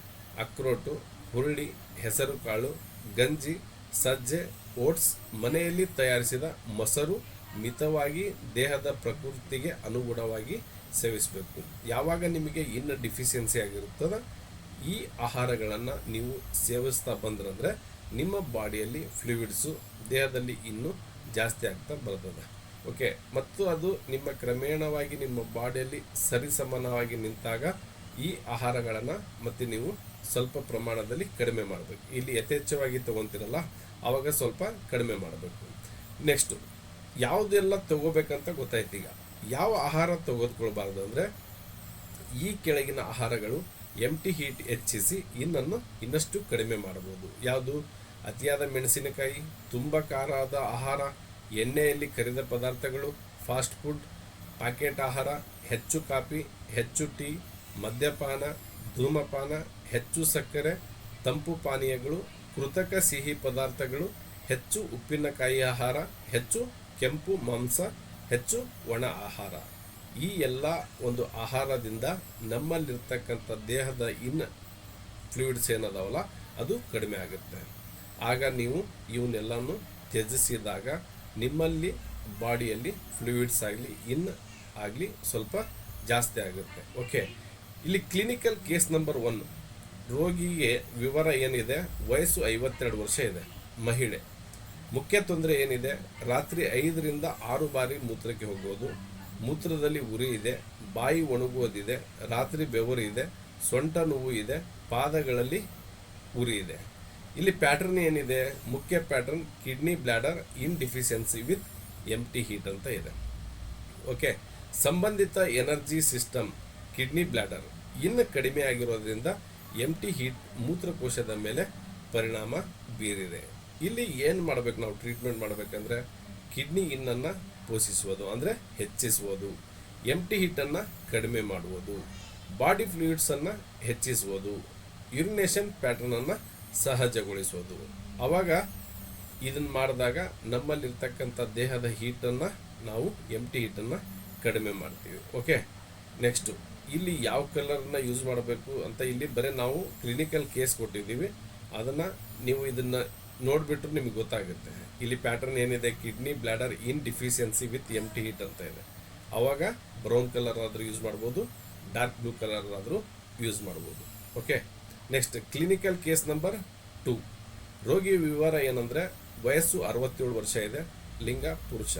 ಅಕ್ರೋಟು, ಹುರುಳಿ, ಹೆಸರುಕಾಳು, ಗಂಜಿ, ಸಜ್ಜೆ, ಓಟ್ಸ್, ಮನೆಯಲ್ಲಿ ತಯಾರಿಸಿದ ಮೊಸರು ಮಿತವಾಗಿ ದೇಹದ ಪ್ರಕೃತಿಗೆ ಅನುಗುಣವಾಗಿ ಸೇವಿಸಬೇಕು. ಯಾವಾಗ ನಿಮಗೆ ಇನ್ನು ಡಿಫಿಷಿಯನ್ಸಿ ಆಗಿರುತ್ತದ ಈ ಆಹಾರಗಳನ್ನು ನೀವು ಸೇವಿಸ್ತಾ ಬಂದ್ರಂದರೆ ನಿಮ್ಮ ಬಾಡಿಯಲ್ಲಿ ಫ್ಲೂಯಿಡ್ಸು ದೇಹದಲ್ಲಿ ಇನ್ನೂ ಜಾಸ್ತಿ ಆಗ್ತಾ ಬರ್ತದೆ. ಓಕೆ, ಮತ್ತು ಅದು ನಿಮ್ಮ ಕ್ರಮೇಣವಾಗಿ ನಿಮ್ಮ ಬಾಡಿಯಲ್ಲಿ ಸರಿಸಮಾನವಾಗಿ ನಿಂತಾಗ ಈ ಆಹಾರಗಳನ್ನು ಮತ್ತೆ ನೀವು ಸ್ವಲ್ಪ ಪ್ರಮಾಣದಲ್ಲಿ ಕಡಿಮೆ ಮಾಡಬೇಕು. ಇಲ್ಲಿ ಯಥೇಚ್ಛವಾಗಿ ತೊಗೊತಿರಲ್ಲ ಆವಾಗ ಸ್ವಲ್ಪ ಕಡಿಮೆ ಮಾಡಬೇಕು. ನೆಕ್ಸ್ಟು ಯಾವುದೆಲ್ಲ ತಗೋಬೇಕಂತ ಗೊತ್ತಾಯ್ತು. ಈಗ ಯಾವ ಆಹಾರ ತೆಗೆದುಕೊಳ್ಬಾರ್ದು ಅಂದರೆ, ಈ ಕೆಳಗಿನ ಆಹಾರಗಳು ಎಂಟಿ ಹೀಟ್ ಹೆಚ್ಚಿಸಿ ಇನ್ನಷ್ಟು ಕಡಿಮೆ ಮಾಡಬಹುದು. ಯಾವುದು? ಅತಿಯಾದ ಮೆಣಸಿನಕಾಯಿ, ತುಂಬ ಖಾರದ ಆಹಾರ, ಎಣ್ಣೆಯಲ್ಲಿ ಕರಿದ ಪದಾರ್ಥಗಳು, ಫಾಸ್ಟ್ ಫುಡ್, ಪ್ಯಾಕೆಟ್ ಆಹಾರ, ಹೆಚ್ಚು ಕಾಫಿ, ಹೆಚ್ಚು ಟೀ, ಮದ್ಯಪಾನ, ಧೂಮಪಾನ, ಹೆಚ್ಚು ಸಕ್ಕರೆ, ತಂಪು ಪಾನೀಯಗಳು, ಕೃತಕ ಸಿಹಿ ಪದಾರ್ಥಗಳು, ಹೆಚ್ಚು ಉಪ್ಪಿನಕಾಯಿ ಆಹಾರ, ಹೆಚ್ಚು ಕೆಂಪು ಮಾಂಸ, ಹೆಚ್ಚು ಒಣ ಆಹಾರ. ಈ ಎಲ್ಲ ಒಂದು ಆಹಾರದಿಂದ ನಮ್ಮಲ್ಲಿರ್ತಕ್ಕಂಥ ದೇಹದ ಫ್ಲೂಯಿಡ್ಸ್ ಏನದಾವಲ್ಲ ಅದು ಕಡಿಮೆ ಆಗುತ್ತೆ. ಆಗ ನೀವು ಇವನ್ನೆಲ್ಲನೂ ತ್ಯಜಿಸಿದಾಗ ನಿಮ್ಮಲ್ಲಿ ಬಾಡಿಯಲ್ಲಿ ಫ್ಲೂಯಿಡ್ಸ್ ಆಗಲಿ ಸ್ವಲ್ಪ ಜಾಸ್ತಿ ಆಗುತ್ತೆ. ಓಕೆ, ಇಲ್ಲಿ ಕ್ಲಿನಿಕಲ್ ಕೇಸ್ ನಂಬರ್ 1, ರೋಗಿಗೆ ವಿವರ ಏನಿದೆ, ವಯಸ್ಸು 52 ವರ್ಷ ಇದೆ, ಮಹಿಳೆ. ಮುಖ್ಯ ತೊಂದರೆ ಏನಿದೆ, ರಾತ್ರಿ 5 ರಿಂದ 6 ಬಾರಿ ಮೂತ್ರಕ್ಕೆ ಹೋಗೋದು, ಮೂತ್ರದಲ್ಲಿ ಉರಿ ಇದೆ, ಬಾಯಿ ಒಣಗುವುದಿದೆ, ರಾತ್ರಿ ಬೆವರು ಇದೆ, ಸೊಂಟ ನೋವು ಇದೆ, ಪಾದಗಳಲ್ಲಿ ಉರಿ ಇದೆ. ಇಲ್ಲಿ ಪ್ಯಾಟರ್ನ್ ಏನಿದೆ, ಮುಖ್ಯ pattern kidney bladder yin deficiency with empty heat ಅಂತ ಇದೆ. ಓಕೆ, ಸಂಬಂಧಿತ ಎನರ್ಜಿ ಸಿಸ್ಟಮ್ ಕಿಡ್ನಿ ಬ್ಲ್ಯಾಡರ್ ಇನ್ನು ಕಡಿಮೆ ಆಗಿರೋದ್ರಿಂದ ಎಂಟಿ ಹೀಟ್ ಮೂತ್ರಕೋಶದ ಮೇಲೆ ಪರಿಣಾಮ ಬೀರಿದೆ. ಇಲ್ಲಿ ಏನು ಮಾಡಬೇಕು, ನಾವು ಟ್ರೀಟ್ಮೆಂಟ್ ಮಾಡಬೇಕಂದ್ರೆ ಕಿಡ್ನಿ ಇನ್ನನ್ನು ಪೋಷಿಸುವುದು ಅಂದರೆ ಹೆಚ್ಚಿಸುವುದು, ಎಂಟಿ ಹೀಟನ್ನು ಕಡಿಮೆ ಮಾಡುವುದು, ಬಾಡಿ ಫ್ಲೂಯಿಡ್ಸನ್ನು ಹೆಚ್ಚಿಸುವುದು, ಯುರಿನೇಷನ್ ಪ್ಯಾಟರ್ನನ್ನು ಸಹಜಗೊಳಿಸುವುದು. ಆವಾಗ ಇದನ್ನು ಮಾಡಿದಾಗ ನಮ್ಮಲ್ಲಿರ್ತಕ್ಕಂಥ ದೇಹದ ಹೀಟನ್ನು ನಾವು ಎಂಟಿ ಹೀಟನ್ನು ಕಡಿಮೆ ಮಾಡ್ತೀವಿ. ಓಕೆ, ನೆಕ್ಸ್ಟು ಇಲ್ಲಿ ಯಾವ ಕಲರ್ನ ಯೂಸ್ ಮಾಡಬೇಕು ಅಂತ ಇಲ್ಲಿ ಬರೀ ನಾವು ಕ್ಲಿನಿಕಲ್ ಕೇಸ್ ಕೊಟ್ಟಿದ್ದೀವಿ, ಅದನ್ನು ನೀವು ಇದನ್ನು ನೋಡಿಬಿಟ್ರು ನಿಮಗೆ ಗೊತ್ತಾಗುತ್ತೆ. ಇಲ್ಲಿ ಪ್ಯಾಟರ್ನ್ ಏನಿದೆ, kidney bladder yin deficiency with empty heat ಅಂತ ಇದೆ. ಆವಾಗ ಬ್ರೌನ್ ಕಲರ್ ಆದರೂ ಯೂಸ್ ಮಾಡ್ಬೋದು, ಡಾರ್ಕ್ ಬ್ಲೂ ಕಲರ್ ಆದರೂ ಯೂಸ್ ಮಾಡ್ಬೋದು. Okay, next clinical case number 2, ರೋಗಿ ವಿವರ ಏನಂದರೆ ವಯಸ್ಸು 67 ವರ್ಷ ಇದೆ, ಲಿಂಗ ಪುರುಷ.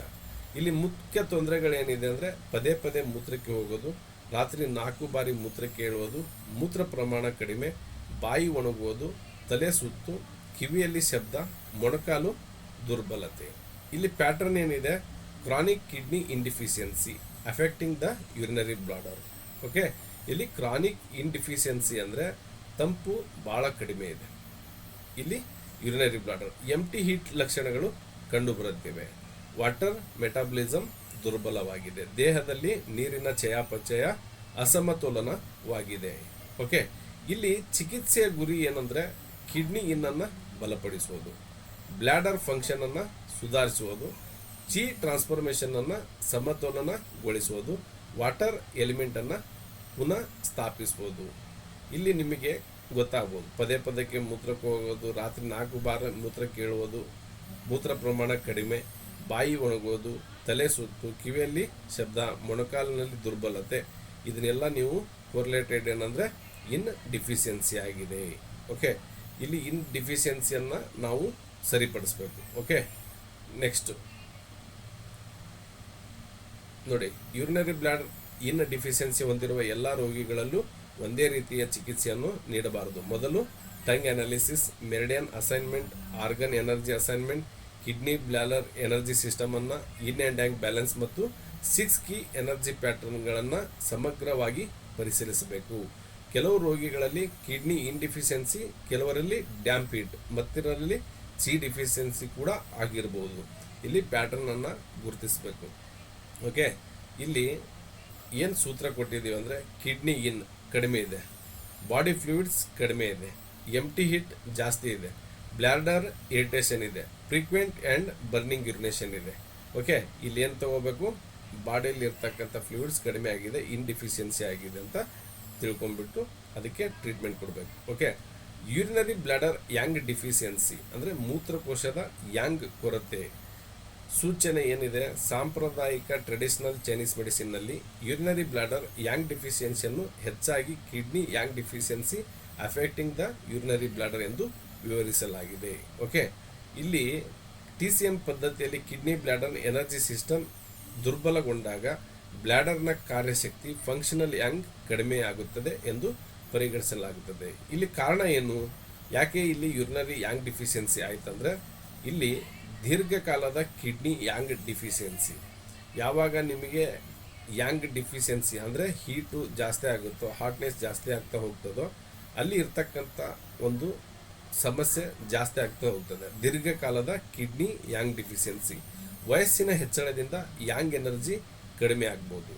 ಇಲ್ಲಿ ಮುಖ್ಯ ತೊಂದರೆಗಳೇನಿದೆ ಅಂದರೆ ಪದೇ ಪದೇ ಮೂತ್ರಕ್ಕೆ ಹೋಗೋದು, ರಾತ್ರಿ 4 ಬಾರಿ ಮೂತ್ರಕ್ಕೆ ಏಳುವುದು, ಮೂತ್ರ ಪ್ರಮಾಣ ಕಡಿಮೆ, ಬಾಯಿ ಒಣಗುವುದು, ತಲೆ ಸುತ್ತು, ಕಿವಿಯಲ್ಲಿ ಶಬ್ದ, ಮೊಣಕಾಲು ದುರ್ಬಲತೆ. ಇಲ್ಲಿ ಪ್ಯಾಟರ್ನ್ ಏನಿದೆ, chronic kidney yin deficiency affecting the urinary bladder. Okay, ಇಲ್ಲಿ ಕ್ರಾನಿಕ್ ಇನ್ಡಿಫಿಷಿಯನ್ಸಿ ಅಂದರೆ ತಂಪು ಭಾಳ ಕಡಿಮೆ ಇದೆ. ಇಲ್ಲಿ ಯುರಿನರಿ ಬ್ಲಾಡರ್ ಎಂಟಿ ಹೀಟ್ ಲಕ್ಷಣಗಳು ಕಂಡುಬರುತ್ತಿವೆ. ವಾಟರ್ ಮೆಟಾಬಲಿಸಮ್ ದುರ್ಬಲವಾಗಿದೆ. ದೇಹದಲ್ಲಿ ನೀರಿನ ಚಯಾಪಚಯ ಅಸಮತೋಲನವಾಗಿದೆ. ಓಕೆ, ಇಲ್ಲಿ ಚಿಕಿತ್ಸೆಯ ಗುರಿ ಏನಂದರೆ ಕಿಡ್ನಿ ಇನ್ನನ್ನು ಬಲಪಡಿಸುವುದು, ಬ್ಲ್ಯಾಡರ್ ಫಂಕ್ಷನನ್ನು ಸುಧಾರಿಸುವುದು, ಚಿ ಟ್ರಾನ್ಸ್ಫಾರ್ಮೇಷನನ್ನು ಸಮತೋಲನಗೊಳಿಸುವುದು, ವಾಟರ್ ಎಲಿಮೆಂಟನ್ನು ಪುನಃ ಸ್ಥಾಪಿಸುವುದು. ಇಲ್ಲಿ ನಿಮಗೆ ಗೊತ್ತಾಗ್ಬೋದು, ಪದೇ ಪದಕ್ಕೆ ಮೂತ್ರಕ್ಕೆ ಹೋಗೋದು, ರಾತ್ರಿ 4 ಬಾರಿ ಮೂತ್ರಕ್ಕೆ ಏಳುವುದು, ಮೂತ್ರ ಪ್ರಮಾಣ ಕಡಿಮೆ, ಬಾಯಿ ಒಣಗೋದು, ತಲೆ ಸುತ್ತು, ಕಿವಿಯಲ್ಲಿ ಶಬ್ದ, ಮೊಣಕಾಲಿನಲ್ಲಿ ದುರ್ಬಲತೆ, ಇದನ್ನೆಲ್ಲ ನೀವು ಕೋರಿಲೇಟೆಡ್ ಏನಂದರೆ ಇನ್ ಡಿಫಿಷಿಯನ್ಸಿ ಆಗಿದೆ. ಓಕೆ, ಇಲ್ಲಿ ಇನ್ ಡಿಫಿಷಿಯನ್ಸಿಯನ್ನು ನಾವು ಸರಿಪಡಿಸ್ಬೇಕು. ಓಕೆ, ನೆಕ್ಸ್ಟ್ ನೋಡಿ, ಯುರಿನರಿ ಬ್ಲಾಡರ್ ಇನ್ ಡಿಫಿಷಿಯನ್ಸಿ ಹೊಂದಿರುವ ಎಲ್ಲ ರೋಗಿಗಳಲ್ಲೂ ಒಂದೇ ರೀತಿಯ ಚಿಕಿತ್ಸೆಯನ್ನು ನೀಡಬಾರದು. ಮೊದಲು tongue analysis, meridian assignment, organ energy assignment, kidney bladder energy ಸಿಸ್ಟಮನ್ನು, ಇನ್ ಆ್ಯಂಡ್ ಯಾಂಗ್ ಬ್ಯಾಲೆನ್ಸ್ ಮತ್ತು 6 ಕೀ ಎನರ್ಜಿ ಪ್ಯಾಟರ್ನ್ಗಳನ್ನು ಸಮಗ್ರವಾಗಿ ಪರಿಶೀಲಿಸಬೇಕು. ಕೆಲವು ರೋಗಿಗಳಲ್ಲಿ ಕಿಡ್ನಿ ಇನ್ಡಿಫಿಷಿಯನ್ಸಿ, ಕೆಲವರಲ್ಲಿ ಡ್ಯಾಂಪಿಡ್, ಮತ್ತಿರರಲ್ಲಿ ಸಿ ಡಿಫಿಷಿಯನ್ಸಿ ಕೂಡ ಆಗಿರ್ಬೋದು. ಇಲ್ಲಿ ಪ್ಯಾಟರ್ನನ್ನು ಗುರುತಿಸಬೇಕು. ಓಕೆ, ಇಲ್ಲಿ ಏನು ಸೂತ್ರ ಕೊಟ್ಟಿದ್ದೀವಿ ಅಂದರೆ ಕಿಡ್ನಿ ಇನ್ ಕಡಿಮೆ ಇದೆ, ಬಾಡಿ ಫ್ಲೂಯಿಡ್ಸ್ ಕಡಿಮೆ ಇದೆ, ಎಂಟಿ ಹಿಟ್ ಜಾಸ್ತಿ ಇದೆ, ಬ್ಲ್ಯಾಡರ್ ಇರಿಟೇಷನ್ ಇದೆ, ಫ್ರೀಕ್ವೆಂಟ್ ಆ್ಯಂಡ್ ಬರ್ನಿಂಗ್ ಯುರಿನೇಷನ್ ಇದೆ. ಓಕೆ, ಇಲ್ಲಿ ಏನು ತಗೋಬೇಕು, ಬಾಡಿಯಲ್ಲಿ ಇರ್ತಕ್ಕಂಥ ಫ್ಲೂಯಿಡ್ಸ್ ಕಡಿಮೆ ಆಗಿದೆ, ಇನ್ಡಿಫಿಷಿಯನ್ಸಿ ಆಗಿದೆ ಅಂತ ತಿಳ್ಕೊಂಡ್ಬಿಟ್ಟು ಅದಕ್ಕೆ ಟ್ರೀಟ್ಮೆಂಟ್ ಕೊಡಬೇಕು. Okay, urinary bladder yang deficiency ಅಂದರೆ ಮೂತ್ರಕೋಶದ ಯಾಂಗ್ ಕೊರತೆ. ಸೂಚನೆ ಏನಿದೆ, ಸಾಂಪ್ರದಾಯಿಕ ಟ್ರೆಡಿಷನಲ್ ಚೈನೀಸ್ ಮೆಡಿಸಿನ್ನಲ್ಲಿ ಯೂರಿನರಿ ಬ್ಲ್ಯಾಡರ್ ಯಾಂಗ್ ಡಿಫಿಷಿಯನ್ಸಿಯನ್ನು ಹೆಚ್ಚಾಗಿ kidney yang deficiency affecting the urinary bladder ಎಂದು ವಿವರಿಸಲಾಗಿದೆ. ಓಕೆ, ಇಲ್ಲಿ TCM ಪದ್ಧತಿಯಲ್ಲಿ ಕಿಡ್ನಿ ಬ್ಲ್ಯಾಡರ್ ಎನರ್ಜಿ ಸಿಸ್ಟಮ್ ದುರ್ಬಲಗೊಂಡಾಗ ಬ್ಲ್ಯಾಡರ್ನ ಕಾರ್ಯಶಕ್ತಿ ಫಂಕ್ಷನಲ್ ಯಾಂಗ್ ಕಡಿಮೆ ಆಗುತ್ತದೆ ಎಂದು ಪರಿಗಣಿಸಲಾಗುತ್ತದೆ. ಇಲ್ಲಿ ಕಾರಣ ಏನು, ಯಾಕೆ ಇಲ್ಲಿ ಯೂರಿನರಿ ಯಾಂಗ್ ಡಿಫಿಷಿಯನ್ಸಿ ಆಯ್ತಂದ್ರೆ, ಇಲ್ಲಿ ದೀರ್ಘಕಾಲದ ಕಿಡ್ನಿ ಯಾಂಗ್ ಡಿಫಿಷಿಯನ್ಸಿ, ಯಾವಾಗ ನಿಮಗೆ ಯಾಂಗ್ ಡಿಫಿಷಿಯನ್ಸಿ ಅಂದರೆ ಹೀಟು ಜಾಸ್ತಿ ಆಗುತ್ತೋ, ಹಾಟ್ನೆಸ್ ಜಾಸ್ತಿ ಆಗ್ತಾ ಹೋಗ್ತದೋ, ಅಲ್ಲಿ ಇರ್ತಕ್ಕಂಥ ಒಂದು ಸಮಸ್ಯೆ ಜಾಸ್ತಿ ಆಗ್ತಾ ಹೋಗ್ತದೆ. ದೀರ್ಘಕಾಲದ ಕಿಡ್ನಿ ಯಾಂಗ್ ಡಿಫಿಷಿಯನ್ಸಿ, ವಯಸ್ಸಿನ ಹೆಚ್ಚಳದಿಂದ ಯಾಂಗ್ ಎನರ್ಜಿ ಕಡಿಮೆ ಆಗ್ಬೋದು.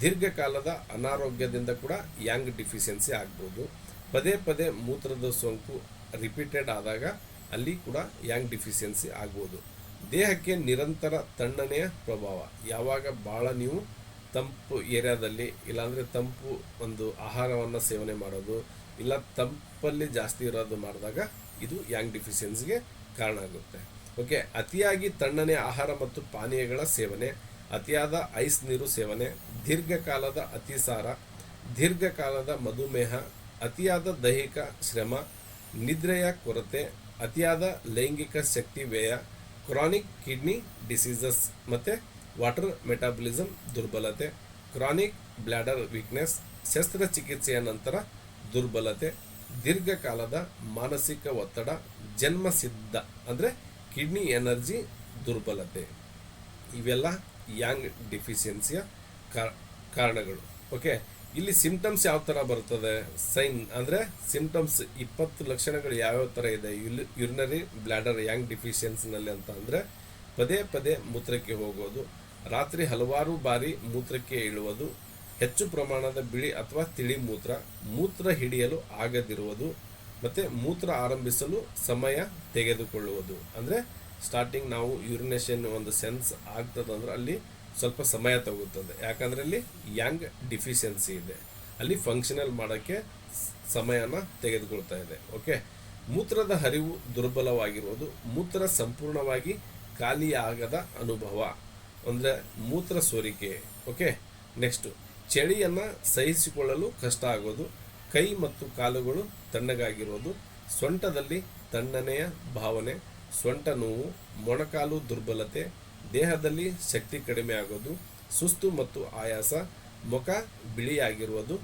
ದೀರ್ಘಕಾಲದ ಅನಾರೋಗ್ಯದಿಂದ ಕೂಡ ಯಾಂಗ್ ಡಿಫಿಷಿಯನ್ಸಿ ಆಗ್ಬೋದು. ಪದೇ ಪದೇ ಮೂತ್ರದ ಸೋಂಕು ರಿಪೀಟೆಡ್ ಆದಾಗ ಅಲ್ಲಿ ಕೂಡ ಯಾಂಗ್ ಡಿಫಿಷಿಯನ್ಸಿ ಆಗ್ಬೋದು. ದೇಹಕ್ಕೆ ನಿರಂತರ ತಣ್ಣನೆಯ ಪ್ರಭಾವ, ಯಾವಾಗ ಭಾಳ ನೀವು ತಂಪು ಏರಿಯಾದಲ್ಲಿ ಇಲ್ಲಾಂದರೆ ತಂಪು ಒಂದು ಆಹಾರವನ್ನು ಸೇವನೆ ಮಾಡೋದು, ಇಲ್ಲ ತಂಪಲ್ಲಿ ಜಾಸ್ತಿ ಇರೋದು ಮಾಡಿದಾಗ ಇದು ಯಾಂಗ್ ಡಿಫಿಷಿಯನ್ಸಿಗೆ ಕಾರಣ ಆಗುತ್ತೆ. ಓಕೆ, ಅತಿಯಾಗಿ ತಣ್ಣನೆ ಆಹಾರ ಮತ್ತು ಪಾನೀಯಗಳ ಸೇವನೆ, ಅತಿಯಾದ ಐಸ್ ನೀರು ಸೇವನೆ, ದೀರ್ಘಕಾಲದ ಅತಿಸಾರ, ದೀರ್ಘಕಾಲದ ಮಧುಮೇಹ, ಅತಿಯಾದ ದೈಹಿಕ ಶ್ರಮ, ನಿದ್ರೆಯ ಕೊರತೆ, ಅತಿಯಾದ ಲೈಂಗಿಕ ಶಕ್ತಿ ವ್ಯಯ, ಕ್ರಾನಿಕ್ ಕಿಡ್ನಿ ಡಿಸೀಸಸ್ ಮತ್ತು ವಾಟರ್ ಮೆಟಾಬಲಿಸಮ್ ದುರ್ಬಲತೆ, ಕ್ರಾನಿಕ್ ಬ್ಲ್ಯಾಡರ್ ವೀಕ್ನೆಸ್, ಶಸ್ತ್ರಚಿಕಿತ್ಸೆಯ ನಂತರ ದುರ್ಬಲತೆ, ದೀರ್ಘಕಾಲದ ಮಾನಸಿಕ ಒತ್ತಡ, ಜನ್ಮಸಿದ್ಧ ಅಂದರೆ ಕಿಡ್ನಿ ಎನರ್ಜಿ ದುರ್ಬಲತೆ, ಇವೆಲ್ಲ ಯಾಂಗ್ ಡಿಫಿಷಿಯನ್ಸಿಯ ಕಾರಣಗಳು. ಓಕೆ, ಇಲ್ಲಿ ಸಿಂಪ್ಟಮ್ಸ್ ಯಾವ ಥರ ಬರ್ತದೆ, ಸೈನ್ ಅಂದರೆ ಸಿಂಪ್ಟಮ್ಸ್ 20 ಲಕ್ಷಣಗಳು ಯಾವ್ಯಾವ ಥರ ಇದೆ ಯೂರಿನರಿ ಬ್ಲ್ಯಾಡರ್ ಯಾಂಗ್ ಡಿಫಿಷಿಯನ್ಸಿನಲ್ಲಿ ಅಂತ ಅಂದರೆ, ಪದೇ ಪದೇ ಮೂತ್ರಕ್ಕೆ ಹೋಗೋದು, ರಾತ್ರಿ ಹಲವಾರು ಬಾರಿ ಮೂತ್ರಕ್ಕೆ ಇಳುವುದು, ಹೆಚ್ಚು ಪ್ರಮಾಣದ ಬಿಳಿ ಅಥವಾ ತಿಳಿ ಮೂತ್ರ, ಮೂತ್ರ ಹಿಡಿಯಲು ಆಗದಿರುವುದು, ಮತ್ತು ಮೂತ್ರ ಆರಂಭಿಸಲು ಸಮಯ ತೆಗೆದುಕೊಳ್ಳುವುದು. ಅಂದರೆ ಸ್ಟಾರ್ಟಿಂಗ್ ನಾವು ಯೂರಿನೇಷನ್ ಒಂದು ಸೆನ್ಸ್ ಆಗ್ತದಂದ್ರೆ ಅಲ್ಲಿ ಸ್ವಲ್ಪ ಸಮಯ ತಗೋತದೆ, ಯಾಕಂದರೆ ಅಲ್ಲಿ ಯಾಂಗ್ ಡಿಫಿಷಿಯನ್ಸಿ ಇದೆ, ಅಲ್ಲಿ ಫಂಕ್ಷನಲ್ ಮಾಡೋಕ್ಕೆ ಸಮಯನ ತೆಗೆದುಕೊಳ್ತಾ ಇದೆ. ಓಕೆ, ಮೂತ್ರದ ಹರಿವು ದುರ್ಬಲವಾಗಿರುವುದು, ಮೂತ್ರ ಸಂಪೂರ್ಣವಾಗಿ ಖಾಲಿಯಾಗದ ಅನುಭವ ಅಂದರೆ ಮೂತ್ರ ಸೋರಿಕೆ. ಓಕೆ, ನೆಕ್ಸ್ಟು ಚಳಿಯನ್ನು ಸಹಿಸಿಕೊಳ್ಳಲು ಕಷ್ಟ ಆಗೋದು, ಕೈ ಮತ್ತು ಕಾಲುಗಳು ತಣ್ಣಗಾಗಿರೋದು, ಸೊಂಟದಲ್ಲಿ ತಣ್ಣನೆಯ ಭಾವನೆ, ಸೊಂಟ ನೋವು, ಮೊಣಕಾಲು ದುರ್ಬಲತೆ, ದೇಹದಲ್ಲಿ ಶಕ್ತಿ ಕಡಿಮೆ ಆಗೋದು, ಸುಸ್ತು ಮತ್ತು ಆಯಾಸ, ಮುಖ ಬಿಳಿಯಾಗಿರುವುದು,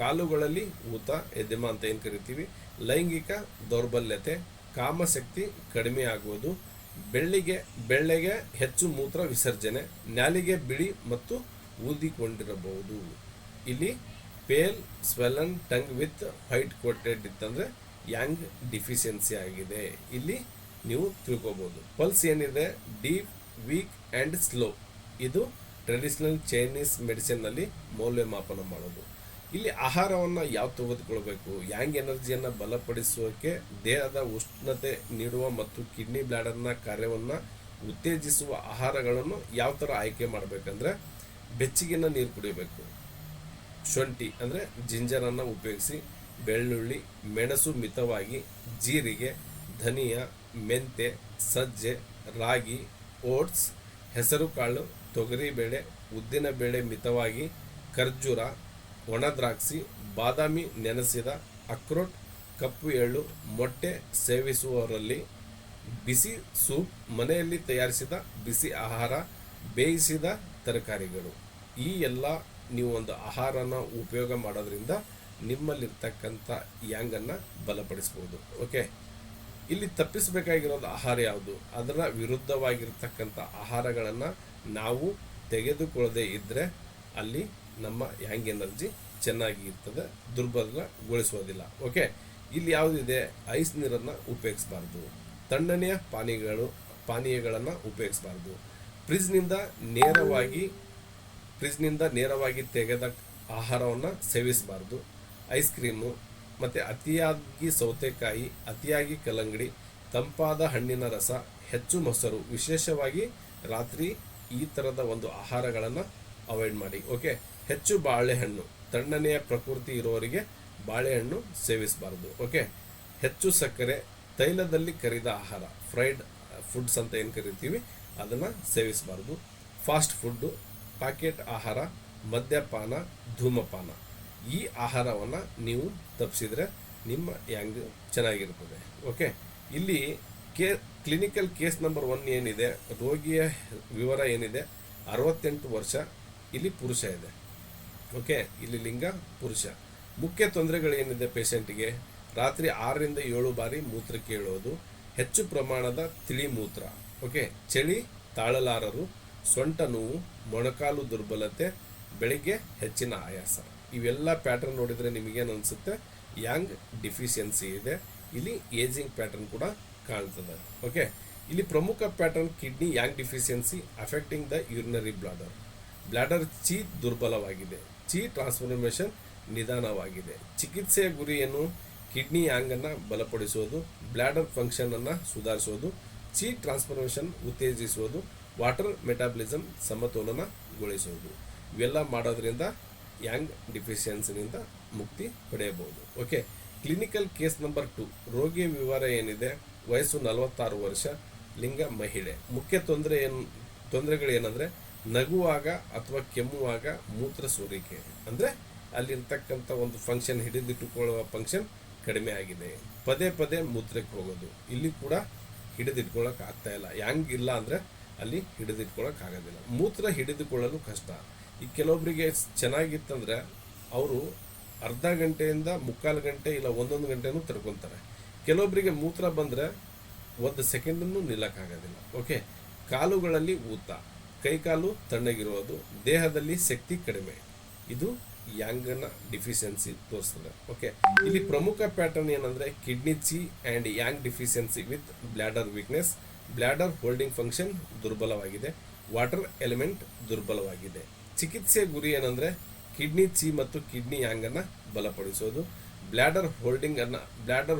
ಕಾಲುಗಳಲ್ಲಿ ಊತ ಎದೆಮ ಅಂತ ಏನು ಕರಿತೀವಿ, ಲೈಂಗಿಕ ದೌರ್ಬಲ್ಯತೆ, ಕಾಮಶಕ್ತಿ ಕಡಿಮೆ ಆಗುವುದು, ಬೆಳ್ಳೆಗೆ ಹೆಚ್ಚು ಮೂತ್ರ ವಿಸರ್ಜನೆ, ನಾಲಿಗೆ ಬಿಳಿ ಮತ್ತು ಊದಿಕೊಂಡಿರಬಹುದು. ಇಲ್ಲಿ pale swollen tongue with white coated ಇತ್ತಂದ್ರೆ ಯಾಂಗ್ ಡಿಫಿಷಿಯನ್ಸಿ ಆಗಿದೆ. ಇಲ್ಲಿ ನೀವು ತಿಳ್ಕೊಬಹುದು. ಪಲ್ಸ್ ಏನಿದೆ ಡೀಪ್, ವೀಕ್ ಆ್ಯಂಡ್ ಸ್ಲೋ. ಇದು ಟ್ರೆಡಿಷನಲ್ ಚೈನೀಸ್ ಮೆಡಿಸಿನ್ನಲ್ಲಿ ಮೌಲ್ಯಮಾಪನ ಮಾಡೋದು. ಇಲ್ಲಿ ಆಹಾರವನ್ನು ಯಾವ ತೆಗೆದುಕೊಳ್ಬೇಕು, ಯಾಂಗ್ ಎನರ್ಜಿಯನ್ನು ಬಲಪಡಿಸೋಕೆ ದೇಹದ ಉಷ್ಣತೆ ನೀಡುವ ಮತ್ತು ಕಿಡ್ನಿ ಬ್ಲಾಡರ್ನ ಕಾರ್ಯವನ್ನು ಉತ್ತೇಜಿಸುವ ಆಹಾರಗಳನ್ನು ಯಾವ ಥರ ಆಯ್ಕೆ ಮಾಡಬೇಕಂದ್ರೆ ಬೆಚ್ಚಗಿನ ನೀರು ಕುಡಿಯಬೇಕು, ಶುಂಠಿ ಅಂದರೆ ಜಿಂಜರನ್ನು ಉಪಯೋಗಿಸಿ, ಬೆಳ್ಳುಳ್ಳಿ, ಮೆಣಸು ಮಿತವಾಗಿ, ಜೀರಿಗೆ, ಧನಿಯಾ, ಮೆಂತೆ, ಸಜ್ಜೆ, ರಾಗಿ, ಓಟ್ಸ್, ಹೆಸರುಕಾಳು, ತೊಗರಿಬೇಳೆ, ಉದ್ದಿನಬೇಳೆ ಮಿತವಾಗಿ, ಖರ್ಜೂರ, ಒಣದ್ರಾಕ್ಷಿ, ಬಾದಾಮಿ ನೆನೆಸಿದ, ಅಕ್ರೋಟ್, ಕಪ್ಪು ಎಳ್ಳು, ಮೊಟ್ಟೆ ಸೇವಿಸುವವರಲ್ಲಿ ಬಿಸಿ ಸೂಪ್, ಮನೆಯಲ್ಲಿ ತಯಾರಿಸಿದ ಬಿಸಿ ಆಹಾರ, ಬೇಯಿಸಿದ ತರಕಾರಿಗಳು. ಈ ಎಲ್ಲ ನೀವು ಒಂದು ಆಹಾರನ ಉಪಯೋಗ ಮಾಡೋದ್ರಿಂದ ನಿಮ್ಮಲ್ಲಿರ್ತಕ್ಕಂಥ ಯಾಂಗನ್ನು ಬಲಪಡಿಸ್ಬೋದು. ಓಕೆ, ಇಲ್ಲಿ ತಪ್ಪಿಸಬೇಕಾಗಿರೋದು ಆಹಾರ ಯಾವುದು, ಅದರ ವಿರುದ್ಧವಾಗಿರ್ತಕ್ಕಂಥ ಆಹಾರಗಳನ್ನು ನಾವು ತೆಗೆದುಕೊಳ್ಳದೆ ಇದ್ದರೆ ಅಲ್ಲಿ ನಮ್ಮ ಯಾಂಗ್ ಎನರ್ಜಿ ಚೆನ್ನಾಗಿ ಇರ್ತದೆ, ದುರ್ಬಲಗೊಳಿಸೋದಿಲ್ಲ. ಓಕೆ, ಇಲ್ಲಿ ಯಾವುದಿದೆ, ಐಸ್ ನೀರನ್ನು ಉಪಯೋಗಿಸಬಾರ್ದು, ತಣ್ಣನೆಯ ಪಾನೀಯಗಳನ್ನು ಉಪಯೋಗಿಸಬಾರ್ದು, ಫ್ರಿಜ್ನಿಂದ ನೇರವಾಗಿ ತೆಗೆದ ಆಹಾರವನ್ನು ಸೇವಿಸಬಾರ್ದು, ಐಸ್ ಕ್ರೀಮು ಮತ್ತು ಅತಿಯಾಗಿ ಸೌತೆಕಾಯಿ, ಅತಿಯಾಗಿ ಕಲ್ಲಂಗಡಿ, ತಂಪಾದ ಹಣ್ಣಿನ ರಸ, ಹೆಚ್ಚು ಮೊಸರು, ವಿಶೇಷವಾಗಿ ರಾತ್ರಿ ಈ ಥರದ ಒಂದು ಆಹಾರಗಳನ್ನು ಅವಾಯ್ಡ್ ಮಾಡಿ. ಓಕೆ, ಹೆಚ್ಚು ಬಾಳೆಹಣ್ಣು, ತಣ್ಣನೆಯ ಪ್ರಕೃತಿ ಇರೋರಿಗೆ ಬಾಳೆಹಣ್ಣು ಸೇವಿಸಬಾರ್ದು. ಓಕೆ, ಹೆಚ್ಚು ಸಕ್ಕರೆ, ತೈಲದಲ್ಲಿ ಕರಿದ ಆಹಾರ, ಫ್ರೈಡ್ ಫುಡ್ಸ್ ಅಂತ ಏನು ಕರಿತೀವಿ ಅದನ್ನು ಸೇವಿಸಬಾರ್ದು, ಫಾಸ್ಟ್ ಫುಡ್ಡು, ಪ್ಯಾಕೆಟ್ ಆಹಾರ, ಮದ್ಯಪಾನ, ಧೂಮಪಾನ. ಈ ಆಹಾರವನ್ನು ನೀವು ತಪ್ಪಿಸಿದರೆ ನಿಮ್ಮ ಯಾಂಗ್ ಚೆನ್ನಾಗಿರ್ತದೆ. ಓಕೆ, ಇಲ್ಲಿ ಕ್ಲಿನಿಕಲ್ ಕೇಸ್ ನಂಬರ್ 1 ಏನಿದೆ, ರೋಗಿಯ ವಿವರ ಏನಿದೆ, 68 ವರ್ಷ, ಇಲ್ಲಿ ಪುರುಷ ಇದೆ. ಓಕೆ, ಇಲ್ಲಿ ಲಿಂಗ ಪುರುಷ. ಮುಖ್ಯ ತೊಂದರೆಗಳೇನಿದೆ ಪೇಷಂಟಿಗೆ, ರಾತ್ರಿ 6 ರಿಂದ 7 ಬಾರಿ ಮೂತ್ರ ಕೇಳೋದು, ಹೆಚ್ಚು ಪ್ರಮಾಣದ ತಿಳಿ ಮೂತ್ರ, ಓಕೆ, ಚಳಿ ತಾಳಲಾರರು, ಸೊಂಟ ನೋವು, ಮೊಣಕಾಲು ದುರ್ಬಲತೆ, ಬೆಳಿಗ್ಗೆ ಹೆಚ್ಚಿನ ಆಯಾಸ. ಇವೆಲ್ಲ ಪ್ಯಾಟರ್ನ್ ನೋಡಿದರೆ ನಿಮಗೇನು ಅನಿಸುತ್ತೆ, ಯಾಂಗ್ ಡಿಫಿಷಿಯನ್ಸಿ ಇದೆ. ಇಲ್ಲಿ ಏಜಿಂಗ್ ಪ್ಯಾಟರ್ನ್ ಕೂಡ ಕಾಣ್ತದೆ. ಓಕೆ, ಇಲ್ಲಿ ಪ್ರಮುಖ pattern kidney yang deficiency affecting the urinary bladder chi ದುರ್ಬಲವಾಗಿದೆ, ಚಿ ಟ್ರಾನ್ಸ್ಫಾರ್ಮೇಷನ್ ನಿಧಾನವಾಗಿದೆ. ಚಿಕಿತ್ಸೆಯ ಗುರಿ ಏನು, ಕಿಡ್ನಿ ಯಾಂಗನ್ನು ಬಲಪಡಿಸೋದು, ಬ್ಲಾಡರ್ ಫಂಕ್ಷನನ್ನು ಸುಧಾರಿಸೋದು, ಚಿ ಟ್ರಾನ್ಸ್ಫಾರ್ಮೇಷನ್ ಉತ್ತೇಜಿಸುವುದು, ವಾಟರ್ ಮೆಟಾಬಲಿಸಮ್ ಸಮತೋಲನಗೊಳಿಸುವುದು. ಇವೆಲ್ಲ ಮಾಡೋದ್ರಿಂದ ಯಾಂಗ್ ಡಿಫಿಷಿಯನ್ಸಿನಿಂದ ಮುಕ್ತಿ ಪಡೆಯಬಹುದು. ಓಕೆ, ಕ್ಲಿನಿಕಲ್ ಕೇಸ್ ನಂಬರ್ 2, ರೋಗಿಯ ವಿವರ ಏನಿದೆ, ವಯಸ್ಸು 46 ವರ್ಷ, ಲಿಂಗ ಮಹಿಳೆ. ಮುಖ್ಯ ತೊಂದರೆಗಳೇನೆಂದರೆ ನಗುವಾಗ ಅಥವಾ ಕೆಮ್ಮುವಾಗ ಮೂತ್ರ ಸೋರಿಕೆ, ಅಂದರೆ ಅಲ್ಲಿರ್ತಕ್ಕಂಥ ಒಂದು ಫಂಕ್ಷನ್ ಹಿಡಿದಿಟ್ಟುಕೊಳ್ಳುವ ಫಂಕ್ಷನ್ ಕಡಿಮೆ ಆಗಿದೆ, ಪದೇ ಪದೇ ಮೂತ್ರಕ್ಕೆ ಹೋಗೋದು, ಇಲ್ಲಿ ಕೂಡ ಹಿಡಿದಿಟ್ಕೊಳ್ಳೋಕೆ ಆಗ್ತಾ ಇಲ್ಲ. ಯಾಂಗ್ ಇಲ್ಲ ಅಂದರೆ ಅಲ್ಲಿ ಹಿಡಿದಿಟ್ಕೊಳ್ಳೋಕ್ಕಾಗೋದಿಲ್ಲ. ಮೂತ್ರ ಹಿಡಿದುಕೊಳ್ಳಲು ಕಷ್ಟ. ಈ ಕೆಲವೊಬ್ಬರಿಗೆ ಚೆನ್ನಾಗಿತ್ತಂದರೆ ಅವರು ಅರ್ಧ ಗಂಟೆಯಿಂದ 3/4 ಗಂಟೆ ಇಲ್ಲ 1 ಗಂಟೆನೂ ತಡ್ಕೊತಾರೆ. ಕೆಲವೊಬ್ಬರಿಗೆ ಮೂತ್ರ ಬಂದರೆ 1 ಸೆಕೆಂಡನ್ನು ನಿಲ್ಲಕ್ಕಾಗೋದಿಲ್ಲ. ಓಕೆ, ಕಾಲುಗಳಲ್ಲಿ ಊತ, ಕೈಕಾಲು ತಣ್ಣಗಿರೋದು, ದೇಹದಲ್ಲಿ ಶಕ್ತಿ ಕಡಿಮೆ, ಇದು ಯಾಂಗನ ಡಿಫಿಷಿಯನ್ಸಿ ತೋರಿಸ್ತದೆ. ಓಕೆ, ಇಲ್ಲಿ ಪ್ರಮುಖ ಪ್ಯಾಟರ್ನ್ ಏನಂದರೆ kidney chi and yang deficiency with bladder weakness, bladder holding function ದುರ್ಬಲವಾಗಿದೆ, ವಾಟರ್ ಎಲಿಮೆಂಟ್ ದುರ್ಬಲವಾಗಿದೆ. ಚಿಕಿತ್ಸೆಯ ಗುರಿ ಏನಂದರೆ ಕಿಡ್ನಿ ಚಿ ಮತ್ತು ಕಿಡ್ನಿ ಯಾಂಗನ್ನು ಬಲಪಡಿಸೋದು, ಬ್ಲಾಡರ್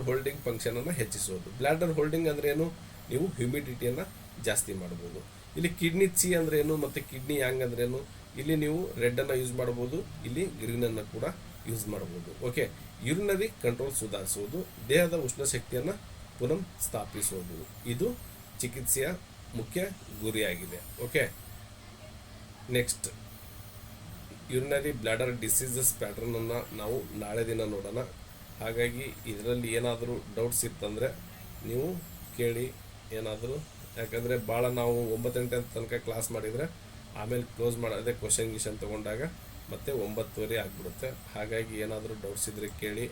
ಹೋಲ್ಡಿಂಗ್ ಫಂಕ್ಷನನ್ನು ಹೆಚ್ಚಿಸೋದು. ಬ್ಲಾಡರ್ ಹೋಲ್ಡಿಂಗ್ ಅಂದರೆ ಏನು, ನೀವು ಹ್ಯೂಮಿಡಿಟಿಯನ್ನು ಜಾಸ್ತಿ ಮಾಡ್ಬೋದು. ಇಲ್ಲಿ ಕಿಡ್ನಿ ಚಿ ಅಂದ್ರೆ ಏನು ಮತ್ತು ಕಿಡ್ನಿ ಯಾಂಗ್ ಅಂದ್ರೆ ಏನು, ಇಲ್ಲಿ ನೀವು ರೆಡ್ಡನ್ನು ಯೂಸ್ ಮಾಡ್ಬೋದು, ಇಲ್ಲಿ ಗ್ರೀನನ್ನು ಕೂಡ ಯೂಸ್ ಮಾಡ್ಬೋದು. ಓಕೆ, ಯೂರಿನರಿ ಕಂಟ್ರೋಲ್ ಸುಧಾರಿಸುವುದು, ದೇಹದ ಉಷ್ಣಶಕ್ತಿಯನ್ನು ಪುನಃ ಸ್ಥಾಪಿಸುವುದು, ಇದು ಚಿಕಿತ್ಸೆಯ ಮುಖ್ಯ ಗುರಿಯಾಗಿದೆ. Okay, next urinary bladder diseases ಪ್ಯಾಟರ್ನನ್ನು ನಾವು ನಾಳೆ ದಿನ ನೋಡೋಣ. ಹಾಗಾಗಿ ಇದರಲ್ಲಿ ಏನಾದರೂ ಡೌಟ್ಸ್ ಇತ್ತಂದರೆ ನೀವು ಕೇಳಿ, ಏನಾದರೂ ಯಾಕಂದರೆ ಭಾಳ ನಾವು 9 ಗಂಟೆ ತನಕ ಕ್ಲಾಸ್ ಮಾಡಿದರೆ ಆಮೇಲೆ ಕ್ಲೋಸ್ ಮಾಡೋದೇ ಕ್ವಶನ್ ಗಿಶನ್ ತೊಗೊಂಡಾಗ ಮತ್ತೆ 9:30 ಆಗಿಬಿಡುತ್ತೆ. ಹಾಗಾಗಿ ಏನಾದರೂ ಡೌಟ್ಸ್ ಇದ್ದರೆ ಕೇಳಿ.